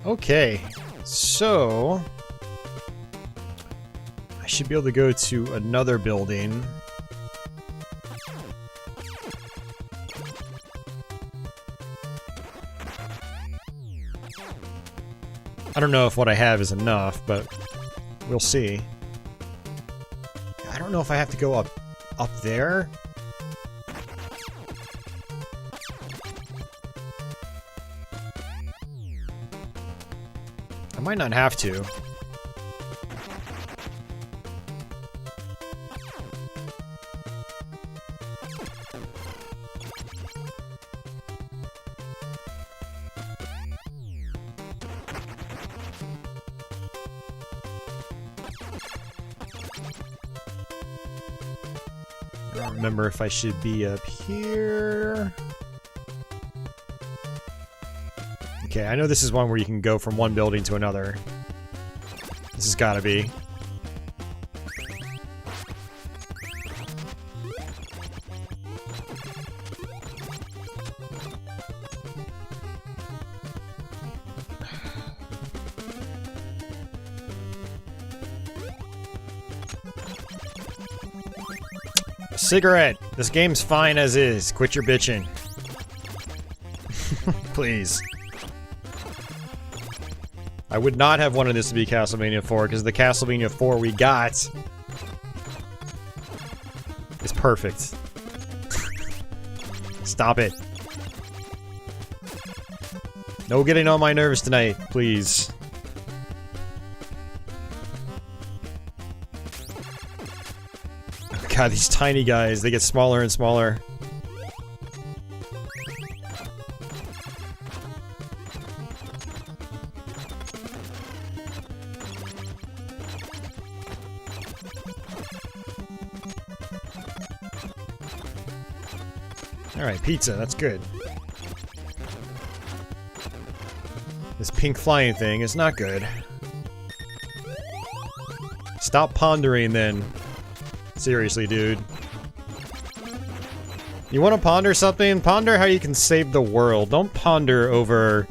S1: Okay, so I should be able to go to another building. I don't know if what I have is enough, but we'll see. I don't know if I have to go up there. I might not have to. I don't remember if I should be up here. Okay, I know this is one where you can go from one building to another. This has gotta be. A cigarette! This game's fine as is. Quit your bitching. Please. I would not have wanted this to be Castlevania 4, because the Castlevania 4 we got is perfect. Stop it. No getting on my nerves tonight, please. God, these tiny guys, they get smaller and smaller. Alright, pizza, that's good. This pink flying thing is not good. Stop pondering then. Seriously, dude. You want to ponder something? Ponder how you can save the world. Don't ponder over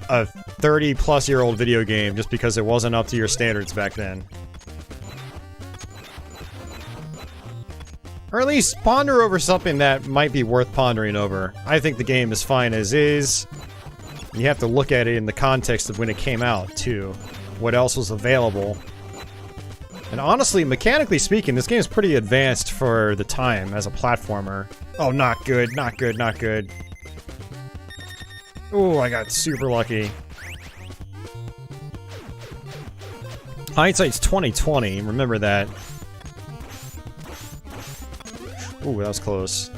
S1: a 30-plus-year-old video game just because it wasn't up to your standards back then. Or at least ponder over something that might be worth pondering over. I think the game is fine as is. You have to look at it in the context of when it came out, too. What else was available. And honestly, mechanically speaking, this game is pretty advanced for the time as a platformer. Oh, not good, not good, not good. Ooh, I got super lucky. Hindsight's 20/20, remember that. Ooh, that was close.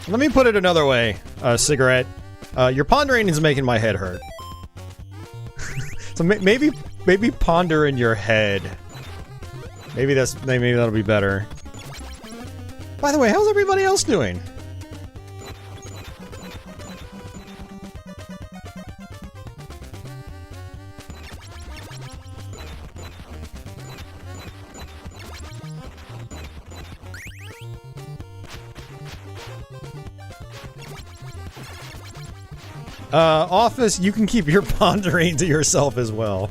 S1: Let me put it another way, cigarette. Your pondering is making my head hurt. So maybe ponder in your head. Maybe that'll be better. By the way, how's everybody else doing? Office, you can keep your pondering to yourself as well.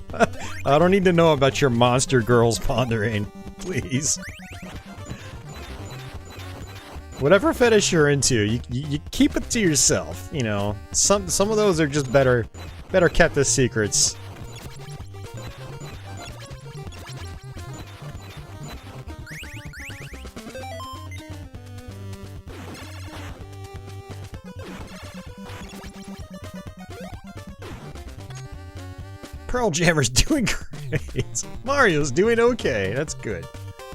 S1: I don't need to know about your monster girl's pondering, please. Whatever fetish you're into, you keep it to yourself. You know, some of those are just better kept as secrets. Pearl Jammer's doing great. Mario's doing okay. That's good.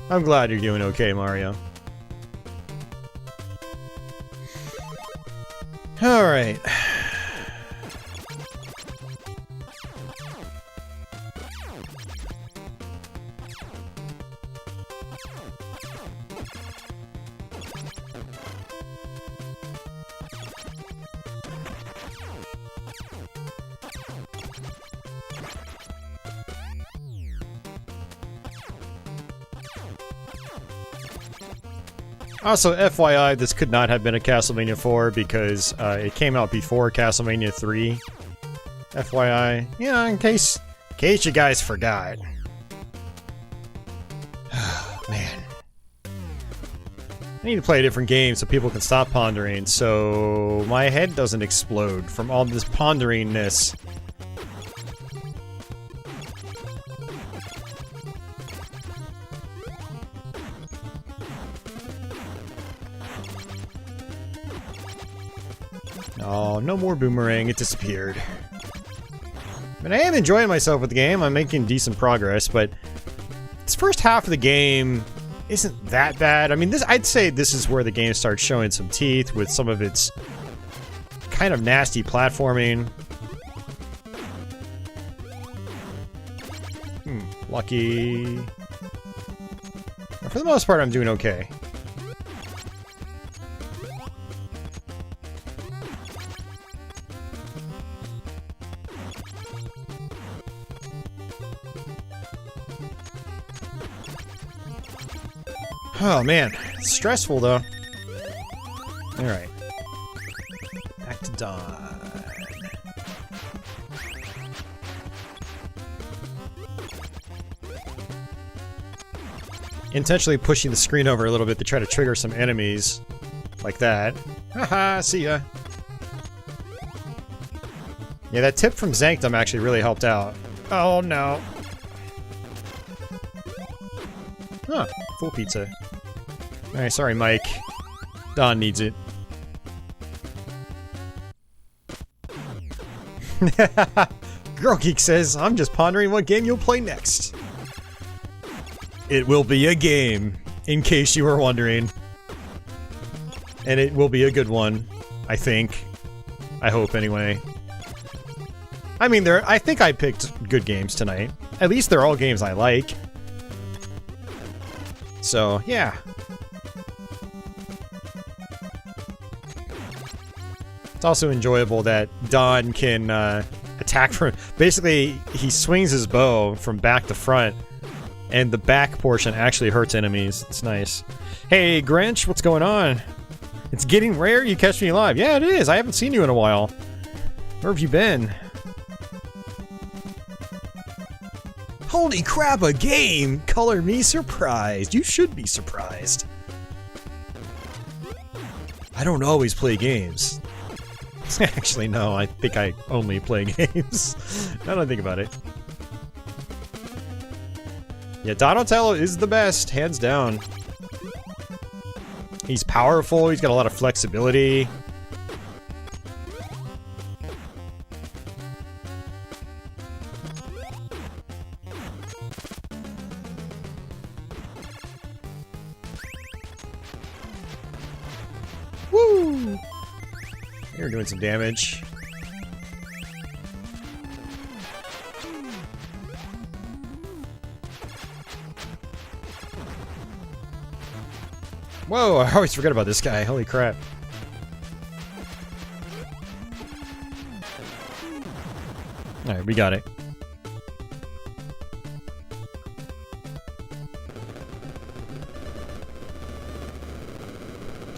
S1: I'm glad you're doing okay, Mario. Alright. Also, FYI, this could not have been a Castlevania 4 because it came out before Castlevania 3. FYI, yeah, in case you guys forgot. Man. I need to play a different game so people can stop pondering, so my head doesn't explode from all this ponderingness. Oh, no more boomerang, it disappeared. But I am enjoying myself with the game, I'm making decent progress, but this first half of the game isn't that bad. I mean, I'd say this is where the game starts showing some teeth with some of its kind of nasty platforming. Lucky. But for the most part, I'm doing okay. Oh man, it's stressful though. Alright. Back to Dawn. Intentionally pushing the screen over a little bit to try to trigger some enemies. Like that. Haha, see ya. Yeah, that tip from Zanctum actually really helped out. Oh no. Huh, full pizza. Alright, sorry, Mike. Don needs it. Girl Geek says, I'm just pondering what game you'll play next. It will be a game, in case you were wondering. And it will be a good one, I think. I hope, anyway. I mean, I think I picked good games tonight. At least they're all games I like. So, yeah. It's also enjoyable that Don can attack from... Basically, he swings his bow from back to front, and the back portion actually hurts enemies. It's nice. Hey, Grinch, what's going on? It's getting rare you catch me live. Yeah, it is. I haven't seen you in a while. Where have you been? Holy crap, a game! Color me surprised. You should be surprised. I don't always play games. Actually, no, I think I only play games. Now that I think about it. Yeah, Donatello is the best, hands down. He's powerful, he's got a lot of flexibility. Woo! You're doing some damage. Whoa, I always forget about this guy. Holy crap. Alright, we got it.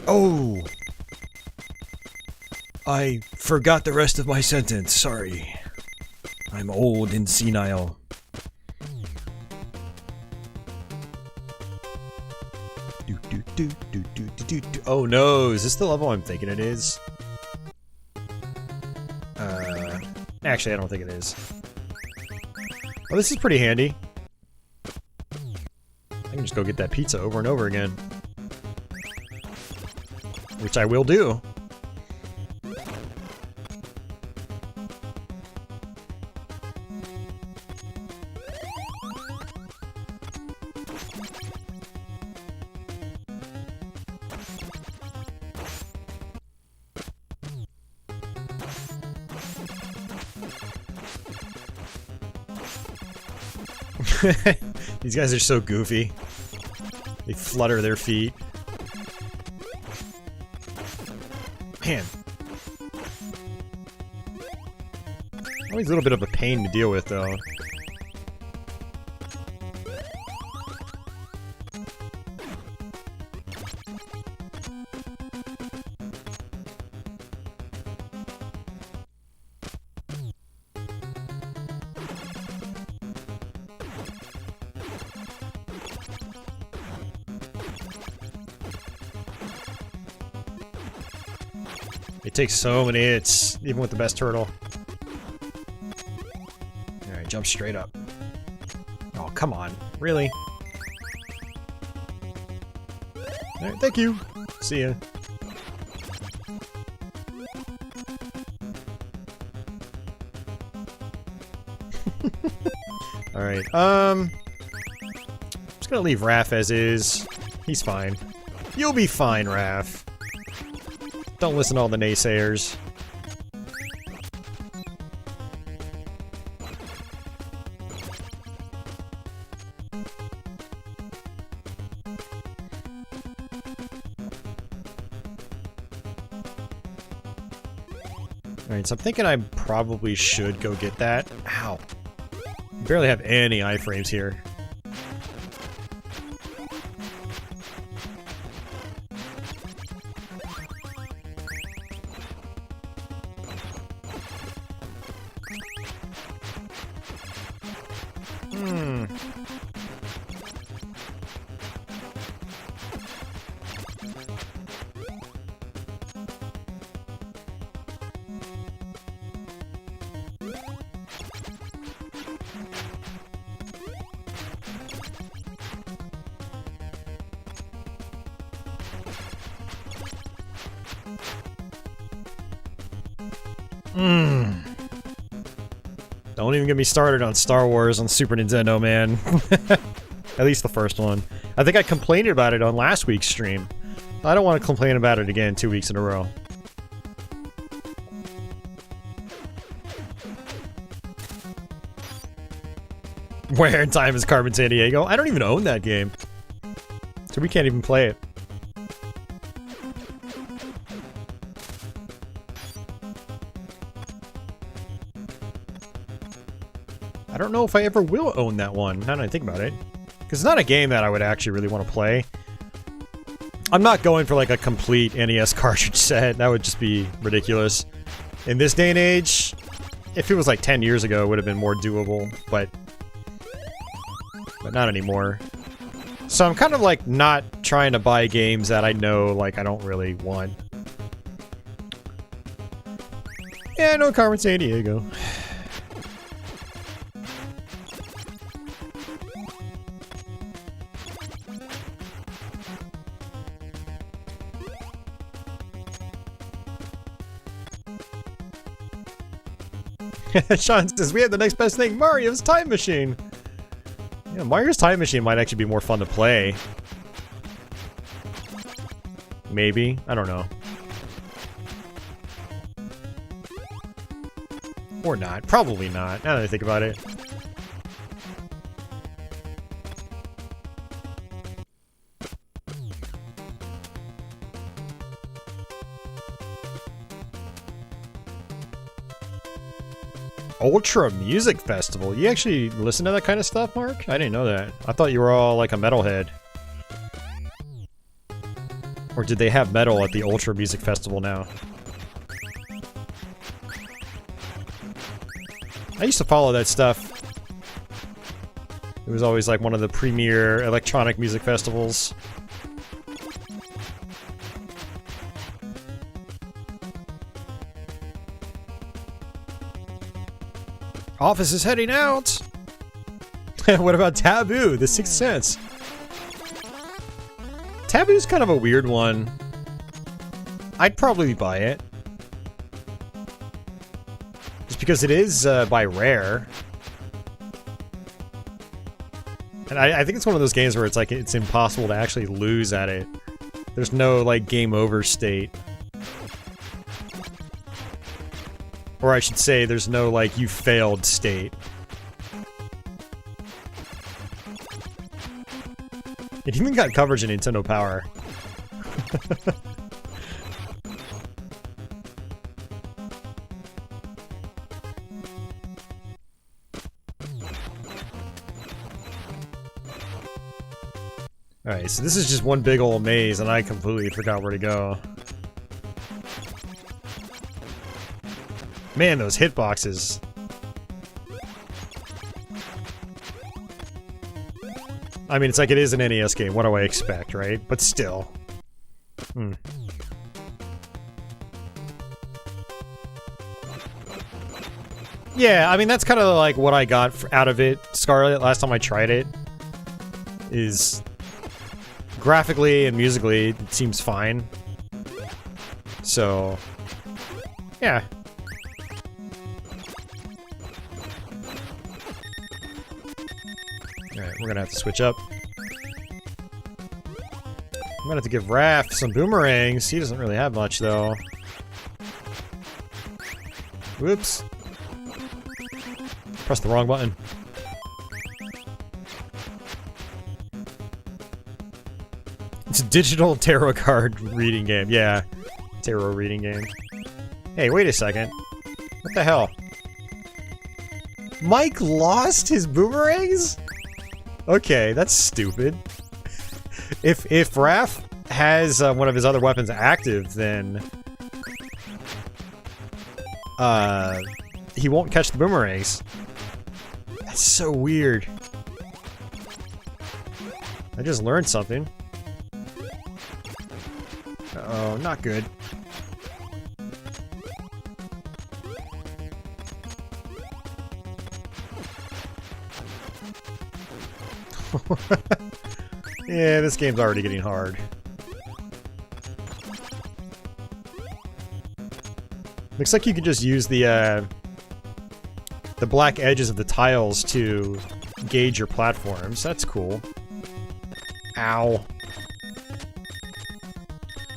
S1: Oh! I forgot the rest of my sentence, sorry. I'm old and senile. Oh no, is this the level I'm thinking it is? Actually, I don't think it is. Oh, this is pretty handy. I can just go get that pizza over and over again. Which I will do. These guys are so goofy. They flutter their feet. Man. Always a little bit of a pain to deal with, though. It takes so many hits, even with the best turtle. Alright, jump straight up. Oh, come on. Really? Alright, thank you. See ya. Alright, I'm just gonna leave Raph as is. He's fine. You'll be fine, Raph. Don't listen to all the naysayers. Alright, so I'm thinking I probably should go get that. Ow. I barely have any iframes here. Don't even get me started on Star Wars on Super Nintendo, man. At least the first one. I think I complained about it on last week's stream. I don't want to complain about it again 2 weeks in a row. Where in time is Carmen Sandiego? I don't even own that game. So we can't even play it. I don't know if I ever will own that one, now that I think about it. Because it's not a game that I would actually really want to play. I'm not going for like a complete NES cartridge set, that would just be ridiculous. In this day and age, if it was like 10 years ago, it would have been more doable, but not anymore. So I'm kind of like not trying to buy games that I know like I don't really want. Yeah, no Carmen Sandiego. Sean says, we have the next best thing, Mario's Time Machine! Yeah, Mario's Time Machine might actually be more fun to play. Maybe? I don't know. Or not. Probably not, now that I think about it. Ultra Music Festival. You actually listen to that kind of stuff, Mark? I didn't know that. I thought you were all like a metalhead. Or did they have metal at the Ultra Music Festival now? I used to follow that stuff. It was always like one of the premier electronic music festivals. Office is heading out! What about Taboo, The Sixth Sense? Taboo's kind of a weird one. I'd probably buy it. Just because it is by Rare. And I think it's one of those games where it's like, it's impossible to actually lose at it. There's no, like, game over state. Or I should say, there's no, like, you failed state. It even got coverage in Nintendo Power. Alright, so this is just one big old maze, and I completely forgot where to go. Man, those hitboxes. I mean, it's like it is an NES game. What do I expect, right? But still. Yeah, I mean, that's kind of like what I got out of it, Scarlet, last time I tried it. Is graphically and musically, it seems fine. So, yeah. Alright, we're gonna have to switch up. I'm gonna have to give Raph some boomerangs. He doesn't really have much, though. Whoops. Pressed the wrong button. It's a digital tarot card reading game. Yeah, tarot reading game. Hey, wait a second. What the hell? Mike lost his boomerangs? Okay, that's stupid. If Raph has one of his other weapons active, then he won't catch the boomerangs. That's so weird. I just learned something. Uh-oh, not good. Yeah, this game's already getting hard. Looks like you can just use the black edges of the tiles to gauge your platforms. That's cool. Ow.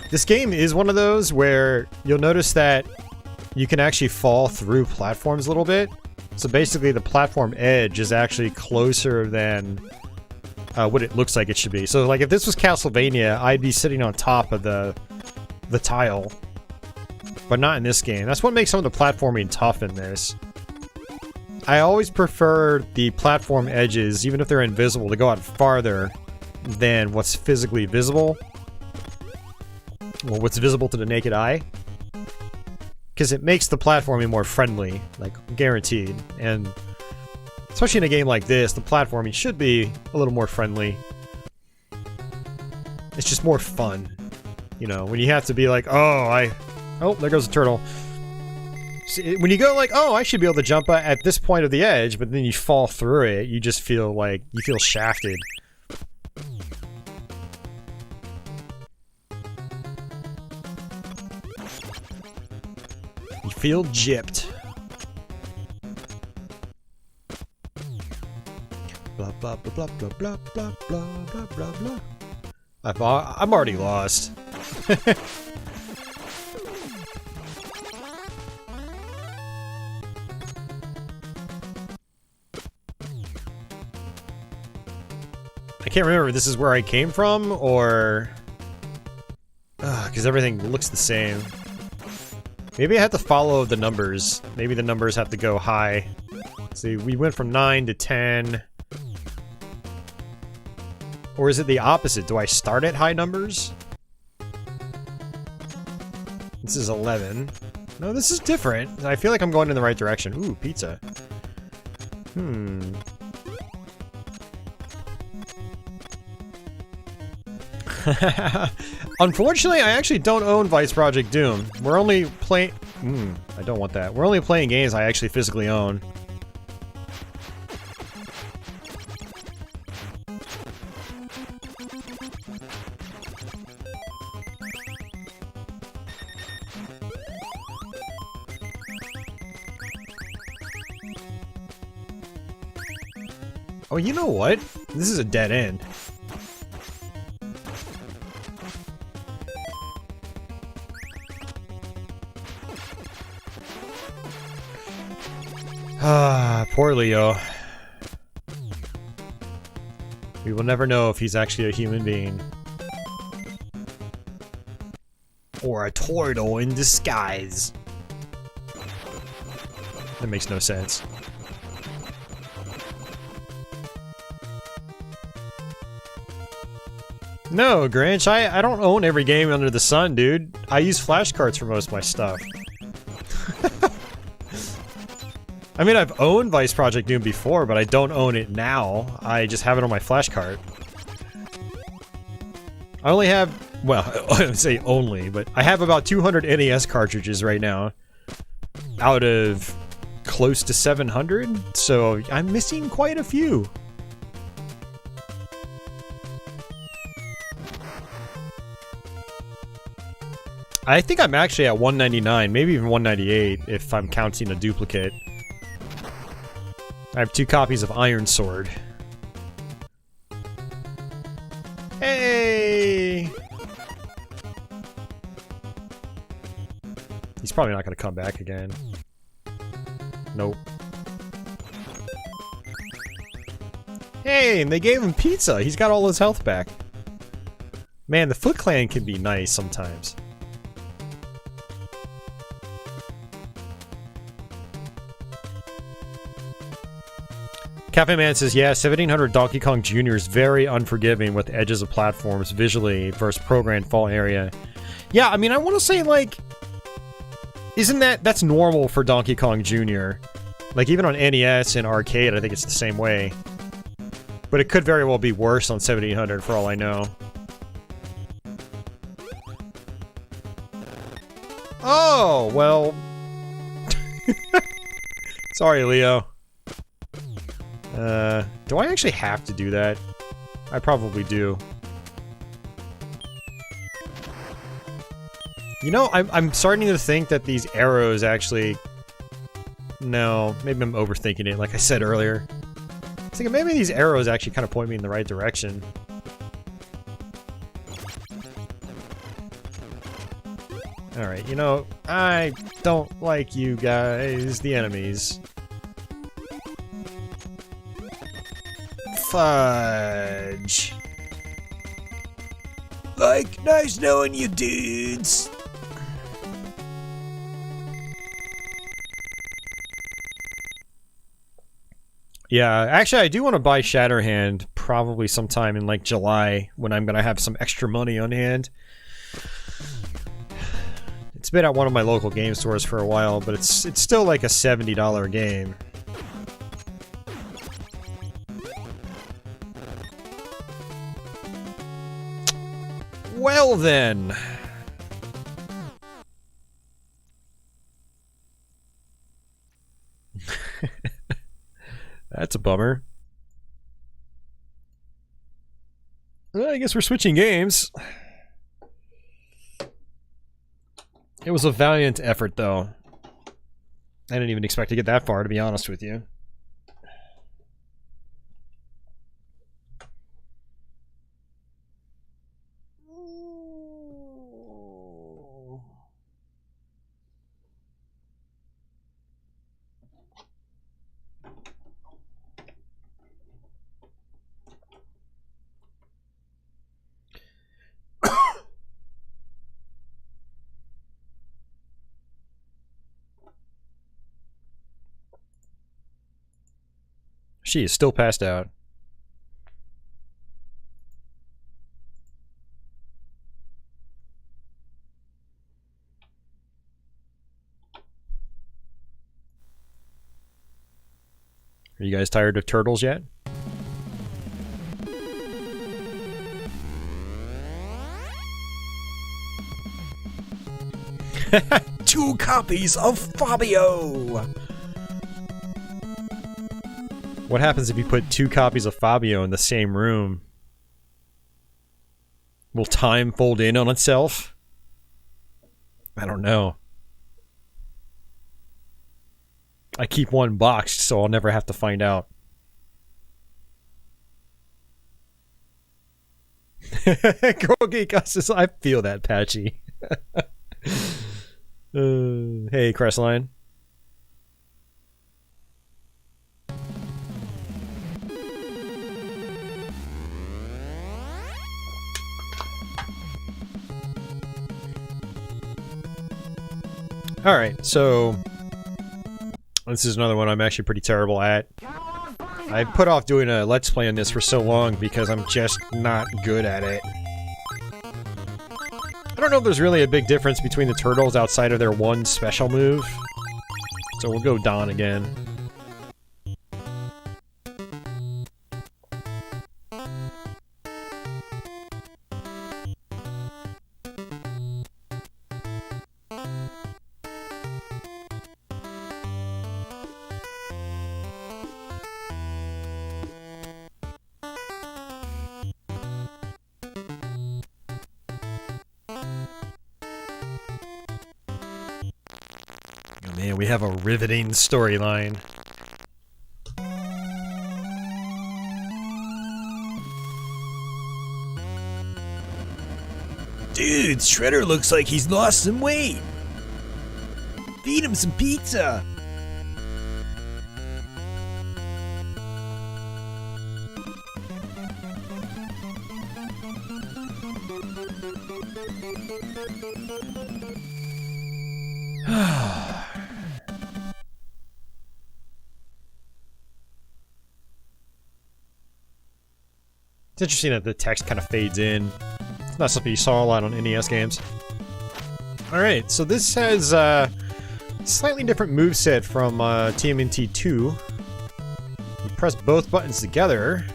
S1: This game is one of those where you'll notice that you can actually fall through platforms a little bit. So basically the platform edge is actually closer than what it looks like it should be. So like if this was Castlevania, I'd be sitting on top of the tile. But not in this game. That's what makes some of the platforming tough in this. I always prefer the platform edges, even if they're invisible, to go out farther than what's physically visible. Well, what's visible to the naked eye. Because it makes the platforming more friendly, like, guaranteed. And especially in a game like this, the platforming should be a little more friendly. It's just more fun. You know, when you have to be like, oh, there goes the turtle. See, when you go like, oh, I should be able to jump at this point of the edge, but then you fall through it, you just feel like, you feel shafted. You feel gypped. Blah blah blah blah blah blah blah blah blah blah. I'm already lost. I can't remember if this is where I came from, or... because everything looks the same. Maybe I have to follow the numbers. Maybe the numbers have to go high. See, we went from 9 to 10. Or is it the opposite? Do I start at high numbers? This is 11. No, this is different. I feel like I'm going in the right direction. Ooh, pizza. Unfortunately, I actually don't own Vice Project Doom. We're only playing... I don't want that. We're only playing games I actually physically own. Oh, you know what? This is a dead end. Ah, poor Leo. We will never know if he's actually a human being. Or a turtle in disguise. That makes no sense. No, Grinch, I don't own every game under the sun, dude. I use flashcards for most of my stuff. I mean, I've owned Vice Project Doom before, but I don't own it now. I just have it on my flashcard. I only have, well, I would say only, but I have about 200 NES cartridges right now. Out of close to 700, so I'm missing quite a few. I think I'm actually at 199, maybe even 198 if I'm counting a duplicate. I have 2 copies of Iron Sword. Hey! He's probably not going to come back again. Nope. Hey, and they gave him pizza. He's got all his health back. Man, the Foot Clan can be nice sometimes. Cafe Man says, yeah, 1700 Donkey Kong Jr. is very unforgiving with edges of platforms visually versus programmed fault area. Yeah, I mean, I want to say, like, isn't that's normal for Donkey Kong Jr. Like, even on NES and arcade, I think it's the same way. But it could very well be worse on 1700 for all I know. Oh, well... Sorry, Leo. Do I actually have to do that? I probably do. You know, I'm starting to think that these arrows actually... No, maybe I'm overthinking it, like I said earlier. I was thinking maybe these arrows actually kind of point me in the right direction. Alright, you know, I don't like you guys, the enemies. Fudge. Like, nice knowing you dudes. Yeah, actually I do want to buy Shatterhand probably sometime in like July when I'm gonna have some extra money on hand. It's been at one of my local game stores for a while, but it's still like a $70 game. Well then. That's a bummer. Well, I guess we're switching games. It was a valiant effort, though. I didn't even expect to get that far, to be honest with you. She is still passed out. Are you guys tired of turtles yet? 2 copies of Fabio! What happens if you put 2 copies of Fabio in the same room? Will time fold in on itself? I don't know. I keep one boxed, so I'll never have to find out. Girl Geek says, I feel that, Patchy. Hey, Crestline. Alright, so this is another one I'm actually pretty terrible at. I put off doing a Let's Play on this for so long because I'm just not good at it. I don't know if there's really a big difference between the turtles outside of their one special move. So we'll go Don again. Man, we have a riveting storyline. Dude, Shredder looks like he's lost some weight. Feed him some pizza. It's interesting that the text kind of fades in. It's not something you saw a lot on NES games. Alright, so this has a slightly different moveset from TMNT 2. You press both buttons together.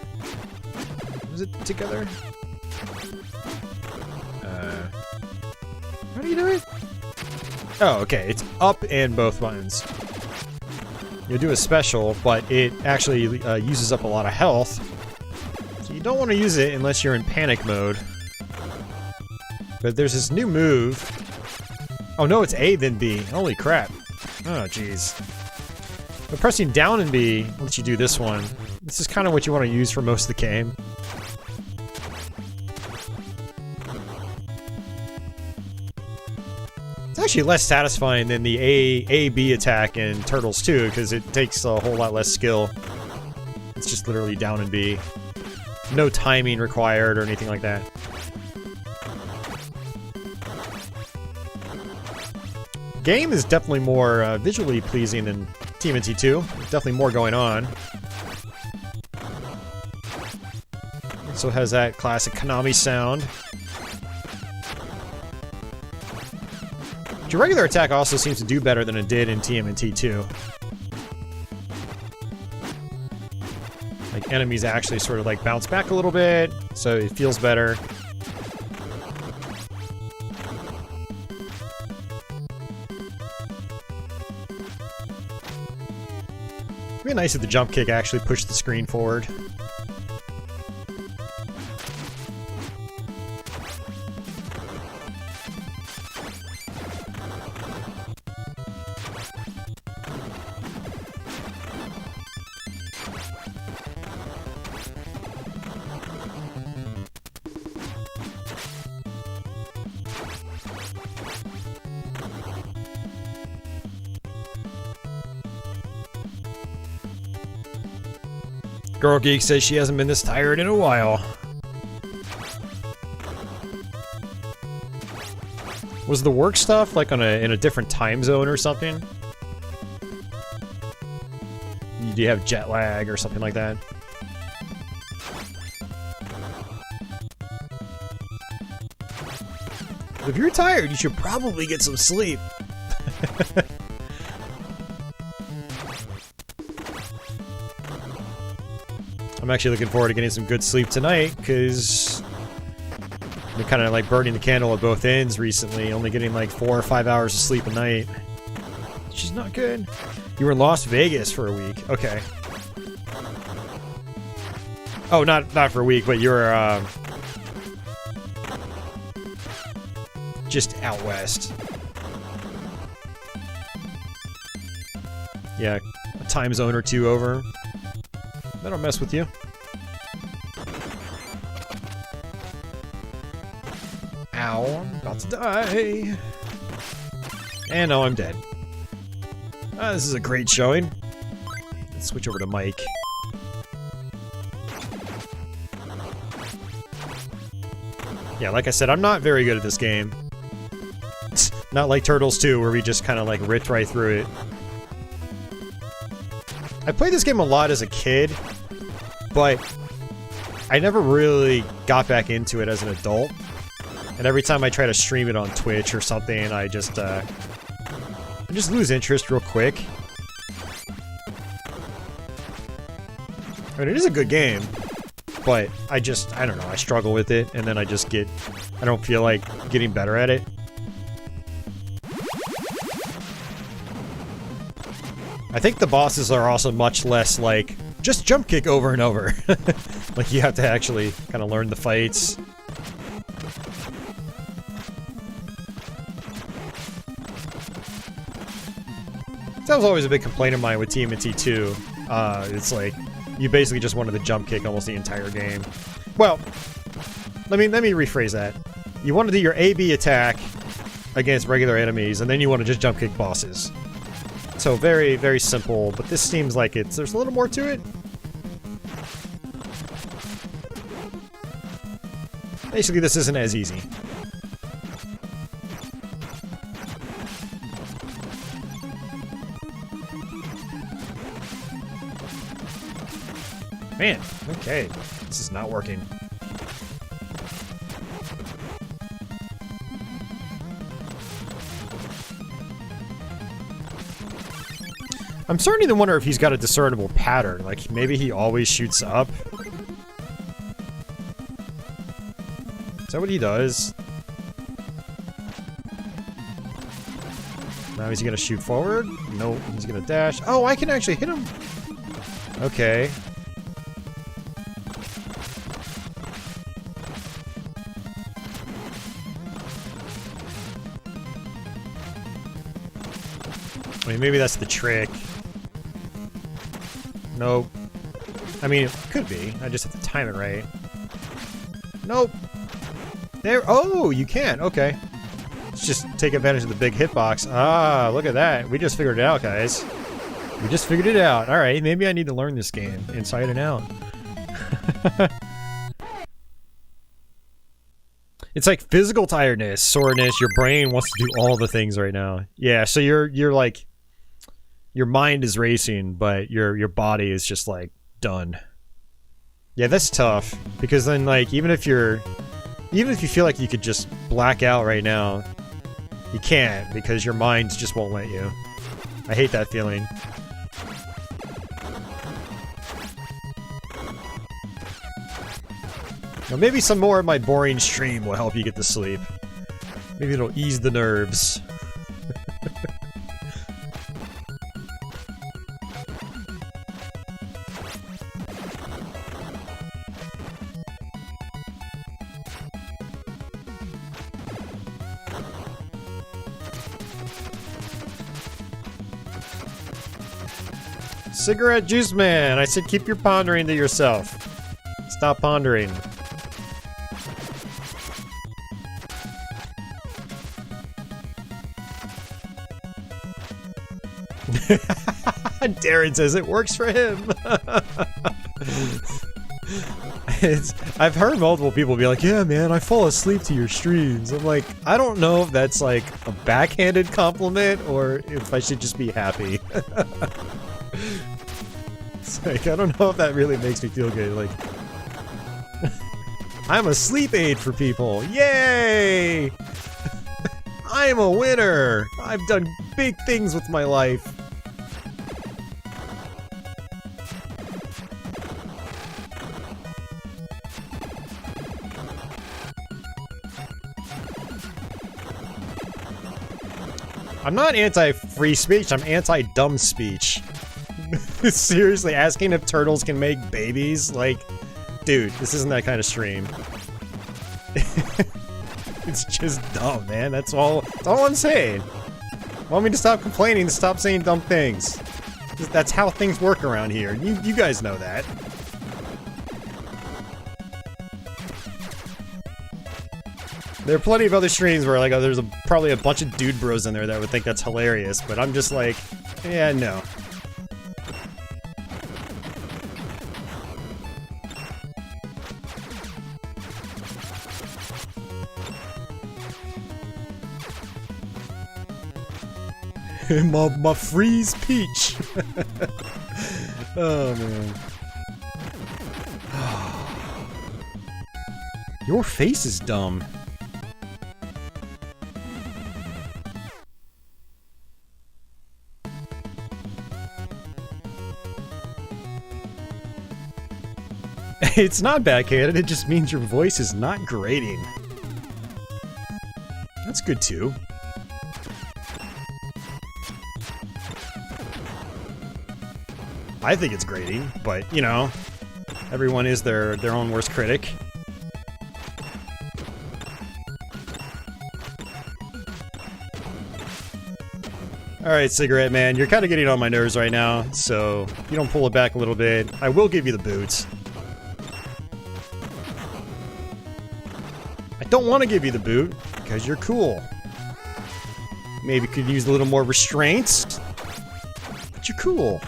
S1: Is it together? How do you do it? Oh, okay, it's up and both buttons. You'll do a special, but it actually uses up a lot of health. You don't want to use it unless you're in panic mode. But there's this new move. Oh no, it's A then B. Holy crap. Oh jeez. But pressing down and B lets you do this one. This is kind of what you want to use for most of the game. It's actually less satisfying than the A-B attack in Turtles 2 because it takes a whole lot less skill. It's just literally down and B. No timing required or anything like that. Game is definitely more visually pleasing than TMNT 2. There's definitely more going on. Also has that classic Konami sound. Your regular attack also seems to do better than it did in TMNT 2. Like, enemies actually sort of like bounce back a little bit, so it feels better. It'd be nice if the jump kick actually pushed the screen forward. Girl Geek says she hasn't been this tired in a while. Was the work stuff like on in a different time zone or something? You do you have jet lag or something like that? If you're tired, you should probably get some sleep. I'm actually looking forward to getting some good sleep tonight, because I've been kind of like burning the candle at both ends recently, only getting like 4 or 5 hours of sleep a night. Which is not good. You were in Las Vegas for a week. Okay. Oh, not for a week, but you were just out west. Yeah, a time zone or two over. I don't mess with you. Ow, I'm about to die. And now I'm dead. This is a great showing. Let's switch over to Mike. Yeah, like I said, I'm not very good at this game. Not like Turtles 2, where we just kind of like ripped right through it. I played this game a lot as a kid, but I never really got back into it as an adult. And every time I try to stream it on Twitch or something, I just lose interest real quick. I mean, it is a good game, but I don't know, I struggle with it, and then I don't feel like getting better at it. I think the bosses are also much less like, just jump kick over and over. Like, you have to actually kind of learn the fights. That was always a big complaint of mine with TMNT 2. It's like, you basically just wanted to jump kick almost the entire game. Well, let me rephrase that. You want to do your A-B attack against regular enemies, and then you want to just jump kick bosses. So very, very simple, but this seems like there's a little more to it. Basically, this isn't as easy. Man, okay, this is not working. I'm starting to wonder if he's got a discernible pattern, like maybe he always shoots up. Is that what he does? Now is he gonna shoot forward? Nope, he's gonna dash. Oh, I can actually hit him! Okay. I mean, maybe that's the trick. Nope. I mean, it could be. I just have to time it right. Nope. There. Oh, you can. Okay. Let's just take advantage of the big hitbox. Ah, look at that. We just figured it out, guys. We just figured it out. Alright, maybe I need to learn this game inside and out. It's like physical tiredness, soreness, your brain wants to do all the things right now. Yeah, so you're like, your mind is racing, but your body is just like done. Yeah, that's tough, because then like even if you feel like you could just black out right now, you can't, because your mind just won't let you. I hate that feeling. Now maybe some more of my boring stream will help you get to sleep. Maybe it'll ease the nerves. Cigarette juice man, I said keep your pondering to yourself. Stop pondering. Darren says it works for him. I've heard multiple people be like, yeah man, I fall asleep to your streams. I'm like, I don't know if that's like a backhanded compliment or if I should just be happy. It's like, I don't know if that really makes me feel good. Like, I'm a sleep aid for people. Yay! I'm a winner! I've done big things with my life. I'm not anti-free speech, I'm anti-dumb speech. Seriously, asking if turtles can make babies? Like, dude, this isn't that kind of stream. It's just dumb, man. That's all I'm saying. Want me to stop complaining, to stop saying dumb things. That's how things work around here. You guys know that. There are plenty of other streams where, like, there's probably a bunch of dude bros in there that would think that's hilarious, but I'm just like, yeah, no. my freeze peach. Oh, man. Your face is dumb. It's not backhanded, it just means your voice is not grating. That's good too. I think it's grating, but you know, everyone is their own worst critic. Alright, Cigarette Man, you're kind of getting on my nerves right now, so if you don't pull it back a little bit, I will give you the boots. I don't want to give you the boot, because you're cool. Maybe could use a little more restraint, but you're cool.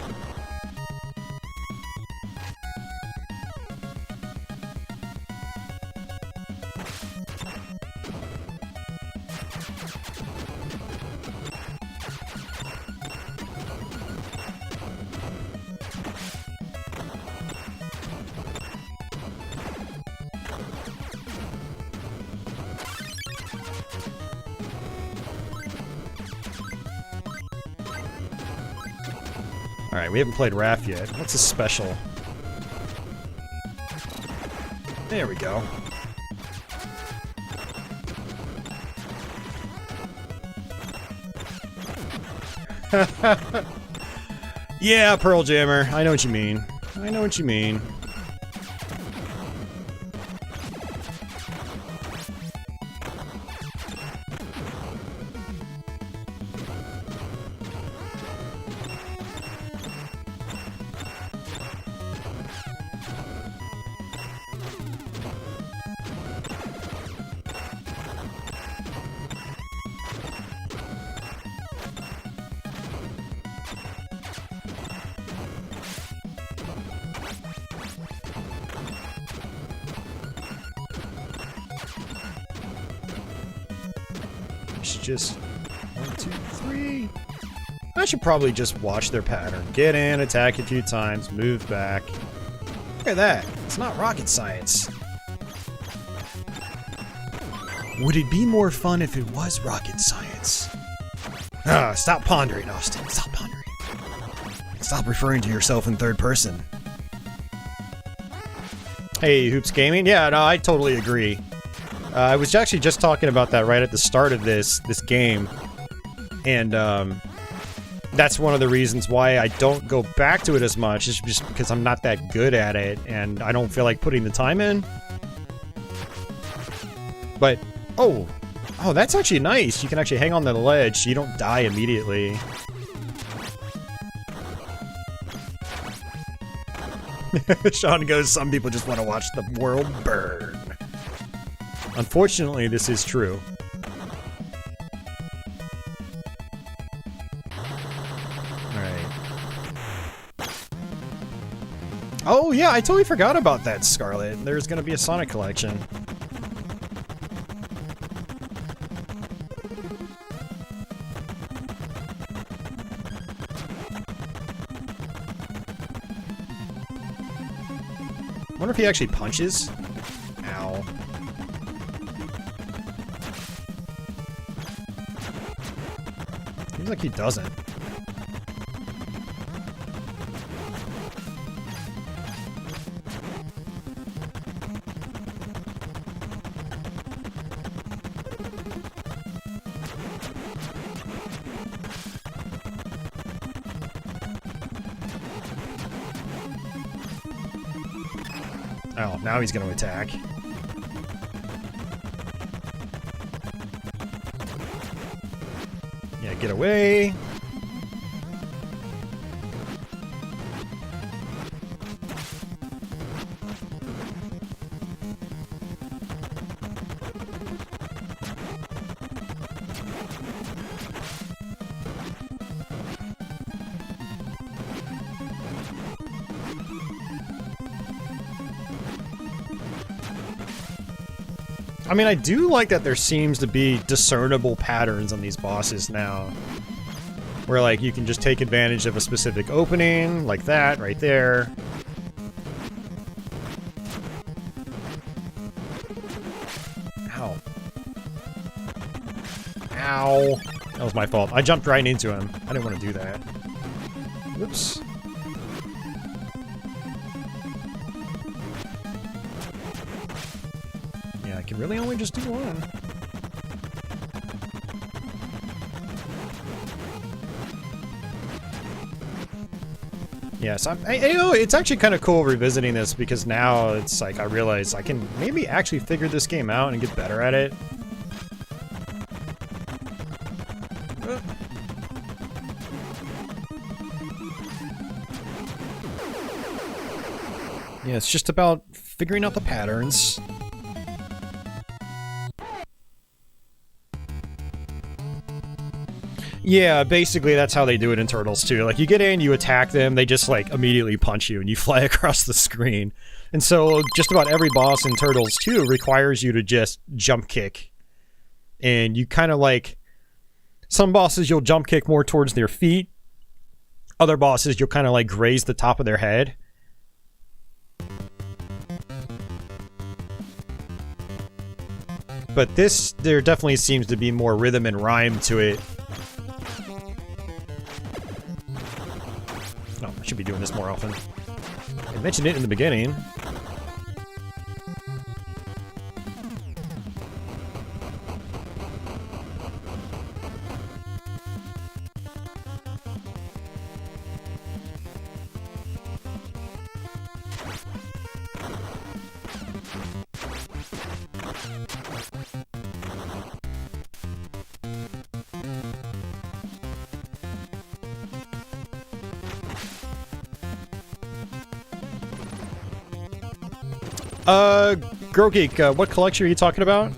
S1: Alright, we haven't played Raph yet. What's his special? There we go. Yeah, Pearl Jammer. I know what you mean. I know what you mean. Just 1, 2, 3. I should probably just watch their pattern. Get in, attack a few times, move back. Look at that. It's not rocket science. Would it be more fun if it was rocket science? Ah, stop pondering, Austin. Stop pondering. Stop referring to yourself in third person. Hey, Hoops Gaming? Yeah, no, I totally agree. I was actually just talking about that right at the start of this game, and that's one of the reasons why I don't go back to it as much, is just because I'm not that good at it, and I don't feel like putting the time in. But, oh, that's actually nice. You can actually hang on the ledge so you don't die immediately. Sean goes, some people just want to watch the world burn. Unfortunately, this is true. Alright. Oh yeah, I totally forgot about that, Scarlet. There's gonna be a Sonic collection. wonder if he actually punches. Ow. Seems like he doesn't. Oh, now he's going to attack. Yeah, get away. I mean, I do like that there seems to be discernible patterns on these bosses now. Where, like, you can just take advantage of a specific opening, like that, right there. Ow. Ow. That was my fault. I jumped right into him. I didn't want to do that. Whoops. I can really only just do one. Yes, you know, it's actually kind of cool revisiting this because now it's like I realize I can maybe actually figure this game out and get better at it. Yeah, it's just about figuring out the patterns. Yeah, basically that's how they do it in Turtles too. Like, you get in, you attack them, they just, like, immediately punch you, and you fly across the screen. And so, just about every boss in Turtles 2 requires you to just jump kick. And you kind of, like... Some bosses you'll jump kick more towards their feet. Other bosses you'll kind of, like, graze the top of their head. But this, there definitely seems to be more rhythm and rhyme to it. No, I should be doing this more often. I mentioned it in the beginning. Girl Geek, what collection are you talking about?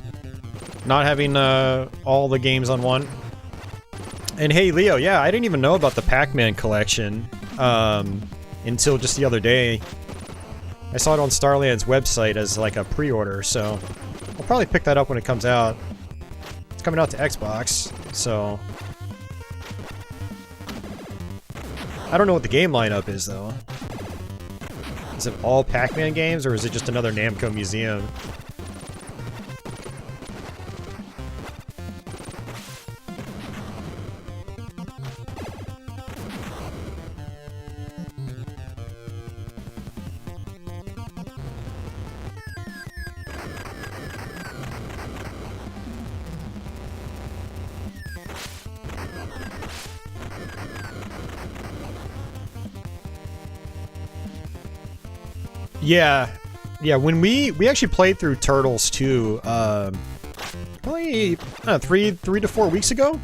S1: Not having, all the games on one? And hey, Leo, yeah, I didn't even know about the Pac-Man collection, until just the other day. I saw it on Starland's website as, like, a pre-order, so I'll probably pick that up when it comes out. It's coming out to Xbox, so... I don't know what the game lineup is, though. Is it all Pac-Man games, or is it just another Namco museum? Yeah, when we actually played through Turtles 2, probably, I don't know, 3 to 4 weeks ago?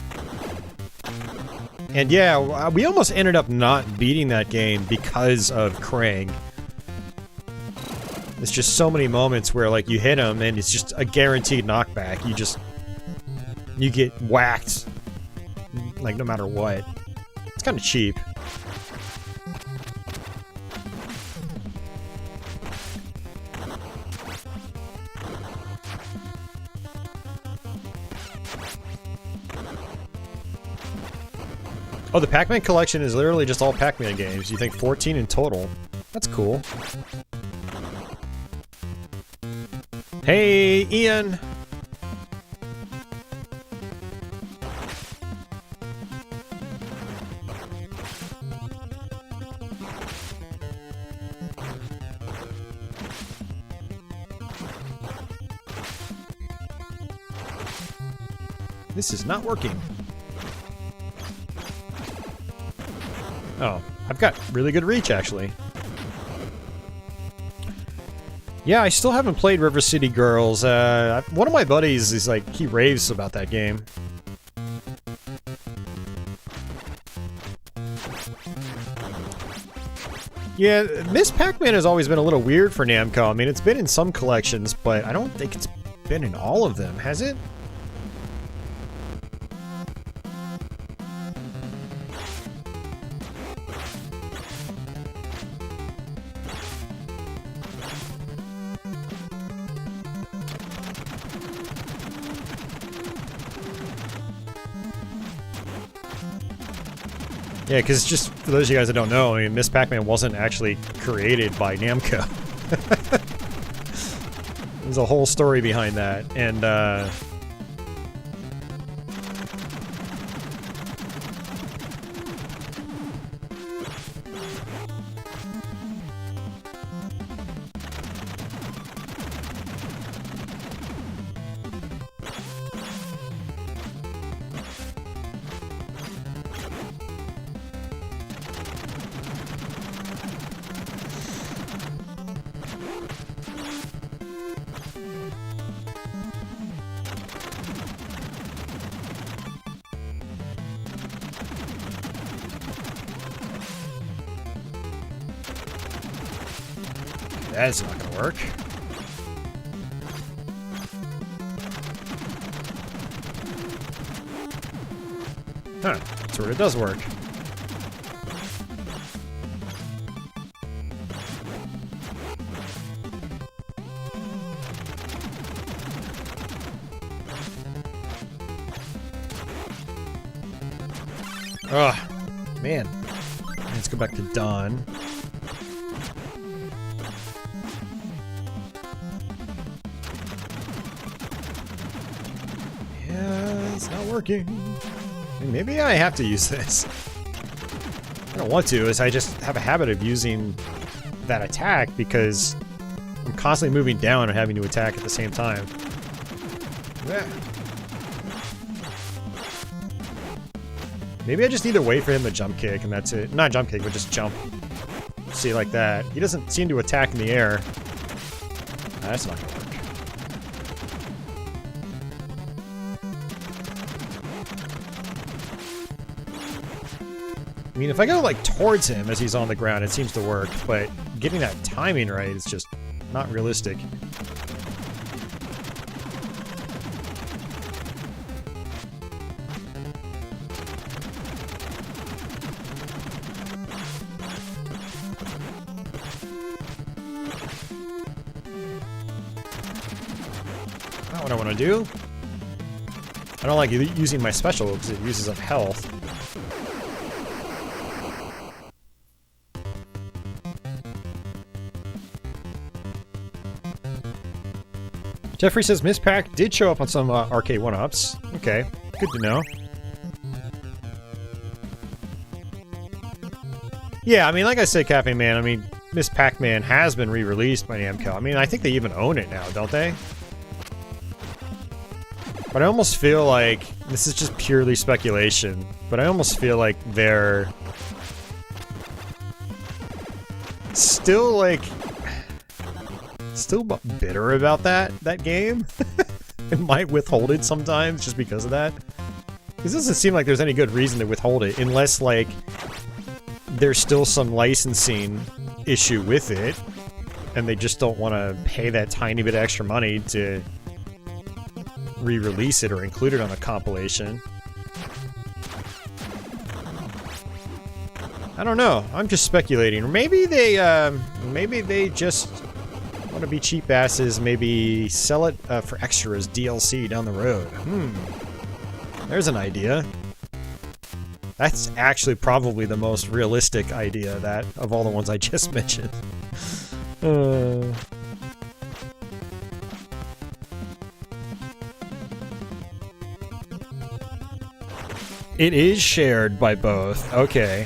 S1: And yeah, we almost ended up not beating that game because of Krang. There's just so many moments where, like, you hit him and it's just a guaranteed knockback. You get whacked, like, no matter what. It's kind of cheap. Oh, the Pac-Man collection is literally just all Pac-Man games. You think 14 in total? That's cool. Hey, Ian. This is not working. Oh, I've got really good reach, actually. Yeah, I still haven't played River City Girls. One of my buddies is like, he raves about that game. Yeah, Miss Pac-Man has always been a little weird for Namco. I mean, it's been in some collections, but I don't think it's been in all of them, has it? Yeah, because just for those of you guys that don't know, I mean, Miss Pac-Man wasn't actually created by Namco. There's a whole story behind that, and that's not gonna work. Huh, that's where it does work. Ugh, man. Let's go back to Dawn. Working. I mean, maybe I have to use this. I don't want to, as I just have a habit of using that attack because I'm constantly moving down and having to attack at the same time. Yeah. Maybe I just need to wait for him to jump kick and that's it. Not jump kick, but just jump. See, like that. He doesn't seem to attack in the air. That's not gonna work. I mean, if I go, like, towards him as he's on the ground, it seems to work, but getting that timing right is just not realistic. Not what I want to do. I don't like using my special because it uses up health. Jeffrey says Miss Pac did show up on some arcade 1-ups. Okay, good to know. Yeah, I mean, like I said, Cafe Man, I mean, Miss Pac-Man has been re-released by Namco. I mean, I think they even own it now, don't they? But I almost feel like, this is just purely speculation, but I almost feel like they're still, like, still bitter about that game. It might withhold it sometimes just because of that. Because it doesn't seem like there's any good reason to withhold it unless, like, there's still some licensing issue with it and they just don't want to pay that tiny bit extra money to re-release it or include it on a compilation. I don't know. I'm just speculating. Or maybe they just want to be cheap asses, maybe sell it for extra as DLC down the road. There's an idea. That's actually probably the most realistic idea of all the ones I just mentioned. It is shared by both. Okay.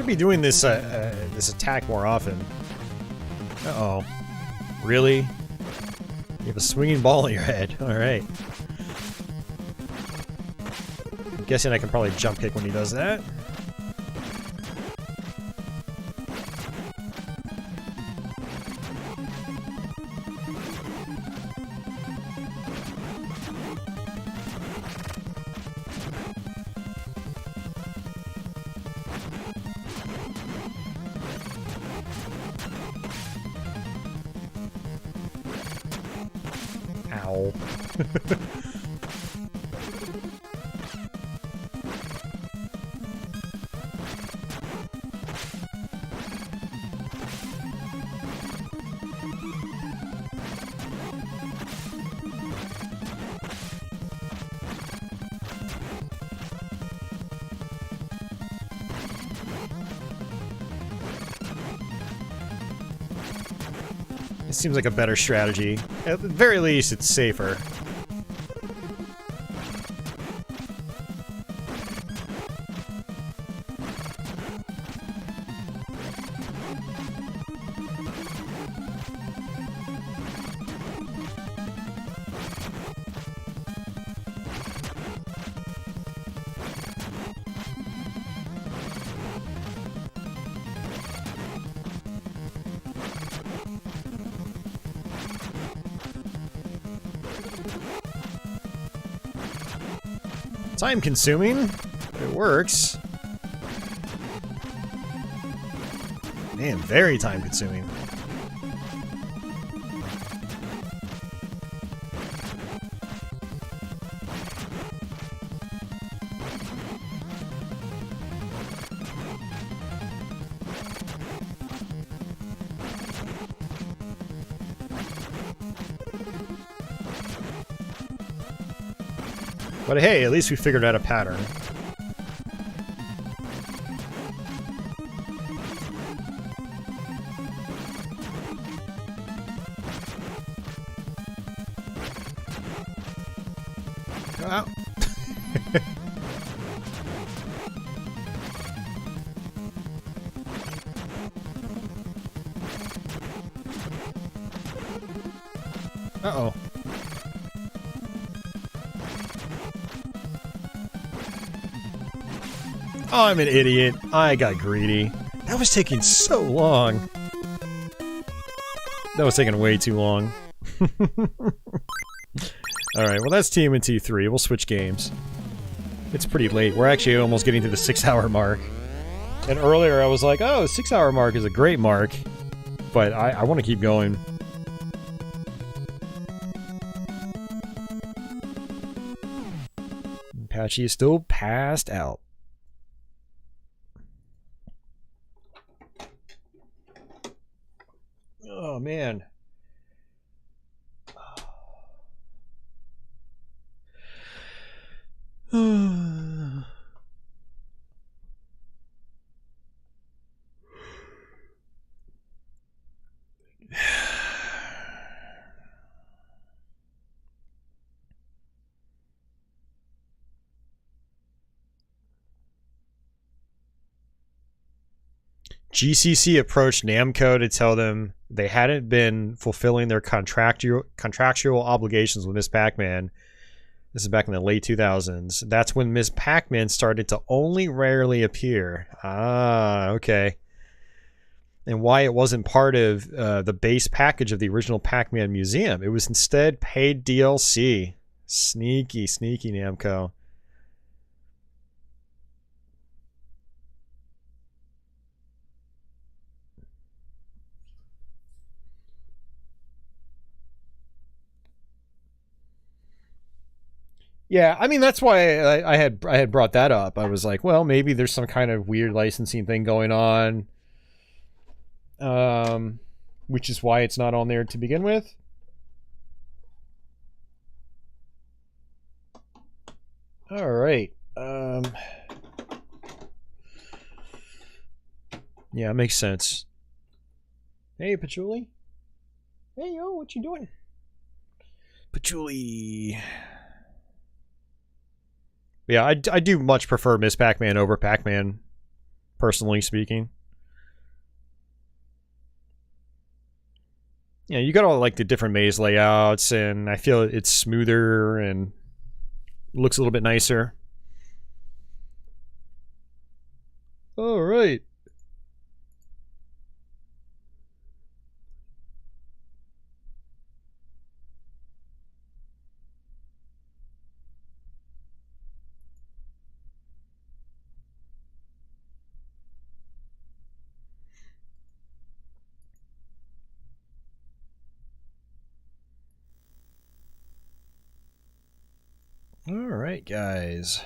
S1: Be doing this this attack more often. Uh-oh. Really? You have a swinging ball in your head. Alright. I'm guessing I can probably jump kick when he does that. Ow. Seems like a better strategy. At the very least, it's safer. Time consuming, but it works. Man, very time consuming. But hey, at least we figured out a pattern. Go out. Uh-oh. Oh, I'm an idiot. I got greedy. That was taking so long. That was taking way too long. Alright, well that's TMNT 3. We'll switch games. It's pretty late. We're actually almost getting to the 6-hour mark. And earlier I was like, oh, the 6-hour mark is a great mark. But I want to keep going. Apache is still passed out. Oh, man. GCC approached Namco to tell them they hadn't been fulfilling their contractual obligations with Ms. Pac-Man. This is back in the late 2000s. That's when Ms. Pac-Man started to only rarely appear. Ah, okay. And why it wasn't part of the base package of the original Pac-Man museum. It was instead paid DLC. Sneaky, sneaky Namco. Yeah, I mean that's why I had brought that up. I was like, well, maybe there's some kind of weird licensing thing going on. which is why it's not on there to begin with. All right. Yeah, it makes sense. Hey, Patchouli. Hey, yo, what you doing? Patchouli. Yeah, I do much prefer Miss Pac-Man over Pac-Man, personally speaking. Yeah, you got all like the different maze layouts, and I feel it's smoother and looks a little bit nicer. All right. All right, guys.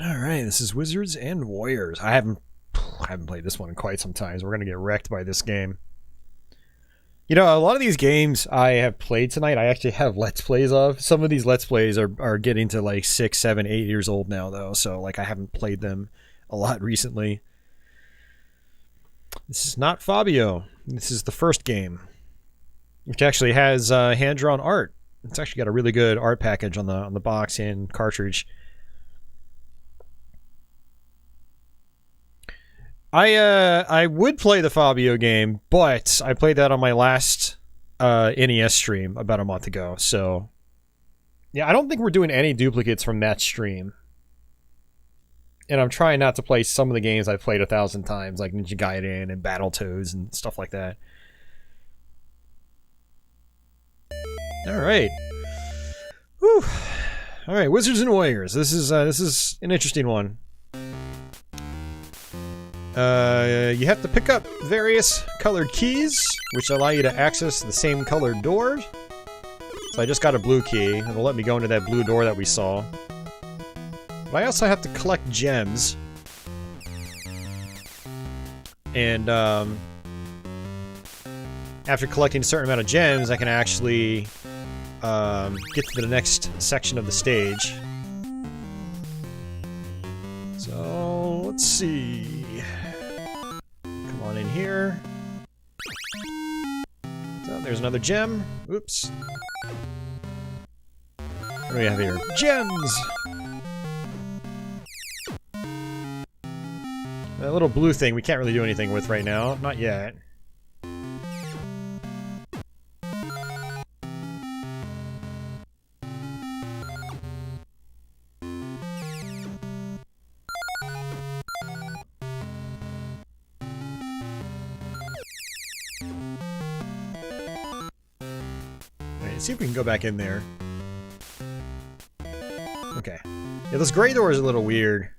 S1: Alright, this is Wizards and Warriors. I haven't played this one in quite some time, so we're gonna get wrecked by this game. You know, a lot of these games I have played tonight, I actually have Let's Plays of. Some of these Let's Plays are getting to like 6, 7, 8 years old now, though, so like I haven't played them a lot recently. This is not Fabio. This is the first game, which actually has hand-drawn art. It's actually got a really good art package on the box and cartridge. I would play the Fabio game, but I played that on my last NES stream about a month ago, so yeah, I don't think we're doing any duplicates from that stream. And I'm trying not to play some of the games I've played 1,000 times, like Ninja Gaiden and Battletoads and stuff like that. Alright. Whew. Alright, Wizards and Warriors. This is an interesting one. You have to pick up various colored keys, which allow you to access the same colored doors. So I just got a blue key. It'll let me go into that blue door that we saw. But I also have to collect gems. And, after collecting a certain amount of gems, I can actually, get to the next section of the stage. So, let's see. Come on in here. So, there's another gem. Oops. What do we have here? Gems! That little blue thing we can't really do anything with right now. Not yet. See if we can go back in there. Okay. Yeah, those gray doors are a little weird.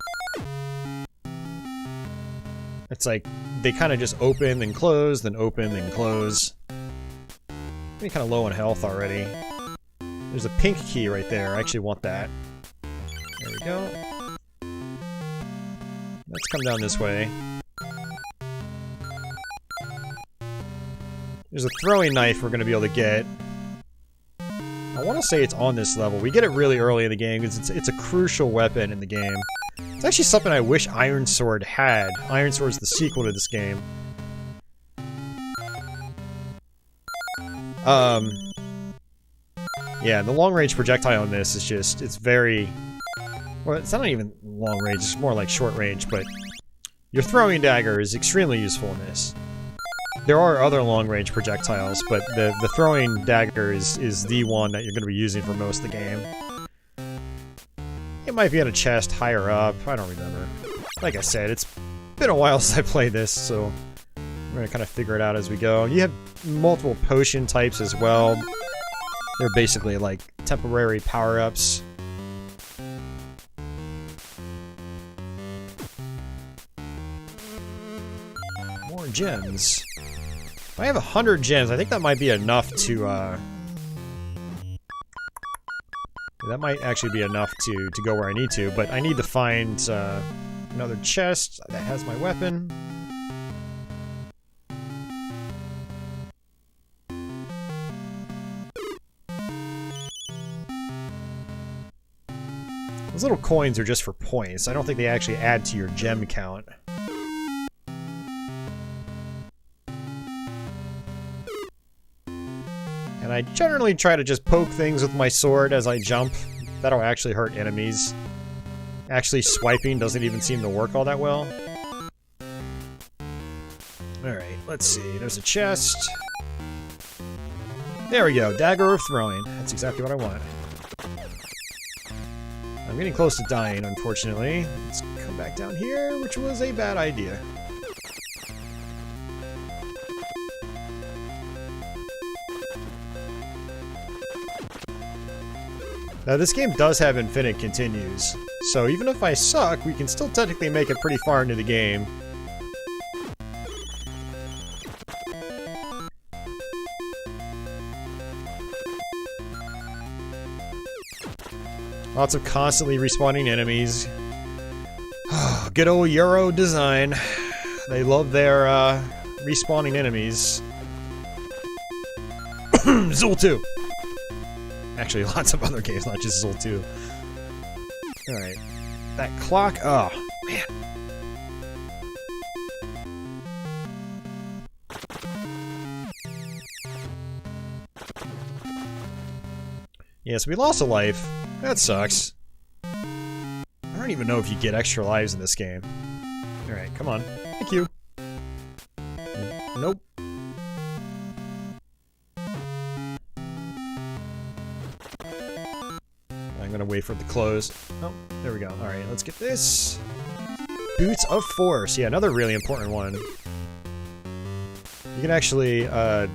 S1: It's like, they kind of just open and close, then open and close. I'm kind of low on health already. There's a pink key right there. I actually want that. There we go. Let's come down this way. There's a throwing knife we're going to be able to get. I want to say it's on this level. We get it really early in the game because it's a crucial weapon in the game. It's actually something I wish Iron Sword had. Iron Sword's the sequel to this game. Yeah, the long-range projectile in this is just, it's very... Well, it's not even long-range, it's more like short-range, but your throwing dagger is extremely useful in this. There are other long-range projectiles, but the throwing dagger is the one that you're going to be using for most of the game. It might be at a chest higher up, I don't remember. Like I said, it's been a while since I played this, so We're gonna kind of figure it out as we go. You have multiple potion types as well. They're basically like temporary power-ups. More gems. If I have 100 gems, I think that might be enough to, that might actually be enough to go where I need to, but I need to find, another chest that has my weapon. Those little coins are just for points. I don't think they actually add to your gem count. And I generally try to just poke things with my sword as I jump. That'll actually hurt enemies. Actually, swiping doesn't even seem to work all that well. Alright, let's see. There's a chest. There we go. Dagger of Throwing. That's exactly what I want. I'm getting close to dying, unfortunately. Let's come back down here, which was a bad idea. Now, this game does have infinite continues, so even if I suck, we can still technically make it pretty far into the game. Lots of constantly respawning enemies. Good old Euro design. They love their respawning enemies. Zool 2! Actually, lots of other games, not just Zool 2. Alright. That clock, oh, man. Yes, we lost a life. That sucks. I don't even know if you get extra lives in this game. Alright, come on. Thank you. Nope. I'm gonna wait for it to close. Oh, there we go. Alright, let's get this. Boots of Force. Yeah, another really important one. You can actually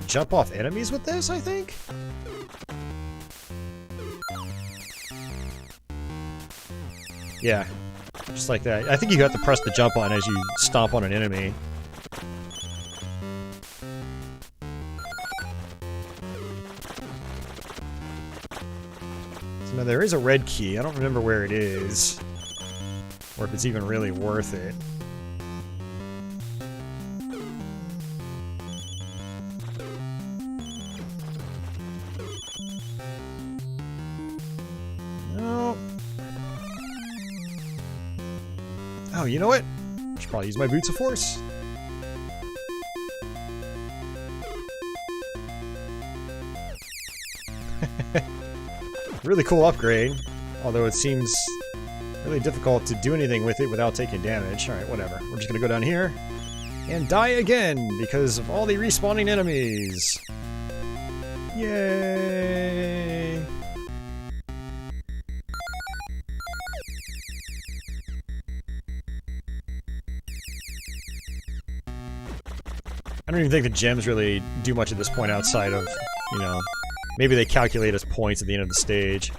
S1: jump off enemies with this, I think? Yeah, just like that. I think you have to press the jump on as you stomp on an enemy. So now there is a red key. I don't remember where it is, or if it's even really worth it. Oh, you know what? I should probably use my Boots of Force. Really cool upgrade, although it seems really difficult to do anything with it without taking damage. Alright, whatever. We're just gonna go down here and die again because of all the respawning enemies. Yay! I don't even think the gems really do much at this point outside of, you know, maybe they calculate as points at the end of the stage.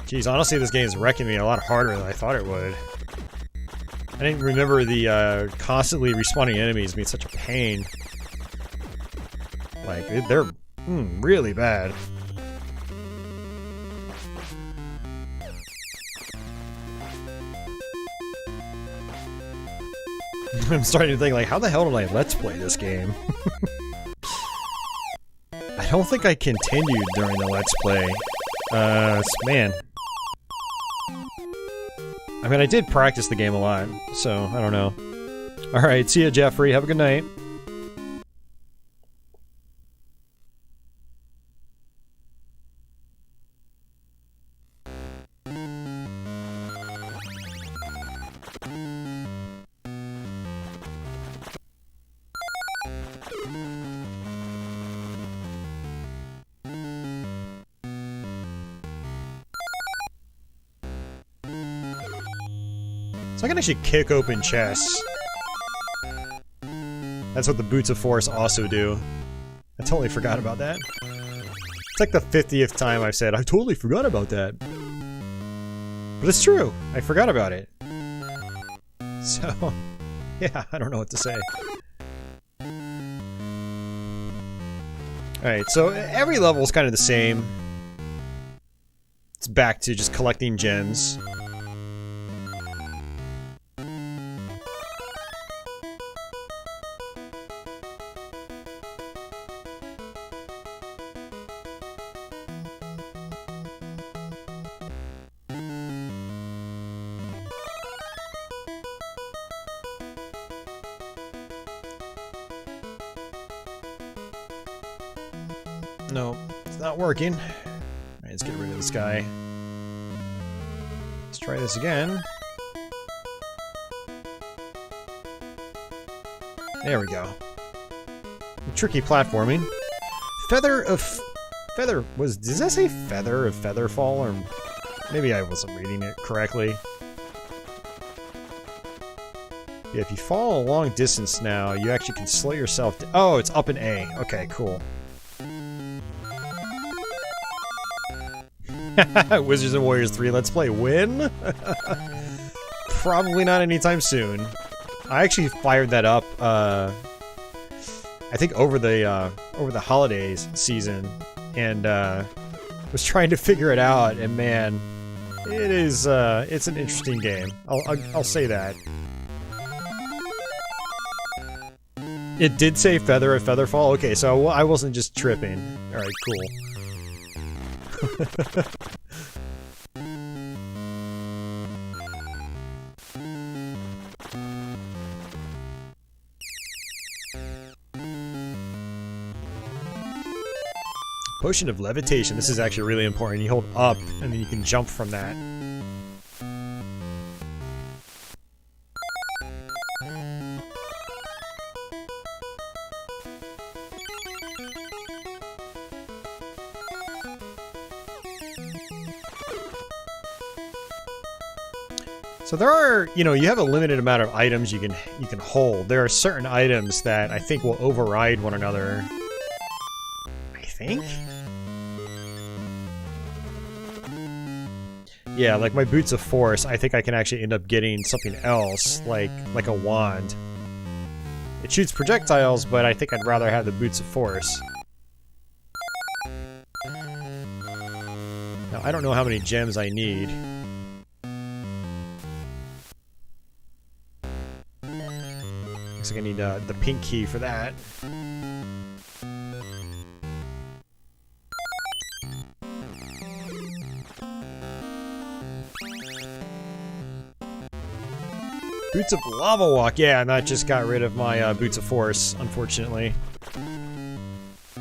S1: Jeez, honestly, this game is wrecking me a lot harder than I thought it would. I didn't remember the constantly respawning enemies being such a pain. Like, they're really bad. I'm starting to think, like, how the hell did I Let's Play this game? I don't think I continued during the Let's Play. Man. I mean, I did practice the game a lot, so I don't know. Alright, see ya, Jeffrey. Have a good night. So I can actually kick open chests. That's what the Boots of Force also do. I totally forgot about that. It's like the 50th time I've said, I totally forgot about that. But it's true. I forgot about it. So, yeah, I don't know what to say. Alright, so every level is kind of the same. It's back to just collecting gems. No, it's not working. Alright, let's get rid of this guy. Let's try this again. There we go. Tricky platforming. Feather of... Feather... Does that say Feather of Featherfall? Or maybe I wasn't reading it correctly. Yeah, if you fall a long distance now, you actually can slow yourself down. Oh, it's up and A. Okay, cool. Wizards and Warriors 3 Let's Play win? Probably not anytime soon. I actually fired that up, I think over the holidays season, and was trying to figure it out, and man, it is, it's an interesting game. I'll say that. It did say Feather of Featherfall? Okay, so I wasn't just tripping. Alright, cool. Potion of Levitation. This is actually really important. You hold up, and then you can jump from that. So there are, you know, you have a limited amount of items you can hold. There are certain items that I think will override one another. I think? Yeah, like my Boots of Force, I think I can actually end up getting something else, like a wand. It shoots projectiles, but I think I'd rather have the Boots of Force. Now, I don't know how many gems I need. Looks like I need the pink key for that. Boots of Lava Walk. Yeah, and that just got rid of my Boots of Force, unfortunately.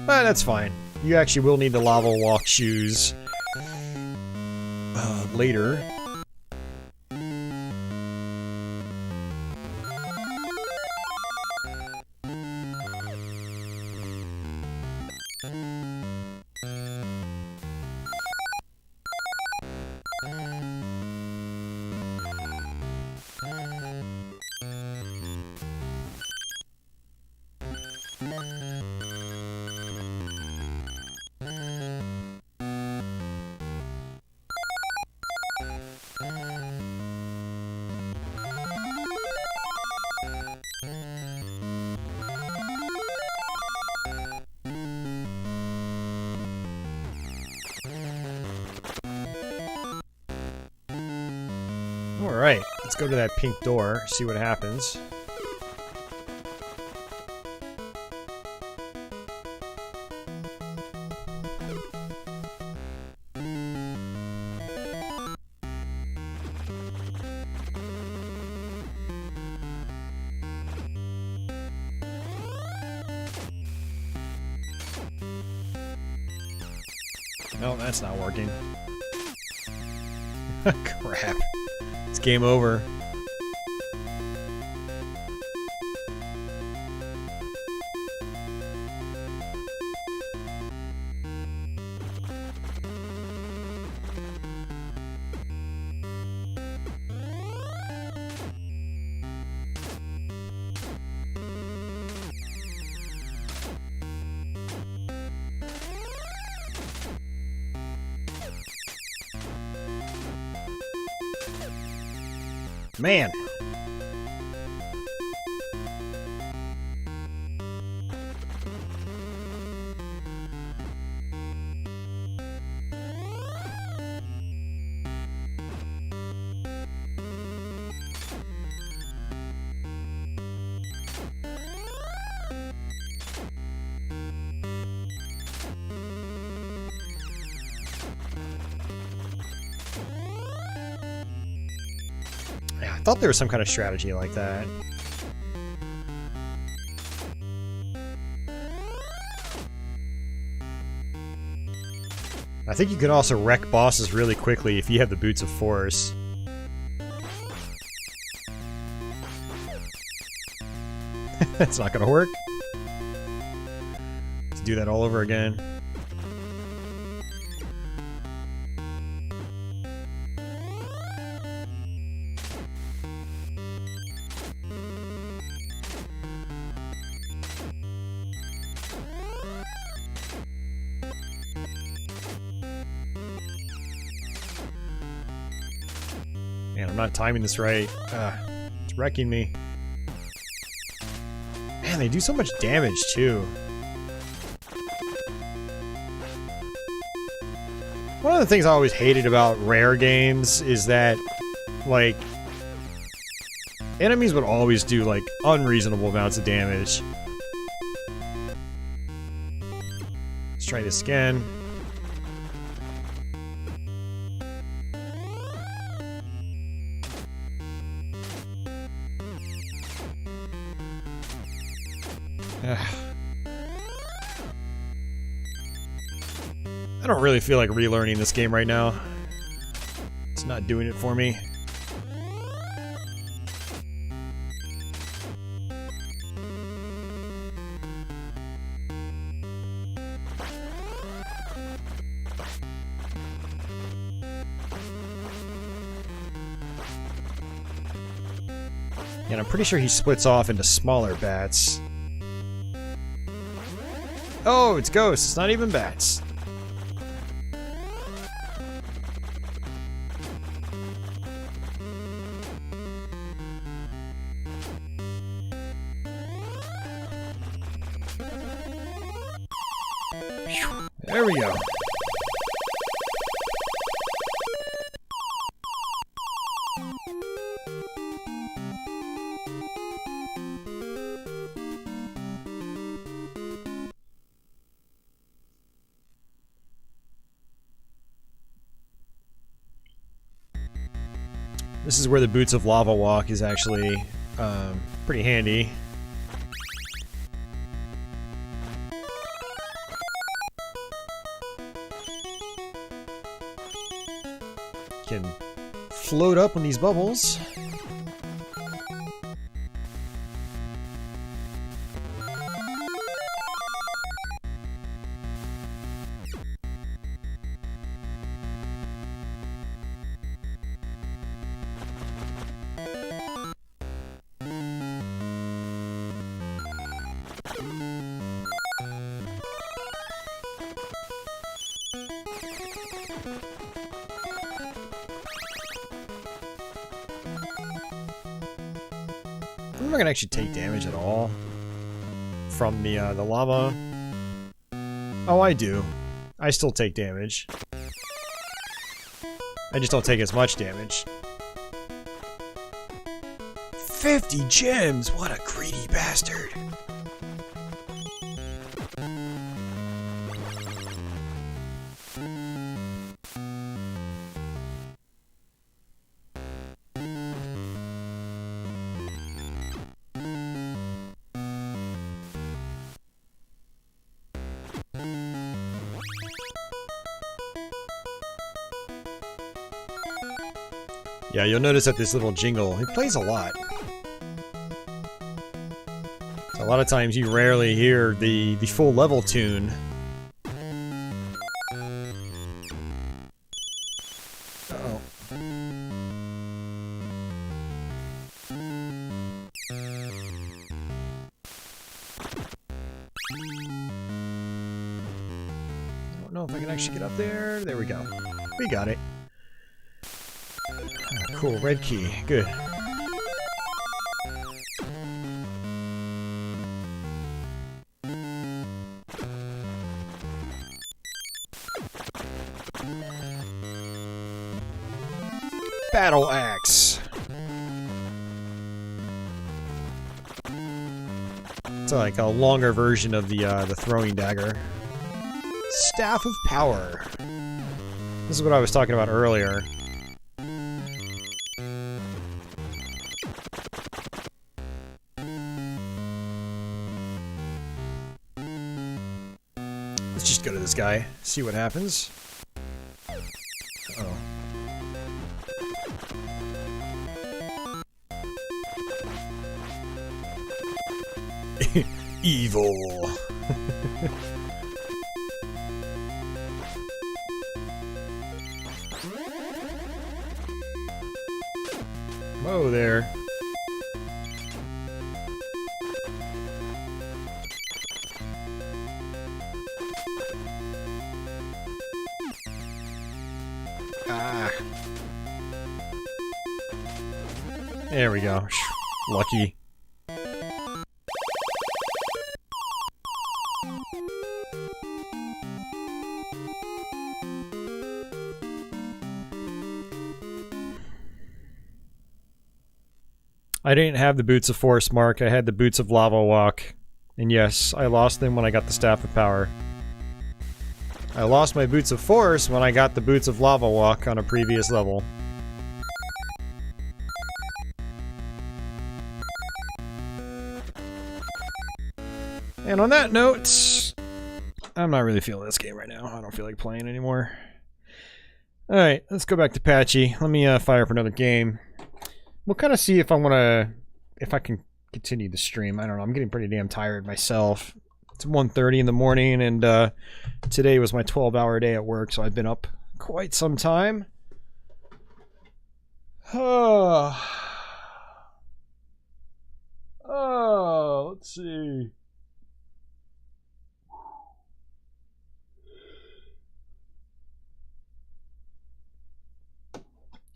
S1: But that's fine. You actually will need the Lava Walk shoes later. Alright, let's go to that pink door, see what happens. No, that's not working. Crap. It's game over. Man. I thought there was some kind of strategy like that. I think you can also wreck bosses really quickly if you have the Boots of Force. That's not gonna work. Let's do that all over again. Man, I'm not timing this right. It's wrecking me. Man, they do so much damage, too. One of the things I always hated about Rare games is that, like, enemies would always do, like, unreasonable amounts of damage. Let's try this again. I don't really feel like relearning this game right now. It's not doing it for me. And I'm pretty sure he splits off into smaller bats. Oh, it's ghosts. It's not even bats. There we go. This is where the Boots of Lava Walk is actually pretty handy. Can float up on these bubbles. I'm not gonna actually take damage at all from the lava. Oh, I do. I still take damage. I just don't take as much damage. 50 gems! What a greedy bastard! Yeah, you'll notice that this little jingle, it plays a lot. So a lot of times you rarely hear the full level tune. Uh-oh. I don't know if I can actually get up there. There we go. We got it. Cool, red key. Good. Battle Axe. It's like a longer version of the throwing dagger. Staff of Power. This is what I was talking about earlier. Let's just go to this guy, see what happens. Uh-oh. Evil. Whoa there. Ah. There we go. Lucky. I didn't have the Boots of Force, Mark. I had the Boots of Lava Walk. And yes, I lost them when I got the Staff of Power. I lost my Boots of Force when I got the Boots of Lava Walk on a previous level. And on that note, I'm not really feeling this game right now. I don't feel like playing anymore. Alright, let's go back to Patchy. Let me fire up another game. We'll kind of see if I want to, if I can continue the stream. I don't know, I'm getting pretty damn tired myself. It's 1:30 in the morning, and today was my 12-hour day at work, so I've been up quite some time. Oh, let's see.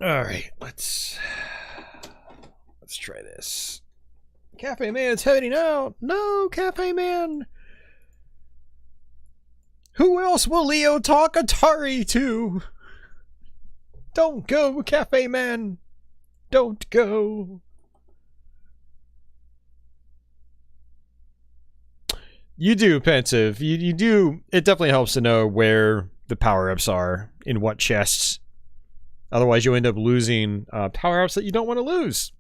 S1: Alright, let's try this. Cafe Man's heading out! No, Cafe Man! Who else will Leo talk Atari to? Don't go, Cafe Man! Don't go! You do, Pensive. You do. It definitely helps to know where the power-ups are, in what chests. Otherwise, you'll end up losing power-ups that you don't want to lose.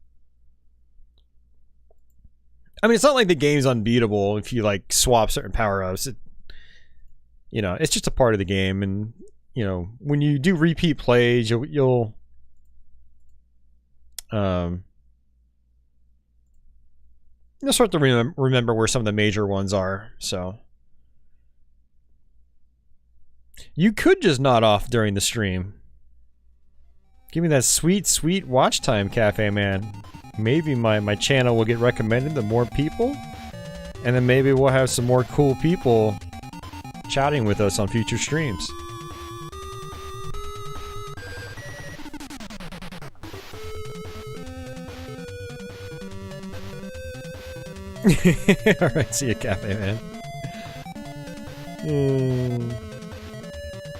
S1: I mean, it's not like the game's unbeatable if you, like, swap certain power-ups. You know, it's just a part of the game, and, you know, when you do repeat plays, you'll start to remember where some of the major ones are, so. You could just nod off during the stream. Give me that sweet, sweet watch time, Cafe Man. Maybe my channel will get recommended to more people, and then maybe we'll have some more cool people chatting with us on future streams. Alright, see you, Cafe Man.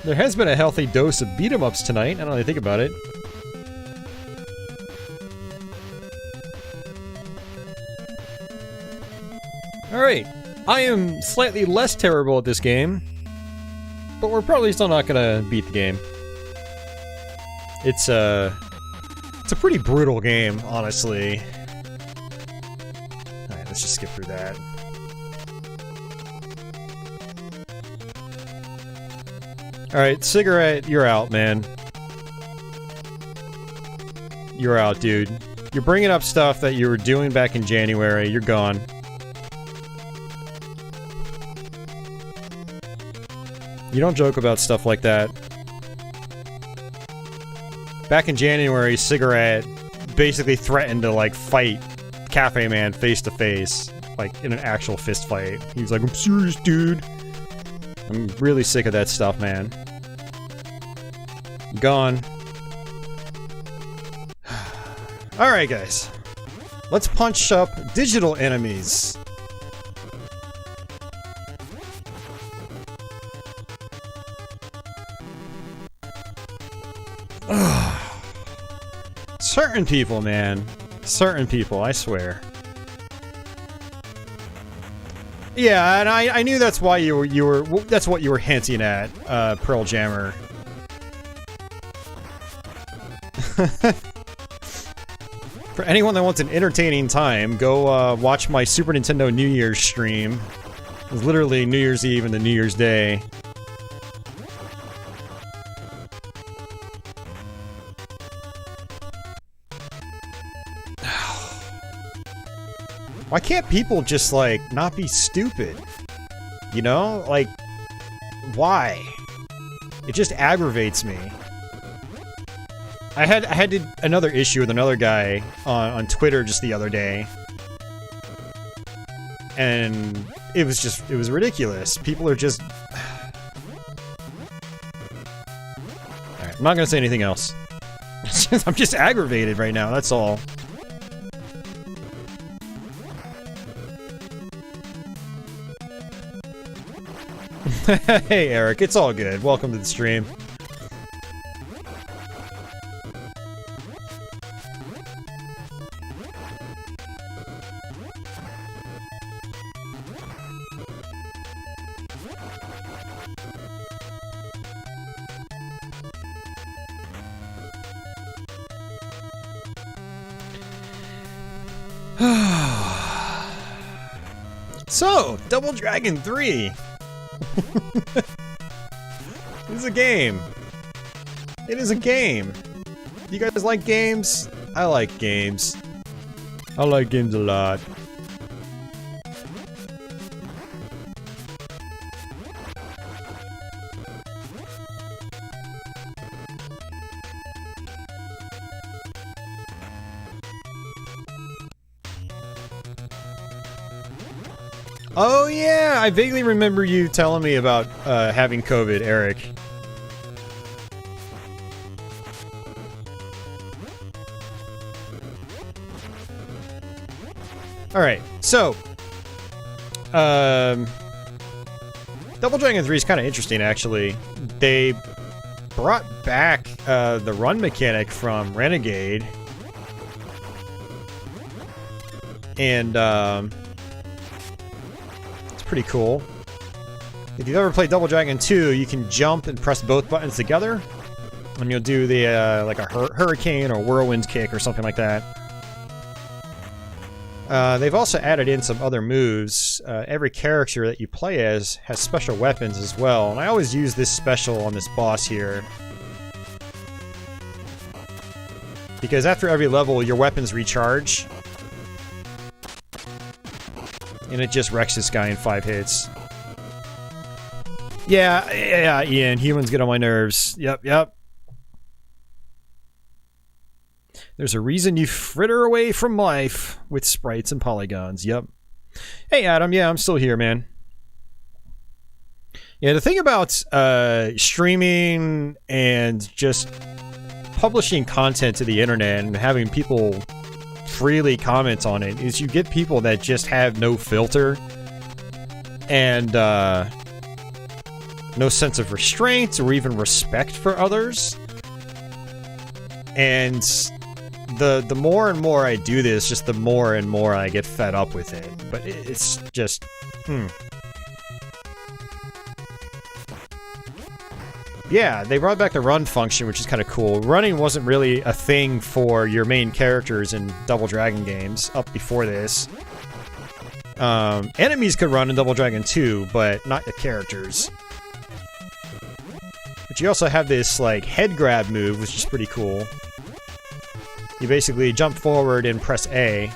S1: There has been a healthy dose of beat-em-ups tonight, I don't really think about it. Alright, I am slightly less terrible at this game, but we're probably still not gonna beat the game. It's a pretty brutal game, honestly. Alright, let's just skip through that. Alright, Cigarette, you're out, man. You're out, dude. You're bringing up stuff that you were doing back in January. You're gone. You don't joke about stuff like that. Back in January, Cigarette basically threatened to, like, fight Cafe Man face to face. Like, in an actual fist fight. He was like, I'm serious, dude. I'm really sick of that stuff, man. Gone. Alright, guys. Let's punch up digital enemies. Certain people, man. Certain people, I swear. Yeah, and I knew that's why that's what you were hinting at, Pearl Jammer. For anyone that wants an entertaining time, go watch my Super Nintendo New Year's stream. It was literally New Year's Eve and the New Year's Day. Why can't people just, like, not be stupid? You know? Like, why? It just aggravates me. I had another issue with another guy on Twitter just the other day. And it was ridiculous. People are just... Alright, I'm not gonna say anything else. I'm just aggravated right now, that's all. Hey Eric, it's all good. Welcome to the stream. So, Double Dragon 3! It is a game. It is a game. You guys like games? I like games. I like games a lot. Oh yeah, I vaguely remember you telling me about having COVID, Eric. Alright, so... Double Dragon 3 is kind of interesting, actually. They brought back the run mechanic from Renegade. And, pretty cool. If you've ever played Double Dragon 2, you can jump and press both buttons together, and you'll do the like a hurricane or whirlwind kick or something like that. They've also added in some other moves. Every character that you play as has special weapons as well, and I always use this special on this boss here. Because after every level, your weapons recharge. And it just wrecks this guy in 5 hits. Yeah, Ian. Humans get on my nerves. Yep. There's a reason you fritter away from life with sprites and polygons. Yep. Hey, Adam. Yeah, I'm still here, man. Yeah, the thing about streaming and just publishing content to the internet and having people freely comment on it is you get people that just have no filter and no sense of restraint or even respect for others. And the more and more I do this, just the more and more I get fed up with it. But it's just Yeah, they brought back the run function, which is kind of cool. Running wasn't really a thing for your main characters in Double Dragon games up before this. Enemies could run in Double Dragon 2, but not the characters. But you also have this, like, head grab move, which is pretty cool. You basically jump forward and press A.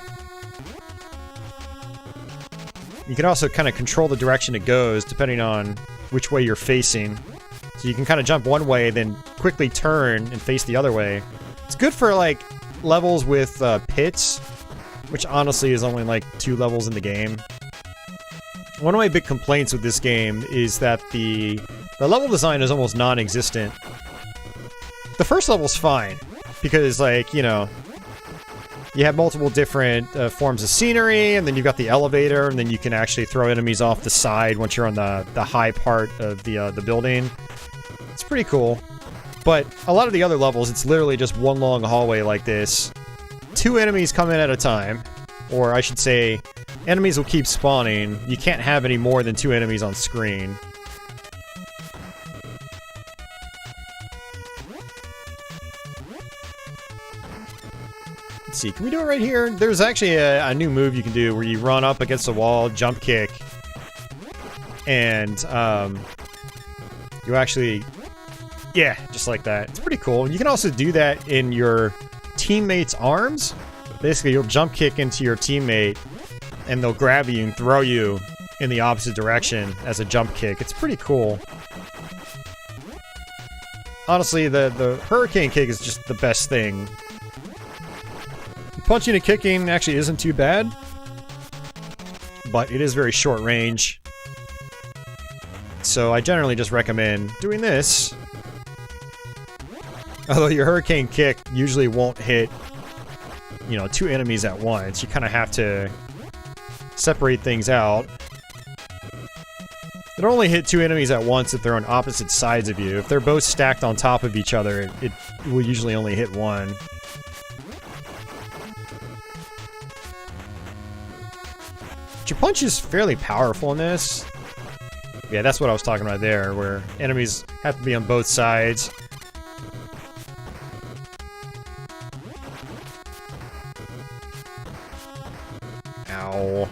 S1: You can also kind of control the direction it goes, depending on which way you're facing. So you can kind of jump one way, then quickly turn and face the other way. It's good for, like, levels with pits, which honestly is only, like, 2 levels in the game. One of my big complaints with this game is that the level design is almost non-existent. The first level's fine, because, like, you know, you have multiple different forms of scenery, and then you've got the elevator, and then you can actually throw enemies off the side once you're on the high part of the building. It's pretty cool. But a lot of the other levels, it's literally just one long hallway like this. 2 enemies come in at a time. Or I should say, enemies will keep spawning. You can't have any more than 2 enemies on screen. Let's see, can we do it right here? There's actually a new move you can do where you run up against the wall, jump kick, and you actually... Yeah, just like that. It's pretty cool. You can also do that in your teammate's arms. Basically, you'll jump kick into your teammate, and they'll grab you and throw you in the opposite direction as a jump kick. It's pretty cool. Honestly, the hurricane kick is just the best thing. Punching and kicking actually isn't too bad, but it is very short range. So I generally just recommend doing this. Although your hurricane kick usually won't hit, you know, 2 enemies at once. You kind of have to separate things out. It'll only hit 2 enemies at once if they're on opposite sides of you. If they're both stacked on top of each other, it will usually only hit 1. But your punch is fairly powerful in this. Yeah, that's what I was talking about there, where enemies have to be on both sides. Ow.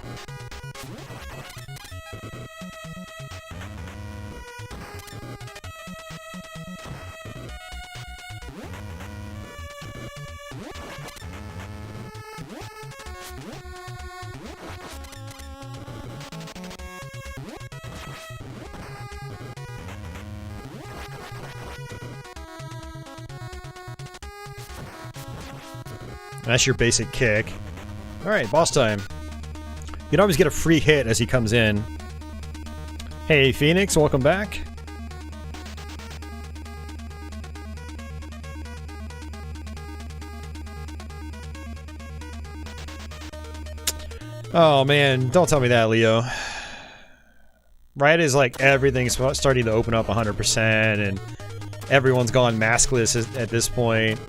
S1: That's your basic kick. Alright, boss time. You can always get a free hit as he comes in. Hey, Phoenix, welcome back. Oh man, don't tell me that, Leo. Right as like everything's starting to open up 100% and everyone's gone maskless at this point.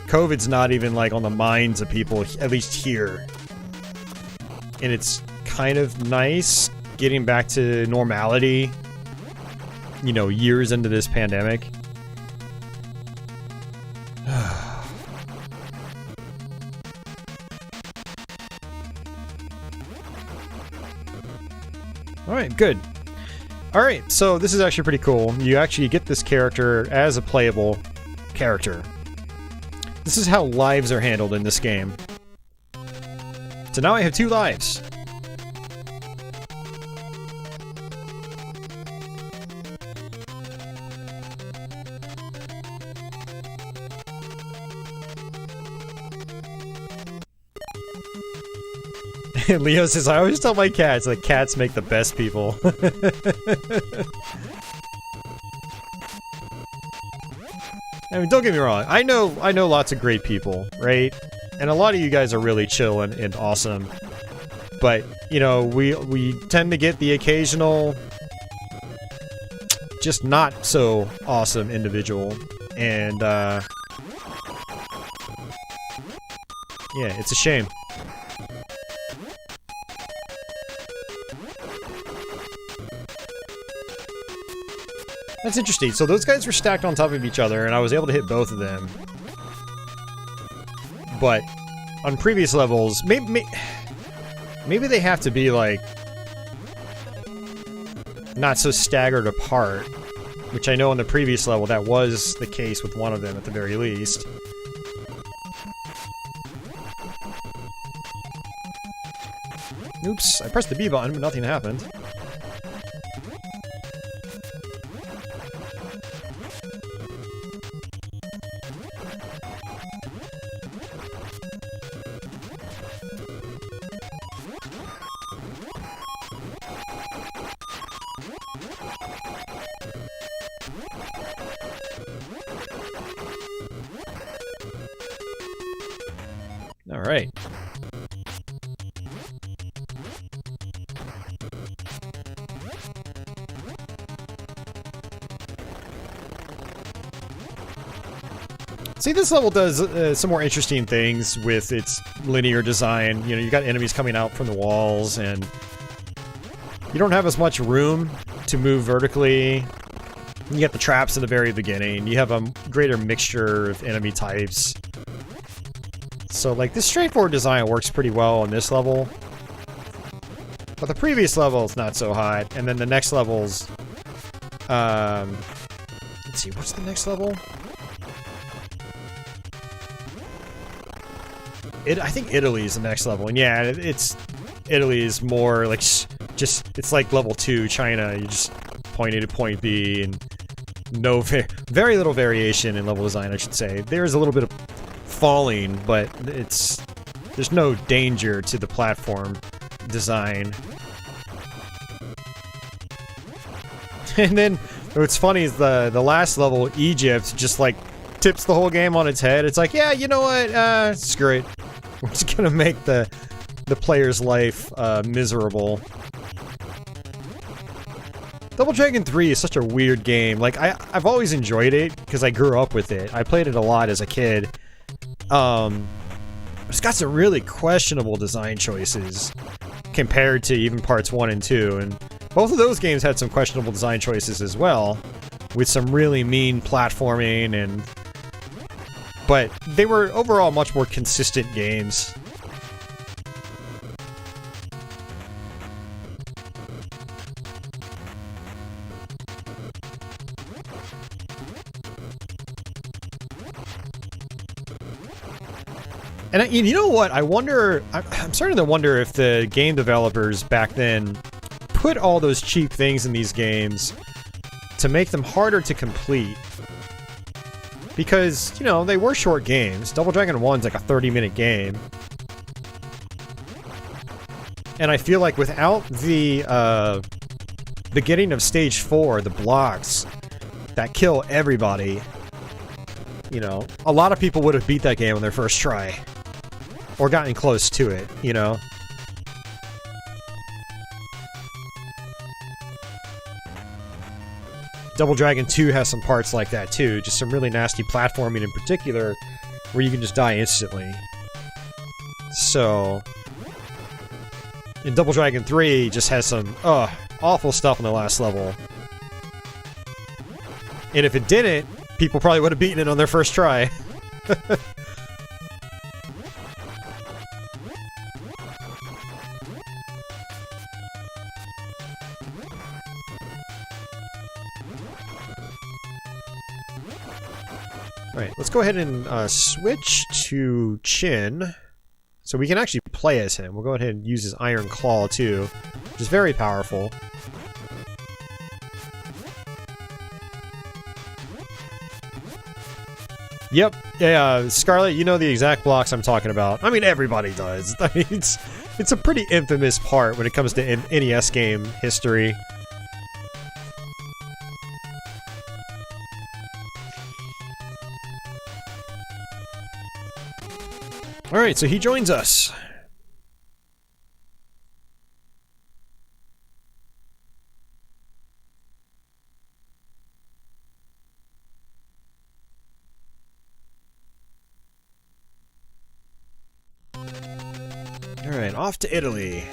S1: COVID's not even like on the minds of people, at least here. And it's kind of nice getting back to normality, you know, years into this pandemic. Alright, good. Alright, so this is actually pretty cool. You actually get this character as a playable character. This is how lives are handled in this game. So now I have 2 lives. Leo says, I always tell my cats that cats make the best people. I mean, don't get me wrong. I know lots of great people, right? And a lot of you guys are really chill and awesome. But, you know, we tend to get the occasional just not so awesome individual. And, yeah, it's a shame. That's interesting. So those guys were stacked on top of each other, and I was able to hit both of them. But on previous levels, maybe they have to be, like, not so staggered apart. Which I know in the previous level that was the case with one of them at the very least. Oops, I pressed the B button, but nothing happened. Alright. See, this level does some more interesting things with its linear design. You know, you got enemies coming out from the walls, and you don't have as much room to move vertically. You get the traps in the very beginning. You have a greater mixture of enemy types. So, like, this straightforward design works pretty well on this level. But the previous level is not so hot. And then the next levels... let's see, what's the next level? I think Italy is the next level. And yeah, Italy is more like it's like level 2 China. You just point A to point B, and very little variation in level design, I should say. There's a little bit of falling, but there's no danger to the platform design. And then what's funny is the last level, Egypt, just like tips the whole game on its head. It's like, yeah, you know what? Screw it. We're just gonna make the player's life miserable. Double Dragon 3 is such a weird game. Like, I've always enjoyed it because I grew up with it. I played it a lot as a kid. It's got some really questionable design choices compared to even parts 1 and 2, and both of those games had some questionable design choices as well, with some really mean platforming, but they were overall much more consistent games. And you know what? I'm starting to wonder if the game developers back then put all those cheap things in these games to make them harder to complete. Because, you know, they were short games. Double Dragon 1's like a 30-minute game. And I feel like without the beginning of Stage 4, the blocks that kill everybody, you know, a lot of people would have beat that game on their first try. Or gotten close to it, you know? Double Dragon 2 has some parts like that too, just some really nasty platforming in particular, where you can just die instantly. So... and Double Dragon 3 just has some, awful stuff in the last level. And if it didn't, people probably would have beaten it on their first try. Alright, let's go ahead and switch to Chin, so we can actually play as him. We'll go ahead and use his Iron Claw too, which is very powerful. Yep, yeah, Scarlet, you know the exact blocks I'm talking about. I mean, everybody does. I mean, it's a pretty infamous part when it comes to NES game history. Alright, so he joins us. Alright, off to Italy.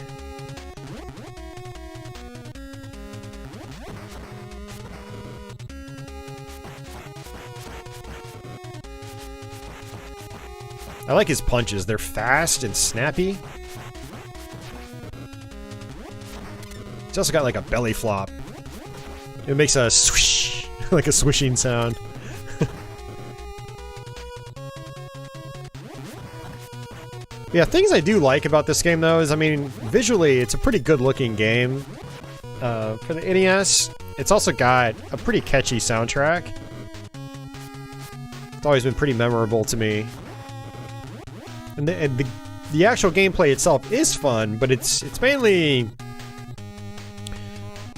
S1: I like his punches. They're fast and snappy. He's also got like a belly flop. It makes a swish, like a swishing sound. Yeah, things I do like about this game though is, I mean, visually it's a pretty good looking game. For the NES, it's also got a pretty catchy soundtrack. It's always been pretty memorable to me. And the actual gameplay itself is fun, but it's mainly...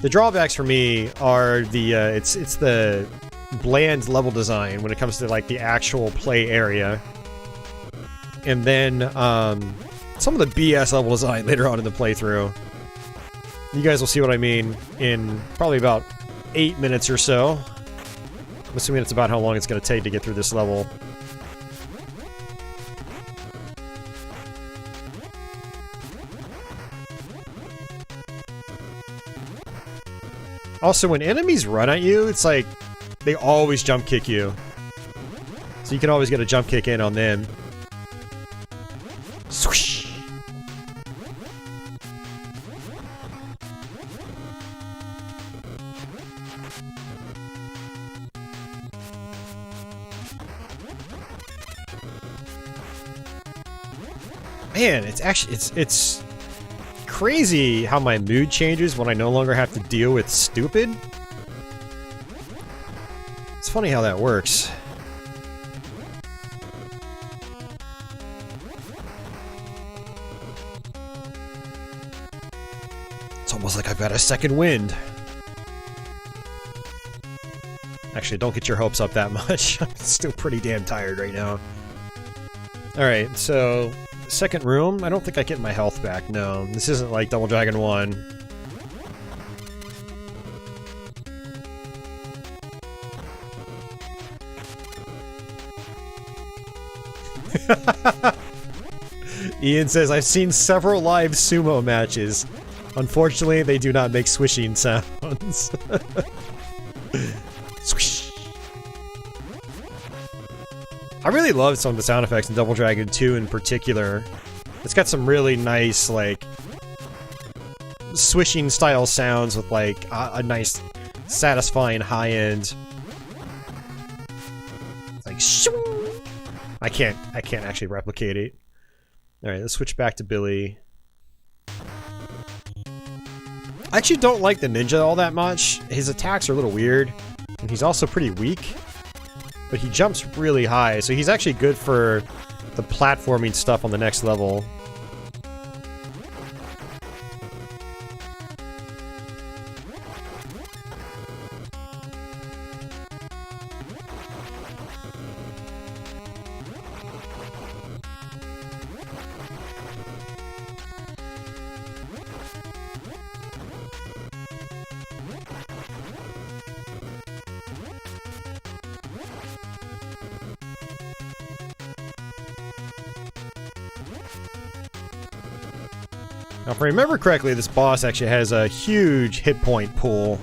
S1: the drawbacks for me are the it's the bland level design when it comes to like the actual play area, and then some of the BS level design later on in the playthrough. You guys will see what I mean in probably about 8 minutes or so. I'm assuming it's about how long it's going to take to get through this level. Also, when enemies run at you, it's like they always jump kick you. So you can always get a jump kick in on them. Swoosh! Man, it's actually, it's crazy how my mood changes when I no longer have to deal with stupid. It's funny how that works. It's almost like I've got a second wind. Actually, don't get your hopes up that much. I'm still pretty damn tired right now. Alright, so second room. I don't think I get my health back, no. This isn't like Double Dragon 1. Ian says, I've seen several live sumo matches. Unfortunately, they do not make swishing sounds. Swish. I really love some of the sound effects in Double Dragon 2 in particular. It's got some really nice, like, swishing style sounds with, like, a nice, satisfying high end. Like, shoo! I can't actually replicate it. Alright, let's switch back to Billy. I actually don't like the ninja all that much. His attacks are a little weird, and he's also pretty weak. But he jumps really high, so he's actually good for the platforming stuff on the next level. Now, if I remember correctly, this boss actually has a huge hit point pool.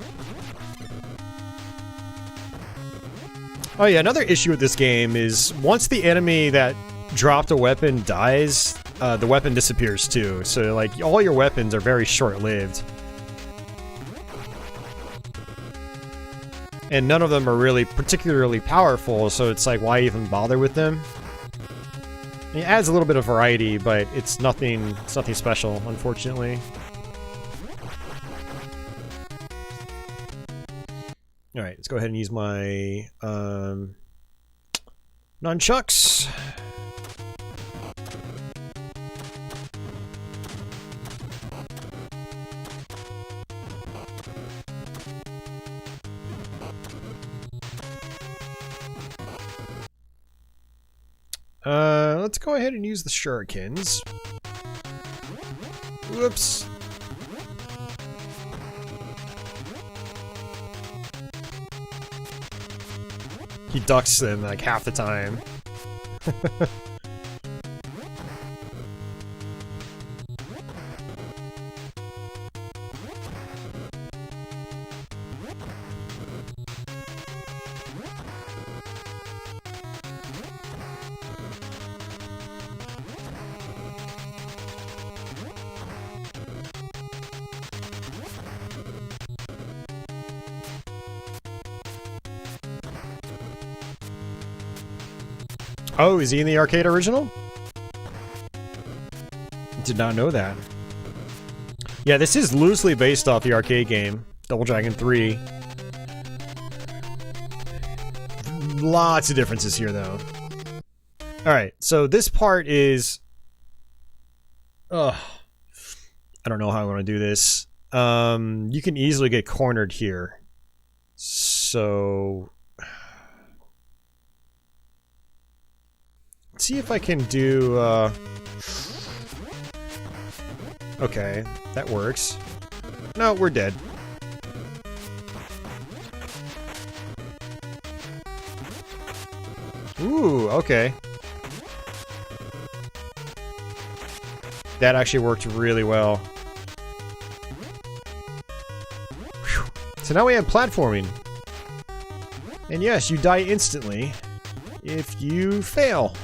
S1: Oh yeah, another issue with this game is once the enemy that dropped a weapon dies, the weapon disappears too. So, like, all your weapons are very short-lived. And none of them are really particularly powerful, so it's like, why even bother with them? It adds a little bit of variety, but it's nothing special, unfortunately. Alright, let's go ahead and use my nunchucks. Let's go ahead and use the shurikens. Whoops. He ducks them like half the time. Oh, is he in the arcade original? Did not know that. Yeah, this is loosely based off the arcade game, Double Dragon 3. Lots of differences here, though. Alright, so this part is... Ugh. I don't know how I want to do this. You can easily get cornered here. So... see if I can do, okay, that works. No, we're dead. Ooh, okay. That actually worked really well. Whew. So now we have platforming. And yes, you die instantly if you fail.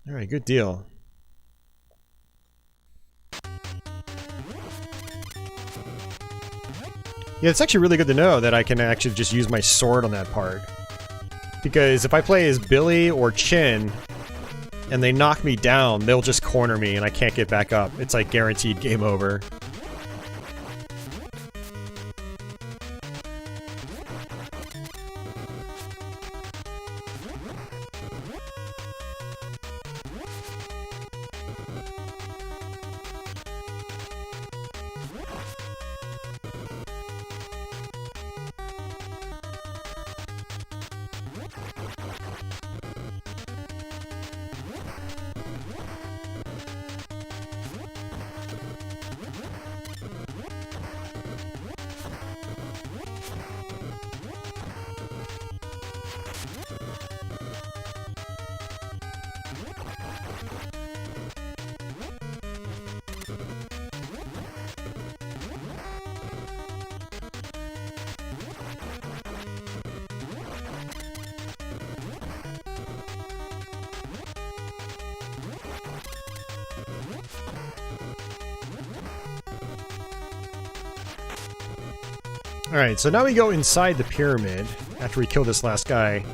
S1: Alright, good deal. Yeah, it's actually really good to know that I can actually just use my sword on that part. Because if I play as Billy or Chin, and they knock me down, they'll just corner me and I can't get back up. It's like guaranteed game over. Alright, so now we go inside the pyramid after we kill this last guy.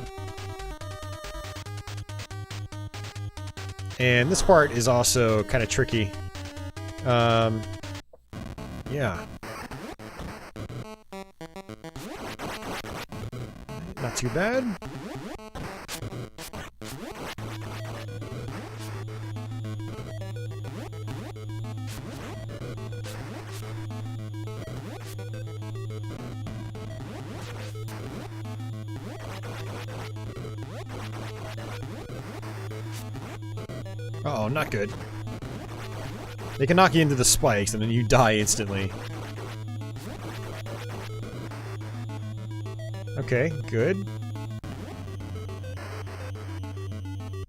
S1: And this part is also kind of tricky. Yeah. Not too bad. Uh-oh, not good. They can knock you into the spikes and then you die instantly. Okay, good.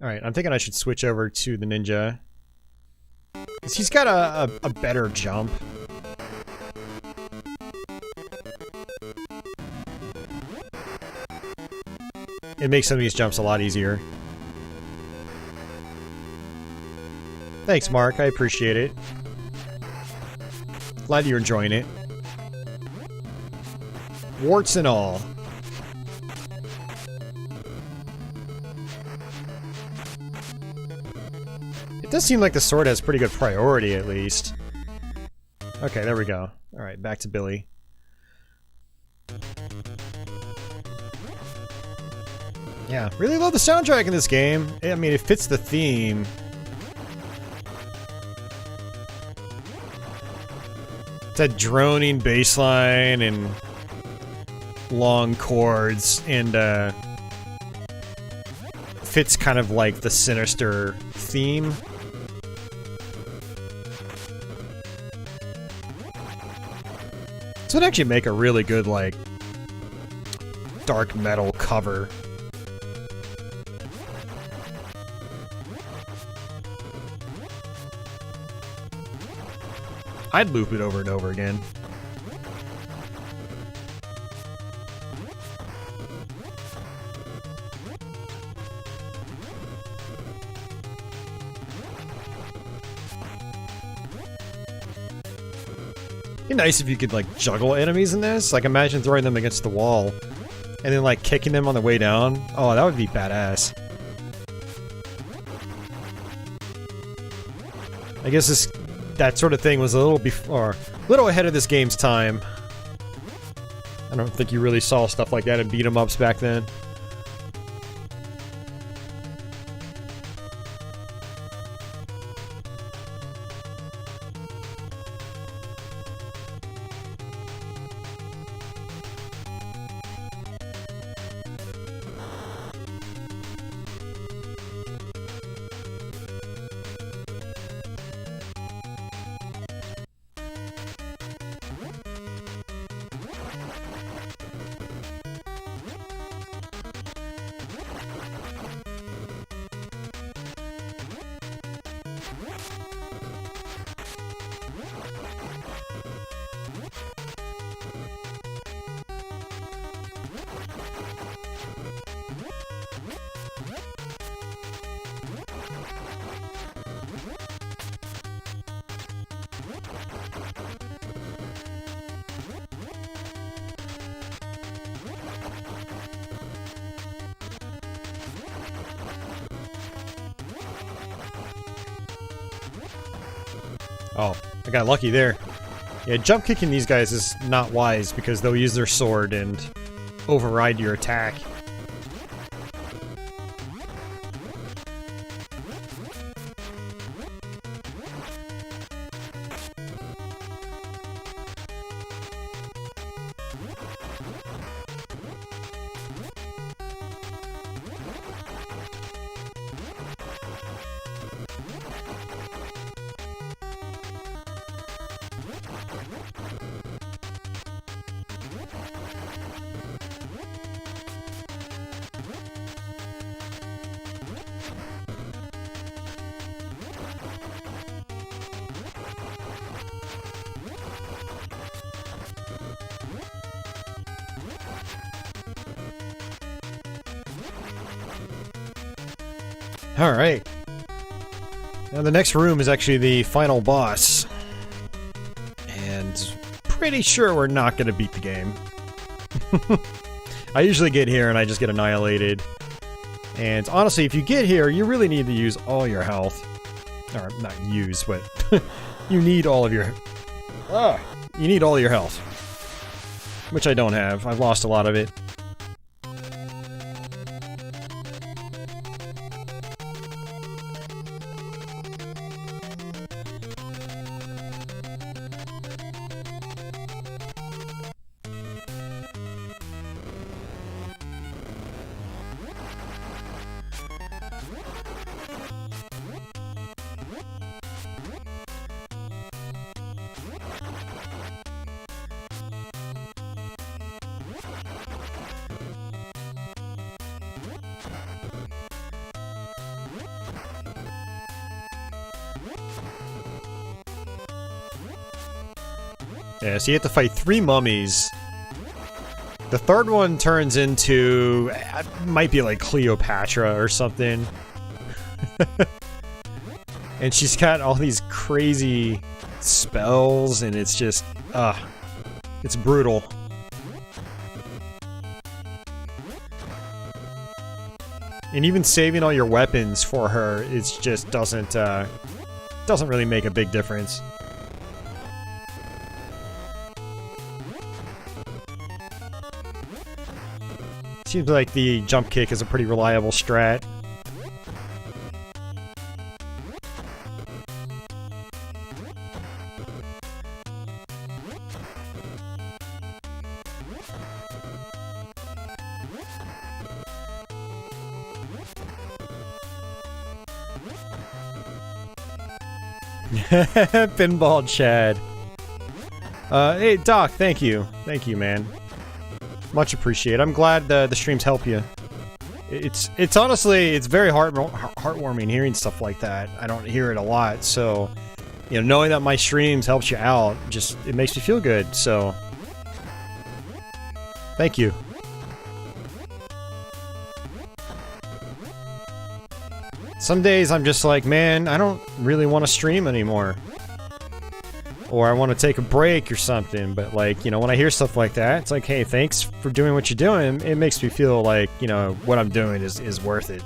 S1: Alright, I'm thinking I should switch over to the ninja. 'Cause he's got a better jump. It makes some of these jumps a lot easier. Thanks, Mark. I appreciate it. Glad you're enjoying it. Warts and all. It does seem like the sword has pretty good priority, at least. Okay, there we go. Alright, back to Billy. Yeah, really love the soundtrack in this game. I mean, it fits the theme. It's that droning bass line and long chords, and fits kind of like the sinister theme. This would actually make a really good, like, dark metal cover. I'd loop it over and over again. It'd be nice if you could, like, juggle enemies in this. Like, imagine throwing them against the wall and then, like, kicking them on the way down. Oh, that would be badass. I guess that sort of thing was a little ahead of this game's time. I don't think you really saw stuff like that in beat-em-ups back then. Oh, I got lucky there. Yeah, jump kicking these guys is not wise because they'll use their sword and override your attack. Alright. Now the next room is actually the final boss. And pretty sure we're not gonna beat the game. I usually get here and I just get annihilated. And honestly, if you get here, you really need to use all your health. Or, not use, but you need all of your... you need all your health. Which I don't have. I've lost a lot of it. Yeah, so you have to fight 3 mummies. The third one turns into... might be like Cleopatra or something. And she's got all these crazy spells, and it's just... it's brutal. And even saving all your weapons for her, it just doesn't really make a big difference. Seems like the jump kick is a pretty reliable strat. Pinball Chad. Hey Doc, thank you. Thank you, man. Much appreciated. I'm glad the streams help you. It's honestly, it's very heartwarming hearing stuff like that. I don't hear it a lot, so, you know, knowing that my streams helps you out, just, it makes me feel good, so. Thank you. Some days I'm just like, man, I don't really want to stream anymore. Or I want to take a break or something, but like, you know, when I hear stuff like that, it's like, hey, thanks for doing what you're doing. It makes me feel like, you know, what I'm doing is worth it.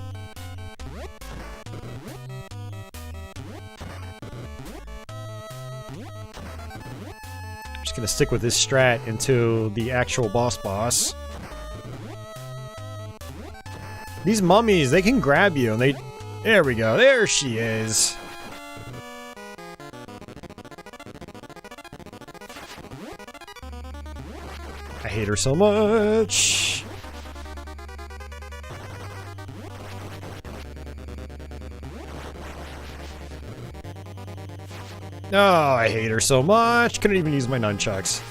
S1: I'm just gonna stick with this strat until the actual boss. These mummies, they can grab you and they... There we go, there she is. I hate her so much. Oh, I hate her so much. Couldn't even use my nunchucks.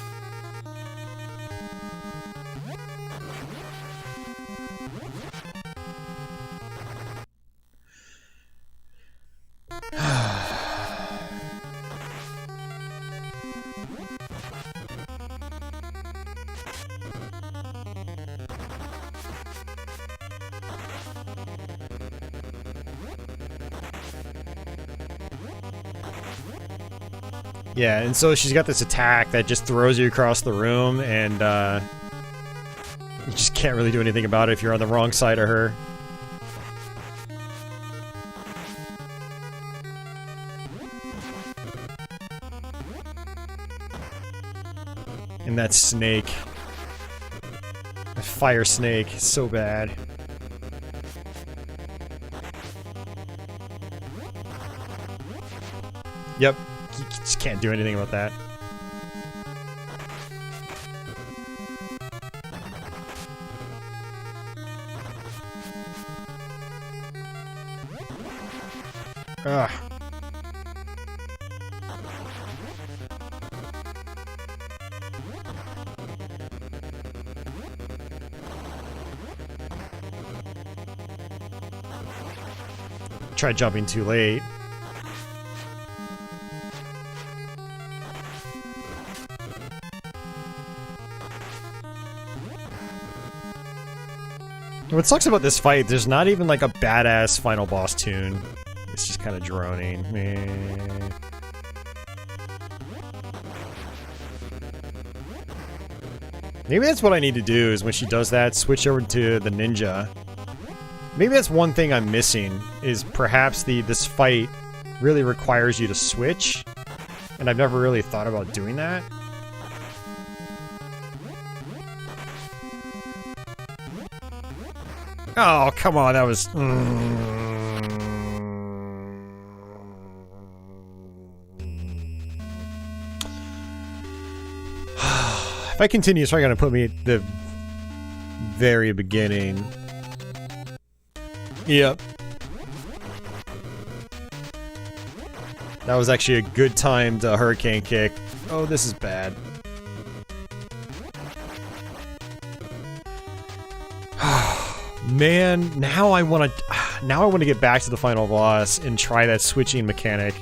S1: Yeah, and so she's got this attack that just throws you across the room, and you just can't really do anything about it if you're on the wrong side of her. And that snake. That fire snake is so bad. Yep. You just can't do anything about that. Ugh. Tried jumping too late. What sucks about this fight, there's not even like a badass final boss tune. It's just kind of droning. Meh. Maybe that's what I need to do, is when she does that, switch over to the ninja. Maybe that's one thing I'm missing, is perhaps this fight really requires you to switch, and I've never really thought about doing that. Oh, come on, that was... If I continue, it's probably gonna put me at the very beginning. Yep. That was actually a good timed hurricane kick. Oh, this is bad. Man, now I want to get back to the final boss and try that switching mechanic,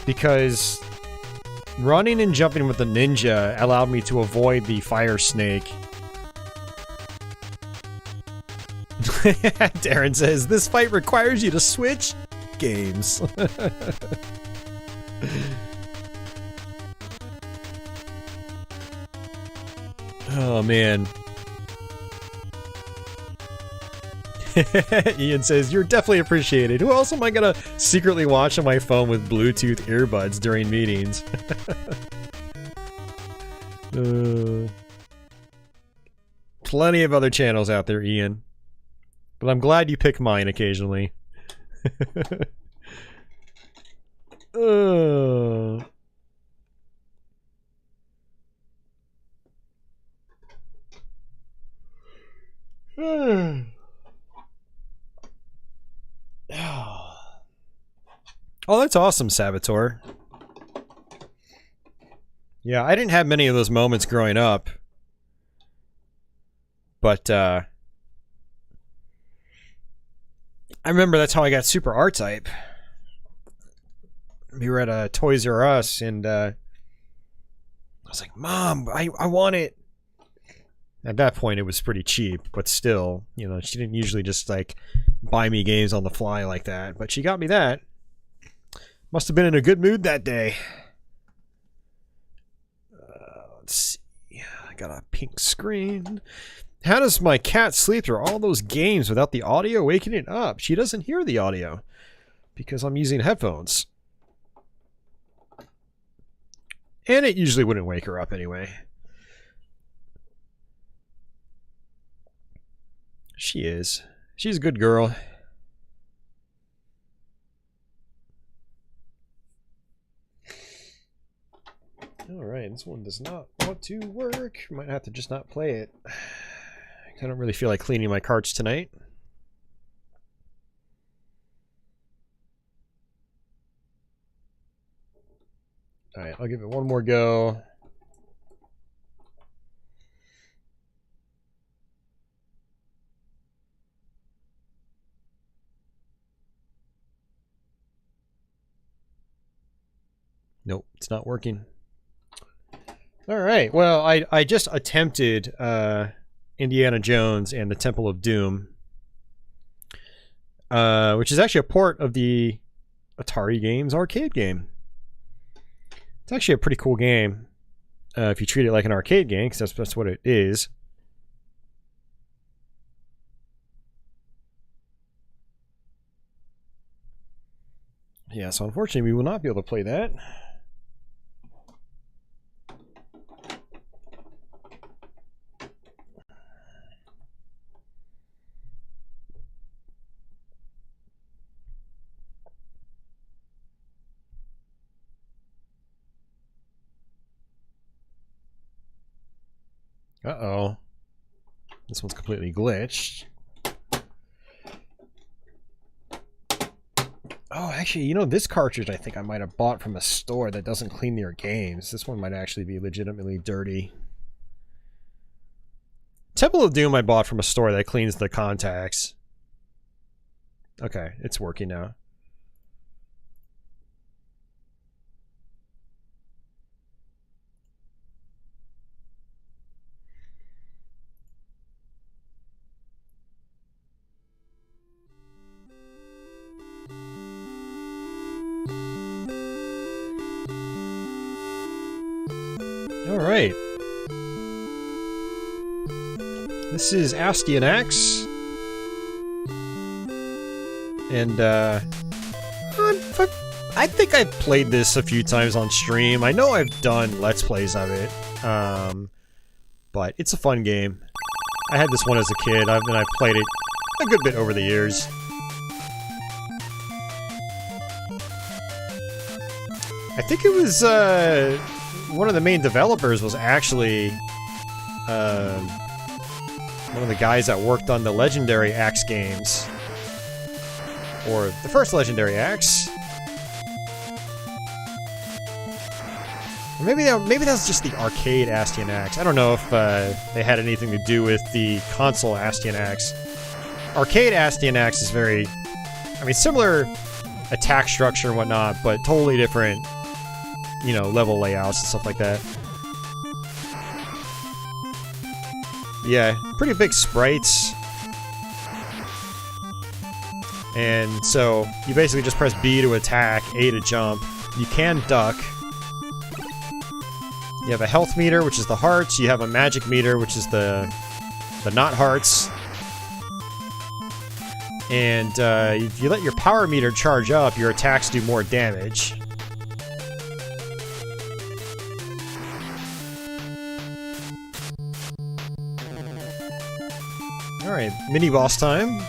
S1: because running and jumping with the ninja allowed me to avoid the fire snake. Darren says, this fight requires you to switch games. Oh, man. Ian says, you're definitely appreciated. Who else am I gonna secretly watch on my phone with Bluetooth earbuds during meetings? Plenty of other channels out there, Ian. But I'm glad you pick mine occasionally. Oh, that's awesome, Saboteur. Yeah, I didn't have many of those moments growing up. But, I remember that's how I got Super R-Type. We were at Toys R Us, and I was like, Mom, I want it. At that point, it was pretty cheap, but still, you know, she didn't usually just, like, buy me games on the fly like that. But she got me that. Must have been in a good mood that day. Let's see. I got a pink screen. How does my cat sleep through all those games without the audio waking it up? She doesn't hear the audio because I'm using headphones. And it usually wouldn't wake her up anyway. She is. She's a good girl. Alright, this one does not want to work. Might have to just not play it. I don't really feel like cleaning my carts tonight. Alright, I'll give it one more go. Nope, it's not working. Alright, well, I just attempted Indiana Jones and the Temple of Doom, which is actually a port of the Atari Games arcade game. It's actually a pretty cool game if you treat it like an arcade game, because that's what it is. Yeah, so unfortunately we will not be able to play that. Uh-oh. This one's completely glitched. Oh, actually, you know, this cartridge I think I might have bought from a store that doesn't clean their games. This one might actually be legitimately dirty. Temple of Doom I bought from a store that cleans the contacts. Okay, it's working now. Alright. This is Astyanax. And, I think I've played this a few times on stream. I know I've done Let's Plays of it. But it's a fun game. I had this one as a kid, and I've played it a good bit over the years. I think it was, one of the main developers was actually one of the guys that worked on the legendary Axe games, or the first legendary Axe. Or maybe that's just the arcade Astyanax. I don't know if they had anything to do with the console Astyanax. Arcade Astyanax is very, I mean, similar attack structure and whatnot, but totally different, you know, level layouts and stuff like that. Yeah, pretty big sprites. And so, you basically just press B to attack, A to jump. You can duck. You have a health meter, which is the hearts. You have a magic meter, which is the not hearts. And if you let your power meter charge up, your attacks do more damage. Alright, mini-boss time.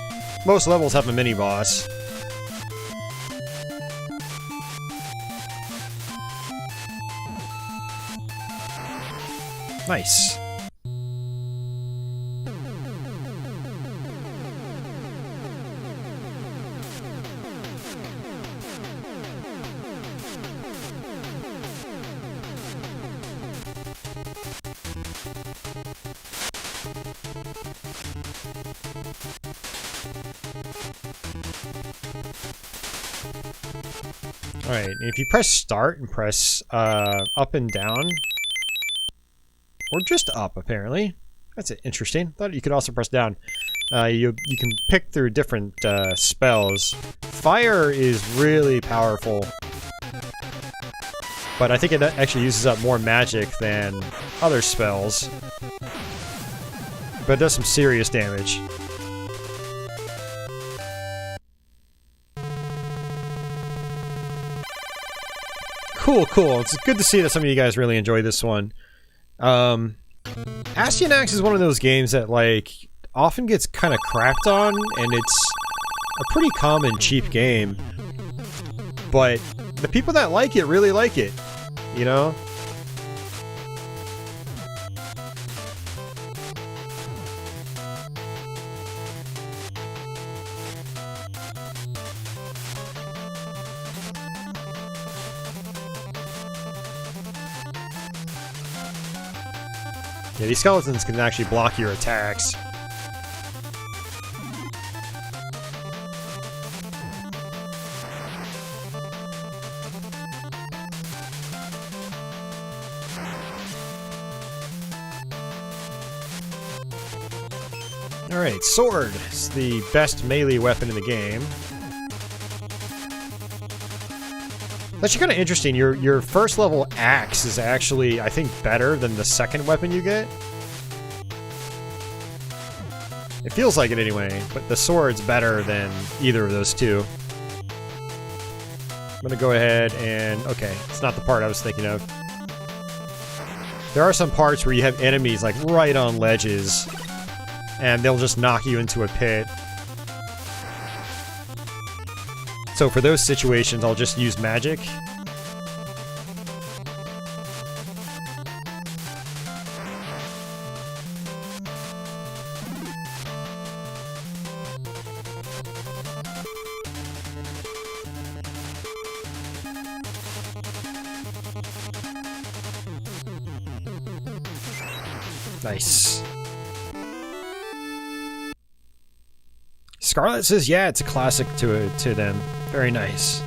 S1: Most levels have a mini-boss. Nice. Alright, if you press start and press up and down, or just up apparently, that's interesting. Thought you could also press down. You can pick through different spells. Fire is really powerful, but I think it actually uses up more magic than other spells, but it does some serious damage. Cool. It's good to see that some of you guys really enjoy this one. Astyanax is one of those games that, like, often gets kind of crapped on, and it's a pretty common cheap game. But the people that like it really like it, you know? Yeah, these skeletons can actually block your attacks. Alright, sword is the best melee weapon in the game. That's actually kind of interesting. Your first level axe is actually, I think, better than the second weapon you get. It feels like it anyway, but the sword's better than either of those two. I'm gonna go ahead and... okay, it's not the part I was thinking of. There are some parts where you have enemies, like, right on ledges, and they'll just knock you into a pit. So for those situations, I'll just use magic. Nice. Scarlet says, yeah, it's a classic to them. Very nice.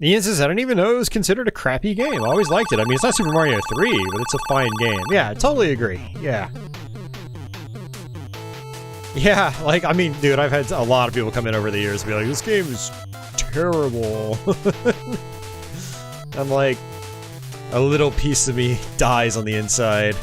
S1: Ian says, I don't even know it was considered a crappy game. I always liked it. I mean, it's not Super Mario 3, but it's a fine game. Yeah, I totally agree. Yeah. Yeah, like, I mean, dude, I've had a lot of people come in over the years and be like, this game is terrible. I'm like, a little piece of me dies on the inside.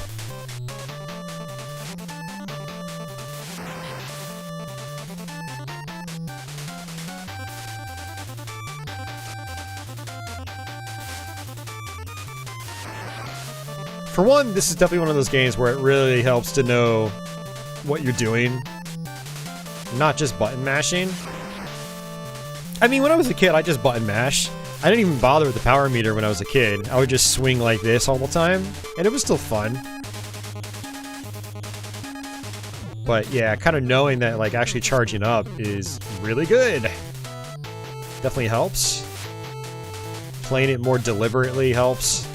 S1: For one, this is definitely one of those games where it really helps to know what you're doing. Not just button mashing. I mean, when I was a kid, I just button mashed. I didn't even bother with the power meter when I was a kid. I would just swing like this all the time, and it was still fun. But yeah, kind of knowing that, like, actually charging up is really good. Definitely helps. Playing it more deliberately helps.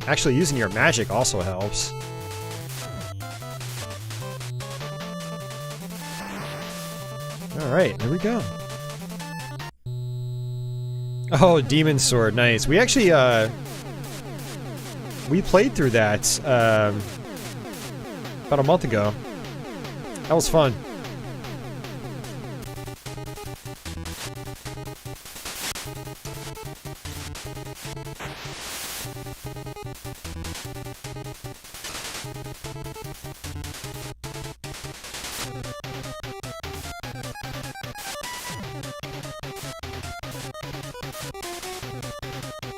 S1: Actually, using your magic also helps. Alright, there we go. Oh, Demon Sword, nice. We actually, we played through that, about a month ago. That was fun.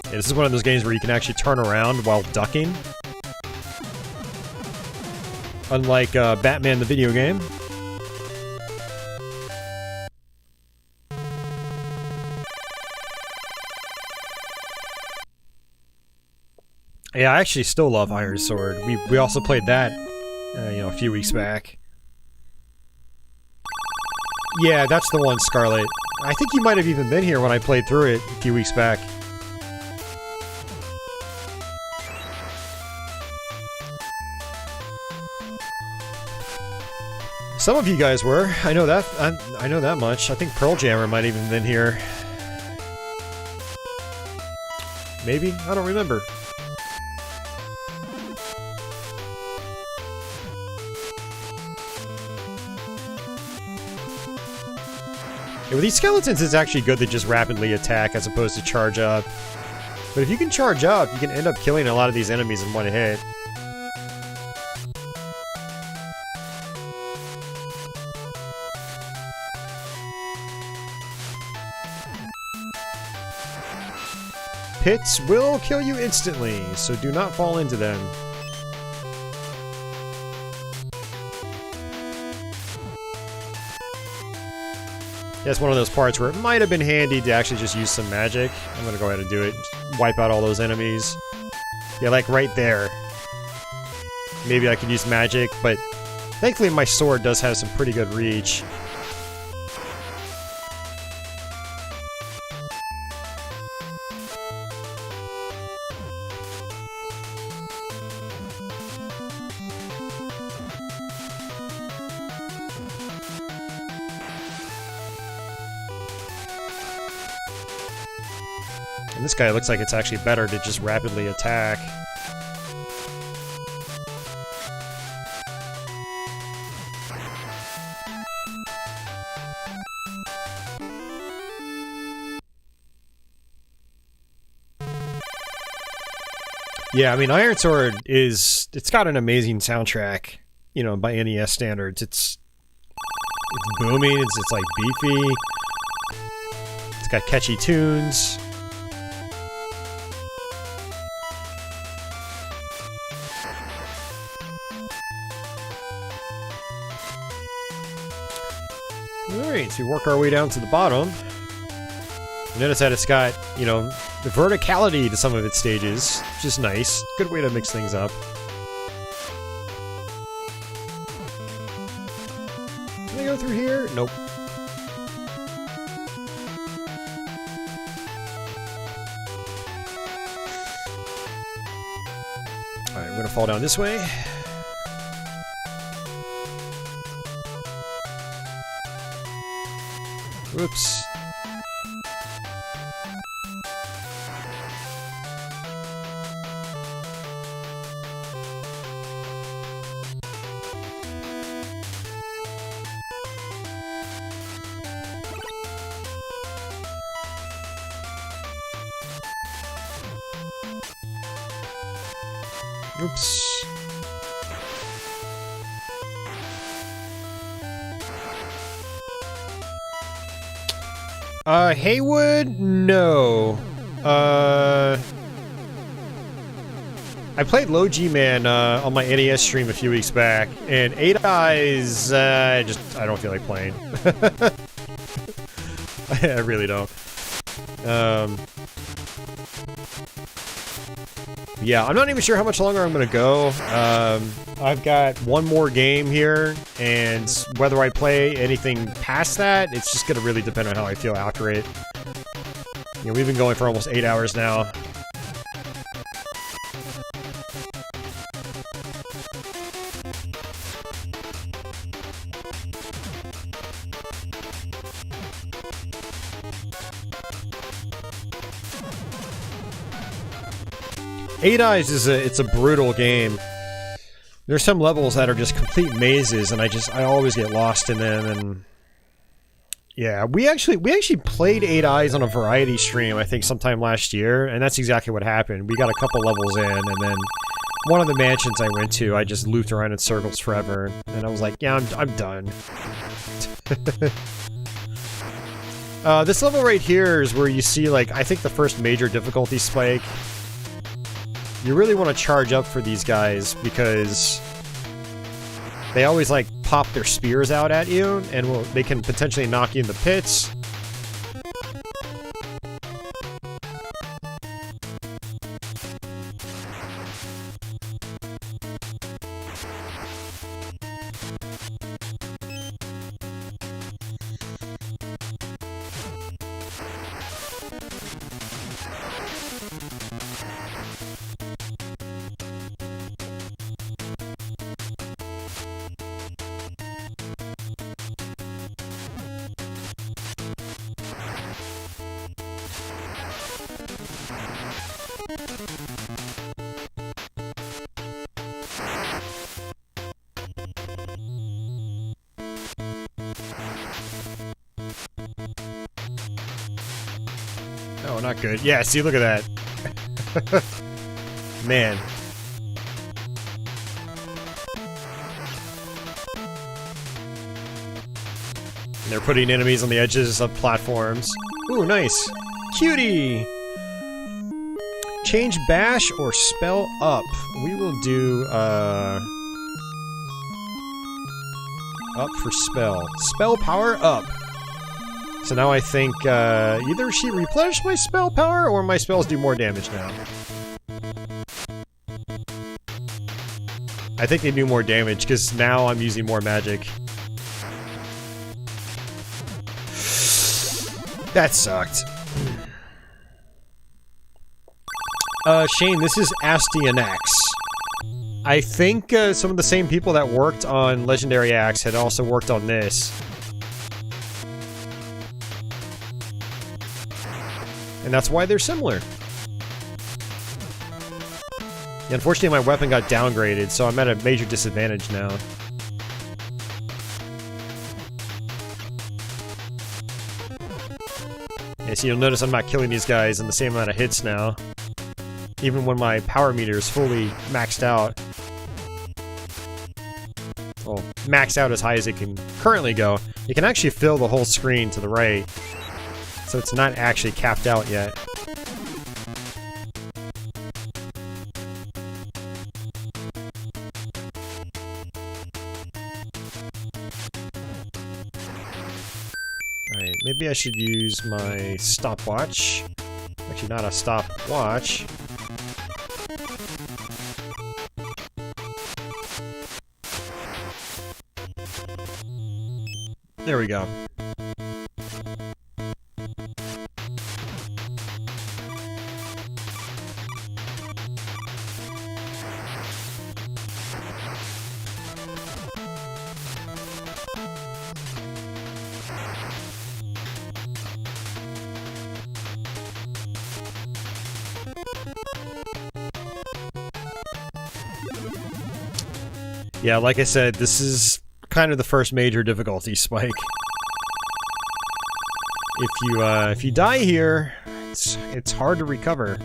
S1: Yeah, this is one of those games where you can actually turn around while ducking. Unlike Batman the video game. Yeah, I actually still love Iron Sword. We also played that, you know, a few weeks back. Yeah, that's the one, Scarlet. I think you might have even been here when I played through it a few weeks back. Some of you guys were. I know that. I know that much. I think Pearl Jammer might have even been here. Maybe? I don't remember. Yeah, with these skeletons, it's actually good to just rapidly attack as opposed to charge up. But if you can charge up, you can end up killing a lot of these enemies in one hit. Pits will kill you instantly, so do not fall into them. Yeah, it's one of those parts where it might have been handy to actually just use some magic. I'm gonna go ahead and do it. Just wipe out all those enemies. Yeah, like right there. Maybe I could use magic, but thankfully my sword does have some pretty good reach. And this guy looks like it's actually better to just rapidly attack. Yeah, I mean, Iron Sword is... it's got an amazing soundtrack, you know, by NES standards. It's booming, it's like beefy. It's got catchy tunes. Alright, so we work our way down to the bottom. Notice that it's got, you know, the verticality to some of its stages, which is nice. Good way to mix things up. Can I go through here? Nope. fall down this way. Whoops. Oops. Haywood? No. I played Low G-Man on my NES stream a few weeks back, and 8 Eyes, I don't feel like playing. I really don't. Yeah, I'm not even sure how much longer I'm gonna go. I've got one more game here, and whether I play anything past that, it's just gonna really depend on how I feel after it. You know, we've been going for almost 8 hours now. Eight Eyes is it's a brutal game. There's some levels that are just complete mazes, and I always get lost in them. And yeah, we actually played 8 Eyes on a variety stream, I think sometime last year, and that's exactly what happened. We got a couple levels in, and then one of the mansions I went to, I just looped around in circles forever, and I was like, yeah, I'm done. This level right here is where you see, like, I think the first major difficulty spike. You really want to charge up for these guys because they always like pop their spears out at you, and they can potentially knock you in the pits. Oh, not good. Yeah, see, look at that. Man. And they're putting enemies on the edges of platforms. Ooh, nice. Cutie! Change bash or spell up. We will do, up for spell. Spell power up. So now I think, either she replenished my spell power, or my spells do more damage now. I think they do more damage, because now I'm using more magic. That sucked. Shane, this is Astyanax. I think, some of the same people that worked on Legendary Axe had also worked on this. And that's why they're similar. Yeah, unfortunately, my weapon got downgraded, so I'm at a major disadvantage now. Yeah, so you'll notice I'm not killing these guys in the same amount of hits now. Even when my power meter is fully maxed out. Well, maxed out as high as it can currently go. You can actually fill the whole screen to the right. So it's not actually capped out yet. Alright, maybe I should use my stopwatch. Actually, not a stopwatch. There we go. Yeah, like I said, this is kind of the first major difficulty spike. If you die here, it's hard to recover.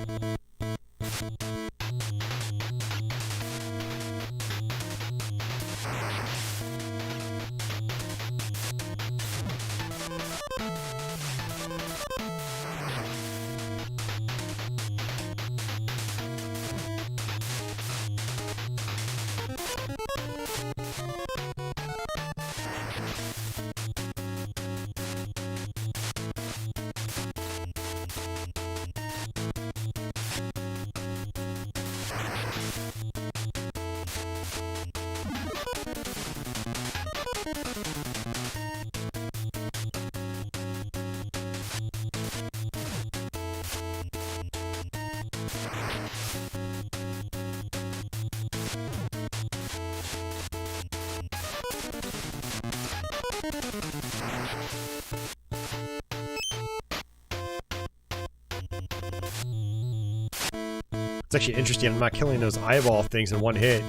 S1: It's actually interesting, I'm not killing those eyeball things in one hit.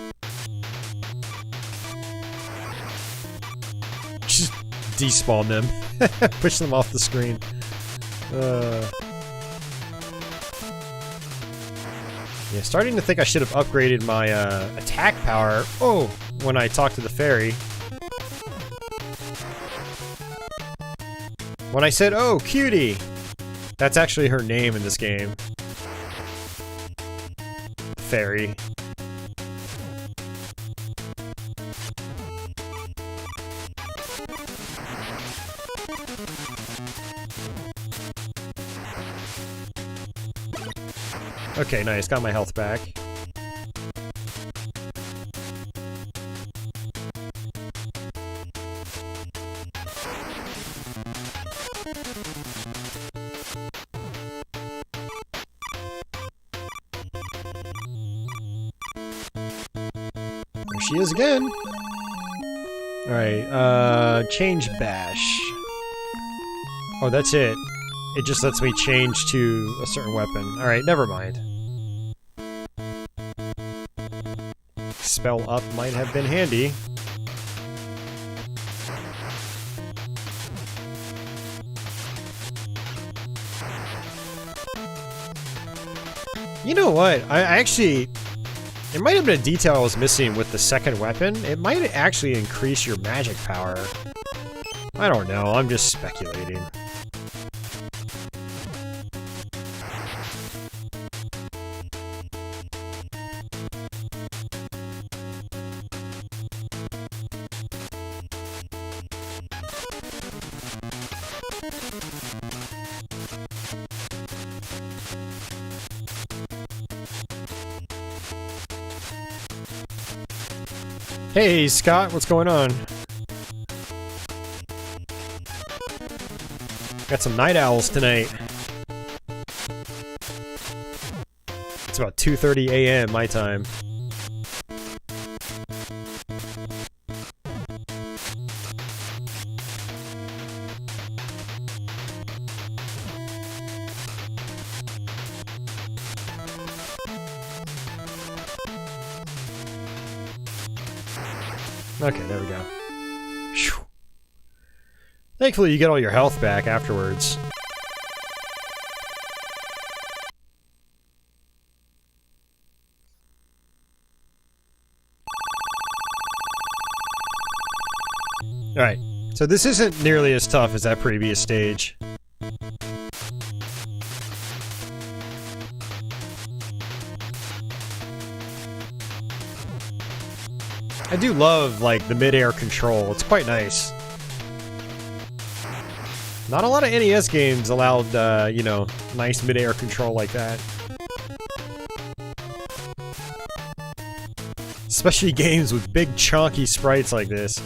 S1: Just despawn them. Push them off the screen. Yeah, starting to think I should have upgraded my attack power. Oh, when I talked to the fairy. When I said, "Oh, cutie," that's actually her name in this game. Fairy. Okay, nice. Got my health back. There she is again. Alright, change bash. Oh, that's it. It just lets me change to a certain weapon. Alright, never mind. Spell up might have been handy. You know what? I actually... There might have been a detail I was missing with the second weapon. It might actually increase your magic power. I don't know, I'm just speculating. Hey, Scott, what's going on? Got some night owls tonight. It's about 2:30 a.m. my time. Okay, there we go. Whew. Thankfully, you get all your health back afterwards. Alright, so this isn't nearly as tough as that previous stage. I do love, like, the mid-air control. It's quite nice. Not a lot of NES games allowed, you know, nice mid-air control like that. Especially games with big, chunky sprites like this.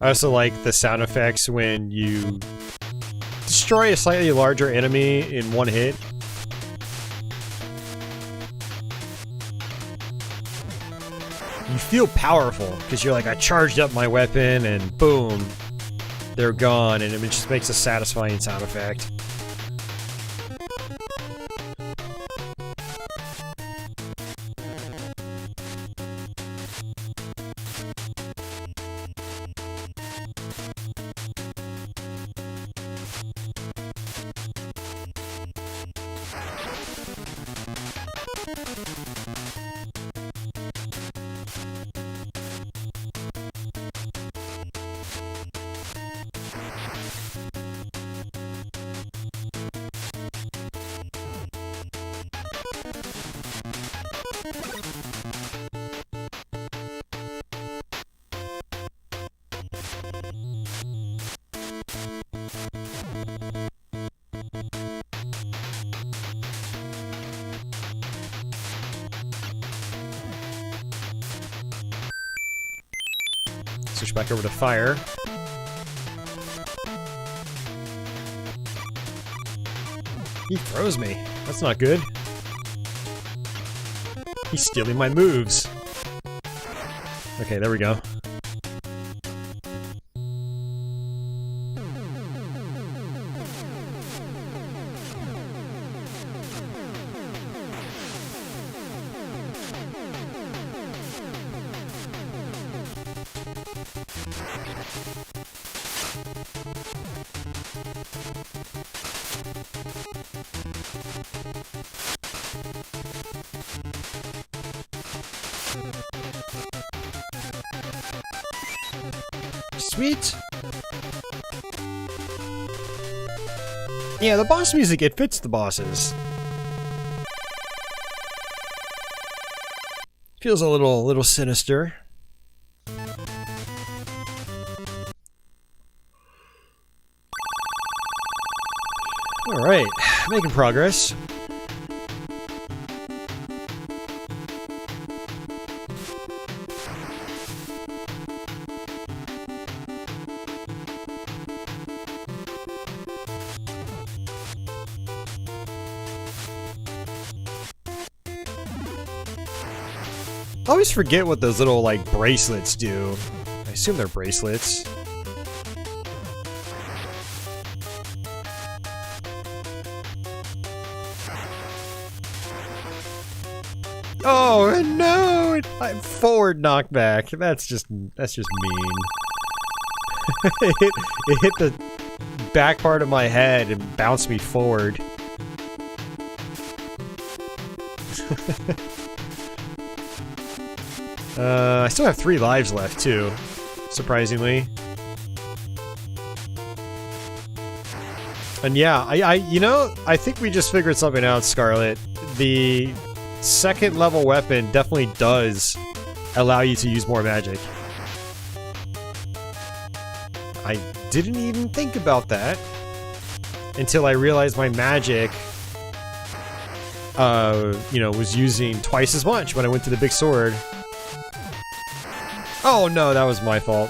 S1: I also like the sound effects when you destroy a slightly larger enemy in one hit. You feel powerful, because you're like, I charged up my weapon, and boom, they're gone, and it just makes a satisfying sound effect. Switch back over to fire. He throws me. That's not good. He's stealing my moves. Okay, there we go. Sweet. Yeah, the boss music, it fits the bosses. Feels a little sinister. All right, making progress. I always forget what those little, like, bracelets do. I assume they're bracelets. Oh, no! Forward knockback. That's just mean. It hit the back part of my head and bounced me forward. I still have 3 lives left, too. Surprisingly. And yeah, you know, I think we just figured something out, Scarlet. The second level weapon definitely does allow you to use more magic. I didn't even think about that until I realized my magic, you know, was using twice as much when I went to the big sword. Oh no, that was my fault.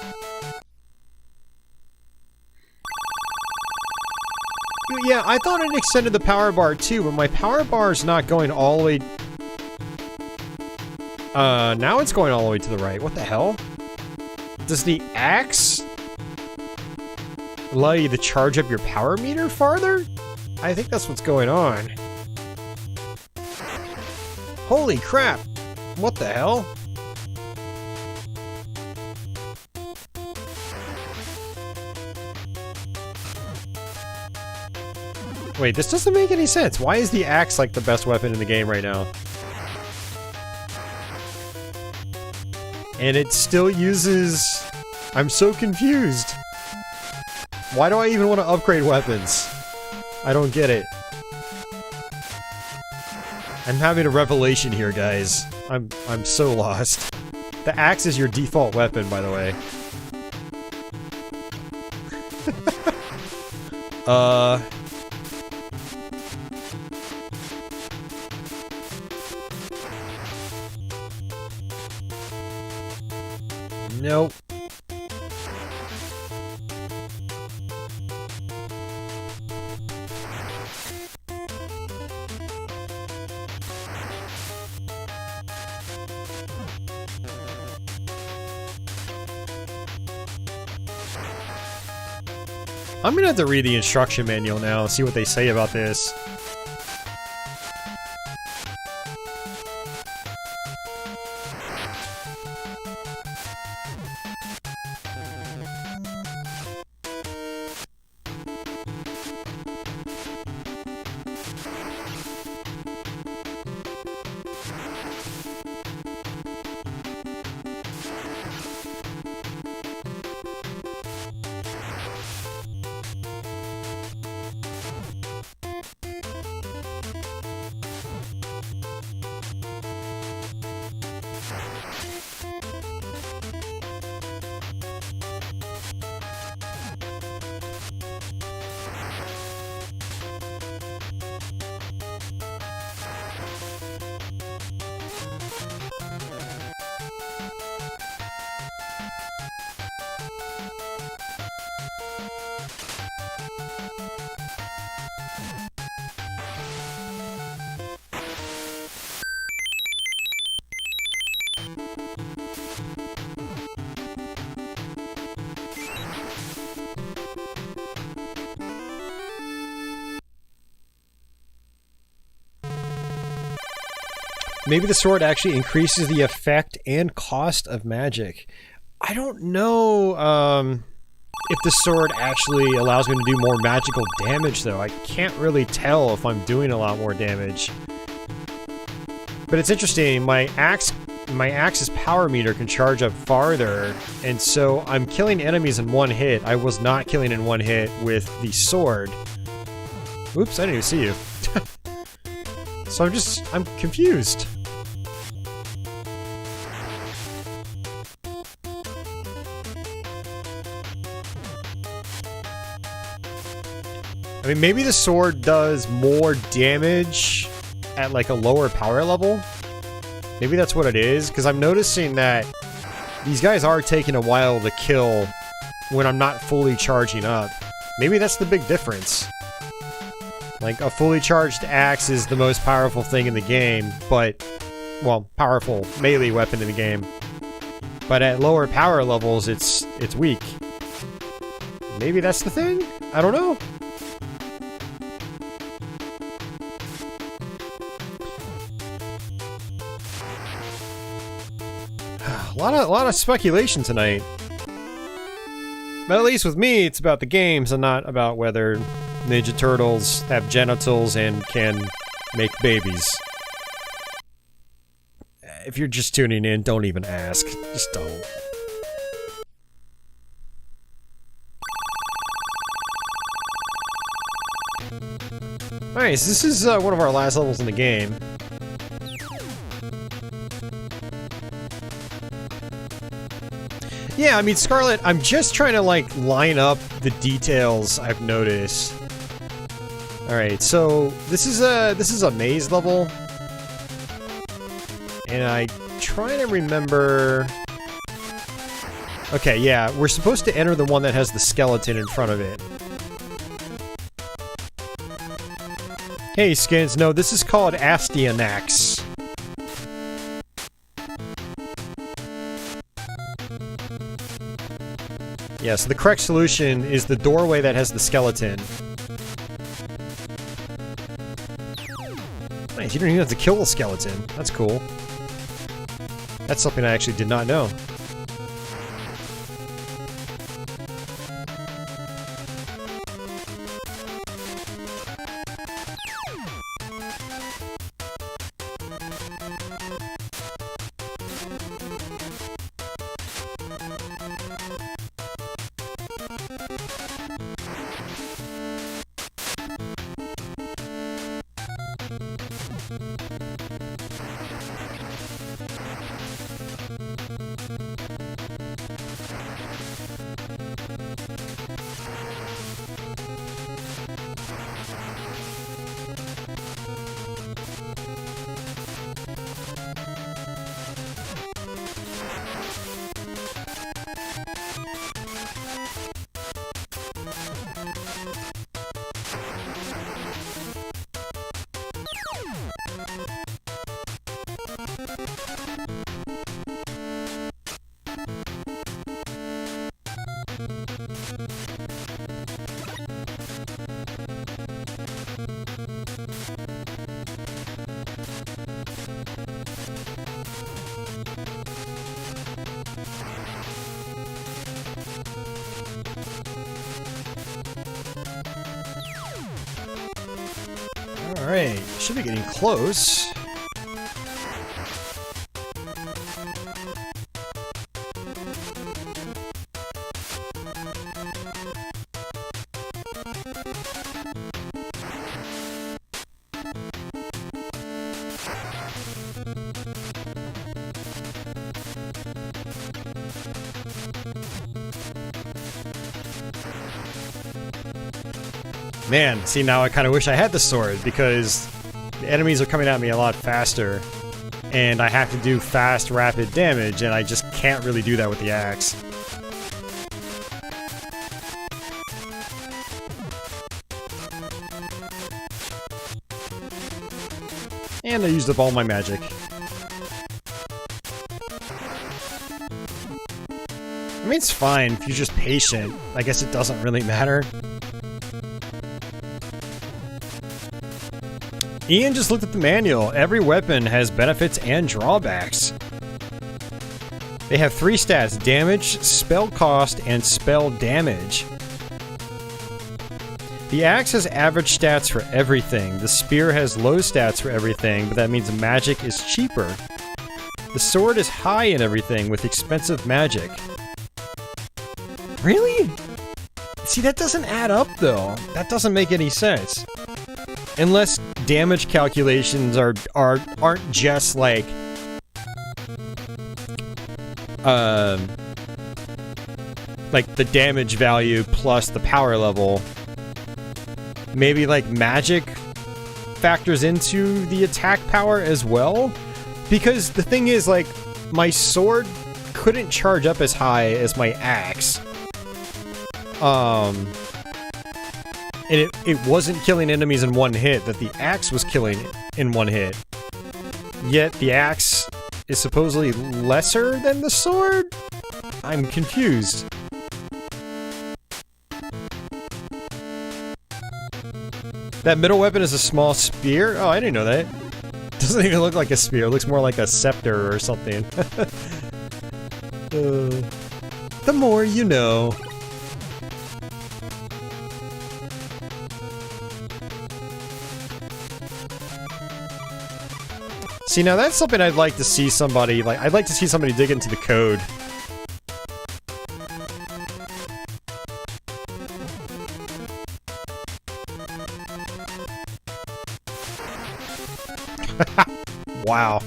S1: Yeah, I thought it extended the power bar too, but my power bar is not going all the way... now it's going all the way to the right. What the hell? Does the axe allow you to charge up your power meter farther? I think that's what's going on. Holy crap! What the hell? Wait, this doesn't make any sense. Why is the axe like the best weapon in the game right now? And it still uses... I'm so confused. Why do I even want to upgrade weapons? I don't get it. I'm having a revelation here, guys. I'm so lost. The axe is your default weapon, by the way. Nope. I'm gonna have to read the instruction manual now and see what they say about this. Maybe the sword actually increases the effect and cost of magic. I don't know if the sword actually allows me to do more magical damage, though. I can't really tell if I'm doing a lot more damage. But it's interesting, my axe's power meter can charge up farther, and so I'm killing enemies in one hit. I was not killing in one hit with the sword. Oops, I didn't even see you. So I'm confused. I mean, maybe the sword does more damage at like a lower power level. Maybe that's what it is, because I'm noticing that these guys are taking a while to kill when I'm not fully charging up. Maybe that's the big difference. Like, a fully charged axe is the most powerful thing in the game, but, well, powerful melee weapon in the game. But at lower power levels, it's weak. Maybe that's the thing? I don't know. A lot of speculation tonight. But at least with me, it's about the games and not about whether Ninja Turtles have genitals and can make babies. If you're just tuning in, don't even ask. Just don't. Alright, so this is one of our last levels in the game. Yeah, I mean, Scarlet, I'm just trying to, like, line up the details I've noticed. Alright, so this is a maze level. And I try to remember... Okay, yeah, we're supposed to enter the one that has the skeleton in front of it. Hey, Skins, no, this is called Astyanax. Yeah, so the correct solution is the doorway that has the skeleton. Nice, you don't even have to kill the skeleton. That's cool. That's something I actually did not know. Alright, should be getting close. Man, see, now I kind of wish I had the sword, because the enemies are coming at me a lot faster, and I have to do fast, rapid damage, and I just can't really do that with the axe. And I used up all my magic. I mean, it's fine if you're just patient. I guess it doesn't really matter. Ian just looked at the manual. Every weapon has benefits and drawbacks. They have 3 stats: damage, spell cost, and spell damage. The axe has average stats for everything. The spear has low stats for everything, but that means magic is cheaper. The sword is high in everything with expensive magic. Really? See, that doesn't add up, though. That doesn't make any sense. Unless damage calculations aren't just like the damage value plus the power level. Maybe like magic factors into the attack power as well, because the thing is, like, my sword couldn't charge up as high as my axe. And it wasn't killing enemies in one hit that the axe was killing in one hit. Yet the axe is supposedly lesser than the sword? I'm confused. That middle weapon is a small spear? Oh, I didn't know that. Doesn't even look like a spear. It looks more like a scepter or something. The more you know. See, now that's something I'd like to see somebody, like, I'd like to see somebody dig into the code. Wow.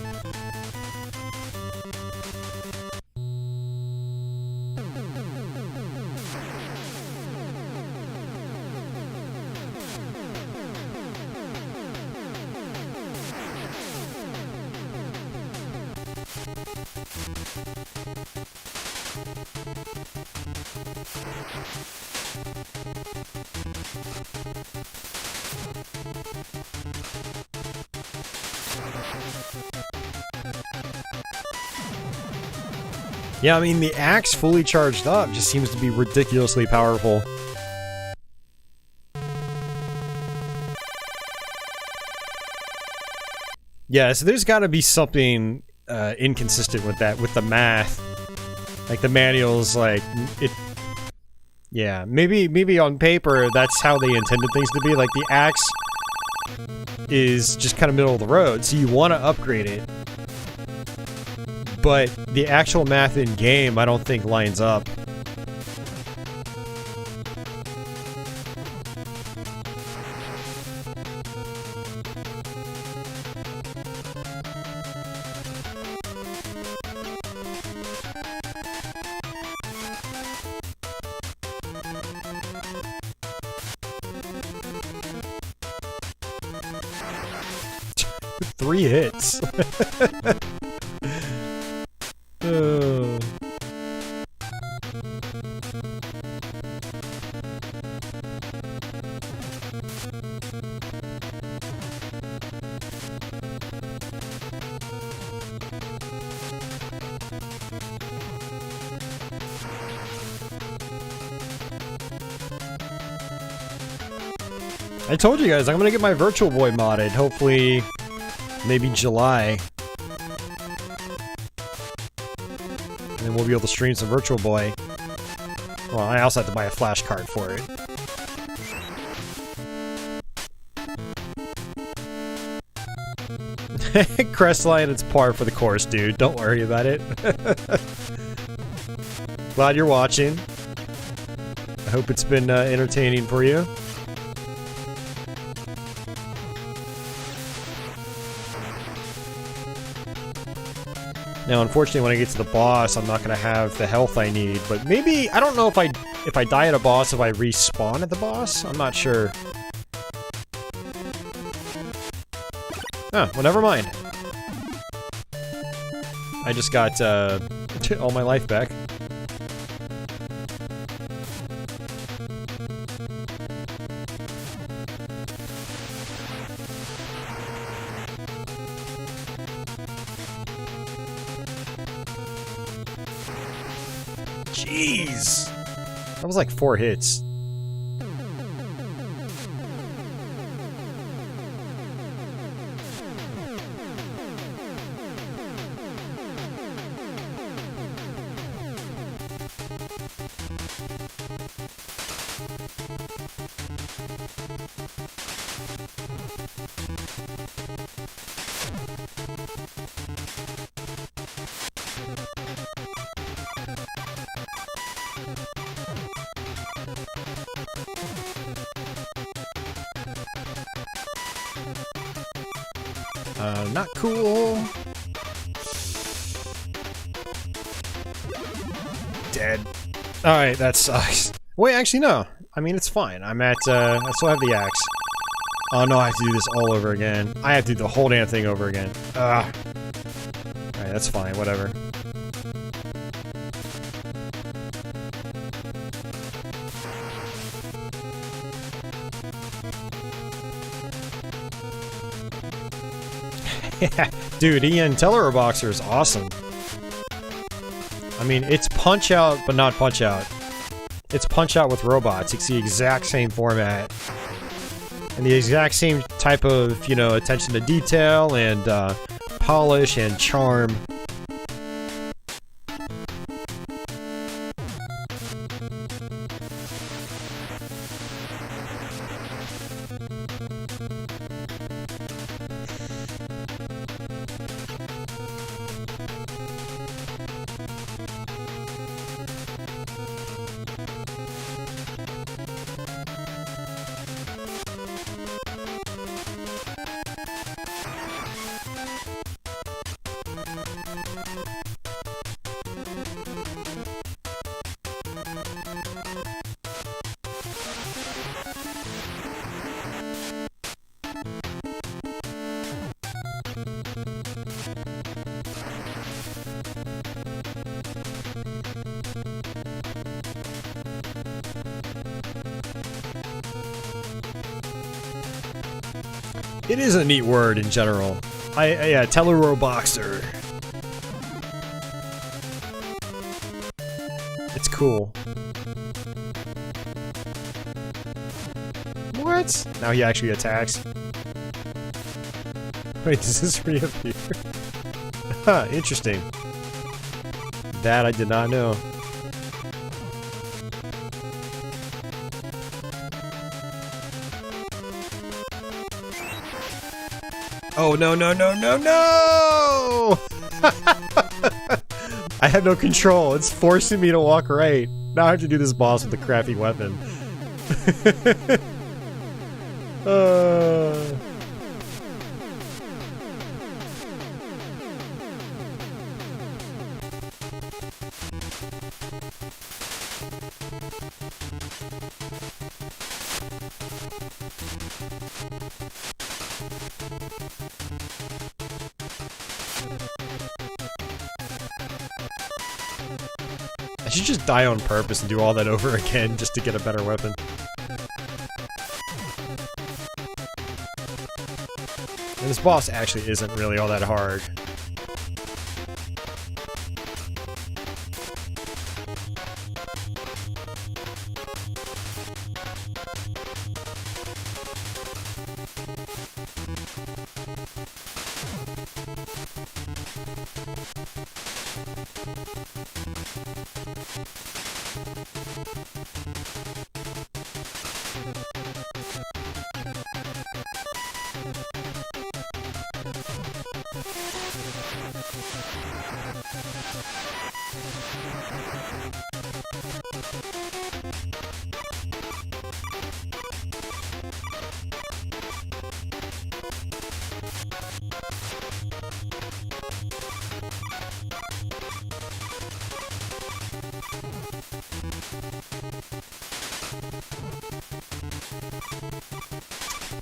S1: Yeah, I mean, the axe fully charged up just seems to be ridiculously powerful. Yeah, so there's gotta be something inconsistent with that, with the math. Like, the manual's like, it... Yeah, maybe on paper that's how they intended things to be. Like, the axe is just kind of middle of the road, so you want to upgrade it. But the actual math in game, I don't think lines up. Three hits. I told you guys, I'm gonna get my Virtual Boy modded, hopefully, maybe July. And then we'll be able to stream some Virtual Boy. Well, I also have to buy a flash card for it. Crestline, it's par for the course, dude. Don't worry about it. Glad you're watching. I hope it's been entertaining for you. Now, unfortunately, when I get to the boss, I'm not gonna have the health I need. But maybe, I don't know if I die at a boss, if I respawn at the boss. I'm not sure. Oh, well, never mind. I just got all my life back. Jeez! That was like 4 hits. Not cool. Dead. Alright, that sucks. Wait, actually, no. I mean, it's fine. I'm at, I still have the axe. Oh no, I have to do this all over again. I have to do the whole damn thing over again. Ugh. Alright, that's fine, whatever. Dude, Ian, Teller Boxer is awesome. I mean, it's Punch-Out, but not Punch-Out. It's Punch-Out with robots. It's the exact same format. And the exact same type of, you know, attention to detail and polish and charm. It is a neat word in general. Yeah, Teleroboxer. It's cool. What? Now he actually attacks. Wait, does this reappear? Huh, interesting. That I did not know. Oh, no, no, no, no, no! I had no control. It's forcing me to walk right. Now I have to do this boss with a crappy weapon. I should just die on purpose and do all that over again just to get a better weapon. And this boss actually isn't really all that hard.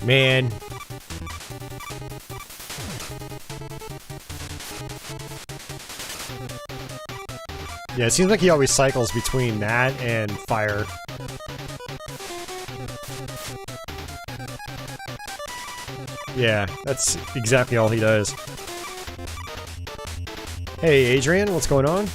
S1: Man. Yeah, it seems like he always cycles between that and fire. Yeah, that's exactly all he does. Hey, Adrian, what's going on?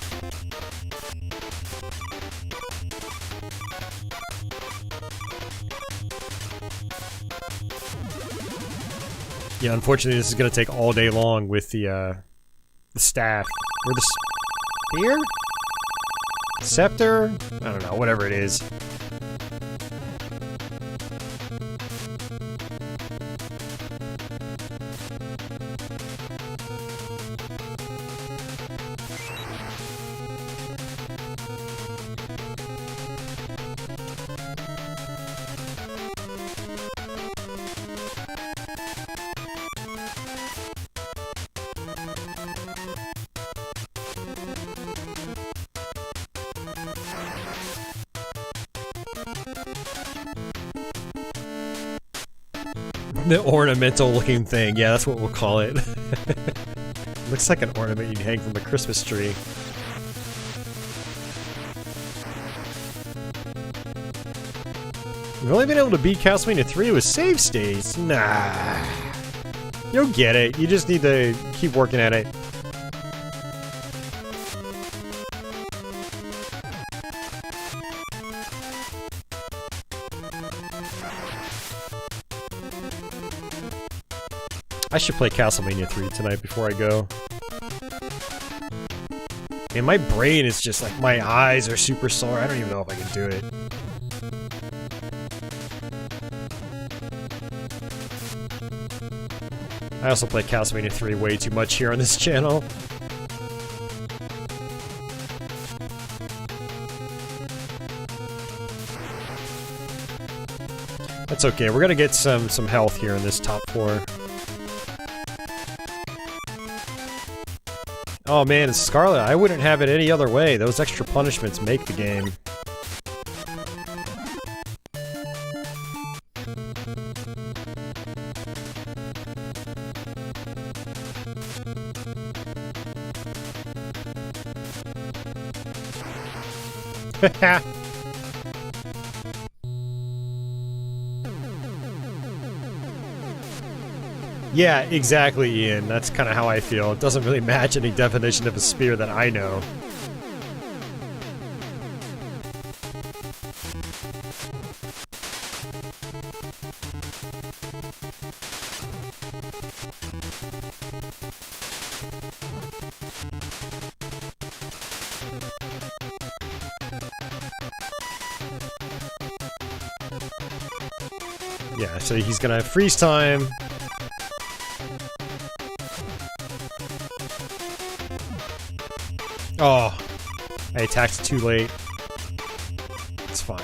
S1: Yeah, unfortunately, this is going to take all day long with the staff. Or the spear? Scepter? I don't know, whatever it is. The ornamental looking thing, yeah, that's what we'll call it. Looks like an ornament you'd hang from a Christmas tree. We've only been able to beat Castlevania 3 with save states? Nah. You'll get it, you just need to keep working at it. I should play Castlevania 3 tonight before I go. And my brain is just like, my eyes are super sore. I don't even know if I can do it. I also play Castlevania 3 way too much here on this channel. That's okay, we're gonna get some health here in this top 4. Oh man, it's Scarlet. I wouldn't have it any other way. Those extra punishments make the game. Yeah, exactly, Ian. That's kind of how I feel. It doesn't really match any definition of a spear that I know. Yeah, so he's gonna freeze time. Oh, I attacked too late. It's fine.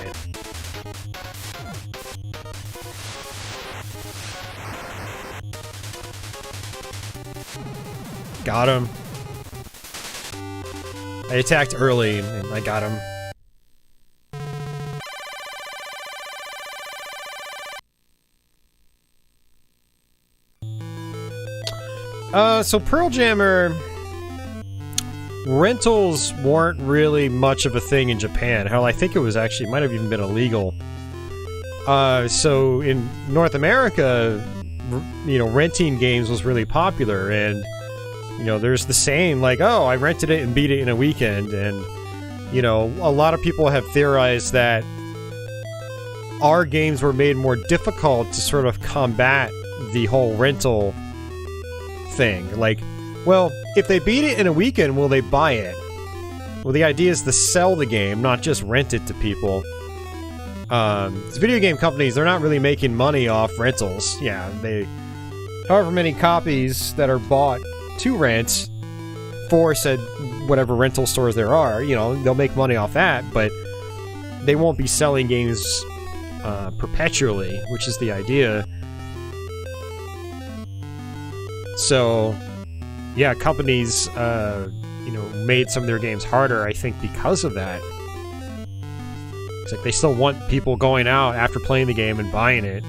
S1: Got him. I attacked early and I got him. So Pearl Jammer... rentals weren't really much of a thing in Japan. Hell, I think it was actually, might have even been illegal. So in North America, you know, renting games was really popular, and, you know, there's the saying, like, oh, I rented it and beat it in a weekend, and, you know, a lot of people have theorized that our games were made more difficult to sort of combat the whole rental thing. Like, well, if they beat it in a weekend, will they buy it? Well, the idea is to sell the game, not just rent it to people. Video game companies, they're not really making money off rentals. Yeah, they... however many copies that are bought to rent for said whatever rental stores there are, you know, they'll make money off that, but they won't be selling games perpetually, which is the idea. So, yeah, companies, you know, made some of their games harder, I think, because of that. It's like they still want people going out after playing the game and buying it.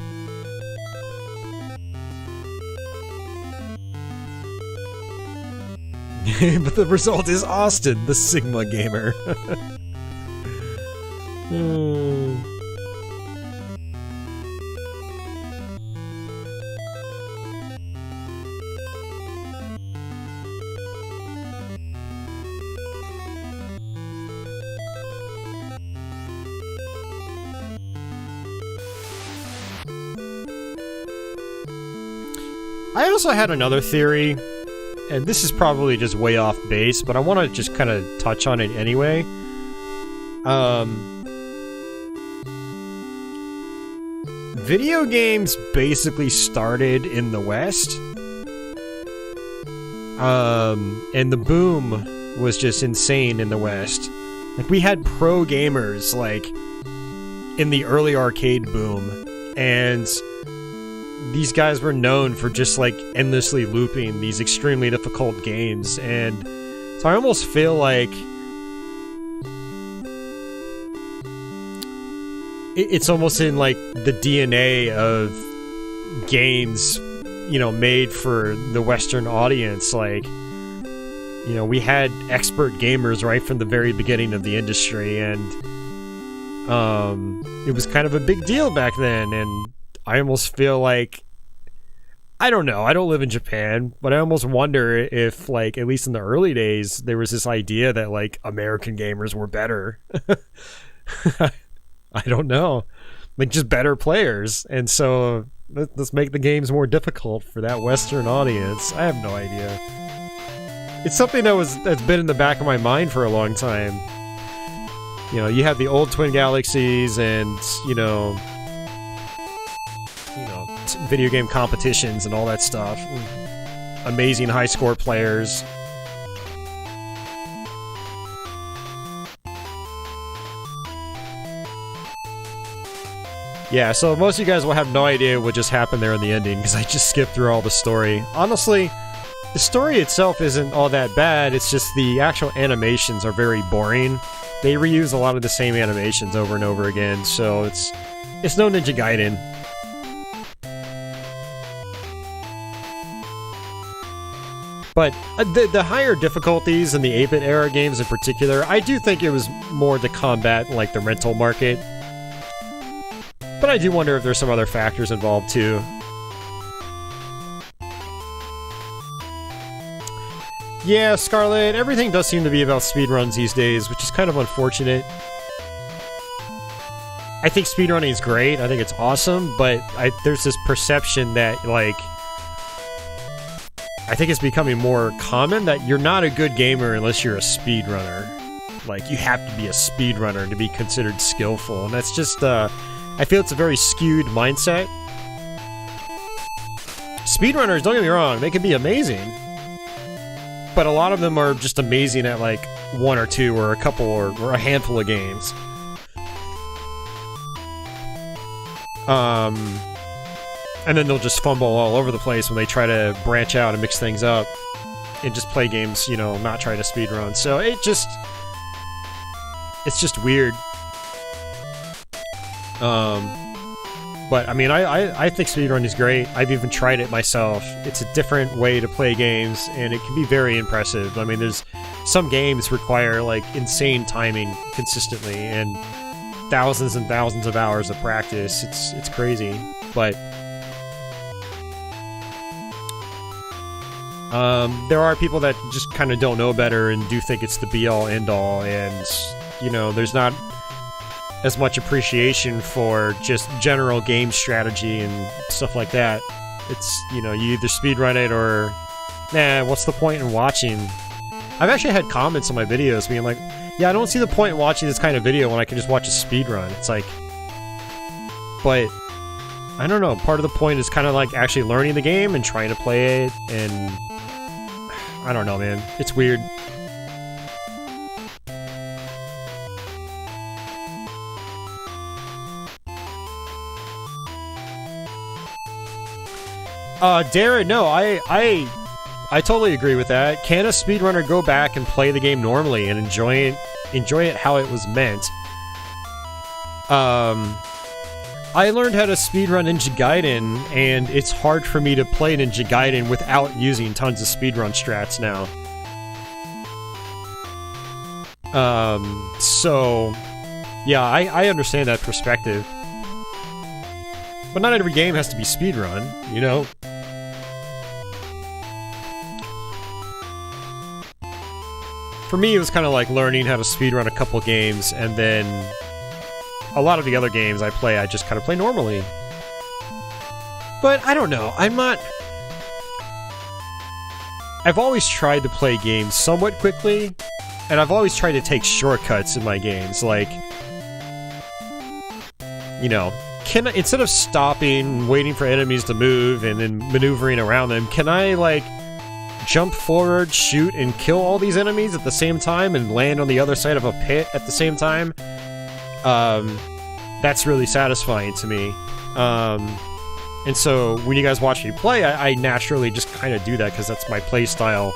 S1: But the result is Austin, the Sigma gamer. I also had another theory, and this is probably just way off base, but I want to just kind of touch on it anyway. Video games basically started in the West. And the boom was just insane in the West. Like, we had pro gamers, like, in the early arcade boom, and these guys were known for just, like, endlessly looping these extremely difficult games, and so I almost feel like it's almost in, like, the DNA of games, you know, made for the Western audience. Like, you know, we had expert gamers right from the very beginning of the industry, and it was kind of a big deal back then, and I almost feel like, I don't know, I don't live in Japan, but I almost wonder if, like, at least in the early days, there was this idea that, like, American gamers were better. I don't know. Like, just better players. And so, let's make the games more difficult for that Western audience. I have no idea. It's something that's been in the back of my mind for a long time. You know, you have the old Twin Galaxies and, you know, video game competitions and all that stuff. Amazing high score players. Yeah, so most of you guys will have no idea what just happened there in the ending, because I just skipped through all the story. Honestly, the story itself isn't all that bad, it's just the actual animations are very boring. They reuse a lot of the same animations over and over again, so it's no Ninja Gaiden. But the higher difficulties in the 8-bit era games in particular, I do think it was more to combat, like, the rental market. But I do wonder if there's some other factors involved too. Yeah, Scarlet, everything does seem to be about speedruns these days, which is kind of unfortunate. I think speedrunning is great, I think it's awesome, but there's this perception that, like, I think it's becoming more common that you're not a good gamer unless you're a speedrunner. Like, you have to be a speedrunner to be considered skillful, and that's just, I feel it's a very skewed mindset. Speedrunners, don't get me wrong, they can be amazing. But a lot of them are just amazing at, like, one or two or a couple or a handful of games. And then they'll just fumble all over the place when they try to branch out and mix things up and just play games, you know, not try to speedrun. So it's just weird. But I mean, I think speedrun is great. I've even tried it myself. It's a different way to play games, and it can be very impressive. I mean, there's some games require, like, insane timing consistently and thousands and thousands of hours of practice. It's crazy, but there are people that just kind of don't know better and do think it's the be-all, end-all, and, you know, there's not as much appreciation for just general game strategy and stuff like that. It's, you know, you either speedrun it or, nah, what's the point in watching? I've actually had comments on my videos being like, yeah, I don't see the point in watching this kind of video when I can just watch a speedrun. It's like, but I don't know, part of the point is kind of like actually learning the game and trying to play it, and I don't know, man. It's weird. Darren, no, I totally agree with that. Can a speedrunner go back and play the game normally and enjoy it how it was meant? I learned how to speedrun Ninja Gaiden, and it's hard for me to play Ninja Gaiden without using tons of speedrun strats now. So, yeah, I understand that perspective. But not every game has to be speedrun, you know? For me, it was kind of like learning how to speedrun a couple games, and then a lot of the other games I play, I just kind of play normally. But I don't know, I've always tried to play games somewhat quickly, and I've always tried to take shortcuts in my games, like, you know, instead of stopping, waiting for enemies to move, and then maneuvering around them, can I, like, jump forward, shoot, and kill all these enemies at the same time, and land on the other side of a pit at the same time? That's really satisfying to me. And so, when you guys watch me play, I naturally just kind of do that, because that's my play style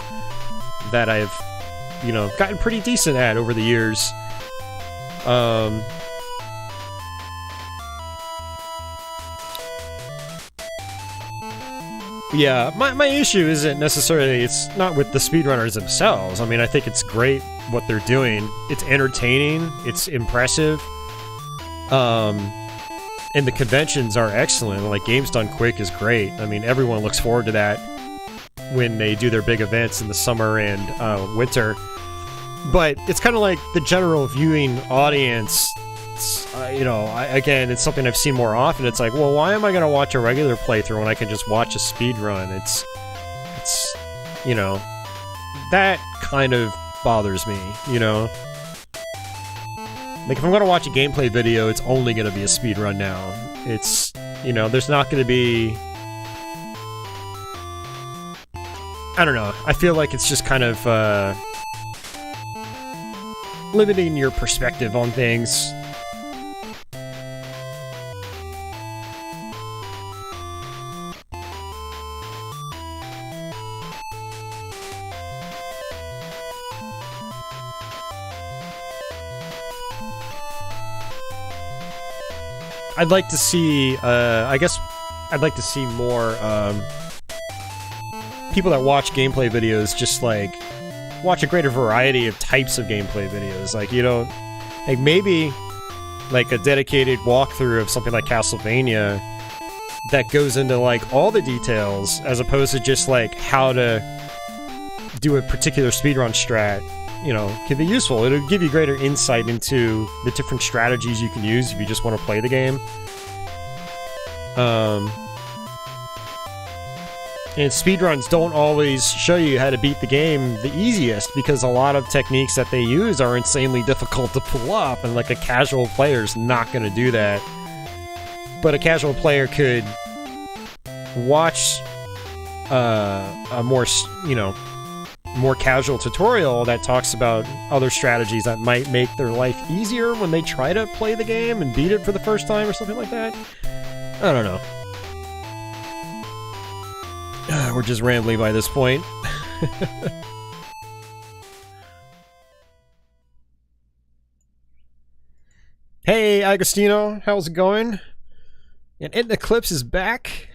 S1: that I've, you know, gotten pretty decent at over the years. Yeah, my issue isn't necessarily, it's not with the speedrunners themselves. I mean, I think it's great what they're doing. It's entertaining, it's impressive. And the conventions are excellent. Like, Games Done Quick is great. I mean, everyone looks forward to that when they do their big events in the summer and winter. But it's kind of like the general viewing audience. You know, again, it's something I've seen more often. It's like, well, why am I going to watch a regular playthrough when I can just watch a speedrun? It's, you know, that kind of bothers me, you know? Like, if I'm going to watch a gameplay video, it's only going to be a speedrun now. It's, you know, there's not going to be... I don't know. I feel like it's just kind of, limiting your perspective on things. I'd like to see, I guess I'd like to see more, people that watch gameplay videos just, like, watch a greater variety of types of gameplay videos. Like, you know, like, maybe, like, a dedicated walkthrough of something like Castlevania that goes into, like, all the details, as opposed to just, like, how to do a particular speedrun strat. You know, can be useful. It'll give you greater insight into the different strategies you can use if you just want to play the game. And speedruns don't always show you how to beat the game the easiest, because a lot of techniques that they use are insanely difficult to pull off, and like a casual player's not going to do that. But a casual player could watch a more, you know, more casual tutorial that talks about other strategies that might make their life easier when they try to play the game and beat it for the first time or something like that. I don't know. We're just rambling by this point. Hey, Agostino, how's it going? And Eclipse is back.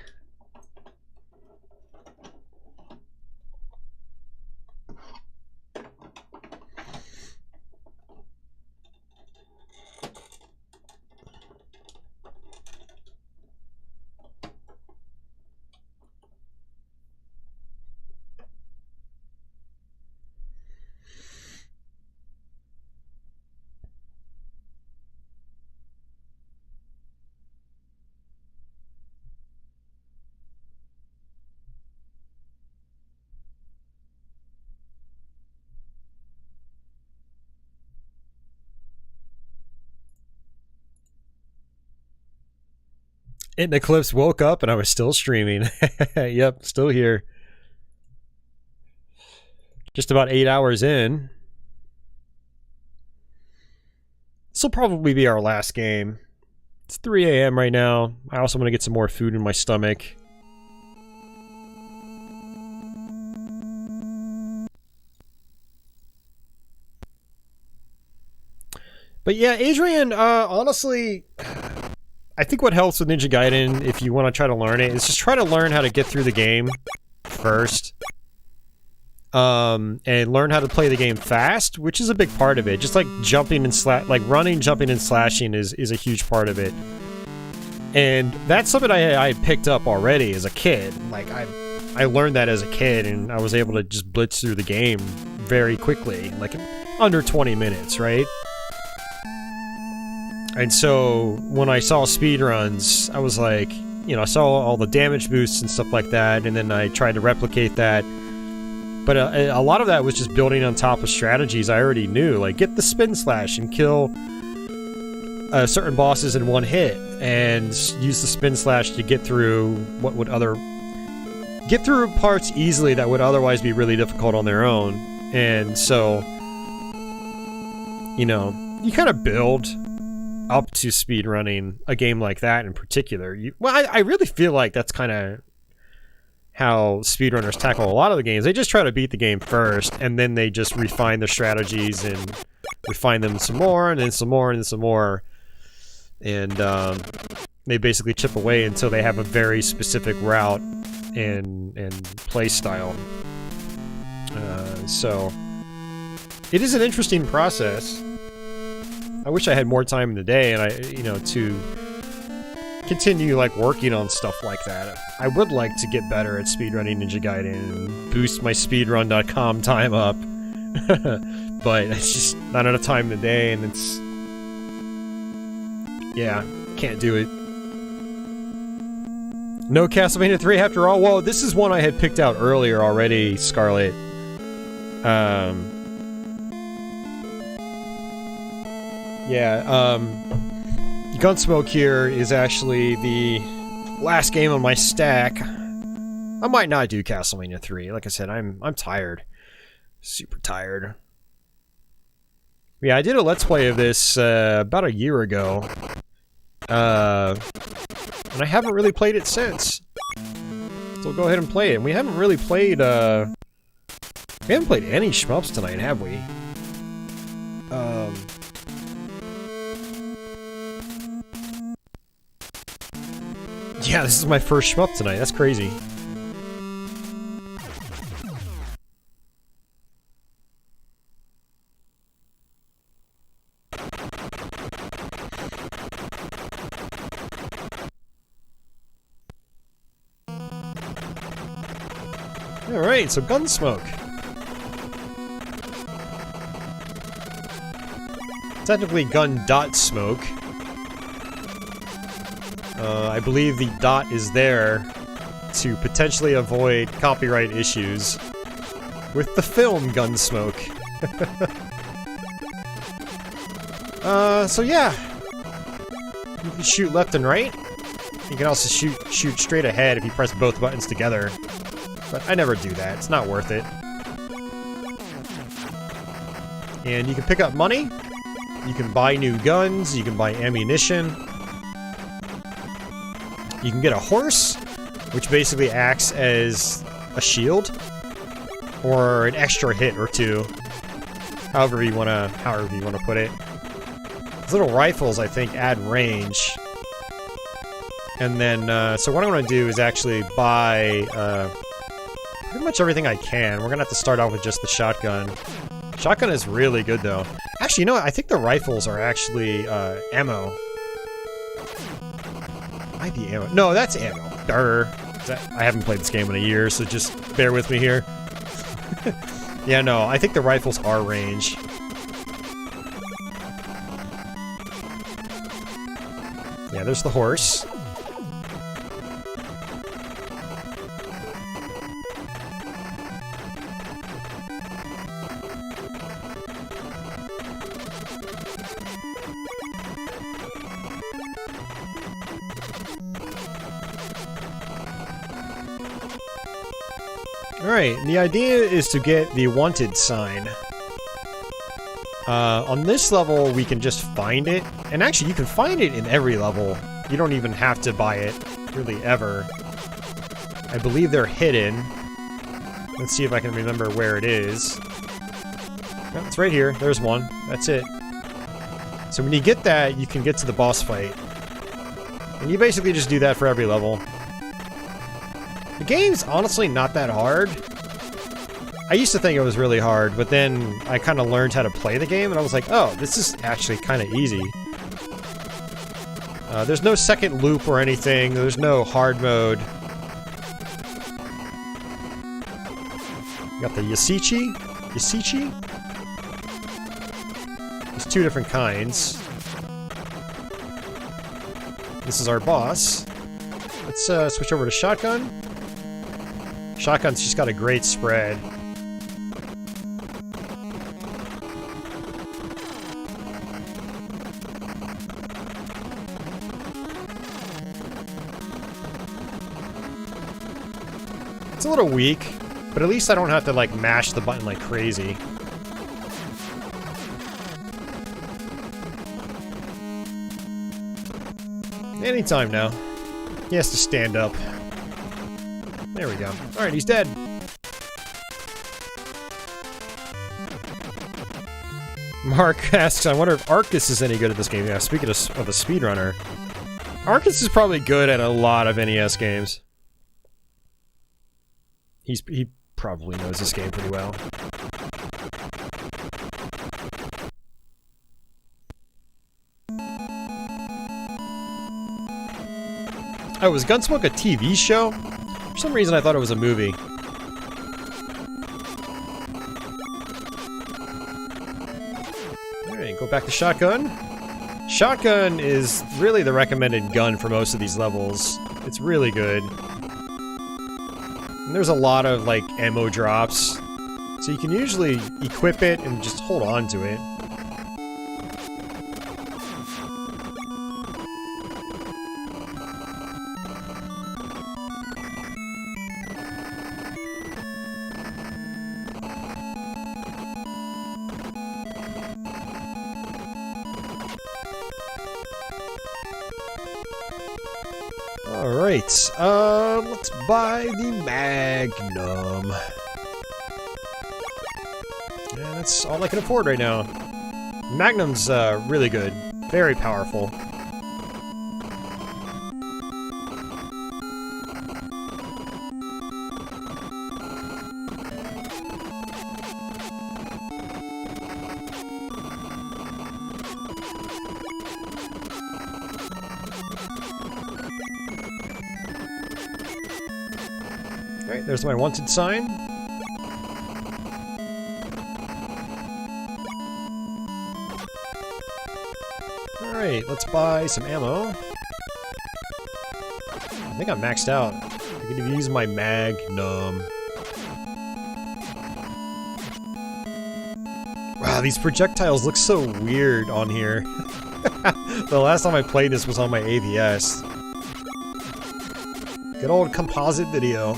S1: Eclipse woke up and I was still streaming. Yep, still here. Just about 8 hours in. This will probably be our last game. It's 3 a.m. right now. I also want to get some more food in my stomach. But yeah, Adrian, honestly, I think what helps with Ninja Gaiden, if you want to try to learn it, is just try to learn how to get through the game first. And learn how to play the game fast, which is a big part of it. Just like jumping and running, jumping, and slashing is a huge part of it. And that's something I picked up already as a kid. Like, I learned that as a kid, and I was able to just blitz through the game very quickly, like under 20 minutes, right? And so when I saw speedruns, I was like, you know, I saw all the damage boosts and stuff like that, and then I tried to replicate that. But a lot of that was just building on top of strategies I already knew, like get the spin slash and kill certain bosses in one hit, and use the spin slash to get through get through parts easily that would otherwise be really difficult on their own. And so, you know, you kind of build up to speedrunning a game like that in particular. I really feel like that's kind of how speedrunners tackle a lot of the games. They just try to beat the game first, and then they just refine their strategies and refine them some more, and then some more, and then some more. And they basically chip away until they have a very specific route and play style. So it is an interesting process. I wish I had more time in the day, and to continue like working on stuff like that. I would like to get better at speedrunning Ninja Gaiden and boost my speedrun.com time up. But it's just not enough time in the day, and it's... yeah, can't do it. No Castlevania 3 after all? Well, this is one I had picked out earlier already, Scarlet. Gun.Smoke here is actually the last game on my stack. I might not do Castlevania 3. Like I said, I'm tired. Super tired. Yeah, I did a Let's Play of this about a year ago. And I haven't really played it since. So go ahead and play it. And we haven't really played, we haven't played any shmups tonight, have we? Yeah, this is my first shmup tonight. That's crazy. Alright, so Gun.Smoke. Technically Gun.Smoke. I believe the dot is there to potentially avoid copyright issues with the film Gun.Smoke. So yeah. You can shoot left and right. You can also shoot straight ahead if you press both buttons together. But I never do that. It's not worth it. And you can pick up money. You can buy new guns. You can buy ammunition. You can get a horse, which basically acts as a shield, or an extra hit or two, however you wanna put it. These little rifles, I think, add range. And then, so what I'm gonna do is actually buy pretty much everything I can. We're gonna have to start off with just the shotgun. Shotgun is really good, though. Actually, you know what? I think the rifles are actually ammo. Might be ammo. No, that's ammo. Durr. I haven't played this game in a year, so just bear with me here. Yeah, no, I think the rifles are range. Yeah, there's the horse. Alright, the idea is to get the wanted sign. On this level, we can just find it. And actually, you can find it in every level. You don't even have to buy it, really, ever. I believe they're hidden. Let's see if I can remember where it is. Oh, it's right here. There's one. That's it. So when you get that, you can get to the boss fight. And you basically just do that for every level. The game's honestly not that hard. I used to think it was really hard, but then I kind of learned how to play the game, and I was like, oh, this is actually kind of easy. There's no second loop or anything. There's no hard mode. You got the Yasichi? Yasichi? There's two different kinds. This is our boss. Let's switch over to Shotgun. Shotgun's just got a great spread. It's a little weak, but at least I don't have to, like, mash the button like crazy. Anytime now. He has to stand up. There we go. Alright, he's dead. Mark asks, I wonder if Arcus is any good at this game. Yeah, speaking of a speedrunner, Arcus is probably good at a lot of NES games. He probably knows this game pretty well. Oh, was Gun.Smoke a TV show? For some reason I thought it was a movie. Alright, go back to Shotgun. Shotgun is really the recommended gun for most of these levels. It's really good. And there's a lot of, like, ammo drops. So you can usually equip it and just hold on to it. Alright, let's buy the Magnum. Yeah, that's all I can afford right now. Magnum's really good. Very powerful. Alright, there's my wanted sign. Alright, let's buy some ammo. I think I'm maxed out. I can use my Magnum. Wow, these projectiles look so weird on here. The last time I played this was on my AVS. Good old composite video.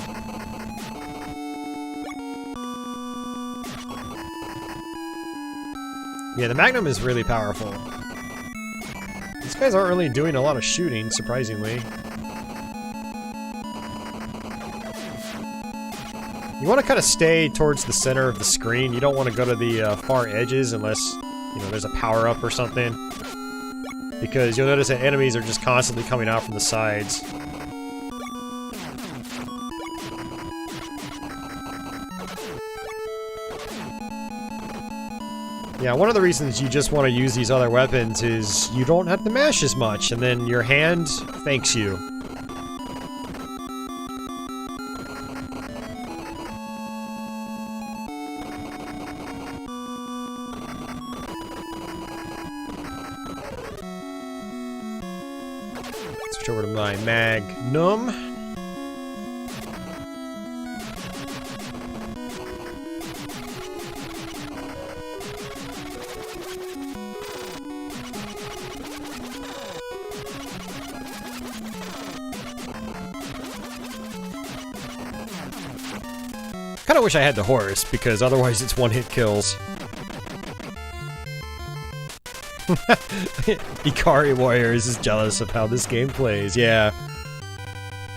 S1: Yeah, the Magnum is really powerful. These guys aren't really doing a lot of shooting, surprisingly. You want to kind of stay towards the center of the screen. You don't want to go to the far edges unless, you know, there's a power-up or something. Because you'll notice that enemies are just constantly coming out from the sides. Yeah, one of the reasons you just want to use these other weapons is you don't have to mash as much, and then your hand thanks you. Switch over to my Magnum. Kinda wish I had the horse, because otherwise it's one-hit kills. Ikari Warriors is jealous of how this game plays. Yeah.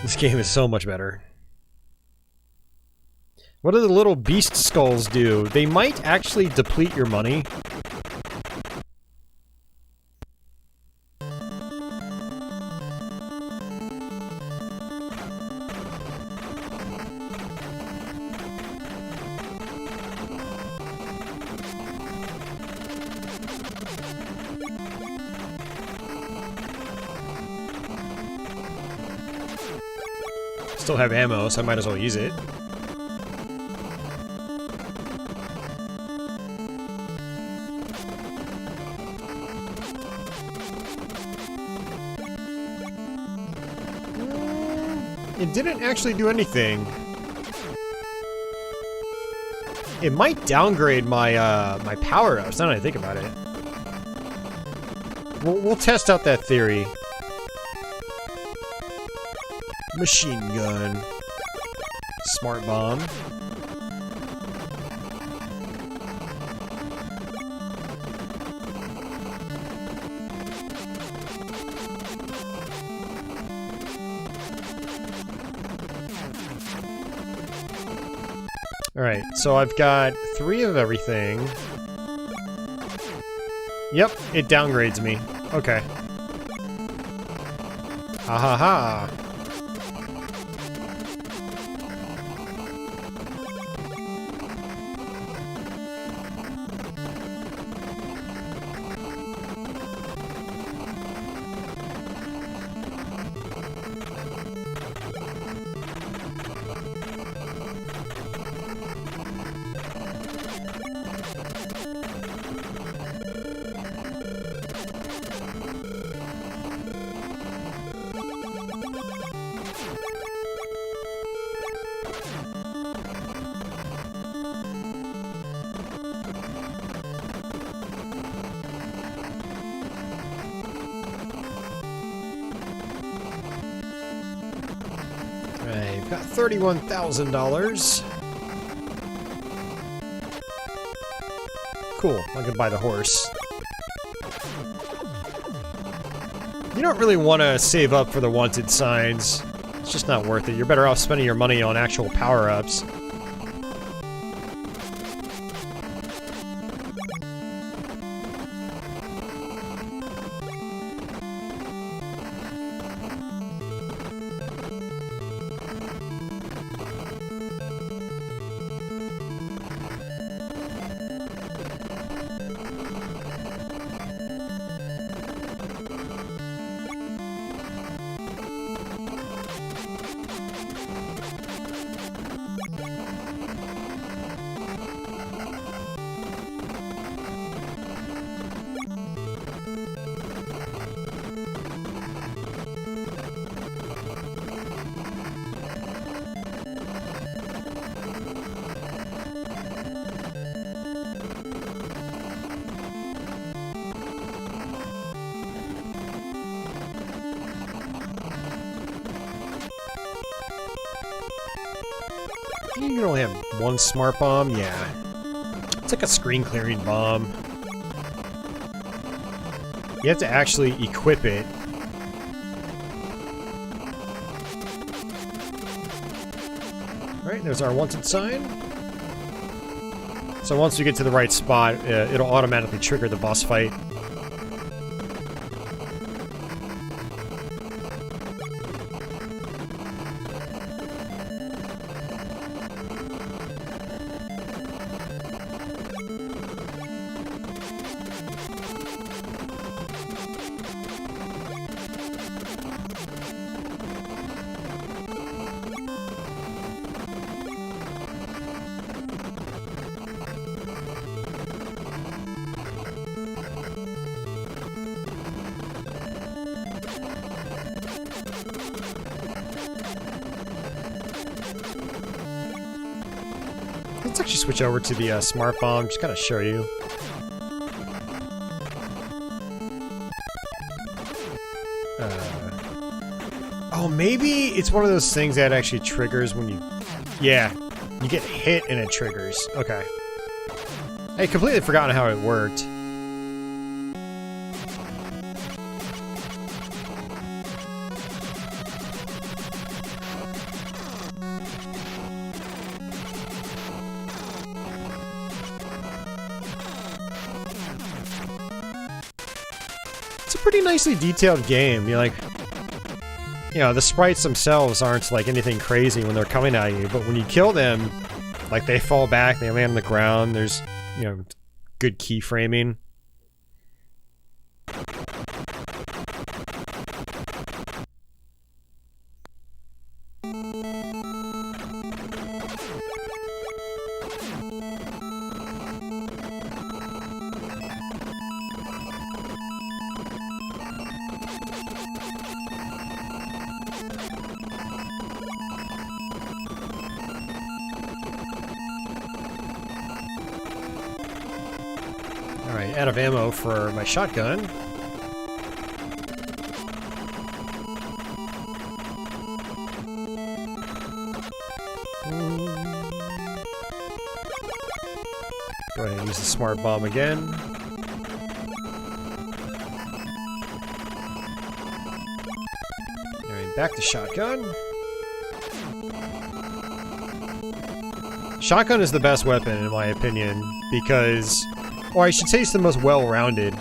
S1: This game is so much better. What do the little beast skulls do? They might actually deplete your money. Still have ammo, so I might as well use it. It didn't actually do anything. It might downgrade my my power-ups, now that I think about it. We'll test out that theory. Machine gun. Smart bomb. Alright, so I've got 3 of everything. Yep, it downgrades me. Okay. Ha ha ha. I've got $31,000. Cool, I can buy the horse. You don't really want to save up for the wanted signs. It's just not worth it. You're better off spending your money on actual power-ups. You can only have 1 smart bomb? Yeah. It's like a screen clearing bomb. You have to actually equip it. Alright, there's our wanted sign. So once we get to the right spot, it'll automatically trigger the boss fight. Let's actually switch over to the smart bomb, just kind of show you. Oh, maybe it's one of those things that actually triggers when you... Yeah, you get hit and it triggers. Okay. I completely forgotten how it worked. It's a pretty nicely detailed game. You're like, you know, the sprites themselves aren't like anything crazy when they're coming at you, but when you kill them, like they fall back, they land on the ground. There's, you know, good keyframing. Alright, out of ammo for my shotgun. Go ahead and use the smart bomb again. Alright, back to shotgun. Shotgun is the best weapon, in my opinion, because... or I should say it's the most well-rounded.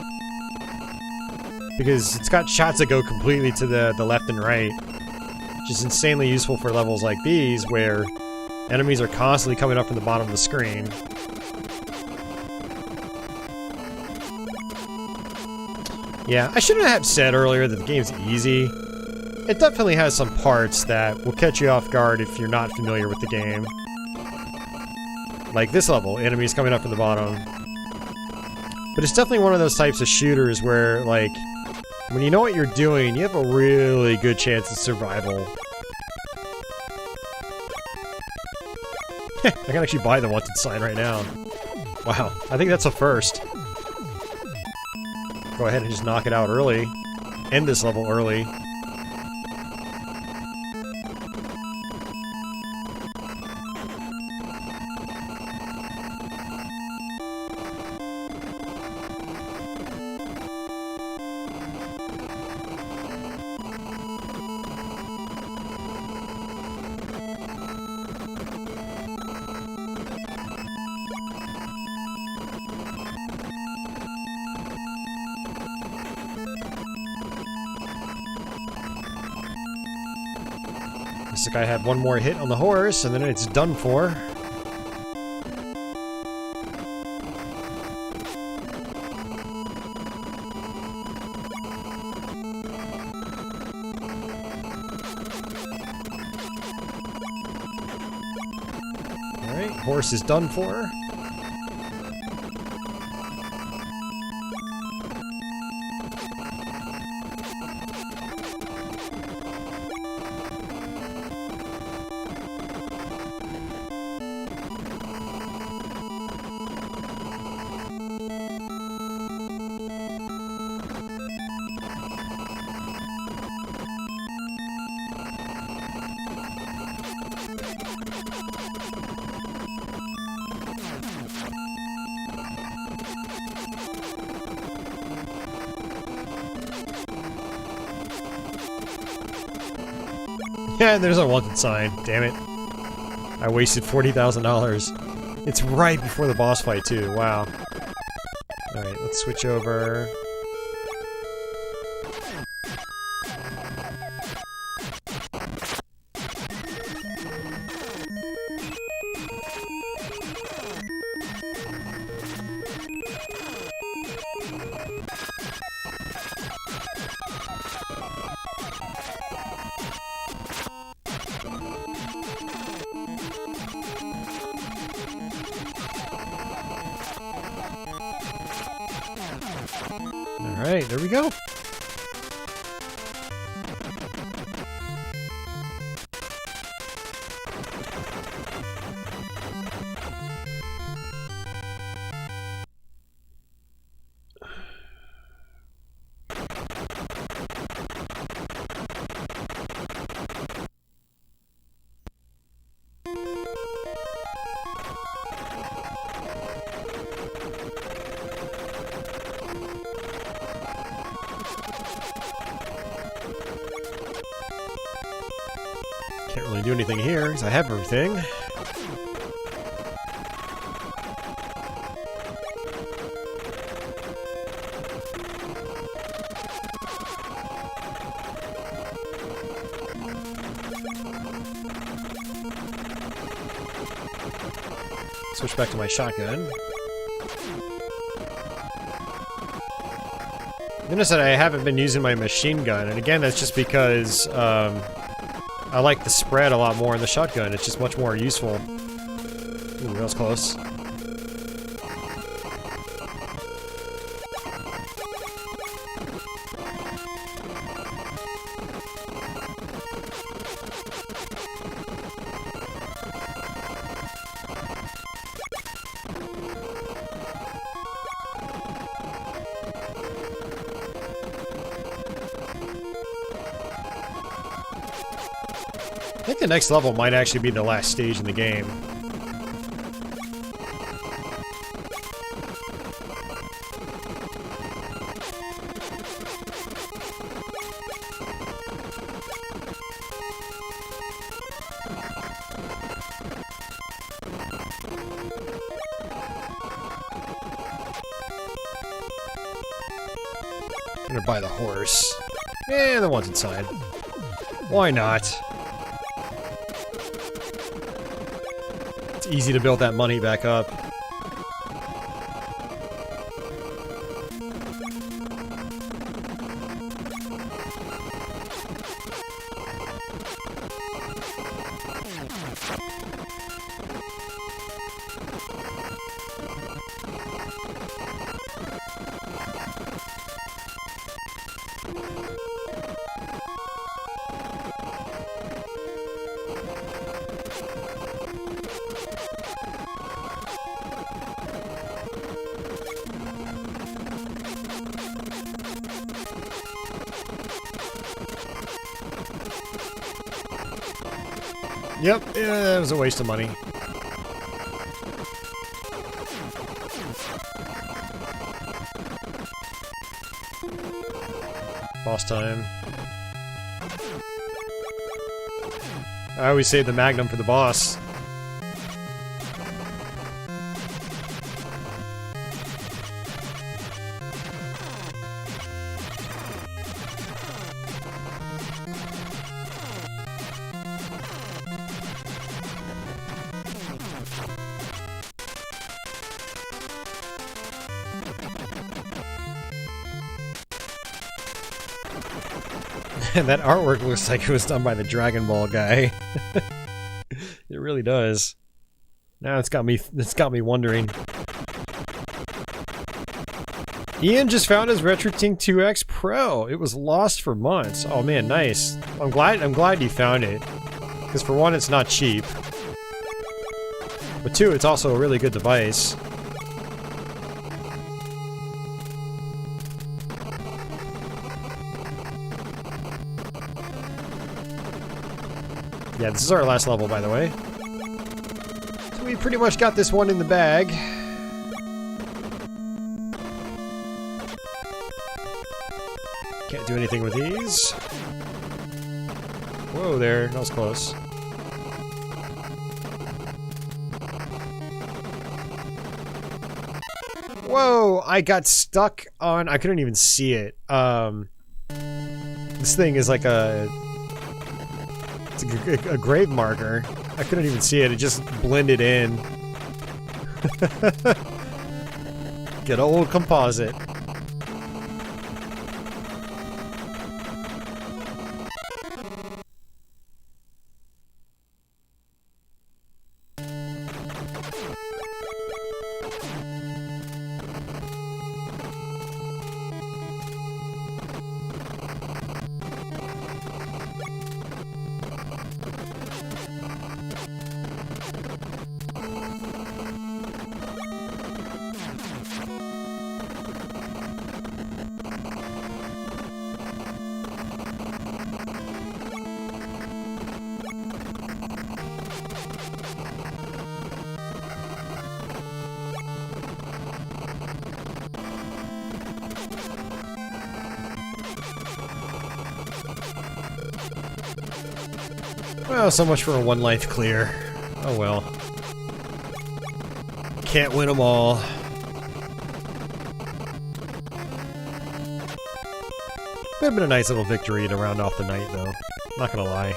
S1: Because it's got shots that go completely to the left and right. Which is insanely useful for levels like these, where enemies are constantly coming up from the bottom of the screen. Yeah, I shouldn't have said earlier that the game's easy. It definitely has some parts that will catch you off guard if you're not familiar with the game. Like this level, enemies coming up from the bottom. But it's definitely one of those types of shooters where, like, when you know what you're doing, you have a really good chance of survival. I can actually buy the wanted sign right now. Wow, I think that's a first. Go ahead and just knock it out early. End this level early. Looks like I have one more hit on the horse, and then it's done for. Alright, horse is done for. Yeah, there's a wanted sign. Damn it. I wasted $40,000. It's right before the boss fight, too. Wow. Alright, let's switch over. Alright, there we go. Can't really do anything here, because I have everything. Switch back to my shotgun. Notice that I haven't been using my machine gun, and again, that's just because, I like the spread a lot more in the shotgun. It's just much more useful. Ooh, that was close. think the next level might actually be the last stage in the game. I'm gonna buy the horse. And the one's inside. Why not? It's easy to build that money back up. Yep, yeah, it was a waste of money. Boss time. I always save the Magnum for the boss. And that artwork looks like it was done by the Dragon Ball guy. It really does. Now it's got me wondering. Ian just found his RetroTink 2X Pro. It was lost for months. Oh man, nice. I'm glad you found it. Because for one, it's not cheap. But two, it's also a really good device. Yeah, this is our last level, by the way. So we pretty much got this one in the bag. Can't do anything with these. Whoa there, that was close. Whoa, I got stuck on... I couldn't even see it. This thing is like a... It's a grave marker. I couldn't even see it. It just blended in. Good old composite. Well, so much for a one life clear. Oh well. Can't win them all. Would have been a nice little victory to round off the night, though. Not gonna lie.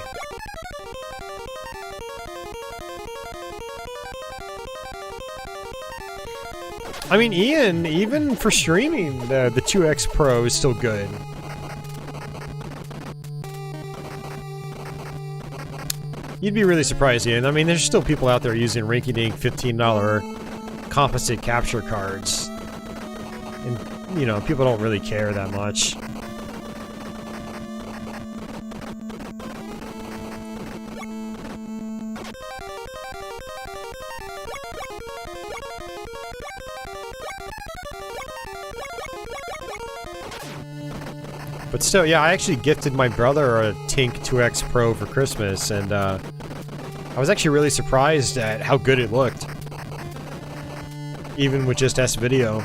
S1: I mean, Ian, even for streaming, the 2X Pro is still good. You'd be really surprised, Ian. I mean, there's still people out there using rinky-dink $15 composite capture cards. And, you know, people don't really care that much. But still, yeah, I actually gifted my brother a Tink 2X Pro for Christmas, and I was actually really surprised at how good it looked. Even with just S-Video.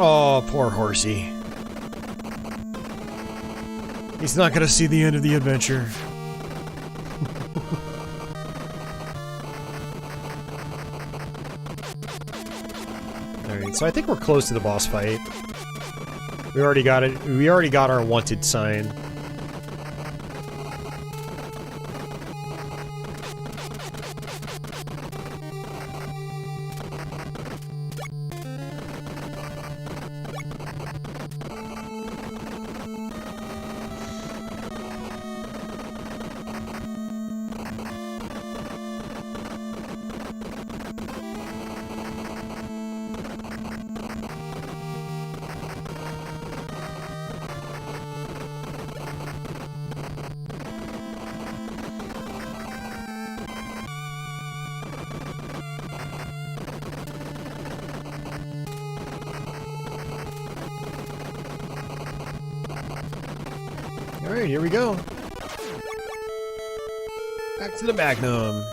S1: Oh, poor horsey. He's not gonna see the end of the adventure. Alright, so I think we're close to the boss fight. We already got it. We already got our wanted sign. Alright, here we go. Back to the Magnum.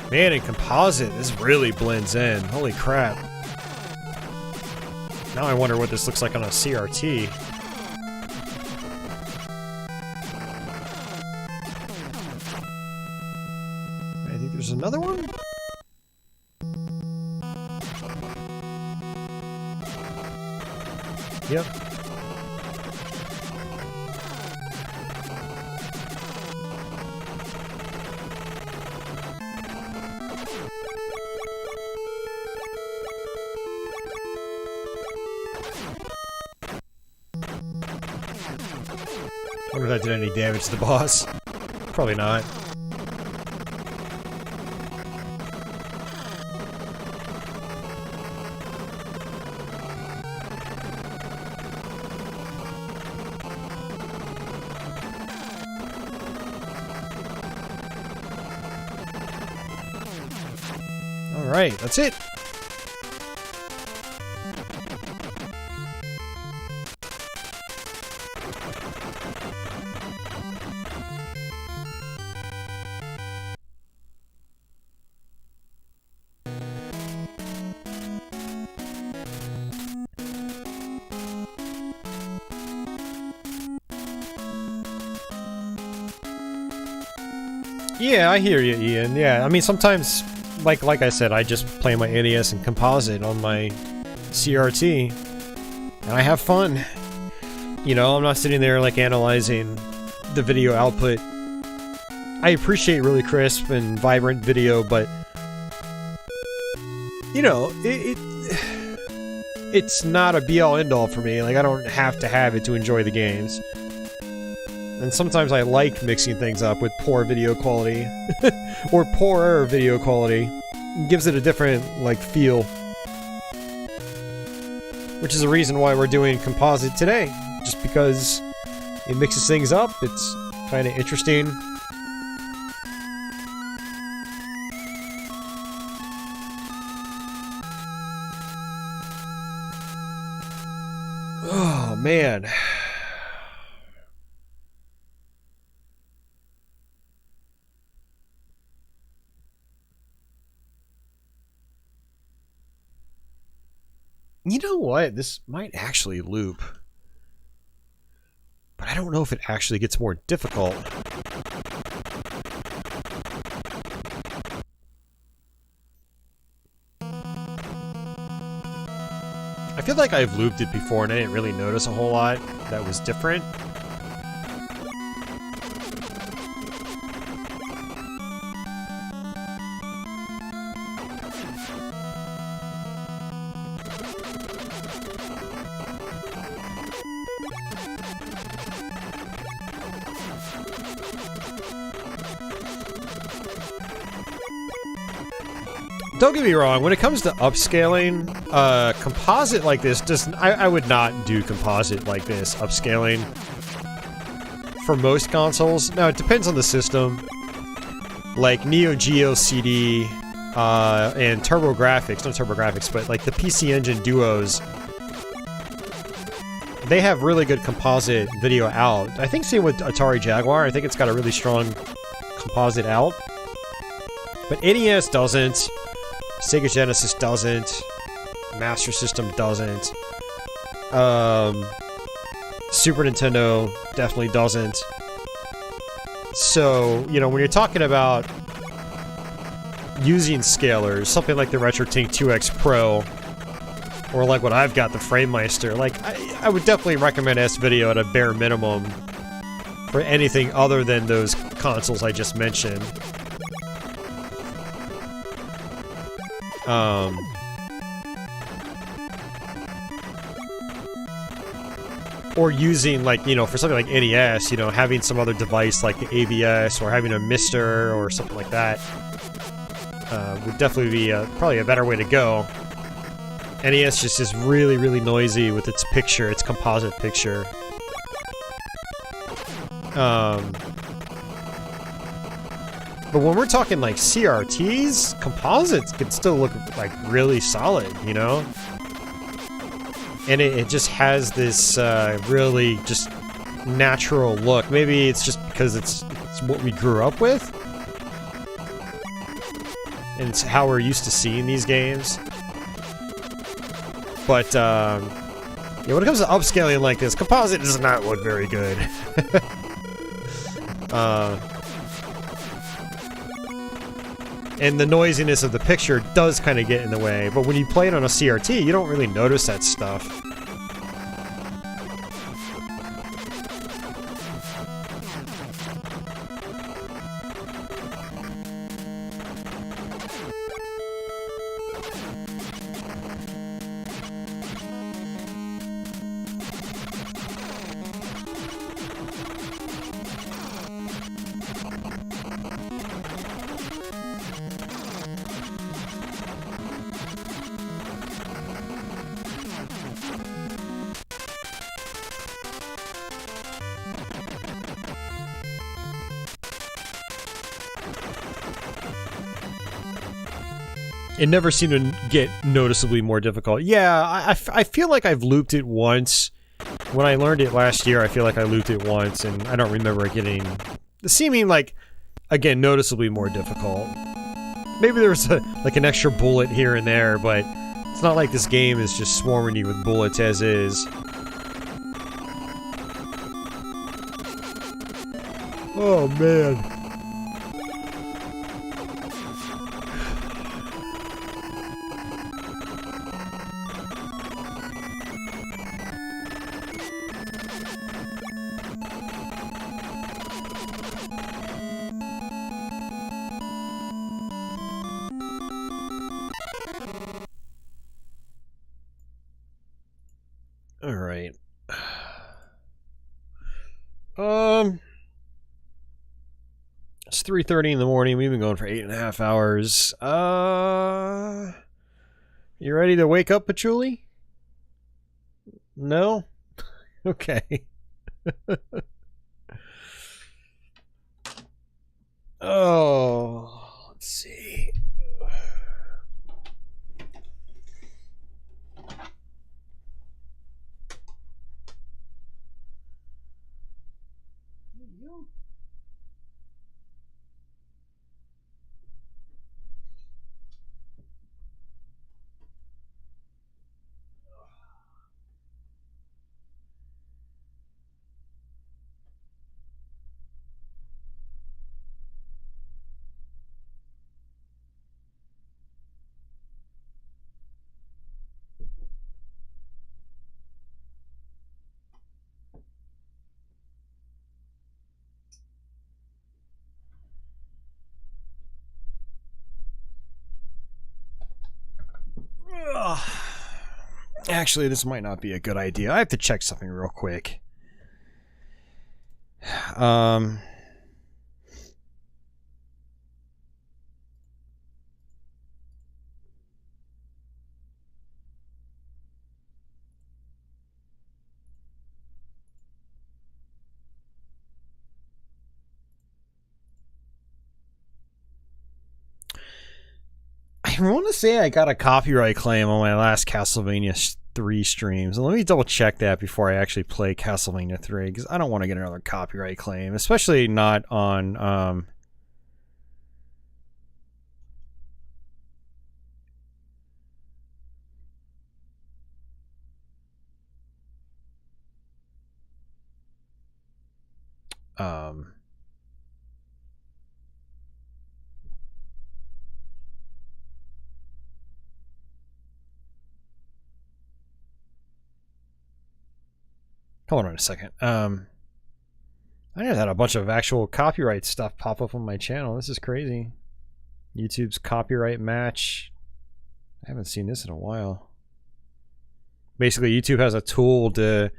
S1: Man, in composite, this really blends in. Holy crap. Now I wonder what this looks like on a CRT. I think there's another one? Yep. Wonder if that did any damage to the boss. Probably not. Alright, that's it. Yeah, I hear you, Ian. Yeah, I mean, sometimes, like I said, I just play my NES and composite on my CRT, and I have fun. You know, I'm not sitting there, like, analyzing the video output. I appreciate really crisp and vibrant video, but, you know, it's not a be-all, end-all for me. Like, I don't have to have it to enjoy the games. And sometimes I like mixing things up with poor video quality. Or poorer video quality. It gives it a different, like, feel. Which is the reason why we're doing composite today. Just because it mixes things up, it's kind of interesting. Oh, man. You know what? This might actually loop. But I don't know if it actually gets more difficult. I feel like I've looped it before and I didn't really notice a whole lot that was different. Don't get me wrong, when it comes to upscaling, composite like this doesn't... I would not do composite like this, upscaling, for most consoles. Now, it depends on the system. Like Neo Geo CD, and TurboGrafx, not TurboGrafx, but like the PC Engine Duos, they have really good composite video out. I think same with Atari Jaguar, I think it's got a really strong composite out. But NES doesn't. Sega Genesis doesn't. Master System doesn't. Super Nintendo definitely doesn't. So, you know, when you're talking about using scalers, something like the RetroTink 2X Pro, or like what I've got, the Framemeister, like, I would definitely recommend S-Video at a bare minimum for anything other than those consoles I just mentioned. Or using, like, you know, for something like NES, you know, having some other device like the AVS, or having a Mister or something like that, would definitely be probably a better way to go. NES just is really, really noisy with its picture, its composite picture. But when we're talking like CRTs, composites can still look like really solid, you know? And it just has this really just natural look. Maybe it's just because it's what we grew up with. And it's how we're used to seeing these games. But, yeah, when it comes to upscaling like this, composite does not look very good. And the noisiness of the picture does kind of get in the way, but when you play it on a CRT, you don't really notice that stuff. It never seemed to get noticeably more difficult. Yeah, I feel like I've looped it once. When I learned it last year, I feel like I looped it once, and I don't remember it getting... seeming like, again, noticeably more difficult. Maybe there's like an extra bullet here and there, but it's not like this game is just swarming you with bullets as is. Oh, man. Alright. It's 3:30 in the morning. We've been going for 8.5 hours. You ready to wake up, Patchouli? No? Okay. Oh, let's see. Actually, this might not be a good idea. I have to check something real quick. I want to say I got a copyright claim on my last Castlevania 3 streams. And let me double check that before I actually play Castlevania 3, because I don't want to get another copyright claim, especially not on hold on a second. I just had a bunch of actual copyright stuff pop up on my channel. This is crazy. YouTube's copyright match. I haven't seen this in a while. Basically, YouTube has a tool to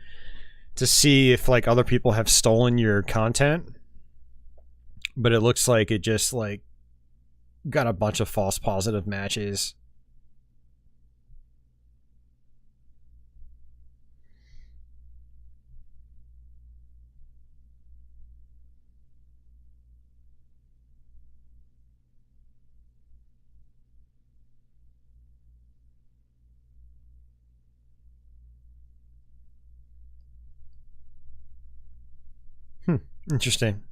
S1: see if like other people have stolen your content, but it looks like it just like got a bunch of false positive matches. Interesting.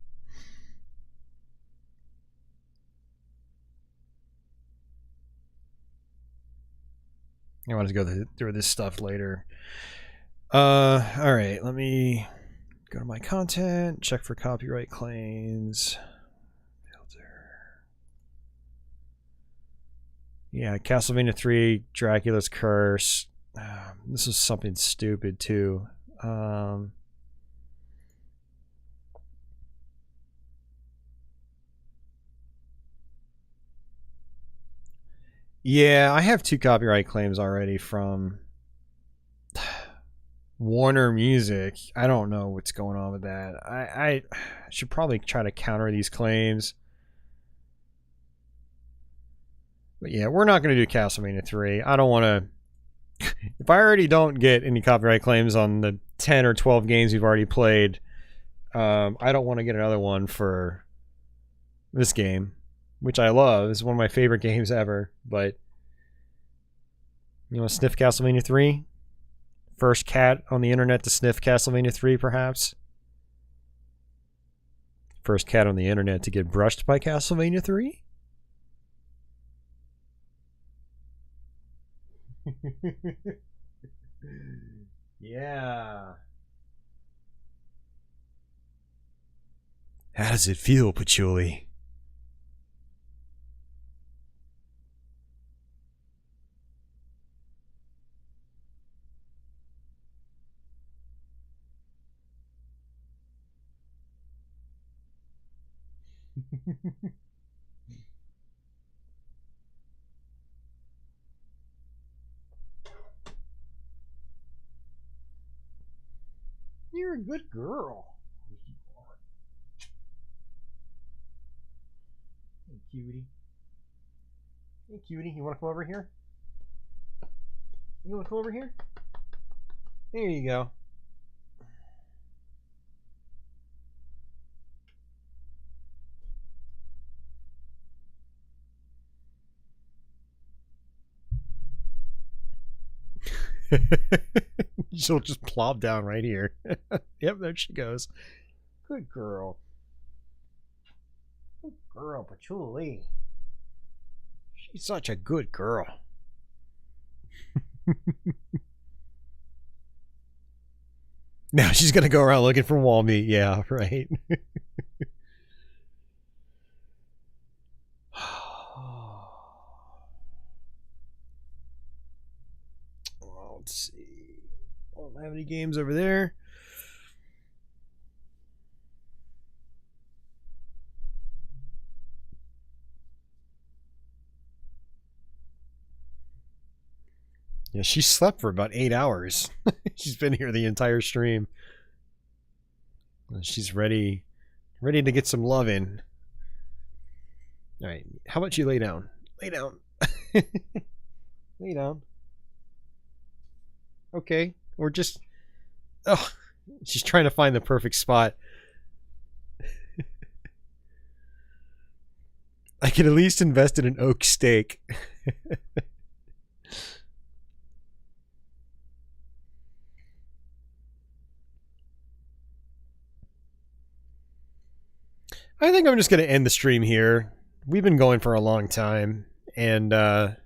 S1: I want to go through this stuff later. All right, let me go to my content, check for copyright claims. Yeah, Castlevania 3, Dracula's Curse. This is something stupid too. Yeah, I have 2 copyright claims already from Warner Music. I don't know what's going on with that. I should probably try to counter these claims. But yeah, we're not going to do Castlevania 3. I don't want to... If I already don't get any copyright claims on the 10 or 12 games we've already played, I don't want to get another one for this game, which I love. It's one of my favorite games ever. But you want to sniff Castlevania 3? First cat on the internet to sniff Castlevania 3, perhaps? First cat on the internet to get brushed by Castlevania 3? Yeah. How does it feel, Patchouli? You're a good girl. Hey, cutie. Hey, cutie. You want to come over here? You want to come over here? There you go. She'll just plop down right here. Yep, there she goes. Good girl. Good girl, Patchouli. She's such a good girl. Now she's gonna go around looking for wall meat. Yeah, right. Well, let's see. I don't have any games over there. Yeah, she slept for about 8 hours. She's been here the entire stream. She's ready to get some love in. All right, how about you lay down? Lay down. Lay down. Okay, or just... Oh, she's trying to find the perfect spot. I could at least invest in an oak steak. I think I'm just going to end the stream here. We've been going for a long time, and I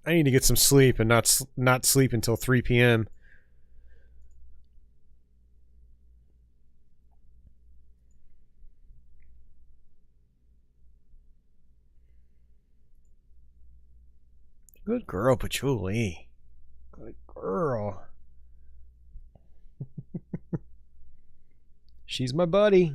S1: need to get some sleep and not sleep until 3 p.m. Good girl, Patchouli. Good girl. She's my buddy.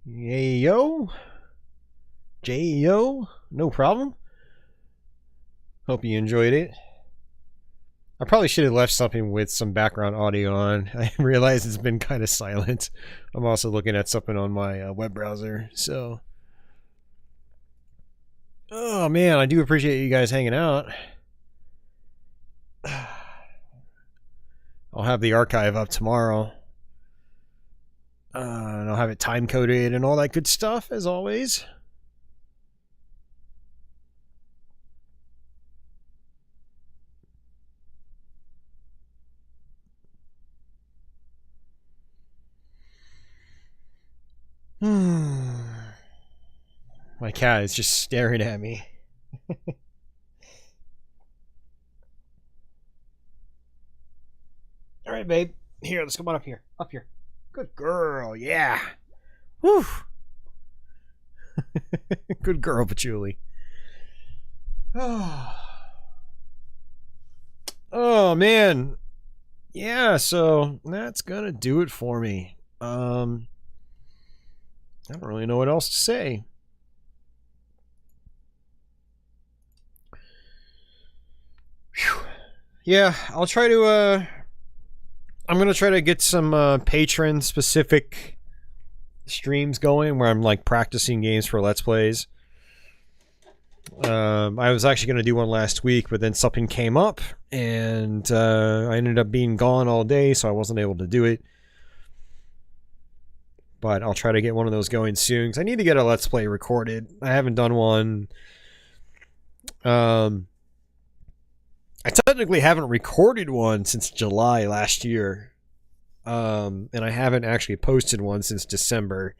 S1: Yayo. J-yo. No problem. Hope you enjoyed it. I probably should have left something with some background audio on. I realize it's been kind of silent. I'm also looking at something on my web browser, so... Oh man, I do appreciate you guys hanging out. I'll have the archive up tomorrow. And I'll have it time-coded and all that good stuff, as always. My cat is just staring at me. All right, babe. Here, let's come on up here. Up here. Good girl, yeah. Whew. Good girl, Patchouli. Oh, man. Yeah, so that's gonna do it for me. I don't really know what else to say. Whew. Yeah, I'll try to, I'm going to try to get some patron-specific streams going where I'm, like, practicing games for Let's Plays. I was actually going to do one last week, but then something came up, and I ended up being gone all day, so I wasn't able to do it. But I'll try to get one of those going soon, because I need to get a Let's Play recorded. I haven't done one. I technically haven't recorded one since July last year. And I haven't actually posted one since December.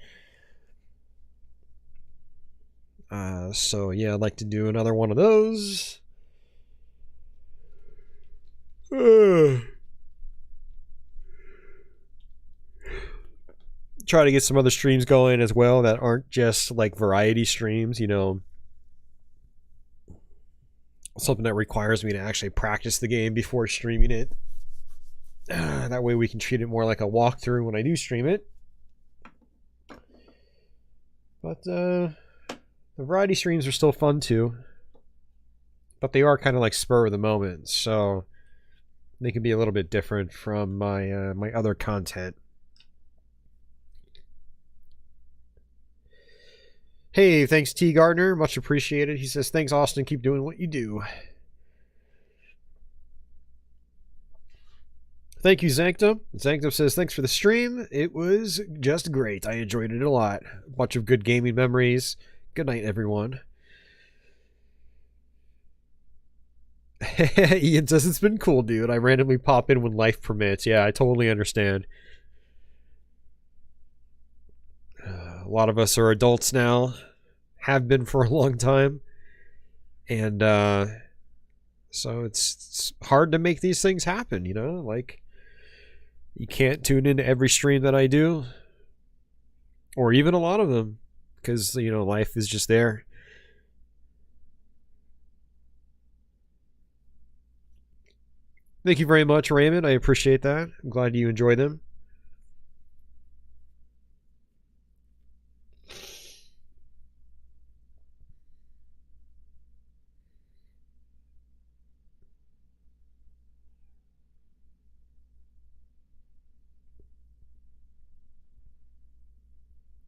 S1: So yeah, I'd like to do another one of those. Try to get some other streams going as well that aren't just like variety streams, you know. Something that requires me to actually practice the game before streaming it. That way we can treat it more like a walkthrough when I do stream it. But the variety streams are still fun too. But they are kind of like spur of the moment, so they can be a little bit different from my my other content. Hey, thanks T Gardner, much appreciated. He says, thanks Austin, keep doing what you do. Thank you, Zanctum. Zanctum says, thanks for the stream. It was just great. I enjoyed it a lot. A bunch of good gaming memories. Good night, everyone. Ian says, it's been cool, dude. I randomly pop in when life permits. Yeah, I totally understand. A lot of us are adults now. Have been for a long time. And so it's hard to make these things happen, you know? Like, you can't tune into every stream that I do, or even a lot of them, because, you know, life is just there. Thank you very much, Raymond. I appreciate that. I'm glad you enjoy them.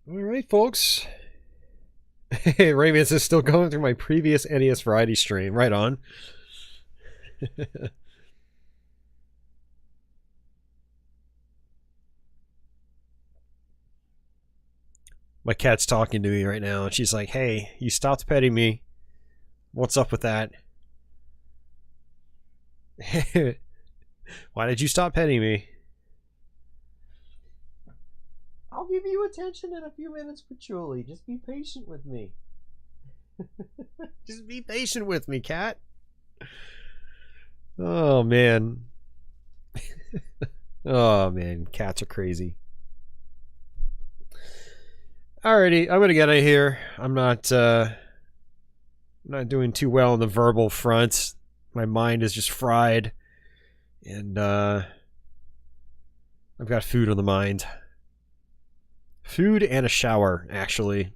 S1: All right, folks. Hey, Raymond is still going through my previous NES Variety stream. Right on. My cat's talking to me right now, and she's like, hey, you stopped petting me. What's up with that? Why did you stop petting me? I'll give you attention in a few minutes, Patchouli. Just be patient with me. Just be patient with me, cat. Oh, man. Oh, man. Cats are crazy. Alrighty, I'm gonna get out of here. I'm not doing too well on the verbal front. My mind is just fried. And I've got food on the mind. Food and a shower, actually.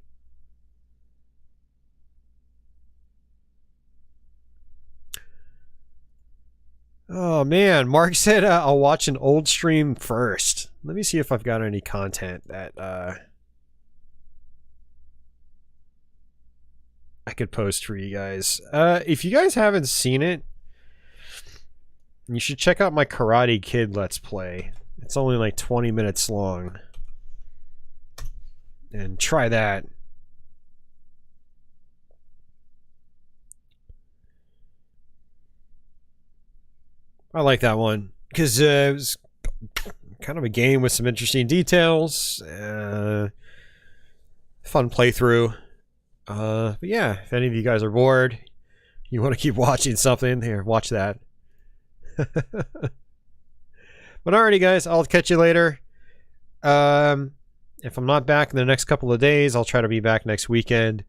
S1: Oh man, Mark said I'll watch an old stream first. Let me see if I've got any content that I could post for you guys. If you guys haven't seen it, you should check out my Karate Kid Let's Play. It's only like 20 minutes long. And try that. I like that one because it was kind of a game with some interesting details. Fun playthrough. But yeah, if any of you guys are bored, you want to keep watching something, here, watch that. But alrighty, guys, I'll catch you later. If I'm not back in the next couple of days, I'll try to be back next weekend.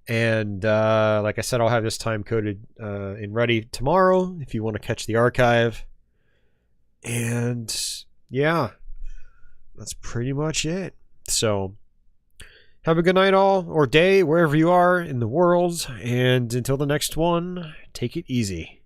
S1: And like I said, I'll have this time coded and ready tomorrow if you want to catch the archive. And yeah, that's pretty much it. So have a good night all, or day, wherever you are in the world. And until the next one, take it easy.